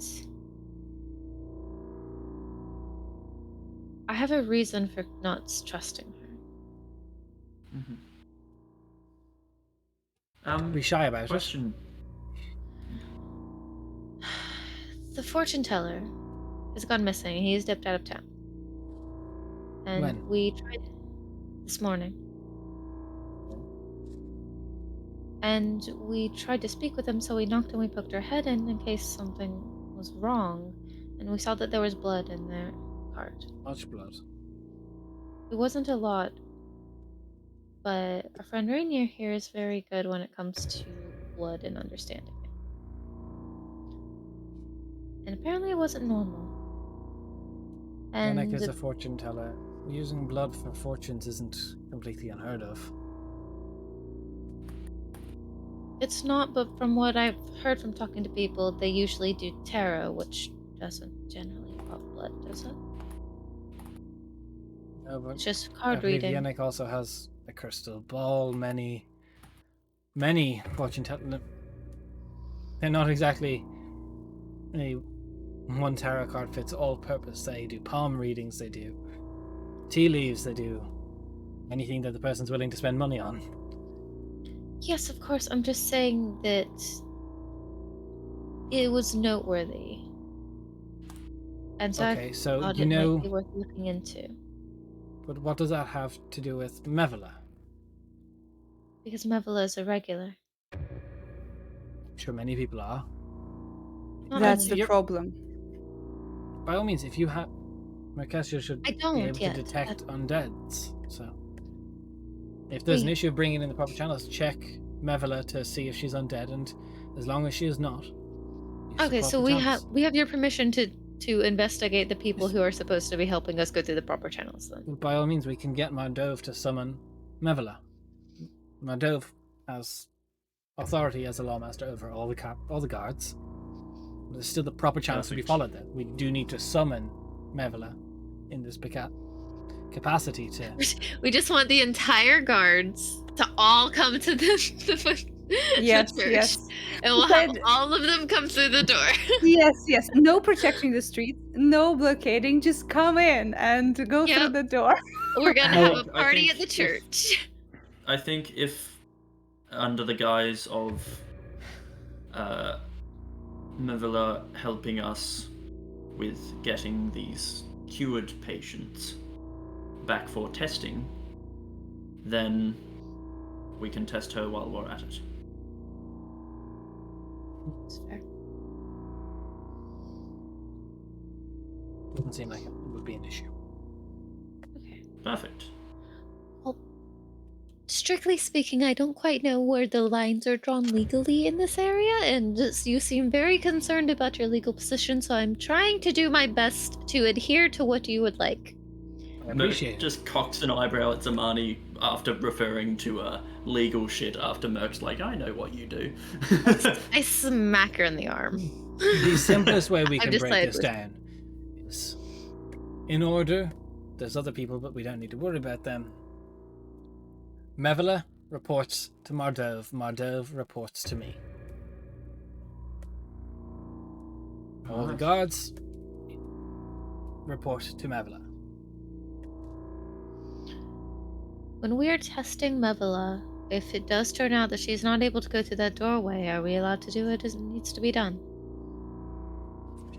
I have a reason for not trusting her. Be shy about Question. The fortune teller has gone missing. He's dipped out of town. And When? we tried this morning. And we tried to speak with him, so we knocked and we poked our head in case something was wrong. And we saw that there was blood in their cart. Much blood. It wasn't a lot, but our friend Rainier here is very good when it comes to blood and understanding it. And apparently it wasn't normal. Yannick And is a fortune teller. Using blood for fortunes isn't completely unheard of. it's not, but from what I've heard from talking to people, they usually do tarot, which doesn't generally involve blood, does it? No, but It's just I card believe reading. Yannick also has a crystal ball. Many fortune tellers. They're not exactly a one tarot card fits all purpose. They do palm readings. They do tea leaves. They do anything that the person's willing to spend money on. Yes, of course. I'm just saying that it was noteworthy. And so Okay, I so thought you it know, might be worth looking into. but what does that have to do with Mevela? Because Mevela is a regular. I'm sure many people are. Not That's many. the problem. By all means, if you have, Mercassia should I be don't able yet. to detect undeads. So, if there's an Wait. issue of bringing in the proper channels, check Mevela to see if she's undead, and as long as she is not, use the Okay, so proper channels. we have your permission to investigate the people who are supposed to be helping us go through the proper channels then. By all means, we can get Mardove to summon Mevela. Mardove has authority as a lawmaster over all the guards. There's still the proper channels to be Perfect. followed. Then we do need to summon Mevela in this capacity to. We just want the entire guards to all come to the Yes, church. yes. And we'll have all of them come through the door. Yes. No protecting the streets, no blockading. Just come in and go through Yep. the door. We're gonna I have a think- I party think at the if- church. I think if, under the guise of Mevela helping us with getting these cured patients back for testing, then we can test her while we're at it. That's fair. Doesn't seem like it would be an issue. Okay. Perfect. Well, strictly speaking, I don't quite know where the lines are drawn legally in this area, and you seem very concerned about your legal position, so I'm trying to do my best to adhere to what you would like. I Merc appreciate it. just cocks an eyebrow at Zamani after referring to legal shit after Merc's like, I know what you do. I smack her in the arm. The simplest way we I've can break decided this down is in order. There's other people, but we don't need to worry about them. Mevela reports to Mardove. Mardove reports to me. All the Nice. guards report to Mevela. When we are testing Mevela, if it does turn out that she's not able to go through that doorway, are we allowed to do it as it needs to be done?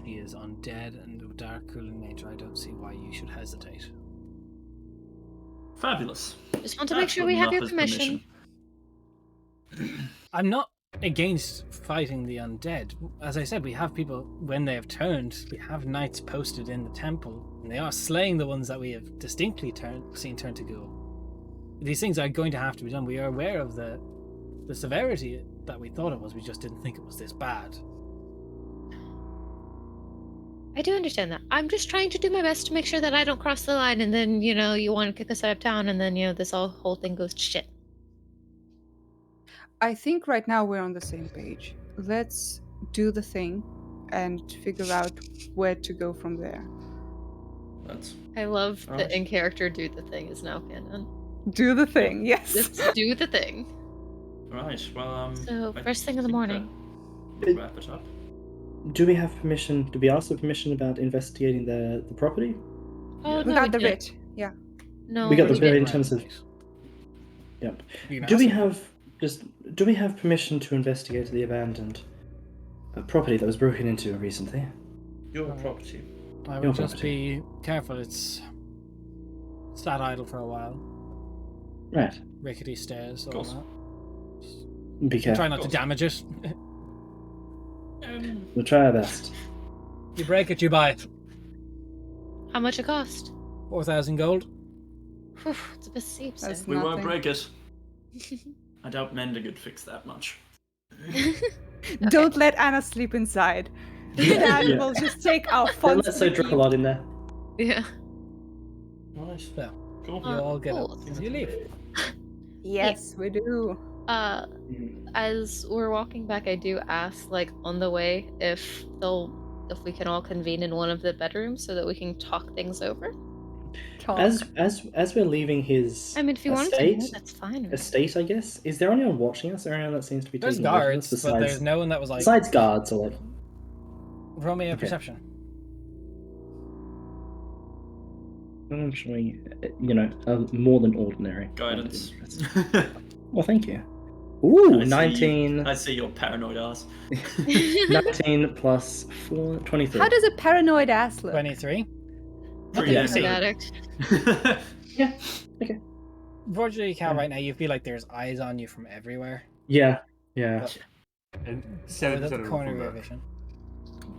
She is undead and of Darakhul in nature. I don't see why you should hesitate. Fabulous. Just want to make sure we have your permission. I'm not against fighting the undead. As I said, we have people, when they have turned, we have knights posted in the temple, and they are slaying the ones that we have distinctly seen turn to ghoul. These things are going to have to be done. We are aware of the severity that we thought it was. We just didn't think it was this bad. I do understand that. I'm just trying to do my best to make sure that I don't cross the line, and then you want to kick us out of town, and then this whole thing goes to shit. I think right now we're on the same page. Let's do the thing and figure out where to go from there. That's I love Right. that in character do the thing is now canon. Do the thing, yes. Let's do the thing. right. Well, So I first thing in the think morning. that we'll wrap it up. Do we have permission? Do we ask for permission about investigating the property? Oh We no, got the did. writ. Yeah. No, We got the we writ didn't. in terms of. Yep. You can Do ask we them. do we have permission to investigate the abandoned property that was broken into recently? Your property. I Your would just property. be careful. It's sat idle for a while. Right. Rickety stairs. All course. that. Be careful. Try not to damage it. We'll try our best. You break it, you buy it. How much it cost? 4,000 gold. Whew, it's a bit steep, sir. That's We won't nothing. break it. I doubt Mender could fix that much. Don't let Anna sleep inside. And Yeah. we'll just take our Don't funds. let so Darakhul in there. Yeah. Nice. So, Cool. you all get cool. up and you leave. Yes, we do. As we're walking back, I do ask, like, on the way, if we can all convene in one of the bedrooms so that we can talk things over. Talk. As we're leaving his I mean, if you wanted to estate, move, that's fine. I guess. Is there anyone watching us? Or anyone that seems to be There's taking note of us guards, besides, but there's no one that was like, besides guards or like. roll me a Okay. perception. I'm showing, more than ordinary. Guidance. Well, thank you. Ooh, I see- 19. I see your paranoid ass. 19 plus 4, 23. How does a paranoid ass look? 23. Pretty Yeah, An see. addict. Yeah. Okay. Unfortunately, Cal, right now you feel like there's eyes on you from everywhere. Yeah. Yeah. But And within 7% of the them corner from of your that. vision.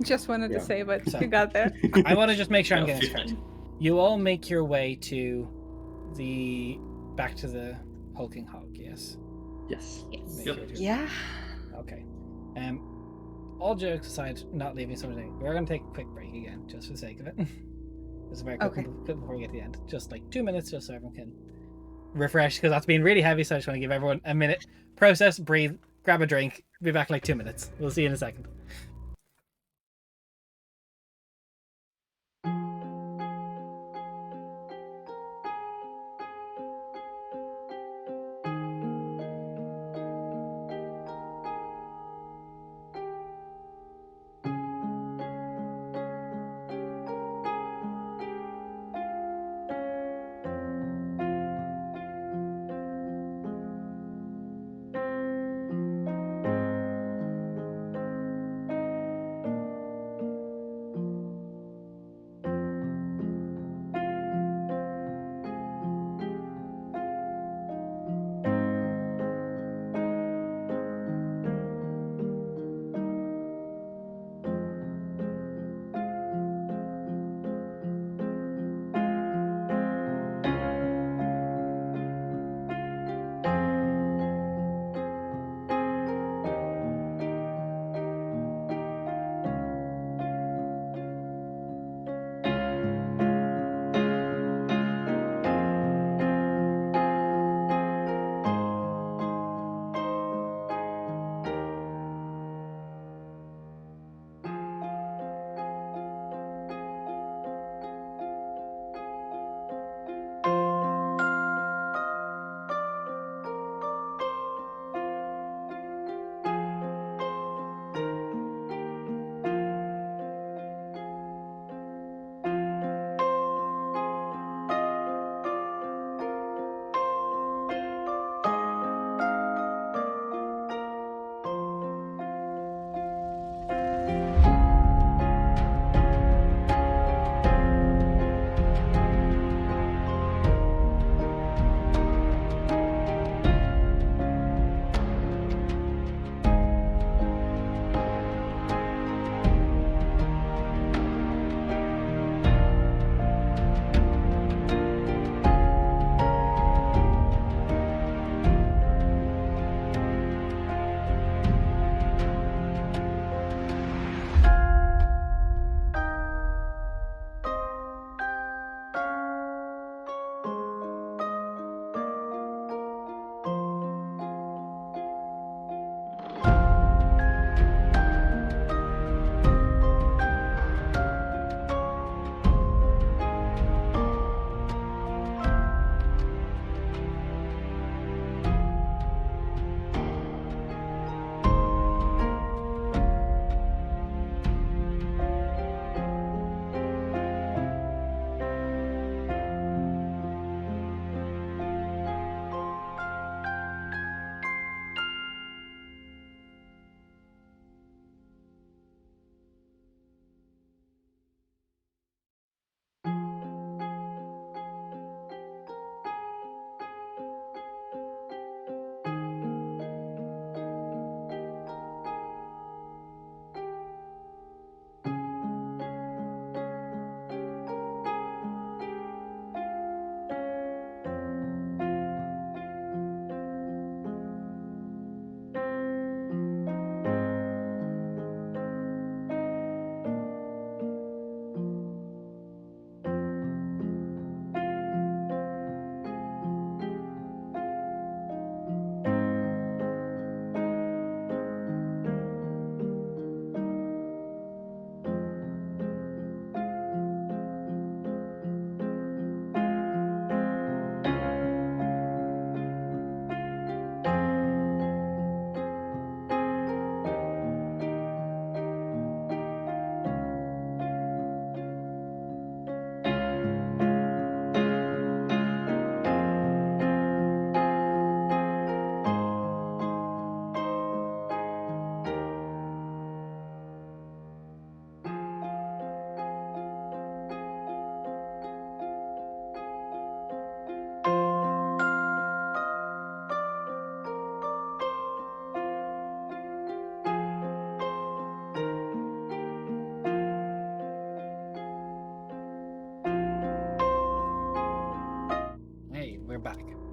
Just wanted Yeah. to say, but So- you got there. I want to just make sure I'm Yeah, getting this correct. 15. You all make your way to back to the hulking hog, yes? Yes. Make Yep. your way to- Yeah. Okay. All jokes aside, not leaving something, we're going to take a quick break again, just for the sake of it. Just a very quick Okay. one before we get to the end. Just like 2 minutes, just so everyone can refresh, because that's been really heavy, so I just want to give everyone a minute. Process, breathe, grab a drink. Be back in like 2 minutes. We'll see you in a second.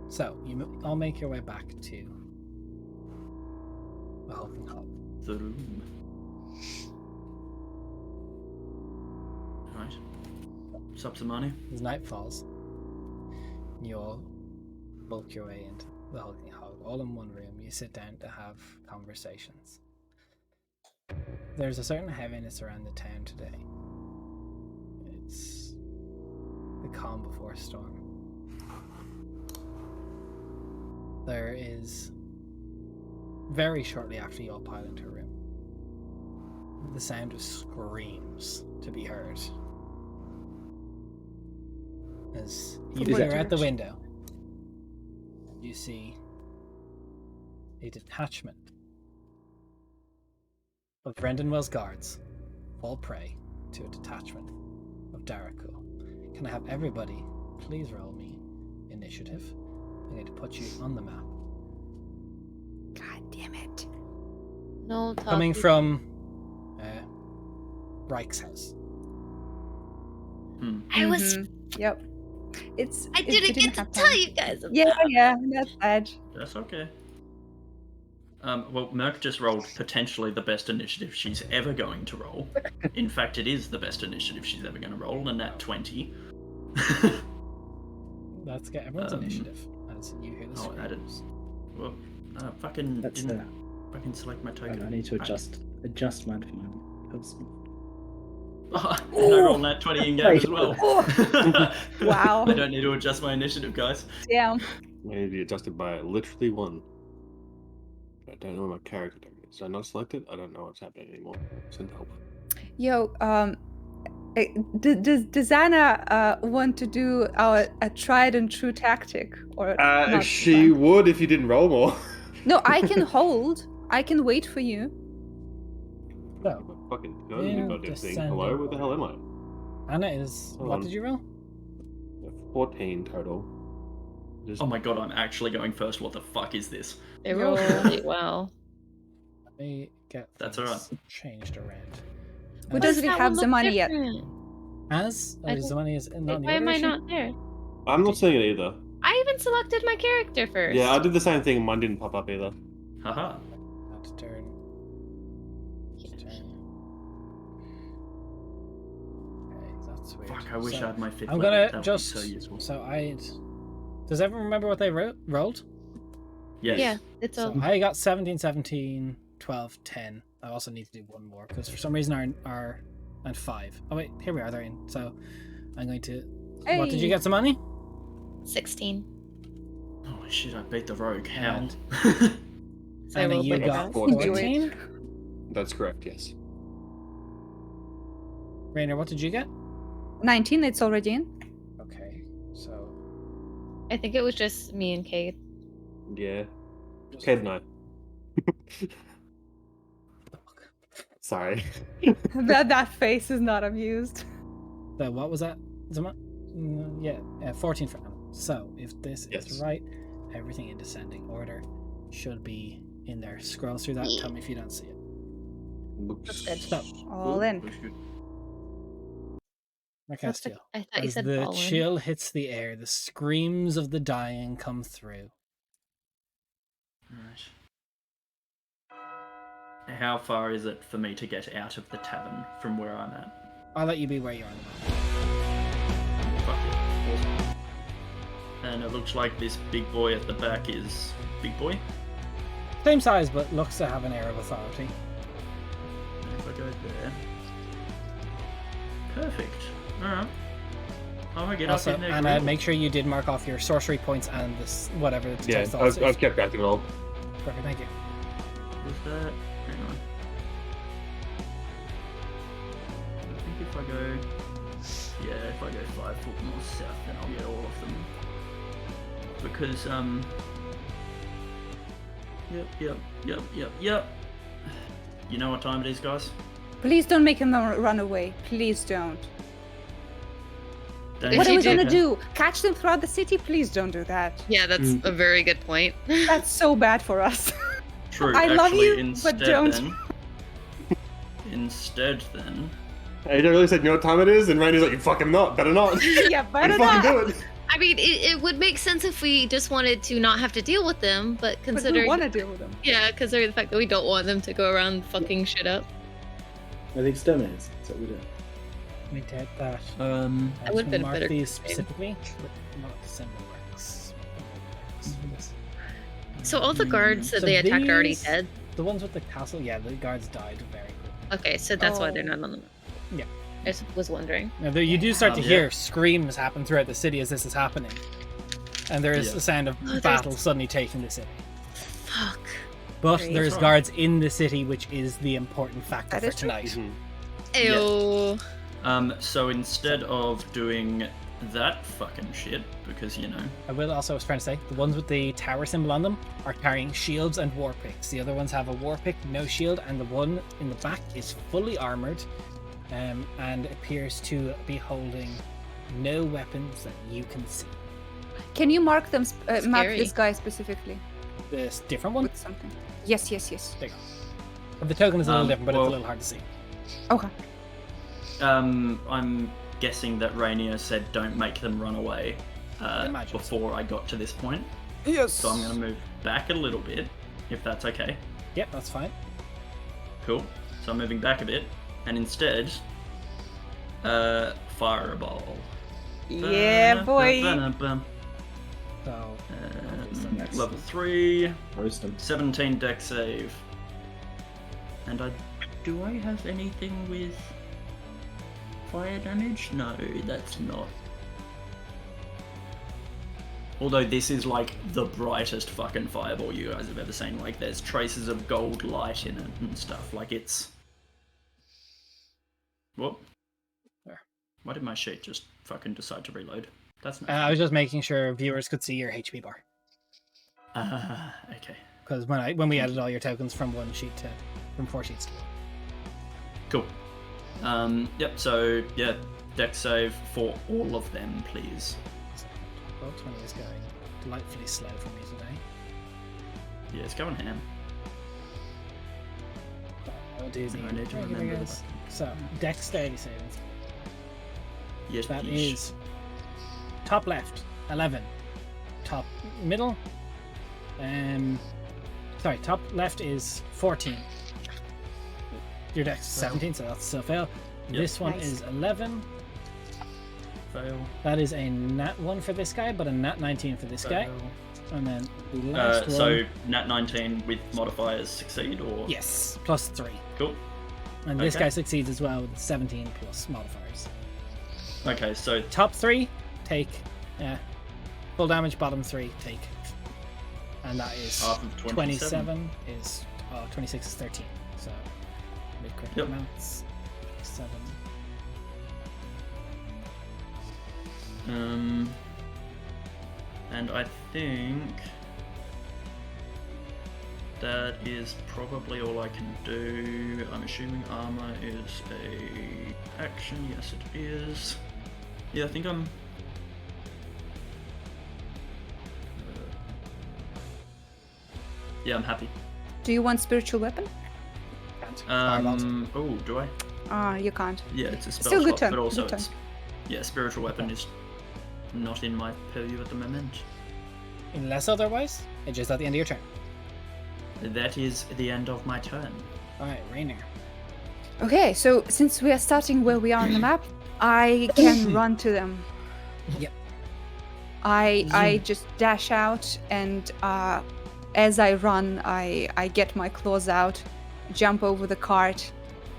So, you all make your way back to the Hulking Hog. The room. Right. Sup, Samani? As night falls, you all bulk your way into the Hulking Hog. All in one room, you sit down to have conversations. There's a certain heaviness around the town today. It's the calm before storm. There is, very shortly after you all pile into a room, the sound of screams to be heard. As you From what peer out the direction? window, you see a detachment of Brendanwell's guards fall prey to a detachment of Darakhul. Can I have everybody please roll me initiative? I'm going to put you on the map. God damn it. No Coming talking. from Reich's house. I was. Yep. It's. I it didn't get to happen. tell you guys about Yeah, it. yeah, that's bad. That's okay. Well, Merc just rolled potentially the best initiative she's ever going to roll. In fact, it is the best initiative she's ever going to roll, and that 20. Let's get everyone's initiative. As you hear the Oh, I didn't. screams. Well, fucking That's didn't fucking select my token. I need to adjust mine for my post. And I rolled that 20 in game as well. Wow. I don't need to adjust my initiative, guys. Damn. Maybe adjusted by literally 1. I don't know where my character tag is. Did I not select it? I don't know what's happening anymore. Send help. Yo, does Anna want to do a tried and true tactic or not She this would if you didn't roll more. No, I can hold. I can wait for you. So, My fucking gun, in you goddamn thing. descending Hello, where the hell am I? Anna is. Hold What on. did you roll? 14 total. Just Oh my god, I'm actually going first. What the fuck is this? They rolled really well. Let me get That's things alright. changed around. Who As- doesn't That have one the look money yet? different. As I is the money is not in the Why am order I issue? not there? I'm not seeing it either. I even selected my character first. Yeah, I did the same thing and mine didn't pop up either. Haha. That's turn. It's turn. Okay, that's weird. Fuck, I wish So, I had my 5th I'm level. gonna That would be just. so useful. So I. Does everyone remember what they rolled? Yes. Yeah, it's So all. I got 17, 17, 12, 10. I also need to do one more because for some reason our and 5. Oh wait, here we are. They're in. So I'm going to. What did you Hey. get? Some money? 16. Holy shit, I beat the rogue. How? And- So I Anna, rolled you like got a- 14. That's correct, yes. Rainer, what did you get? 19. It's already in. Okay, so I think it was just me and Kate. Yeah. Kate and I. Sorry. That face is not amused. So what was that? Yeah, 14 for Anna. So if this Yes. is right, everything in descending order should be in there. Scroll through that. Tell me if you don't see it. Looks good. So, All in. Looks good. Mercastile. I thought you As said the fallen. chill hits the air, the screams of the dying come through. Right. How far is it for me to get out of the tavern from where I'm at? I'll let you be where you are. Fuck it. Awesome. And it looks like this big boy at the back is big boy. Same size, but looks to have an air of authority. And if I go there. Perfect. Alright. I'm gonna get Also, up in there. and grill. make sure you did mark off your sorcery points and this whatever the Yeah, text also I've kept track of it all. Perfect, thank you. Was that? Hang on. I think if I go. Yeah, if I go 5 foot more south, then I'll get all of them. Because, Yep. You know what time it is, guys? Please don't make him run away. Please don't. Don't What are you we do gonna that. do? Catch them throughout the city? Please don't do that. Yeah, that's a very good point. That's so bad for us. True. I love actually, you, instead but don't. Then, instead, then. I really said, you know what time it is? And Randy's like, you fucking not, better not. Yeah, better And fucking not. do it. I mean, it would make sense if we just wanted to not have to deal with them, but But we considering want to deal with them. yeah, considering the fact that we don't want them to go around fucking shit up. I think exterminators. That's what we do. We did that. That would've been a mark better these name. specifically, but not symbol works. So all the guards that So they attacked are already these- dead. The ones with the castle, yeah, the guards died very quickly. Okay, so that's why they're Oh. not on the map. Yeah. I just was wondering. Now, you do start to Yeah. hear screams happen throughout the city as this is happening, and there is Yeah. the sound of there's- battle suddenly taking the city. Fuck. But Great. there's That's right. guards in the city, which is the important factor That for is true. tonight. Ew. So instead of doing that fucking shit, because you know, I will also, I was trying to say, the ones with the tower symbol on them are carrying shields and war picks. The other ones have a war pick, no shield, and the one in the back is fully armored, and appears to be holding no weapons that you can see. Can you mark them? Mark Scary. this guy specifically This different one, with something. Yes. the token is a little different, but it's well- a little hard to see. Okay. I'm guessing that Rainier said don't make them run away Imagine. before I got to this point. Yes. So I'm going to move back a little bit, if that's okay. Yep, that's fine. Cool. So I'm moving back a bit, and instead, fireball. Yeah, boy. So, Level 3, Roast them. 17 deck save. And do I have anything with fire damage? No, that's not. Although this is like the brightest fucking fireball you guys have ever seen. Like there's traces of gold light in it and stuff. Like it's... Whoop. There. Why did my sheet just fucking decide to reload? That's not... I was just making sure viewers could see your HP bar. okay. Because when we added all your tokens from one sheet to from 4 sheets to one. Cool. Yep, so yeah, deck save for all of them, please. So, roll 20 is going delightfully slow for me today. Yeah, it's going ham. But I'll do the I need to regular remember the guys. button. So, dexterity savings. Yes, That please. is top left 11, top middle. Sorry, top left is 14. Your dex is 17, so that's still fail. Yep. This one Nice. is 11. Fail. That is a nat 1 for this guy, but a nat 19 for this guy. Fail. And then the last one. So nat 19 with modifiers succeed, or Yes, plus 3. cool. And this Okay. guy succeeds as well with 17 plus modifiers. Okay, so Top 3 take full damage, bottom 3 take. And that is half of 27 is 26 is 13. So mid crit Yep. amounts 7. And I think that is probably all I can do. I'm assuming armor is a action. Yes, it is. Yeah, I think I'm. Yeah, I'm happy. Do you want spiritual weapon? Oh, do I? You can't. Yeah, it's a spell Still good slot, turn, but also good turn. it's spiritual weapon is not in my purview at the moment. Unless otherwise, it's just at the end of your turn. That is the end of my turn. Alright, Rainier. Okay, so since we are starting where we are on the map, I can run to them. Yep. I just dash out, and as I run, I get my claws out, jump over the cart,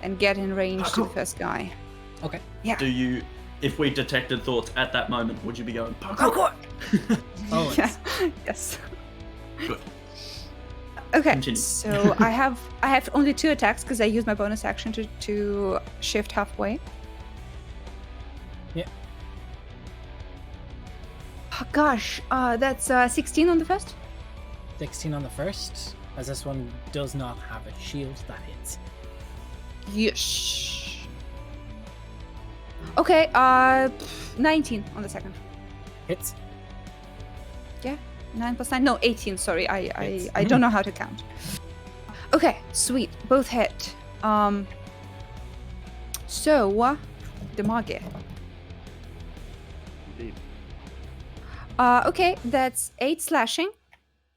and get in range to the first guy. Okay. Yeah. Do you, if we detected thoughts at that moment, would you be going parkour? Oh, Yeah. Yes. Good. Okay. Continue. So I have only 2 attacks because I use my bonus action to shift halfway. Yeah. Oh, gosh, that's 16 on the first. 16 on the first, as this one does not have a shield that hits. Yes. Okay, 19 on the second. Hits. Yeah, 9 plus 9. No, 18. Sorry, I Hits. don't know how to count. Okay, sweet. Both hit. So, Demage. Indeed. Okay, that's 8 slashing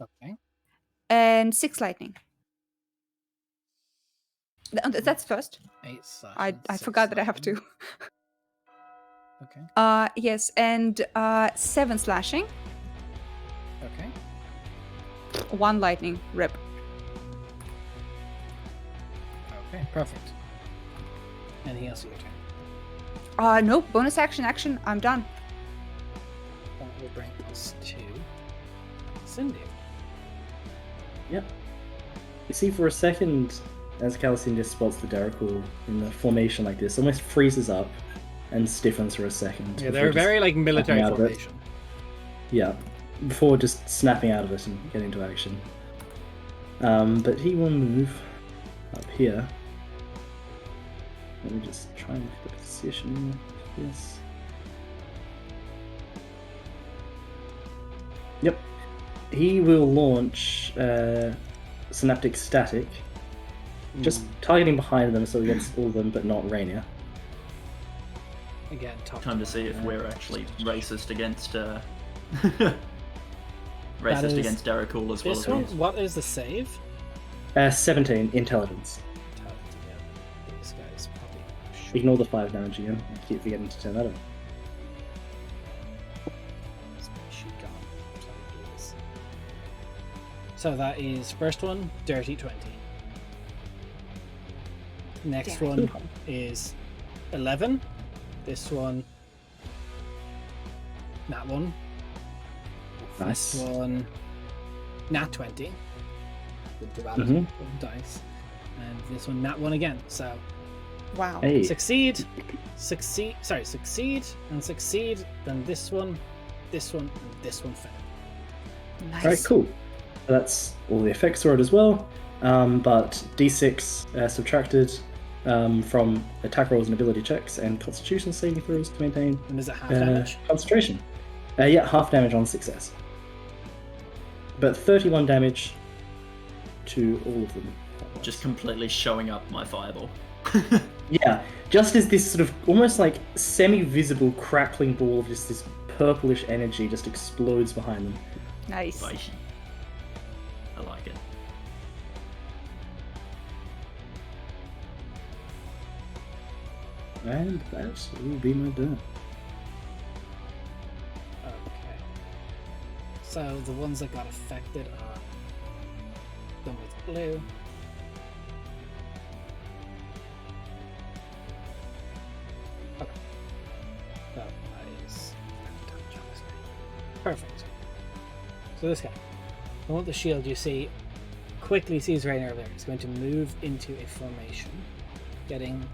Okay. and 6 lightning. That's first. 8 slash. I forgot that I have 2. Okay. Yes, and 7 slashing, Okay. 1 lightning. Rip. Okay. Perfect. Anything else at your turn? Nope. Bonus action. I'm done. That will bring us to Cindy. Yep. You see, for a second, as Calicindia spots the Darakhul in the formation like this, almost freezes up and stiffens for a second. Yeah, before they're just very like military snapping out of it. formation. Yeah, before just snapping out of it and getting into action. But he will move up here. Let me just try and get the position of this. Yep. He will launch Synaptic Static, just targeting behind them so against all of them, but not Rainier. Again, top. Time to see if we're actually racist against That is- against Darakhul as well This as one, he is. what is the save? 17 Intelligence. These guys probably should. Ignore the 5 damage again. I keep forgetting to turn that on. Shoot gone. So that is first one, dirty 20. Next Damn one is 11. This one, that one. Nice. This one, nat 20. With the rabbit Mhm. dice. And this one, nat 1 again. So Wow. Hey. succeed, and succeed. Then this one, and this one fail. Nice. Alright, cool. So that's all the effects for it as well. But d6 subtracted from attack rolls and ability checks and constitution saving throws to maintain And is it half damage? concentration. Yeah, half damage on success. But 31 damage to all of them. Just completely showing up my fireball. Yeah, just as this sort of almost like semi-visible crackling ball of just this purplish energy just explodes behind them. Nice. Spicy. I like it. And that will be my turn. Okay. So the ones that got affected are done with blue. Okay. So that is perfect. So this guy, the one with the shield you see, quickly sees Rainier there. He's going to move into a formation, getting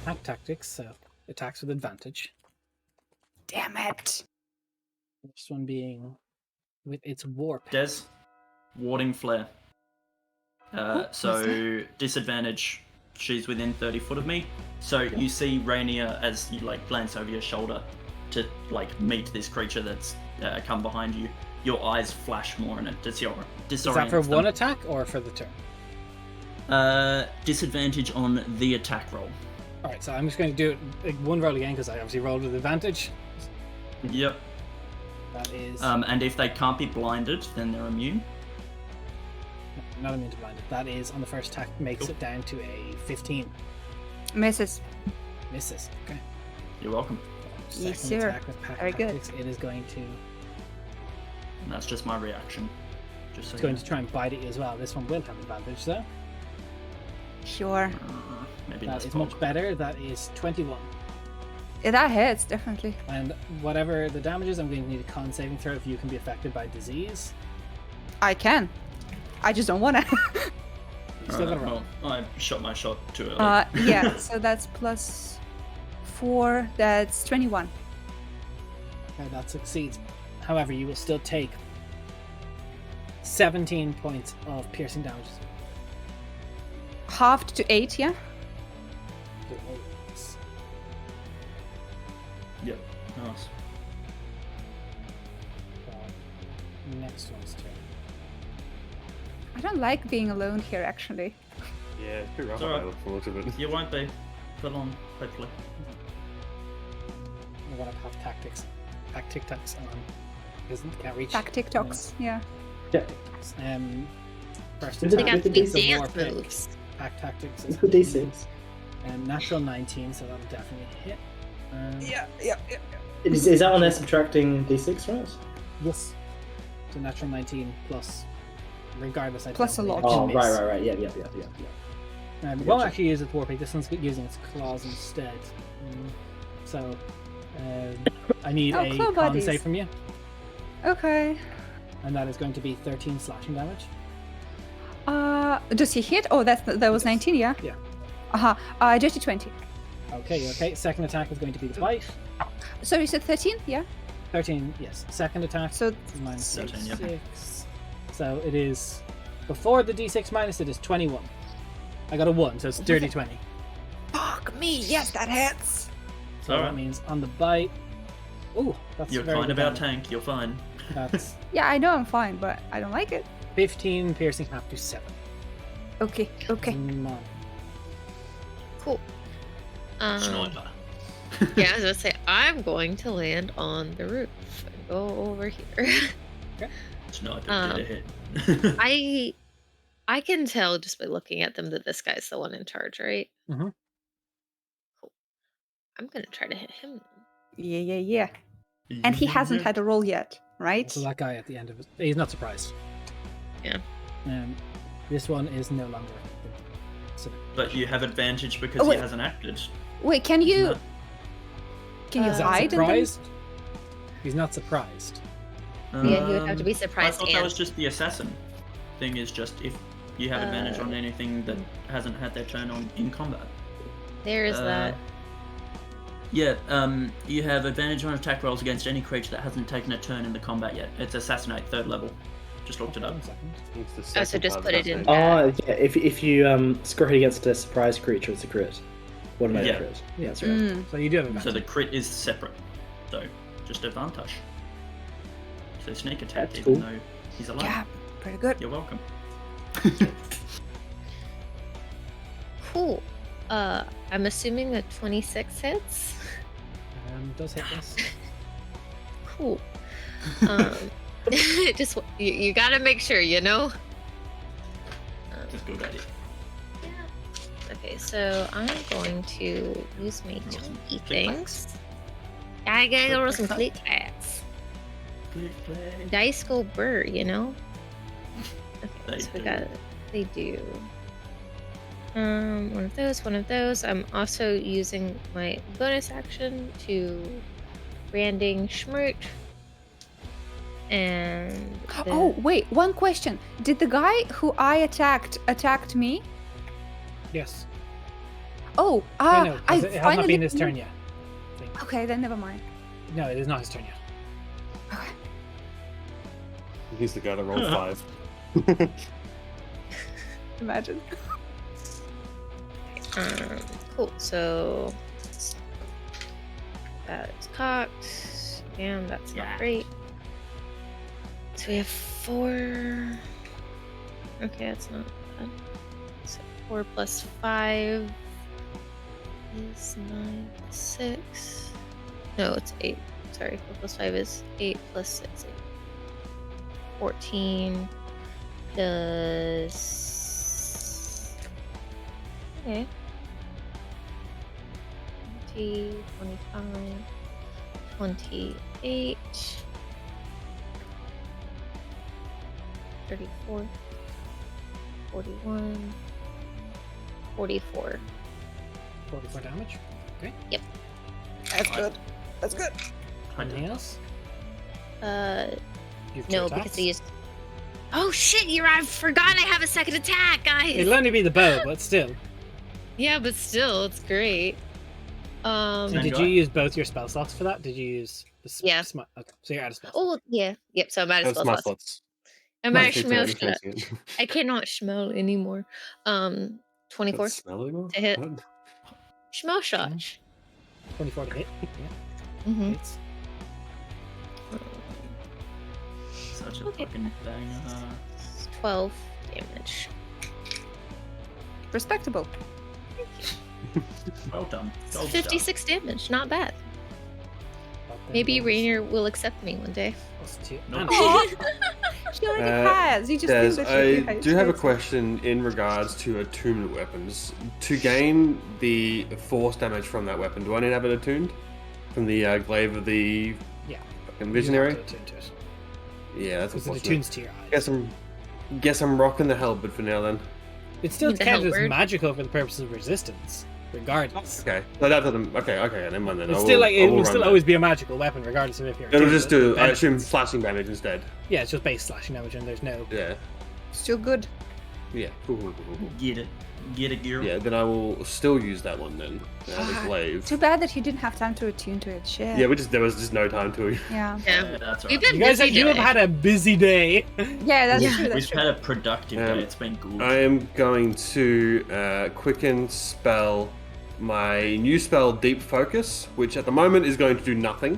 attack tactics, so attacks with advantage. Damn it. First one being with its warp. Des, warding flare. So was disadvantage. She's within 30 foot of me. So you see Rainier as you like glance over your shoulder to like meet this creature that's come behind you. Your eyes flash more and it disorients Is that for them. one attack or for the turn? Disadvantage on the attack roll. Alright, so I'm just going to do it like, one roll again because I obviously rolled with advantage. Yep. That is And if they can't be blinded, then they're immune. not immune to blinded. That is on the first attack, makes it down to a 15. Misses. Misses. Okay. You're welcome. Yes, Second sir. attack with pack Very good. tactics, it is going to And that's just my reaction. Just so it's you going know. to try and bite at you as well. This one will have advantage though. Sure. Maybe That less is fog. much better. That is 21. Yeah, that hits, definitely. And whatever the damage is, I'm going to need a con saving throw if you can be affected by disease. I can. I just don't want to. You still gotta roll. Well, I shot my shot too early. Yeah, so that's plus 4. That's 21. Okay, that succeeds. However, you will still take 17 points of piercing damage. Halved to 8, yeah? Yep. Nice. Next one's turn. I don't like being alone here, actually. Yeah, it's pretty rough It's alright. by the looks of it. You won't be. Put on, hopefully. I'm gonna have tactics on. Can't reach. Tac TikToks. Yeah. Yeah. First With the- They attack got to with be the is a war dance pick. moves. Pack tactics It's is the D6. natural 19, so that'll definitely hit. Yeah. Is that one there subtracting D6 from it? Yes. So natural 19 plus, regardless. I Plus don't a lot. believe I Oh, can miss. right. Yeah. Won't actually use its war pick. This one's using its claws instead. So I need Oh, a claw con buddies. save from you, Okay. and that is going to be 13 slashing damage. Does he hit? Oh, that was 19. Yeah. Yeah. Dirty 20. Okay. Second attack is going to be the bite. So you said 13? Yeah. 13, yes. Second attack So is minus 13, yep. 6. So it is, before the d6 minus, it is 21. I got a 1, so it's dirty 20. fuck me. Yes, that hits. So Alright. that means on the bite. Ooh, that's You're very fine good about damage. tank, you're fine. That's Yeah, I know I'm fine, but I don't like it. 15 piercing half to 7. Okay. Come on. Cool. Sniper. Yeah, I was gonna say I'm going to land on the roof and go over here. Sniper did a hit. I can tell just by looking at them that this guy's the one in charge, right? Mhm. Cool. I'm gonna try to hit him. Yeah. And he hasn't had a roll yet, right? So that guy at the end of it, he's not surprised. Yeah. This one is no longer. So But you have advantage because Oh, wait. he hasn't acted. Wait, can you No. Is that hide? and then- surprised? He's not surprised. Yeah, he would have to be I surprised. thought And that was just the assassin. Thing is just if you have advantage on anything that hasn't had their turn on in combat. there is that. Yeah, you have advantage on attack rolls against any creature that hasn't taken a turn in the combat yet. It's assassinate, 3rd level. Just looked it up. 1 second. It's the Oh, so second just part put of it in. that. Yeah. If you score it against a surprise creature, it's a crit. Automatic Yeah. crit. Yeah. That's right. Mm. So you do have So advantage. the crit is separate, though. Just advantage. So sneak attack, That's even cool. though he's alive. Yeah, pretty good. You're welcome. Cool. I'm assuming that 26 hits. Does hit this. Cool. Just you gotta make sure, you know. That's a good idea. Okay, so I'm going to use my Roll some key click-clacks. things. I gotta go roll some Click-clack. click-clacks. Click, click. Dice go burr, you know. Okay, They so we do. got they do. One of those. I'm also using my bonus action to branding Schmurt. And Oh, wait, one question. Did the guy who I attacked me? Yes. Oh, No, I it has finally not been his turn yet. Okay, then never mind. No, it is not his turn yet. Okay. He's the guy that rolled 5. Imagine. cool. So that's cocked. Damn, that's Yeah. not great. So we have 4. Okay, that's not bad. So 4 plus 5 is 9 plus 6. No, it's 8. Sorry, 4 plus 5 is 8 plus 6. 14 plus. Okay. 20, 25, 28, 34, 41, 44. 44 damage. Okay. That's good. That's good. Anything else? You have 2 No, attacks. because he used. Oh shit! I forgot I have a second attack, guys. It'll only be the bow, but still. Yeah, but still, it's great. So Same did guy. you use both your spell slots for that? Did you use the Yeah. Okay, so you're out of spell. Oh yeah, yep. So I'm out of That's spell my slots. slots. I'm out of Take smell that, shot. take it. I cannot smell anymore. 24 Don't smell anymore? to hit. What? Smell shot. 24 to hit. Yeah, Mm-hmm. hits. Such a Okay. fucking banger. 12 damage. Respectable. Well done. Gold 56 damage. Not bad. Maybe Rainier will accept me one day. No. She already has. You just Des, think that I do have a question in regards to attunement weapons. To gain the force damage from that weapon, do I need to have it attuned? From the glaive of the Yeah. fucking visionary? You have to attune to it. Yeah, that's Because it unfortunate. attunes to your eyes. Guess I'm rocking the halberd for now then. It's still Need the counted as halberd? magical for the purposes of resistance, regardless. Okay, so that doesn't. Okay, never mind then. It's I still will- like I it will will run still that. always be a magical weapon, regardless of if you're. It'll attuned just to it. do, The I assume, benefits- slashing damage instead. Yeah, it's just base slashing damage, and there's no. Yeah. Still good. Yeah. Cool. Get it, girl. Yeah, then I will still use that one then. The glaive. Too bad that you didn't have time to attune to it. Shit. Yeah, there was just no time to. Yeah. Yeah. That's We've alright. been You guys, busy you have today. had a busy day. Yeah, that's Yeah. true. That's We've true. had a productive day. It's been good. I am going to quicken spell my new spell, Deep Focus, which at the moment is going to do nothing,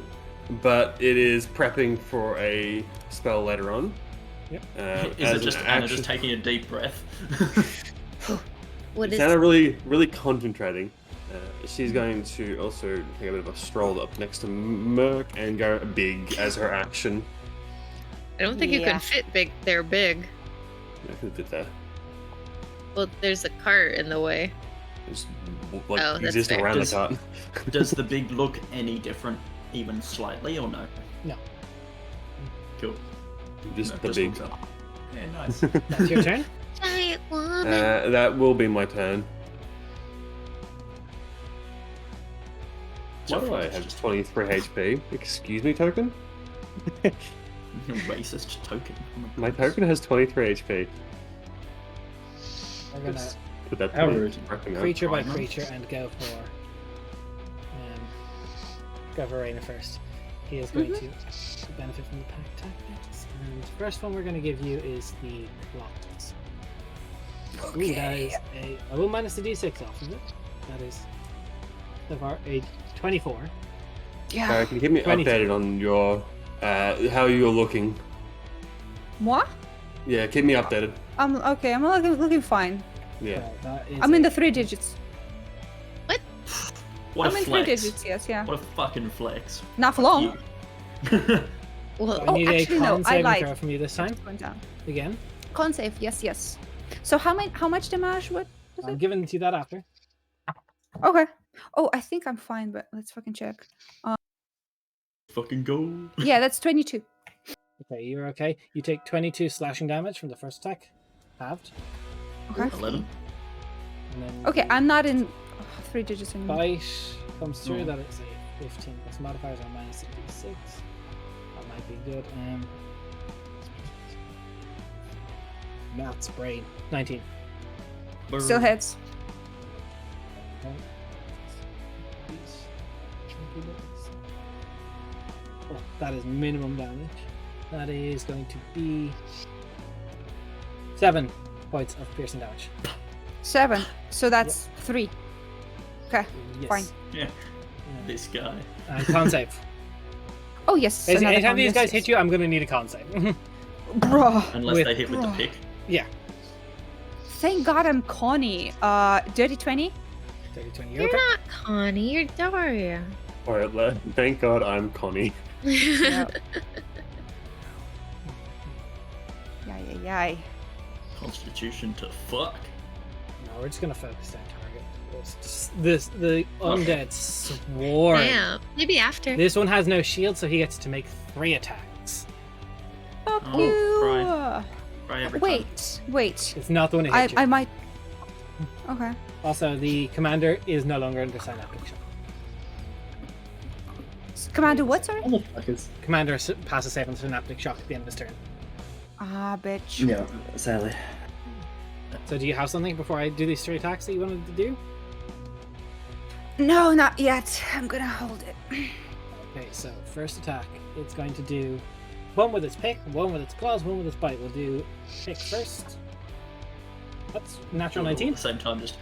but it is prepping for a spell later on. Yep. Is as it just an Anna action. just taking a deep breath? What is Anna really concentrating. She's going to also take a bit of a stroll up next to Merc and go big as her action. I don't think you Yeah. can fit big. They're big. I could fit that. Well, there's a cart in the way. Just Oh, that's exist fair. around the Does- cart. Does the big look any different, even slightly, or no? No. Cool. Just No, the just big. looks up. Yeah, nice. That's your turn. Giant woman. That will be my turn. Why do I have 23 HP? Excuse me, token? Racist token. Oh My goodness. token has 23 HP. We're gonna Put that How to rude. creature by Right, creature and go for Raina first. He is going to benefit from the pack tactics. And the first one we're going to give you is the claws. Ooh, that is I will minus the d6 off of it. That is so far a 24. Yeah. Can you keep me 22. updated on your how you're looking? Moi? Yeah, keep me updated. I'm okay. I'm looking fine. Yeah. That is I'm in a- the 3 digits. What I'm a in 3 flex. digits. Yes, yeah. What a fucking flex. Not for long. You. Well, I Oh, need actually, a no, con I saving lied. throw from you this time. It's going down. Again. Con save. Yes. So how much damage? What is I'm it? giving to you that after. Okay. Oh, I think I'm fine, but let's fucking check. Fucking go. Yeah, that's 22. Okay, you're okay. You take 22 slashing damage from the first attack. Halved. Okay. 11. And then Okay, I'm not in 3 digits anymore. bite comes through. Oh. That is a 15 plus modifiers on minus 6. That might be good. Math's brain. 19. Still hits. Okay. These chunky bits. Oh, that is minimum damage. That is going to be 7 points of piercing damage. 7. So that's 3. Okay. Yes. Fine. Yeah, this guy. And con save. Oh yes. Basically, another anytime con, these yes, guys yes. hit you, I'm going to need a con save. Bruh. Unless With- they hit with the pick. Yeah. Thank God I'm Connie. Dirty 20. 30, 20. you're not Connie. You're Daria. Alright, thank God I'm Connie. Yep. Yay. Constitution to fuck. No, we're just going to focus on target. It's just the undead swarm. Damn. Maybe after. This one has no shield, so he gets to make 3 attacks. Fuck Oh, you. Try every time. Wait. It's not the one that hit you. I might. Okay. Also, the commander is no longer under synaptic shock. Commander, what? Sorry. Motherfuckers. Commander passes save on synaptic shock at the end of his turn. Ah, bitch. Yeah, sadly. So, do you have something before I do these 3 attacks that you wanted to do? No, not yet. I'm gonna hold it. Okay, so first attack, it's going to do one with its pick, one with its claws, one with its bite. We'll do pick first. That's natural All 19. At the same time, just.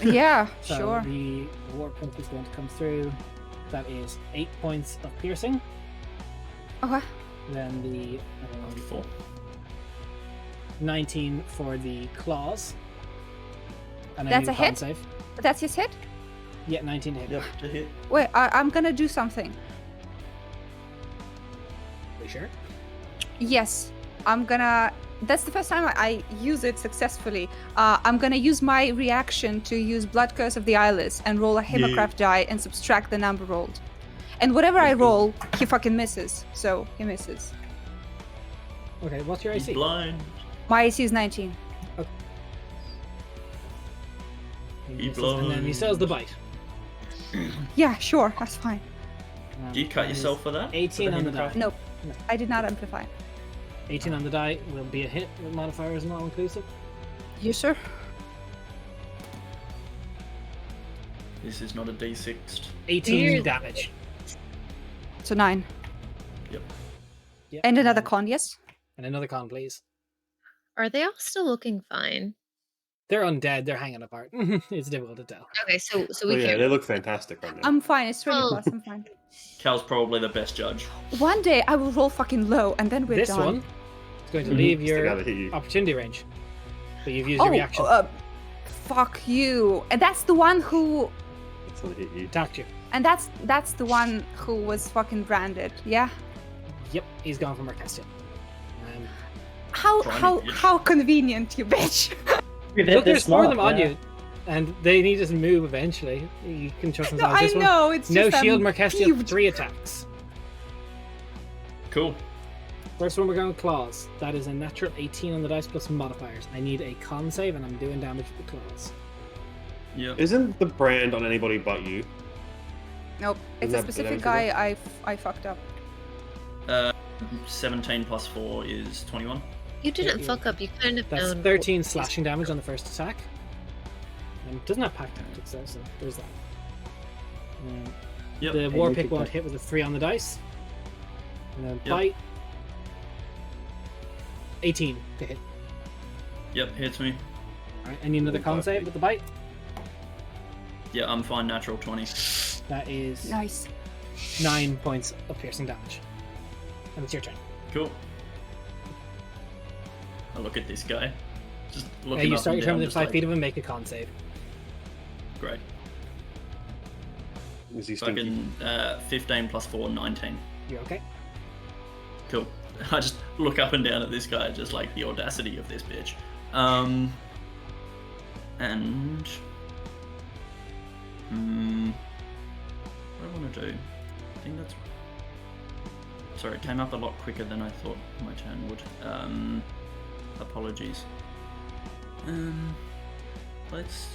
Yeah, So sure. the war point is going to come through. That is 8 points of piercing. Okay. Then the 4. 19 for the claws. And I That's need a con hit? Save. That's his hit? Yeah, 19 to hit. Yep, to hit. Wait, I'm gonna do something. We sure? Yes, I'm gonna. That's the first time I use it successfully. I'm gonna use my reaction to use Blood Curse of the Eyeless and roll a Hippocraft die and subtract the number rolled. And whatever I roll, he fucking misses. So he misses. Okay, what's your He's AC? blind. My AC is 19. He misses, and then he sells the bite. Yeah, sure, that's fine. Do you cut yourself for that? 18 on the die. Nope, I did not amplify. 18 on the die will be a hit with modifiers not inclusive. You, sir? This is not a D6. 18 Weird. damage. So 9. Yep. Yep. And another con, yes? And another con, please. Are they all still looking fine? They're undead. They're hanging apart. It's difficult to tell. Okay, so Oh, we yeah, can't. they look fantastic right now. I'm fine, it's 20 Oh. plus, I'm fine. Cal's probably the best judge. One day I will roll fucking low and then we're This done. one is going to leave Still your gotta hit you. opportunity range. But you've used your reaction. Fuck you. And that's the one who Still hit you. Attacked you. and that's the one who was fucking branded, yeah? Yep, he's gone for Mercastia. Trying to- How convenient, you bitch. Look, there's 4 of them on you. And they need to move eventually. You can trust No, themselves. I This one. know, it's No just shield, I'm Mercastia, peeved. 3 attacks. Cool. First one we're going with claws. That is a natural 18 on the dice plus modifiers. I need a con save and I'm doing damage with the claws. Yep. Isn't the brand on anybody but you? Nope, it's Isn't a that specific beneficial? guy I fucked up. 17 plus 4 is 21. You didn't Yeah. fuck up. You kind of That's known. 13 slashing damage on the first attack. And it doesn't have pack tactics though, so there's that. Yep. The Hey, war you pick could won't bite. hit with a 3 on the dice. And then Yep. bite. 18 to hit. Yep, hits me. Alright, I need another con save with the bite. Yeah, I'm fine, natural 20. That is Nice. 9 points of piercing damage. And it's your turn. Cool. I look at this guy. Just looking You up start and your turn down, within just 5 like, feet of him, make a con save. Great. Is he stinky? Fucking 15 plus 4, 19. You're okay? Cool. I just look up and down at this guy, just like the audacity of this bitch. And what do I want to do? I think that's. Sorry, it came up a lot quicker than I thought my turn would. Apologies. Let's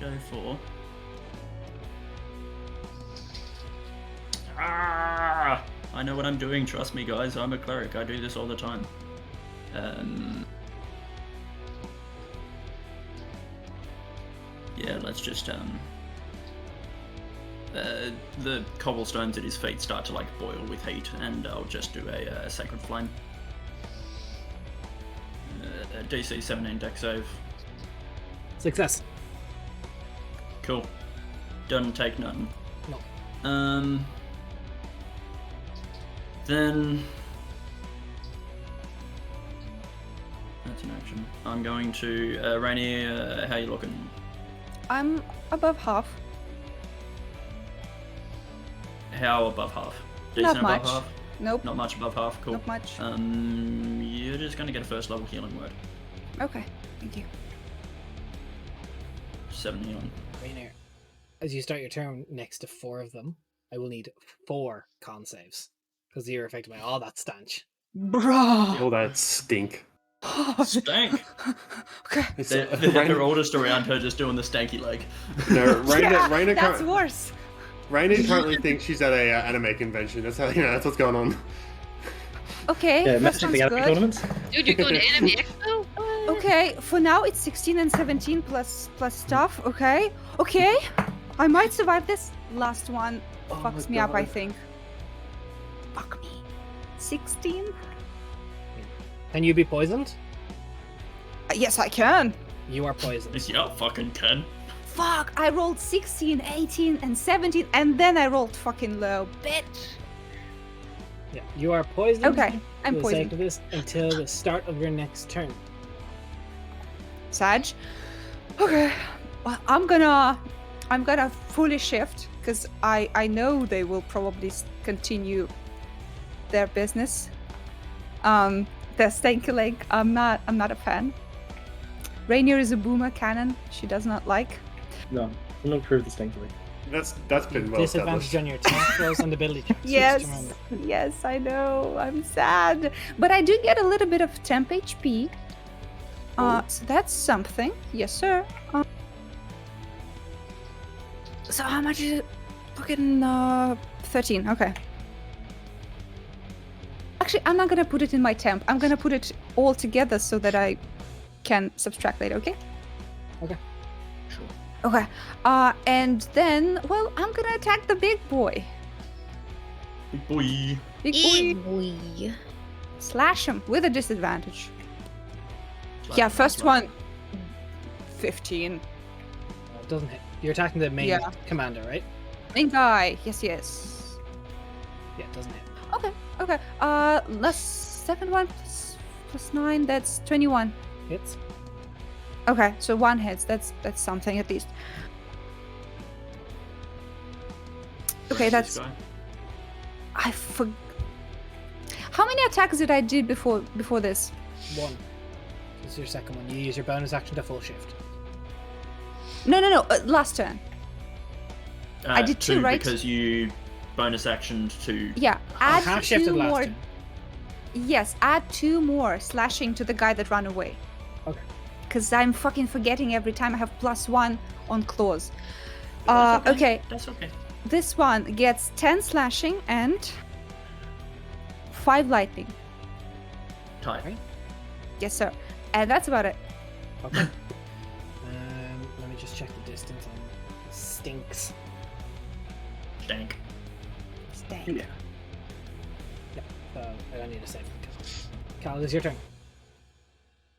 go for. I know what I'm doing, trust me guys, I'm a cleric, I do this all the time. Yeah, let's just the cobblestones at his feet start to like boil with heat, and I'll just do a sacred flame. DC 17 deck save. Success. Cool. Doesn't take nothing. No. Then that's an action. I'm going to Rainier. How you looking? I'm above half. How above half? Not Decent much. above half? Nope, Not much above half. Cool. not much. You're just gonna get a first level healing word. Okay, thank you. 7 healing. Rainier, as you start your turn next to 4 of them, I will need 4 con saves. Because you're affected by all that stench. Bruh. All that stink. Stank. Okay. It's, They're all just around her, just doing the stanky leg. No, Yeah, Raina, that's worse. Raina currently thinks she's at a anime convention. That's how that's what's going on. Okay, Yeah, that messaging sounds the anime good. tournament. Dude, you're going to Anime Expo? What? Okay, for now it's 16 and 17 plus stuff. Okay, okay, I might survive this. Last one fucks me up, I think. Fuck me. 16? Can you be poisoned? Yes, I can. You are poisoned. Yes, yeah, fucking can. Fuck, I rolled 16, 18, and 17, and then I rolled fucking low. Bitch. Yeah, you are poisoned. Okay, I'm for the sake poisoned. of this until the start of your next turn. Sag. Okay, well, I'm gonna fully shift because I know they will probably continue their business. Their stanky leg, I'm not a fan. Rainier is a boomer cannon. She does not like. No, I'm not prove the stanky leg. That's been well Disadvantage established. on your attack rolls and ability checks. Yes, Just remember. yes, I know. I'm sad, but I do get a little bit of temp HP. So that's something. Yes, sir. So how much is it? Fucking 13. Okay. Actually, I'm not gonna put it in my temp. I'm gonna put it all together so that I can subtract later. Okay. Okay. Okay. And then, well, I'm gonna attack the big boy. Big boy. Big boy. Boy. Slash him with a disadvantage. Slash Yeah, him, first slash one. 15. It doesn't hit. You're attacking the main Yeah. commander, right? Main guy. Yes, yes. Yeah, it doesn't hit. Okay. Okay. Second one plus 9. That's 21. Hits. Okay, so one hits. That's something at least. Okay, This that's guy. I for. How many attacks did I do before this? 1. This is your second one. You use your bonus action to full shift. No. Last turn. I did two, right? Because you bonus actioned to. Yeah. Add Half shifted 2 last more. turn. Yes, add 2 more slashing to the guy that ran away. Okay. Because I'm fucking forgetting every time I have +1 on claws. That's Okay. That's okay. This one gets 10 slashing and 5 lightning. Tight. Right. Yes, sir. And that's about it. Okay. Let me just check the distance on stinks. Stank. Stank. Yeah. So I don't need a save from Cal. Cal, it's your turn.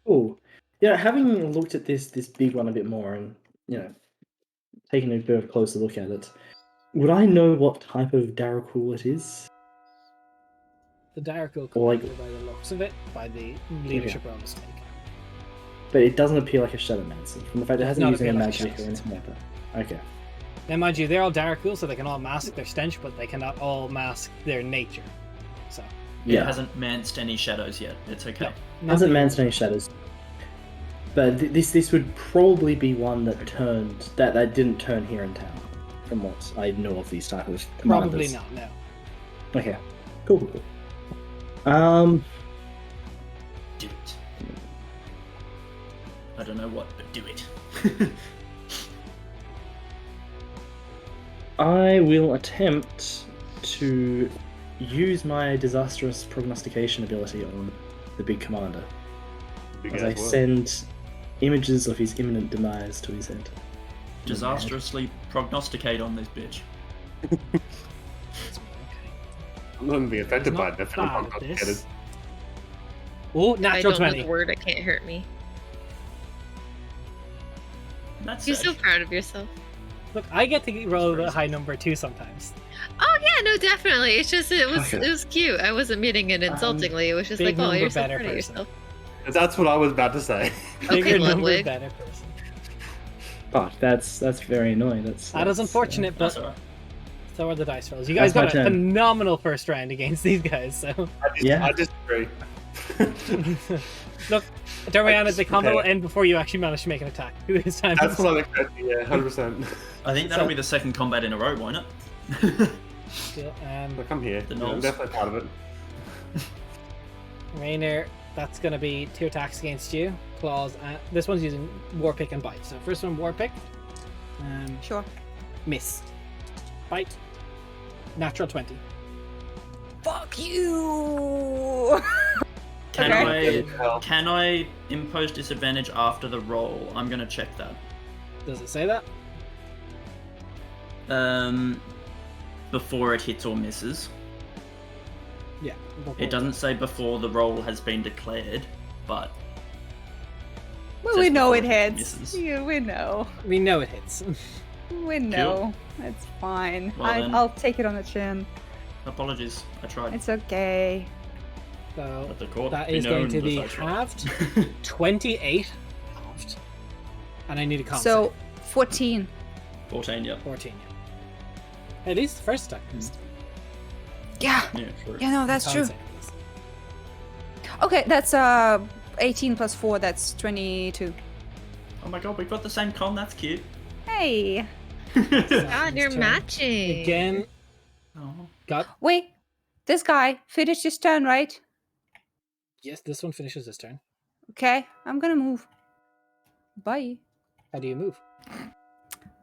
Oh, yeah. Having looked at this big one a bit more, and taking a bit of a closer look at it, would I know what type of Darakhul it is? The Darakhul Or like- commander by the looks of it, by the leadership roll mistake. But it doesn't appear like a Shadow Mancer from the fact it Does hasn't not used any appear like a magic or Shadow anything like that. Okay. Now, mind you, they're all Darakhul, so they can all mask their stench, but they cannot all mask their nature. So, It hasn't manced any shadows yet. It's okay. Hasn't manced any shadows. But this would probably be one that that didn't turn here in town, from what I know of these type of Probably commanders. not, no. Okay. Cool. Do it. I don't know what, but do it. I will attempt to use my disastrous prognostication ability on the big commander. Big As I ass word. send images of his imminent demise to his head. Disastrously prognosticate on this bitch. I'm not even being affected by it. Not Definitely bad at complicated. this. Oh, I natural don't know 20. the word. It can't hurt me. That's You're it. so proud of yourself. Look, I get to roll a crazy. high number too sometimes. Oh yeah, no, definitely. It's just it was Okay. it was cute. I wasn't meaning it insultingly. It was just big like, oh, number, you're so better proud of person. yourself. That's what I was about to say. Okay, Bigger number, Ludwig. better person. Oh, that's very annoying. That is that's, unfortunate, That's but alright. so are the dice rolls. You guys That's got my a turn. phenomenal first round against these guys, so... I disagree. Look, Doriana, the combo will okay. end before you actually manage to make an attack. This time. That's what I'm expecting. Yeah, 100%. I think that'll be the second combat in a row, won't it? Look, I'm here. The I'm knolls. definitely part of it. Rainier, that's going to be 2 attacks against you. Claws. This one's using War Pick and Bite. So first one, War Pick. Sure. Miss. Bite. Natural 20. Fuck you! Can Okay. can I impose disadvantage after the roll? I'm gonna check that. Does it say that? Before it hits or misses. Yeah. It doesn't say before the roll has been declared, but Well, Just we know it before it hits. misses. Yeah, we know. We know it hits. We know. It's fine. Well, then. I'll take it on the chin. apologies. I tried. It's okay. So But the court that be is going known to was be I tried. halved. 28 halved. And I need a con So, 14. 14, yeah. 14. Yeah. At least the first attack. Yeah. Yeah, true. Yeah, no, that's Con true. save is. Okay, that's 18 plus 4, that's 22. Oh my god, we've got the same con. That's cute. Hey. God, you're Turn. matching. Again, Oh. got. Wait, this guy finished his turn, right? Yes, this one finishes this turn. Okay, I'm gonna move. Bye. How do you move?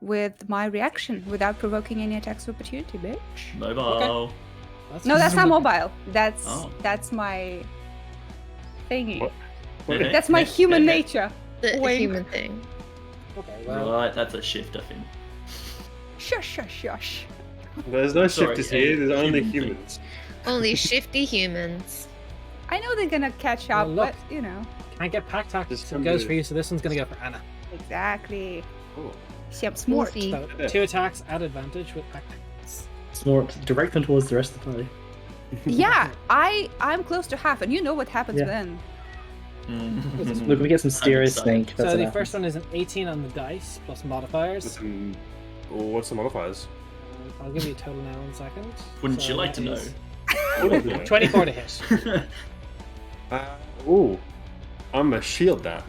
With my reaction, without provoking any attacks of opportunity, bitch. Mobile. No, that's not fine. mobile. That's Oh. that's my thingy. What? That's my human nature. The Wink. human thing. Okay, well, Right, that's a shifter thing. Shush, shush, shush. There's no Sorry, shifters here. There's only human thing. humans. Only shifty humans. I know they're gonna catch up, Well, look. but you know. can't get pack Just tactics. So it come goes to- for you, so this one's gonna go for Anna. Exactly. Oh. See, I'm smart. Wolfie. So Yeah. 2 attacks at advantage with pack tactics. Smart. Direct them towards the rest of the party. Yeah, I'm close to half, and you know what happens Yeah. then. Look, we get some serious excited. snake. So That's the enough. first one is an 18 on the dice plus modifiers. What's the modifiers? I'll give you a total now in a second. Wouldn't So you like that to know? is 24 to hit. Ooh. I'm a shield that.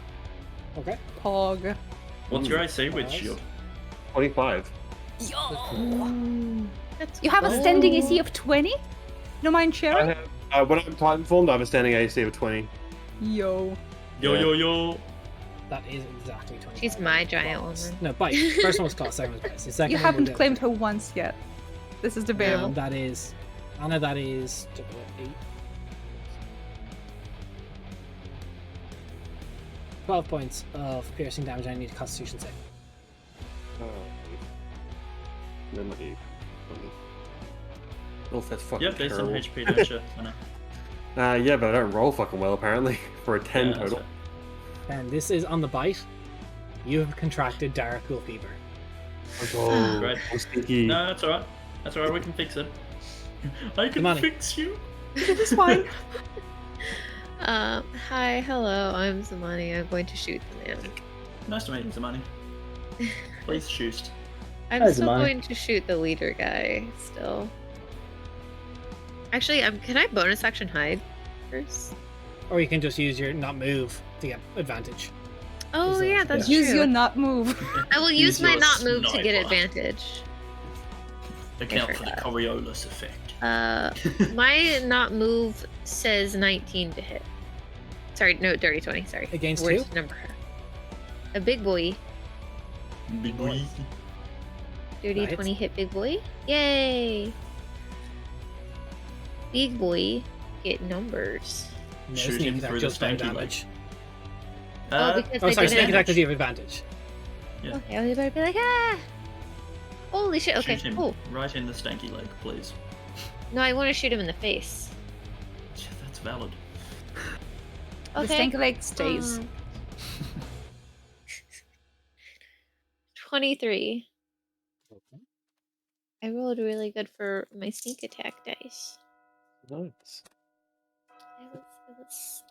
Okay. Pog. What's your AC with Nice. shield? 25. That's You have a cool. standing AC of 20? No mind I sharing? have, when I'm Titanformed, I have a standing AC of 20. Yo. Yo, Yeah. yo, yo. That is exactly 25. She's my giant Claws. woman. No, bite. First one was claw, second was bite. The second You one haven't will go claimed for- her once yet. This is debatable. That is. Anna, that is. 8. 12 points of piercing damage. I need a constitution save. Then my 8. Oh, that's fucking Yep, there's some terrible. HP, don't you? I know. Yeah, but I don't roll fucking well, apparently. For a 10 Yeah, that's total. And this is on the bite. You have contracted Darakhul fever. Oh, Great. I'm stinky. No, that's alright. That's alright, we can fix it. I can Money. fix you. It's fine. Hi, hello, I'm Zamani. I'm going to shoot the man. Nice to meet you, Zamani. Please shoot. I'm Hi, still Zamani. going to shoot the leader guy, still. Actually, can I bonus action hide first? Or you can just use your not move to get advantage. Oh, Is that- yeah, that's Use true. your not move. I will Use use my your not move to get sniper. advantage. Account for the forgot. Coriolis effect. My not move says 19 to hit. Sorry, no, dirty 20, sorry. Against Worst who? number. A big boy. Big boy. boy. Dirty That hits. 20 hit big boy. Yay! Big boy get numbers. No Shoot sneak him attack, through the just fire stanky leg. damage. Oh, because Oh, I sorry, didn't. sneak attack does you have advantage. Okay, I was about to be like, ah! Holy shit, okay, Shoot him cool. right in the stanky leg, please. No, I want to shoot him in the face. Yeah, that's valid. The Okay. stank leg stays. 23. I rolled really good for my sneak attack dice. Nice. It was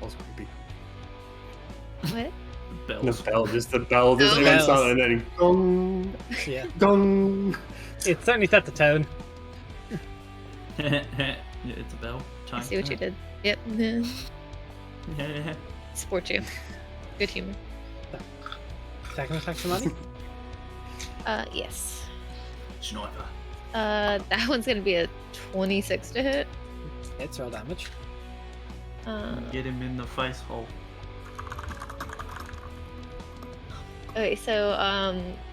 That was creepy. nice. What? The Bells. bell, just the bell, just Oh. and then Bells. sound, and then gong, Yeah. gong. It certainly set the tone. Yeah, it's a bell. I Time. see what you did. Yep. Support you. Good humor. Second attack for money. Yes. Sniper. That one's gonna be a 26 to hit. Hits, roll damage. Get him in the face hole. Okay, so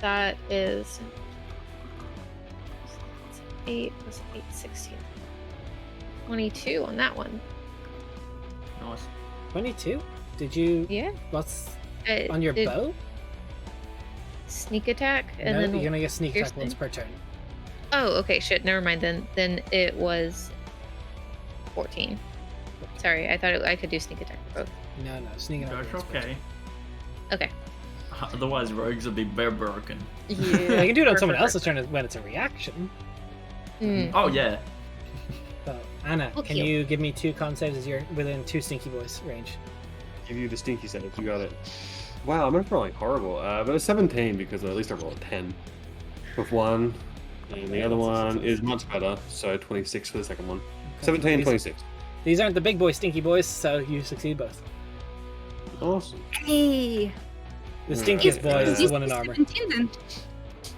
that is 8 plus 8, 16. 22 on that one. Nice. 22. Did you? Yeah. What's I on your did bow? Sneak attack and No, then you're gonna get sneak attack once piercing. per turn. Oh, okay, shit, never mind then. Then it was 14. Sorry, I thought I could do sneak attack for both. No, sneak attack. That's once per okay. Okay. Otherwise, rogues would be very broken. turn. Yeah, you can do it on someone Perfect. else's turn when it's a reaction. Mm. Oh, yeah. So, Anna, Okay. can you give me 2 con saves as you're within 2 stinky boys range? Give you the stinky saves. You got it. Wow, I'm not rolling horrible. But it's 17 because at least I rolled a 10. with 1. And the other one is much better, so 26 for the second one. 17, 26. These aren't the big boy stinky boys, so you succeed both. Awesome. Hey. The stinkiest boy is the one in armor. 17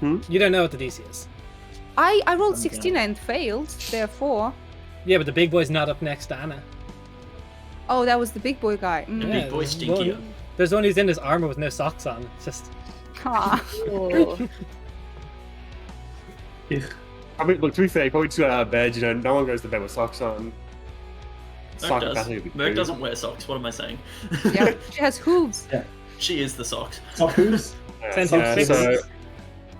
then. You don't know what the DC is. I rolled 16 and failed, therefore. Yeah, but the big boy's not up next to Anna. Oh, that was the big boy guy. The Mm. big boy there's stinkier. one- There's one who's in his armor with no socks on. It's just Ah. Oh. I mean, look, to be fair, you probably just got out of bed, no one goes to bed with socks on. Merc does. Psychopathy would be Merc crazy. doesn't wear socks. What am I saying? Yeah, she has hooves. She is the socks. Sock hooves? So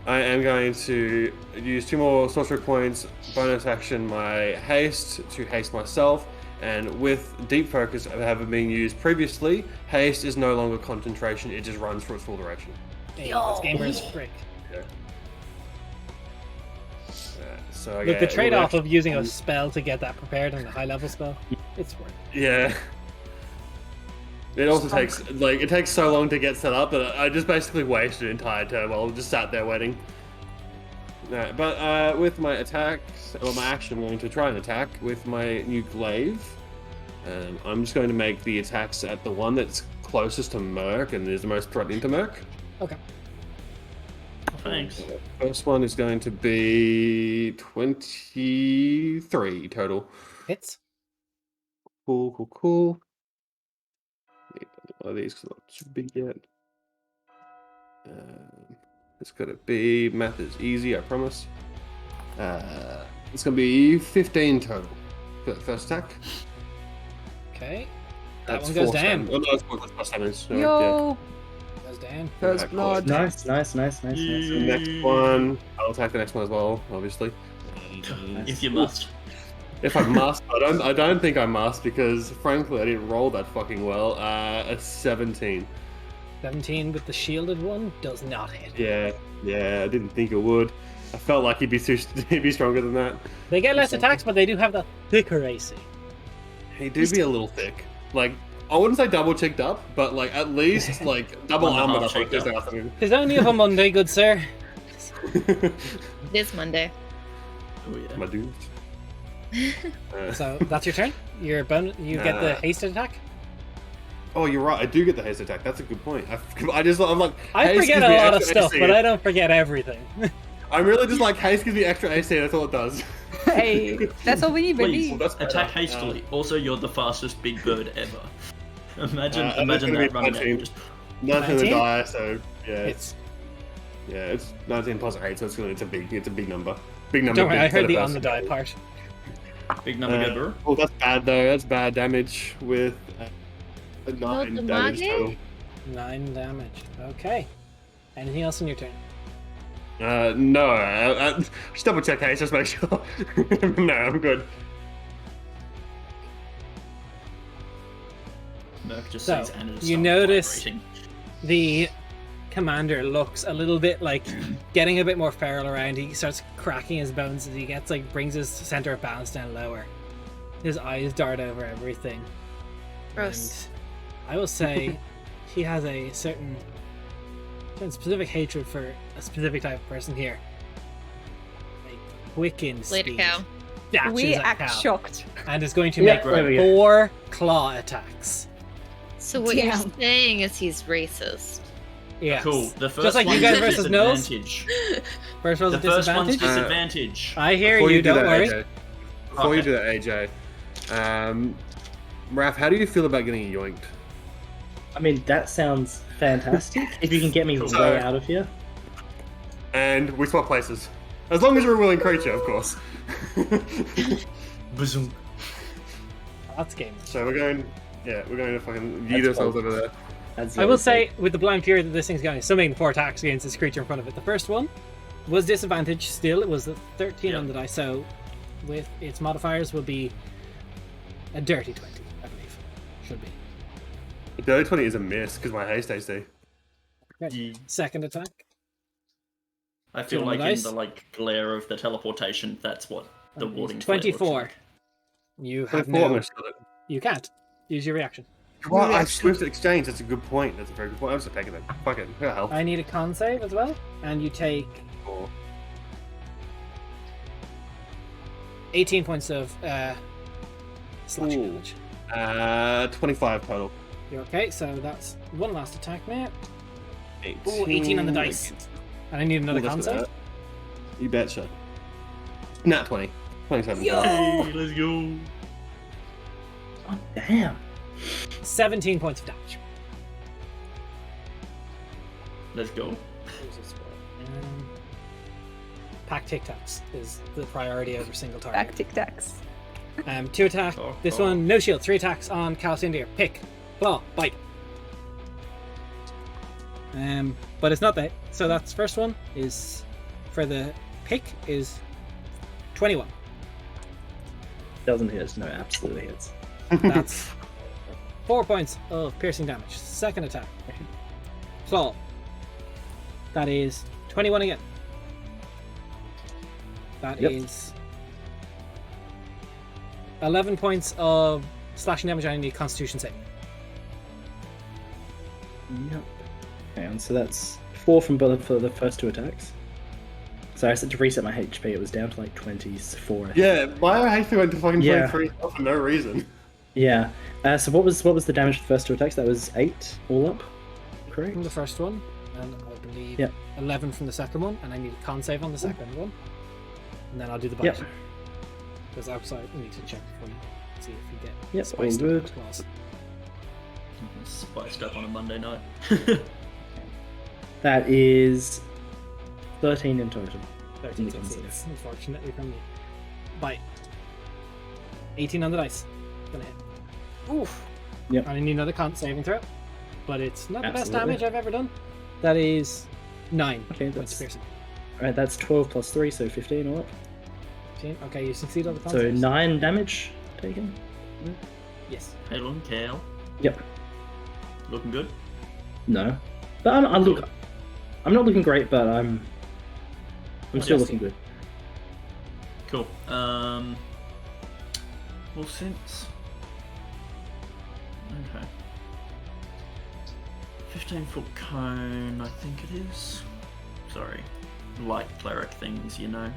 I am going to use 2 more sorcery points, bonus action my haste to haste myself, and with deep focus having been used previously, haste is no longer concentration, it just runs for its full duration. hey, this gamer's frick. So I Look, the get trade-off all of using a spell to get that prepared and a high-level spell, it's worth it. Yeah. It also takes it takes so long to get set up that I just basically wasted an entire turn while I just sat there waiting. No, but with my attacks, or my action, I'm going to try and attack with my new glaive. I'm just going to make the attacks at the one that's closest to Merc and is the most threatening to Merc. Okay. Thanks. First one is going to be 23 total. Hits. Cool. Need one of these because that should be it. It's gonna be, math is easy, I promise. It's gonna be 15 total for the first attack. Okay. That That's one goes 4 down. damage. Oh, no, that's plus damage. Sorry, Yo, Goes down. first Okay, blood. Nice. The next one, I'll attack the next one as well, obviously. If you must. If I must, I don't think I must because frankly I didn't roll that fucking well. A 17. 17 with the shielded one does not hit. Yeah, I didn't think it would. I felt like he'd be stronger than that. They get less attacks, but they do have the thicker AC. He do be a little thick. Like, I wouldn't say double checked up, but like at least like double 1.5 armored up like checked this up. afternoon. It's only of a Monday, good sir. This Monday. Oh yeah. My dude. So that's your turn. Your bonus, you get the hasted attack. Oh, you're right. I do get the haste attack. That's a good point. I'm like, I haste forget gives a me lot of extra stuff, AC. but I don't forget everything. I'm really just like haste gives me extra AC. That's all it does. Hey, that's all we need, Please, baby. That's better. attack hastily. Also, you're the fastest big bird ever. Imagine that's imagine gonna that be running at 19. you just 19 to 19? die, so yeah, It's, it's 19 plus 8, so it's a big number. Big number. don't worry, big I heard the better on the die person. part. big number go burr. Well, that's bad though. That's bad damage with a 9 the damage mage? total. 9 damage. Okay. Anything else in your turn? No, just double check haste, just make sure. No, I'm good. Merc just So, sees Anna just you start notice- vibrating. The commander looks a little bit like getting a bit more feral around. He starts cracking his bones as he gets brings his center of balance down lower. His eyes dart over everything. Gross. And I will say he has a certain specific hatred for a specific type of person here. A quicken Later, speed. cow. Dashes We at act cow, shocked. and is going to Yeah, make there we go. 4 claw attacks. So what you're Damn. saying is he's racist. Yes. Cool. The first Just like you one's guys versus Nose. disadvantage. First roll's The a first one's disadvantage. disadvantage. I hear Before you. do Don't that, worry. AJ, before you Okay. do that, AJ, Raph, how do you feel about getting yoinked? I mean, that sounds fantastic. If you can get me So- way out of here. And we swap places. As long as you're a willing creature, of course. Bazoom. That's game. So we're going to fucking yeet That's ourselves cool. over there. That's I will say, with the blind fury that this thing's going, still making 4 attacks against this creature in front of it. The first one was disadvantage. Still, it was a 13 on the die. So, with its modifiers, will be a dirty 20, I believe. Should be. The dirty 20 is a miss because my haste AC. Okay. Second attack. I feel Two on like the in dice. the glare of the teleportation, that's what the warding flare looks 24. like. You have 24, I'm no. gonna shut it. You can't use your reaction. Well, I swift exchange. That's a good point. That's a very good point. I'm just taking it. Fuck it. Who the hell? I need a con save as well, and you take 18 points of slashing Ooh. damage. 25 total. You're okay, so that's one last attack now. 18. Ooh, 18 on the dice. And I need another Ooh, that's con save. better. You betcha. Nat 20. 27. Yo! Hey, let's go. Oh, damn. 17 points of damage. Let's go. Pack Tic Tacs is the priority over single target. Back tic tacs. 2 attack. Oh, This oh. one, no shield. 3 attacks on Calicindia. Pick, claw, bite. But it's not that. So that's first one is for the pick is 21. Doesn't hit. No, absolutely hits. That's 4 points of piercing damage. Second attack. Claw. That is 21 again. That Yep. is 11 points of slashing damage. I need Constitution save. Yep. Hang on, so that's 4 from bullet for the first 2 attacks. So I said to reset my HP, it was down to like 24. I think. Yeah, my HP went to fucking Yeah. 23 for no reason. Yeah. So what was the damage for the first 2 attacks? That was 8 all up, correct? From the first one, and I believe Yep. 11 from the second one, and I need a con save on the second one. And then I'll do the bite. Yep. Because outside, we need to check before you see if you get Yep, spiced all up good. with claws. Spiced up on a Monday night. That is 13 in total. 13 In the con succeeds, save. unfortunately from me. Bite. 18 on the dice. Gonna hit. Oof. Yep. I need another con saving throw, but it's not the best Absolutely. damage I've ever done. That is 9 Okay, points that's piercing. alright. That's 12 plus 3, so 15 all up. 15. Okay, you succeed on the con So saves. 9 damage taken. Yes. Halen, Kale, Yep. looking good. No, but I'm look. I'm not looking great, but I'm still looking good. Cool. Well, since okay, 15-foot cone, I think it is. Sorry, light cleric things, you know.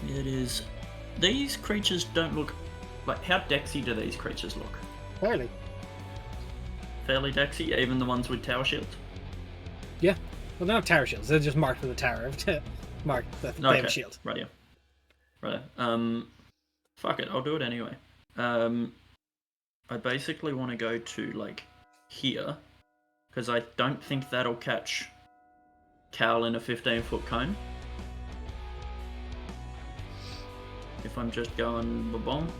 It is. These creatures don't look like. How dexy do these creatures look? Fairly. Fairly dexy, even the ones with tower shields. Yeah. Well, they're not tower shields. They're just marked with a tower. Marked that they have a shield. Right, yeah. Right. Fuck it, I'll do it anyway. I basically want to go to, like, here, because I don't think that'll catch Cal in a 15-foot cone. If I'm just going ba-bomb,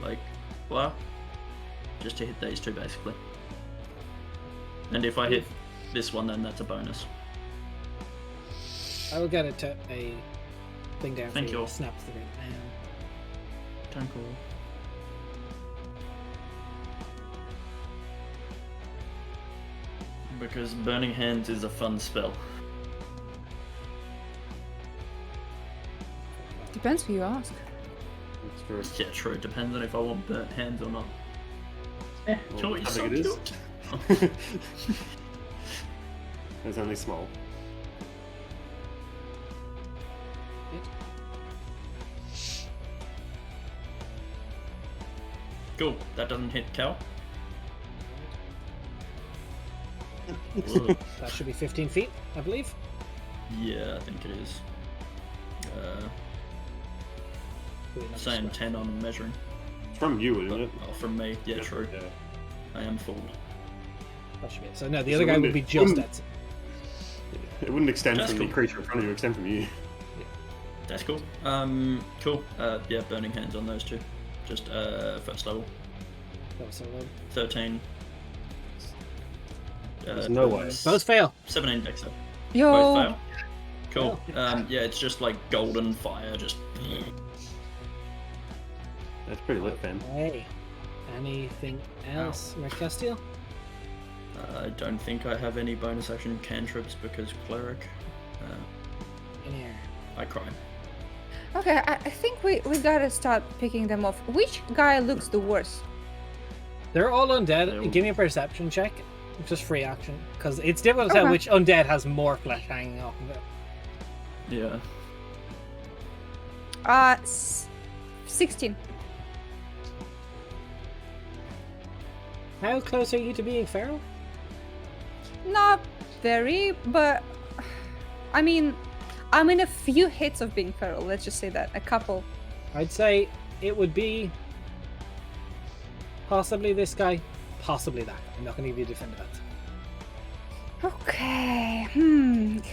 like, blah, just to hit these two, basically. And if I hit this one, then that's a bonus. I will get it to a thing down Thank for you. Snap the ring. Thankful. Because Burning Hands is a fun spell. Depends who you ask. That's true. Yeah, true. Depends on if I want burnt hands or not. Well, Choice, I so think it is. cute. It's only small. Cool. That doesn't hit Cal. Ugh. That should be 15 feet, I believe. Yeah, I think it is. Saying 10 on measuring. It's from you, isn't But, it? oh, from me. Yeah, true. Yeah. I am fooled. That should be it. So no, the So other guy wouldn't would be it- just wouldn't- at. It wouldn't extend That's from cool. the creature in front of you, extend from you. That's cool. Cool. Yeah, burning hands on those two. Just first level. That was so low. 13. There's no way. Both fail. 17 dex save. Yo, Both fail. Cool. Yeah, it's just like golden fire, just. That's pretty lit, fam. Hey. Anything else, Rick Castile? I don't think I have any bonus action cantrips because cleric. In here. I cry. okay, I think we gotta start picking them off. Which guy looks the worst? They're all undead. They're all- Give me a perception check. Just free action. Because it's difficult to tell Okay. which undead has more flesh hanging off of it. Yeah. 16. How close are you to being feral? Not very, but I mean, I'm in a few hits of being feral. Let's just say that. A couple. I'd say it would be possibly this guy, possibly that guy. I'm not going to give you a definitive answer. Okay.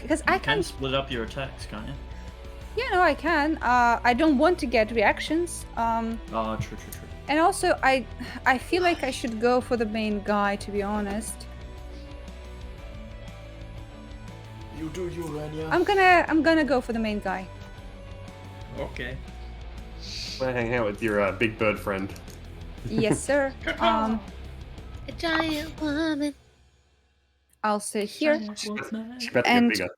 Because I You can can't. split up your attacks, can't you? Yeah, no, I can. I don't want to get reactions. Oh, true. And also, I feel like I should go for the main guy, to be honest. You do you, Rania. I'm gonna go for the main guy. Okay. I hang out with your big bird friend. Yes, sir. A giant woman. I'll sit here, She's about to get and bigger.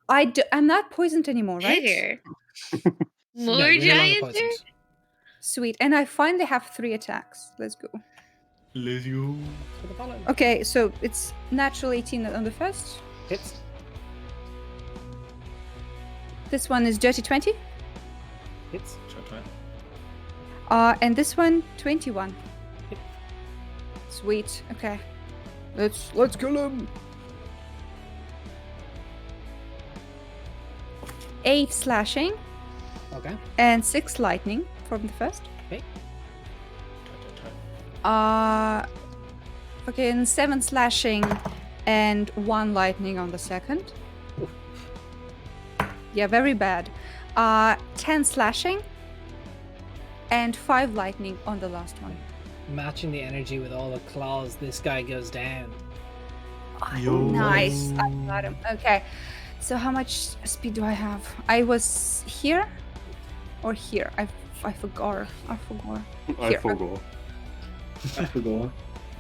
I'm not poisoned anymore, right? Bigger. No, More you're no longer giants? poisoned. Sweet. And I finally have 3 attacks. Let's go. Let's go. For the following. Okay, so it's natural 18 on the first. Hits. This one is dirty 20. Hits. And this one 21. Sweet. Okay. Let's kill him. 8 slashing Okay. and 6 lightning from the first. Okay. Okay, and 7 slashing and 1 lightning on the second. Yeah, very bad. 10 slashing and 5 lightning on the last one. Matching the energy with all the claws, this guy goes down. Nice. I got him. Okay. So how much speed do I have? I was here or here? I forgot. I Here, forgot. I forgot.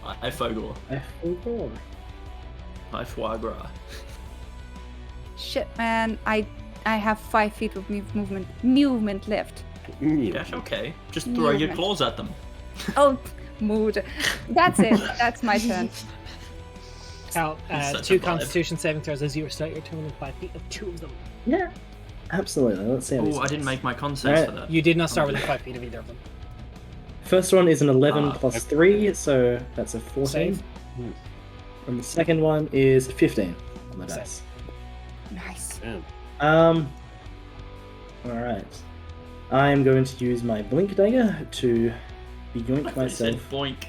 I Fogor. I forgot. I foie gras. Shit, man. I have 5 feet of movement left. That's okay. Just throw your Movement. claws at them. Oh, mood. That's it. That's my turn. Cal, Such a 2 vibe. Constitution saving throws as you start your turn in 5 feet of 2 of them. Yeah. Absolutely. Let's see how this Oh, I didn't goes. make my con saves Alright. for that. You did not start within 5 feet of either of them. First one is an 11 Ah, plus 3, so that's a 14. Save. And the second one is 15 on the Save. dice. Nice. Damn. Alright. I am going to use my blink dagger to yoink I thought you said myself. boink.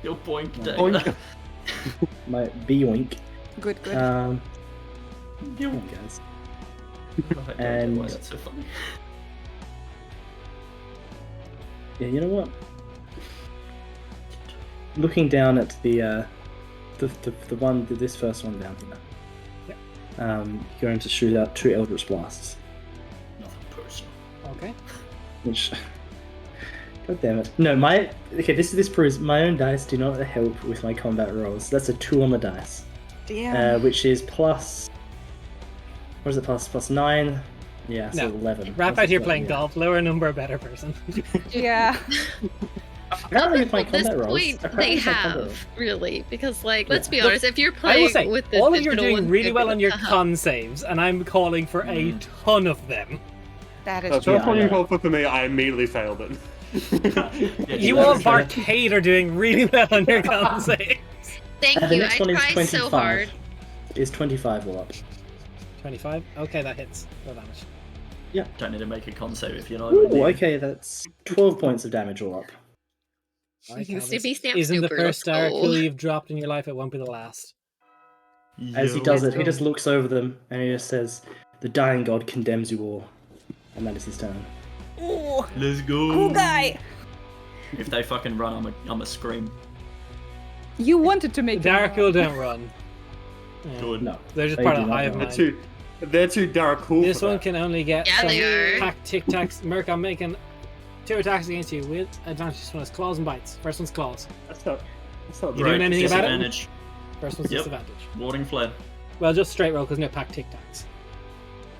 Your boink Boink. dagger. My yoink. Good, good. Oh, guys. I don't know And- why that's so funny. Yeah, you know what? Looking down at the this first one down here. Going to shoot out 2 Eldritch Blasts. Nothing personal. Okay. Which, god damn it! No, this proves my own dice do not help with my combat rolls. That's a 2 on the dice, Damn. which is plus. What is it? Plus 9. Yeah, so No. 11. Wrap Plus out here 11, playing yeah. golf. Lower number, better person. Yeah. Apparently with my At this combat rolls. point, apparently they with my combat rolls. have, really. Because, like, let's Yeah. be Look, honest, if you're I will playing say, with the all of you are digital doing ones, really they're well gonna- on your con saves, and I'm calling for a ton of them. That is That's true. not I fucking know. called for me. I immediately failed it. Yeah, You that's all fair. Barcade are doing really well on your con saves. Thank The you. next I one is tried 25. so hard. Is 25 all up? 25? Okay, that hits. No damage. Don't need to make a con save if you're not. Ooh, okay, that's 12 points of damage all up. Alright, You Cal, see this me snap isn't the super, first let's go. Darakhul you've dropped in your life, it won't be the last. As he Yo. does it, he just looks over them and he just says, "The dying god condemns you all," and that is his turn. Ooh, Let's go. cool guy. If they fucking run, I'm a scream. You wanted to make him Darakhul run. don't run. Yeah. Good. No, They're just They part do of the not hive run. mind. They're too Darakhul. This for one that. can only get Yeah, some they are. pack tic tacs. Merc, I'm making 2 attacks against you with advantage. This one has claws and bites. First one's claws. That's not You great. doing anything about it? Disadvantage. First one's Yep. disadvantage. Warding flare. Well, just straight roll because no pack tic tacs.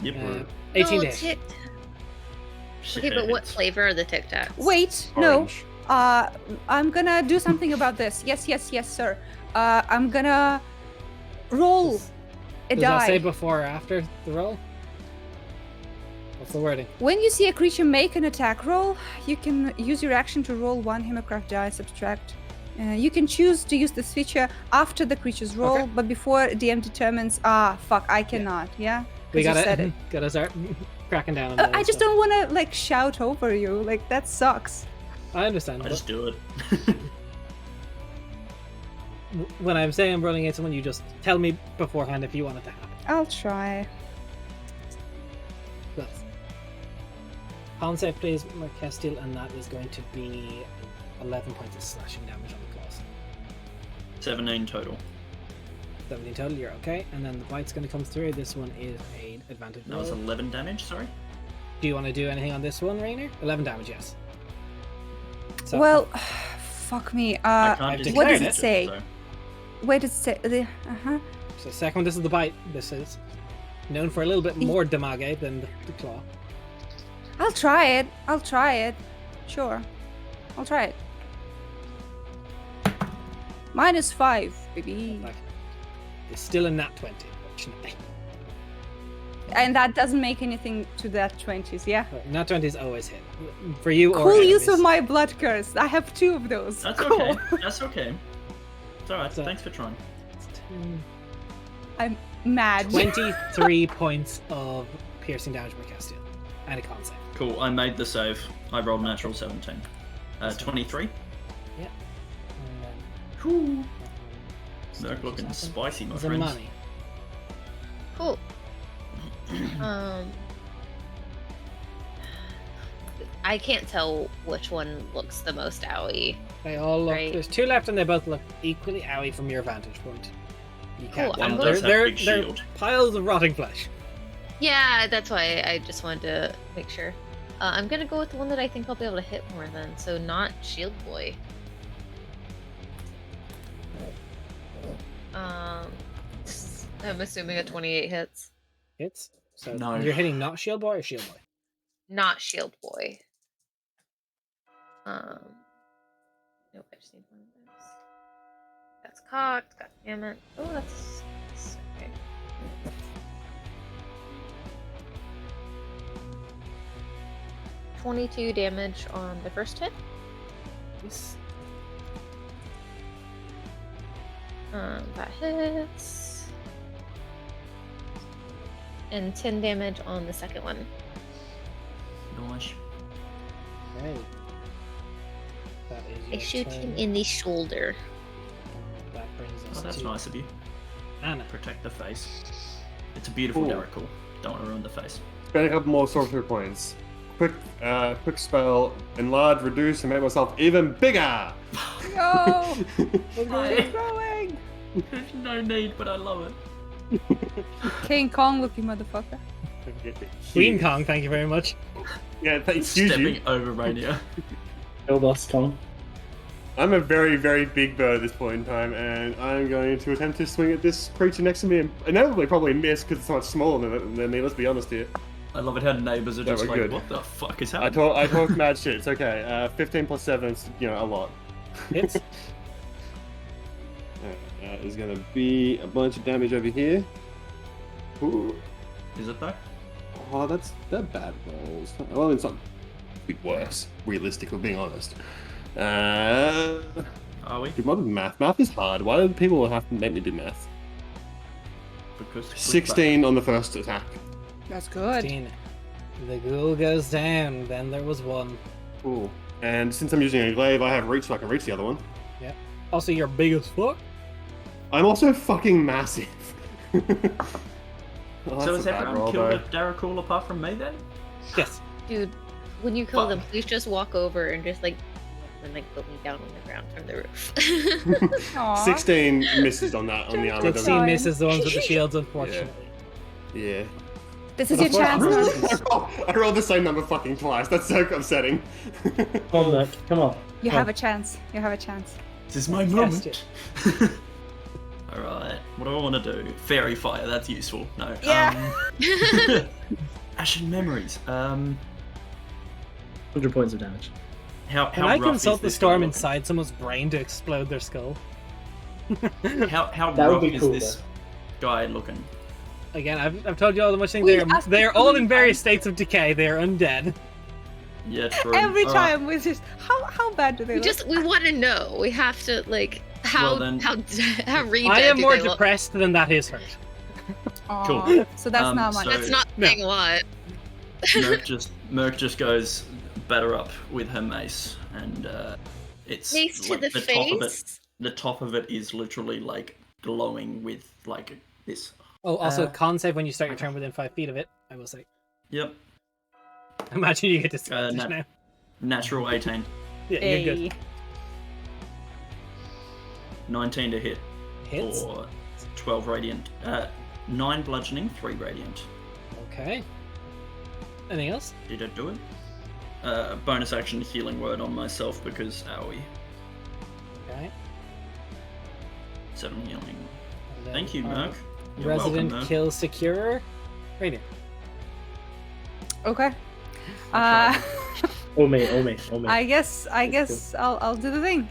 Yep. 18 No, days. Tic- Okay, but what flavor are the Tic Tacs? Wait, Orange. no. I'm gonna do something about this. Yes, sir. I'm gonna roll a Does that say die. before or after the roll? What's the wording? When you see a creature make an attack roll, you can use your action to roll 1 Hemocraft die, subtract. You can choose to use this feature after the creature's roll, Okay. but before DM determines. Fuck, I cannot. Yeah. We 'Cause you said gotta it. gotta start cracking down on that. I just don't want to like shout over you. Like that sucks. I understand. I But just do it. when I'm saying I'm rolling at someone, you just tell me beforehand if you want it to happen. I'll try. That's con save, please, Marcestiel, and that is going to be 11 points of slashing damage on the claws. 17 total. 17 total, you're okay. And then the bite's going to come through. This one is an advantage That was roll. 11 damage, sorry. Do you want to do anything on this one, Rainer? 11 damage, yes. So, Well, fuck me. I can't I've just what does declared it it, say? so- Wait, does it say? so second one, this is the bite. This is known for a little bit more damage than the claw. I'll try it. I'll try it. Sure. I'll try it. -5, baby. Like, it's still a nat 20, unfortunately. And that doesn't make anything to that 20s, yeah? But nat 20s always hit. For you or Cool use of enemies. my blood curse. I have 2 of those. That's cool. okay. That's okay. It's alright, So- thanks for trying. I'm mad. 23 points of piercing damage per Castiel. And a con save. Cool, I made the save. I rolled natural 17. 23. Yeah. Cool. They're looking spicy, my The friends. money. Cool. I can't tell which one looks the most owie. They all look. Right. There's 2 left, and they both look equally owie from your vantage point. You Cool, can't. I'm tell. going- does have they're big shield. piles of rotting flesh. Yeah, that's why I just wanted to make sure. I'm gonna go with the one that I think I'll be able to hit more then, so not Shield Boy. I'm assuming a 28 hits. Hits. So No. you're hitting not Shield Boy or Shield Boy. Not Shield Boy. Nope, I just need one of those. That's cocked, god damn it. Oh, that's okay. $22 damage on the first hit. Yes. That hits. And 10 damage on the second one. Nice. Okay. That is I your shoot turn. him in the shoulder. That brings us Oh, that's to nice of you. Anna. Protect the face. It's a beautiful Ooh. Darakhul. Don't want to ruin the face. Spend a couple more sorcery points. Quick spell, enlarge, reduce, and make myself even bigger. No! We're Hi. growing! There's no need, but I love it. King Kong looking motherfucker. Queen Kong, thank you very much. Yeah, thanks you. Stepping over Rainier. Go boss, Tom. I'm a very, very big bird at this point in time, and I'm going to attempt to swing at this creature next to me and inevitably probably miss because it's so much smaller than me, let's be honest here. I love it how neighbors are Yeah, just we're like, good. what the fuck is I happening? talk mad shit, it's okay. 15 plus 7 is, a lot. Hits. That is going to be a bunch of damage over here. Ooh. Is it though? Oh, they're bad rolls. Well, it's not bit worse, realistically, being honest. Are we? Dude, what is math? Math is hard. Why do people have to make me do math? Because 16 on the first attack. That's good. 15. The ghoul goes down. Then there was 1. Cool. And since I'm using a glaive, I have reach, so I can reach the other one. Yep. Also, you're big as fuck. I'm also fucking massive. Oh, So that's has a bad everyone roll, killed though. a Darakhul apart from me then? Yes. Dude, when you kill Fuck. them, please just walk over and just like put me down on the ground from the roof. Aw. 16 misses on that, on the armor. Good though. 16 Fine. misses the ones with the shields, unfortunately. Yeah. This is your chance, man. I rolled the same number fucking twice. That's so upsetting. Come on, Nick. Come on. You Come have on. a chance. You have a chance. This is my moment. Alright, what do I want to do? Fairy fire, that's useful. No. Yeah. Ashen memories. 100 points of damage. How Can I rough consult is the this storm guy inside someone's brain to explode their skull? looking? How That would rough be is cool, this guy looking? Again, I've told you all the much thing. We They're asked they're you all so in many various times. states of decay. They are undead. Yeah, true. Every All right. time was just how bad do they look? We want to know. We have to like how Well, then- how re I dead am do more they look? depressed than that is hurt. Aw, Cool. So that's not much. so- That's not No. saying a lot. Merc just goes better up with her mace, and it's Mace to like the top of it. face. The top of it is literally like glowing with like this. Oh, also Uh, con save when you start your turn within 5 feet of it. I will say. Yep, Imagine you get disadvantage nat- now. natural 18, Yeah, you're good. 19 to hit Hits. for 12 radiant, 9 bludgeoning, 3 radiant. Okay. Anything else? Did I do it? Bonus action healing word on myself because owie. Okay. 7 healing. And then Thank you, our Merc. You're Resident welcome, Merc. kill securer. Radiant. Okay. I Oh me. I guess I'll do the thing.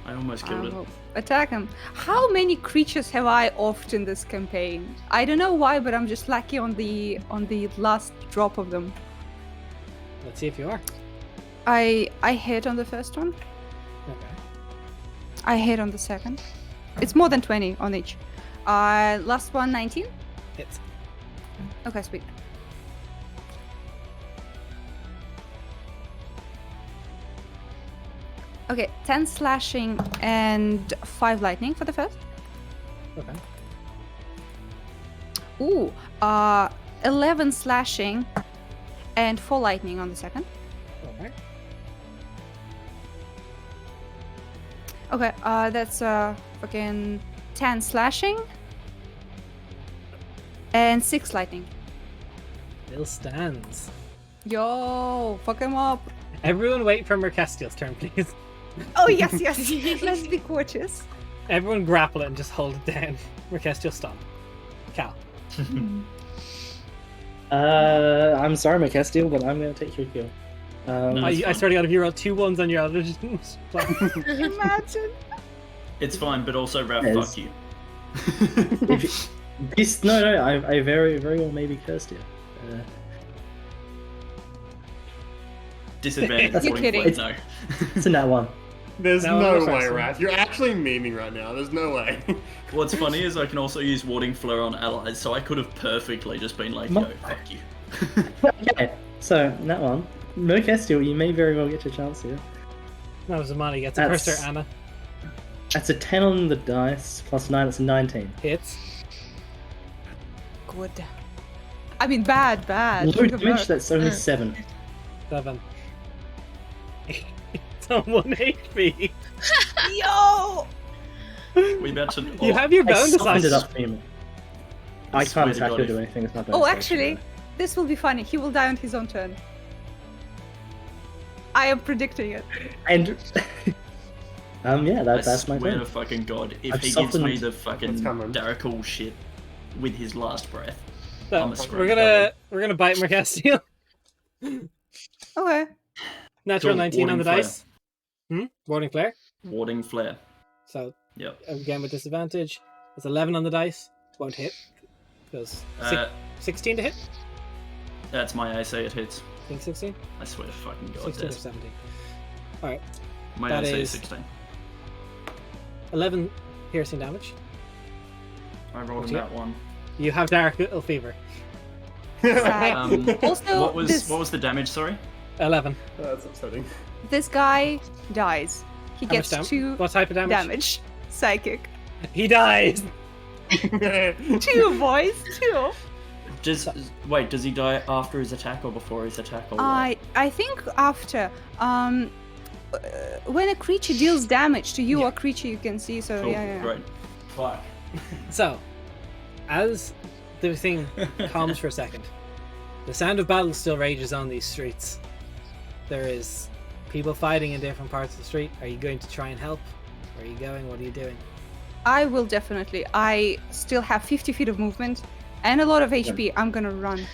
I almost killed it. I'll attack him. How many creatures have I offed in this campaign? I don't know why, but I'm just lucky on the last drop of them. Let's see if you are. I hit on the first one. Okay. I hit on the second. It's more than 20 on each. Last one, 19. Hits. Okay, sweet. Okay, 10 slashing and 5 lightning for the first. Okay. Ooh, 11 slashing and 4 lightning on the second. Okay. Okay, that's fucking 10 slashing and 6 lightning. Still stands. Yo, fuck him up. Everyone wait for Mercastiel's turn, please. Oh, yes. Let's be cautious. Everyone grapple it and just hold it down. Mercastiel stop. Cal. I'm sorry, Mercastiel, but I'm going to take your kill. No. I That's swear to God, if you roll 2 1s on your other Imagine. It's fine, but also Raph, Yes. fuck you. No, I very, very well maybe cursed you. Disadvantage. You're falling kidding. flat, no. It's in that one. There's No, no I'm way, first. Wrath. You're actually memeing right now. There's no way. What's funny is I can also use Warding Flare on allies, so I could have perfectly just been like, Mo- yo, fuck you. Okay, so in that one, Mercastiel, you may very well get your chance here. No, Zamani gets a That's- cursor, Anna. That's a 10 on the dice, plus 9, that's a 19. Hits. Good. I mean, bad. Low Think of damage, her. that's only 7. 7. It's on 1 HP. Yo! We about to. You have your I bonus summoned it action. up for you. I swear can't to attack God, or do if- anything, it's not Oh, bonus actually, action, this will be funny. He will die on his own turn. I am predicting it. And yeah, I that's my swear turn. to fucking God, if I've he gives me softened- the fucking What's coming? Darakhul shit with his last breath, So, I'm a screw. we're gonna bite Mercastiel. Okay. Natural Cool, 19 on warding the flare. dice. Warding flare. Warding Flare. So Yep. again with disadvantage. It's 11 on the dice. Won't hit. Goes 16 to hit. That's my AC, it hits. I think 16. I swear to fucking God, 16 or yes. 17. All right. My that AC is- is 16. 11 piercing damage. I rolled What's in your- that one. You have Darakhul fever. Also, what this was the damage? Sorry. 11. That's upsetting. this guy dies. He How much gets 2 What type of damage? damage. Psychic. He dies. 2 boys. 2. Does he die after his attack or before his attack? Or what? I think after when a creature deals damage to you or creature you can see. So Cool, yeah. Great. Fuck. So, as the thing calms for a second, the sound of battle still rages on these streets. There is people fighting in different parts of the street. Are you going to try and help? Where are you going? What are you doing? I will definitely. I still have 50 feet of movement and a lot of HP. I'm gonna run.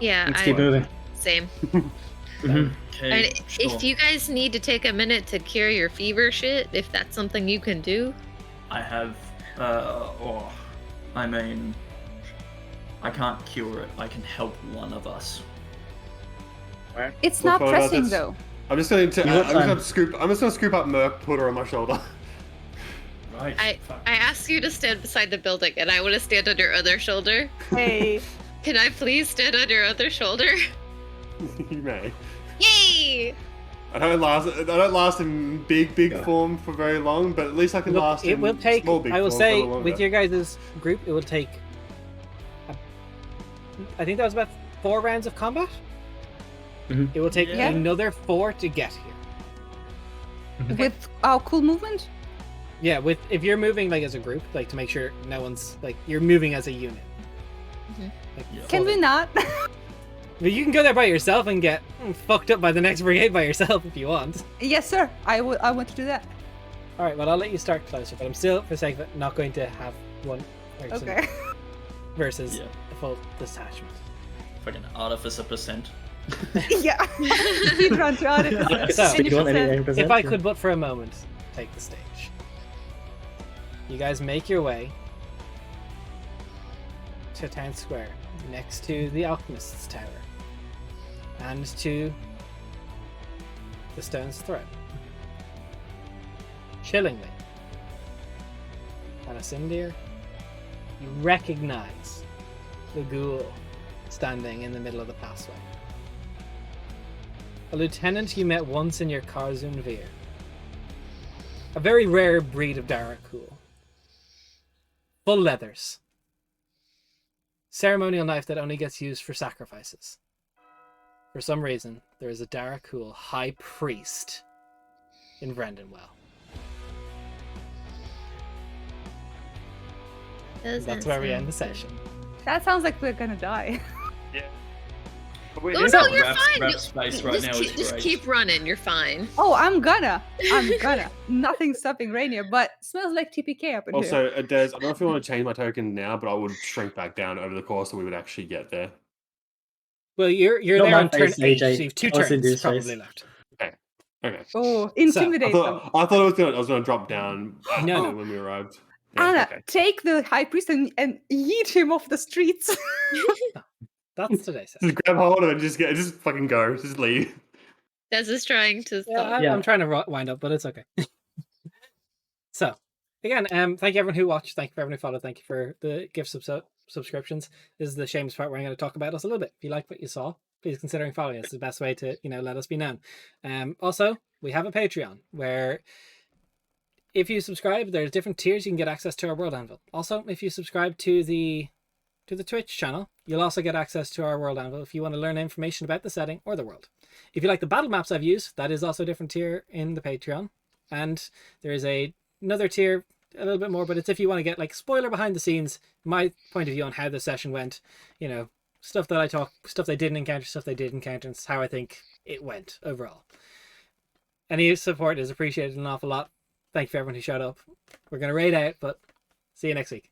Yeah, Let's keep moving. same. Mhm. Okay. And sure. if you guys need to take a minute to cure your fever shit, if that's something you can do, I have. I mean, I can't cure it. I can help one of us. It's Look not forward, pressing that's- though. I'm just going to. You got I'm just time. going to scoop up Merc, put her on my shoulder. Right. I asked you to stand beside the building, and I want to stand on your other shoulder. Hey. Can I please stand on your other shoulder? You may. Yay! I don't last in big form for very long, but at least I can Look, last it in will take. small big I will form say, for longer. with your guys' group, it will take. I think that was about 4 rounds of combat. Mhm. It will take Yeah. another 4 to get here. With our cool movement? Yeah, with if you're moving like as a group, like to make sure no one's like you're moving as a unit. Mhm. Like, Yeah. Can we fully. not? But you can go there by yourself and get fucked up by the next brigade by yourself if you want. Yes, sir. I want to do that. All right, well I'll let you start closer, but I'm still, for the sake of it, not going to have one person Okay. versus Yeah. a full detachment. Fucking artificer percent. Yeah. Speed run to it. So, Do you want any if I could but for a moment take the stage. You guys make your way to Town Square, next to the Alchemist's Tower, and to the Stone's Throw. Chillingly, Anasindir, you recognize the ghoul standing in the middle of the passway. A lieutenant you met once in your Karzun Veer. A very rare breed of Darakhul. Full leathers. Ceremonial knife that only gets used for sacrifices. For some reason, there is a Darakhul high priest in Brendanwell. That's where we end the session. That sounds like we're gonna die. Oh no, you're Rap- fine. rap You- space right now is just great. keep running. You're fine. Oh, I'm gonna. Nothing's stopping Rainier, but smells like TPK up in here. Also, Des, I don't know if you want to change my token now, but I would shrink back down over the course so we would actually get there. Well, you're Not there my on turn face, 8, AJ. so you have 2 I was in turns this probably face. left. Okay. Oh, I intimidate them. thought I was gonna drop down No. when we arrived. Anna, okay. take the high priest and yeet him off the streets. That's today's session. Just grab hold of it and just fucking go. Just leave. Des is trying to Yeah, stop. Yeah. I'm trying to wind up, but it's okay. So, again, thank you everyone who watched. Thank you for everyone who followed. Thank you for the gift subscriptions. This is the shameless part where I'm going to talk about us a little bit. If you like what you saw, please consider following us. It's the best way to, let us be known. Also, we have a Patreon where if you subscribe, there's different tiers. You can get access to our World Anvil. Also, if you subscribe to the Twitch channel, you'll also get access to our World Anvil if you want to learn information about the setting or the world. If you like the battle maps I've used, that is also a different tier in the Patreon. And there is another tier, a little bit more, but it's if you want to get like spoiler behind the scenes, my point of view on how the session went, stuff that I talk, stuff they didn't encounter, stuff they did encounter, and how I think it went overall. Any support is appreciated an awful lot. Thank you for everyone who showed up. We're going to raid out, but see you next week.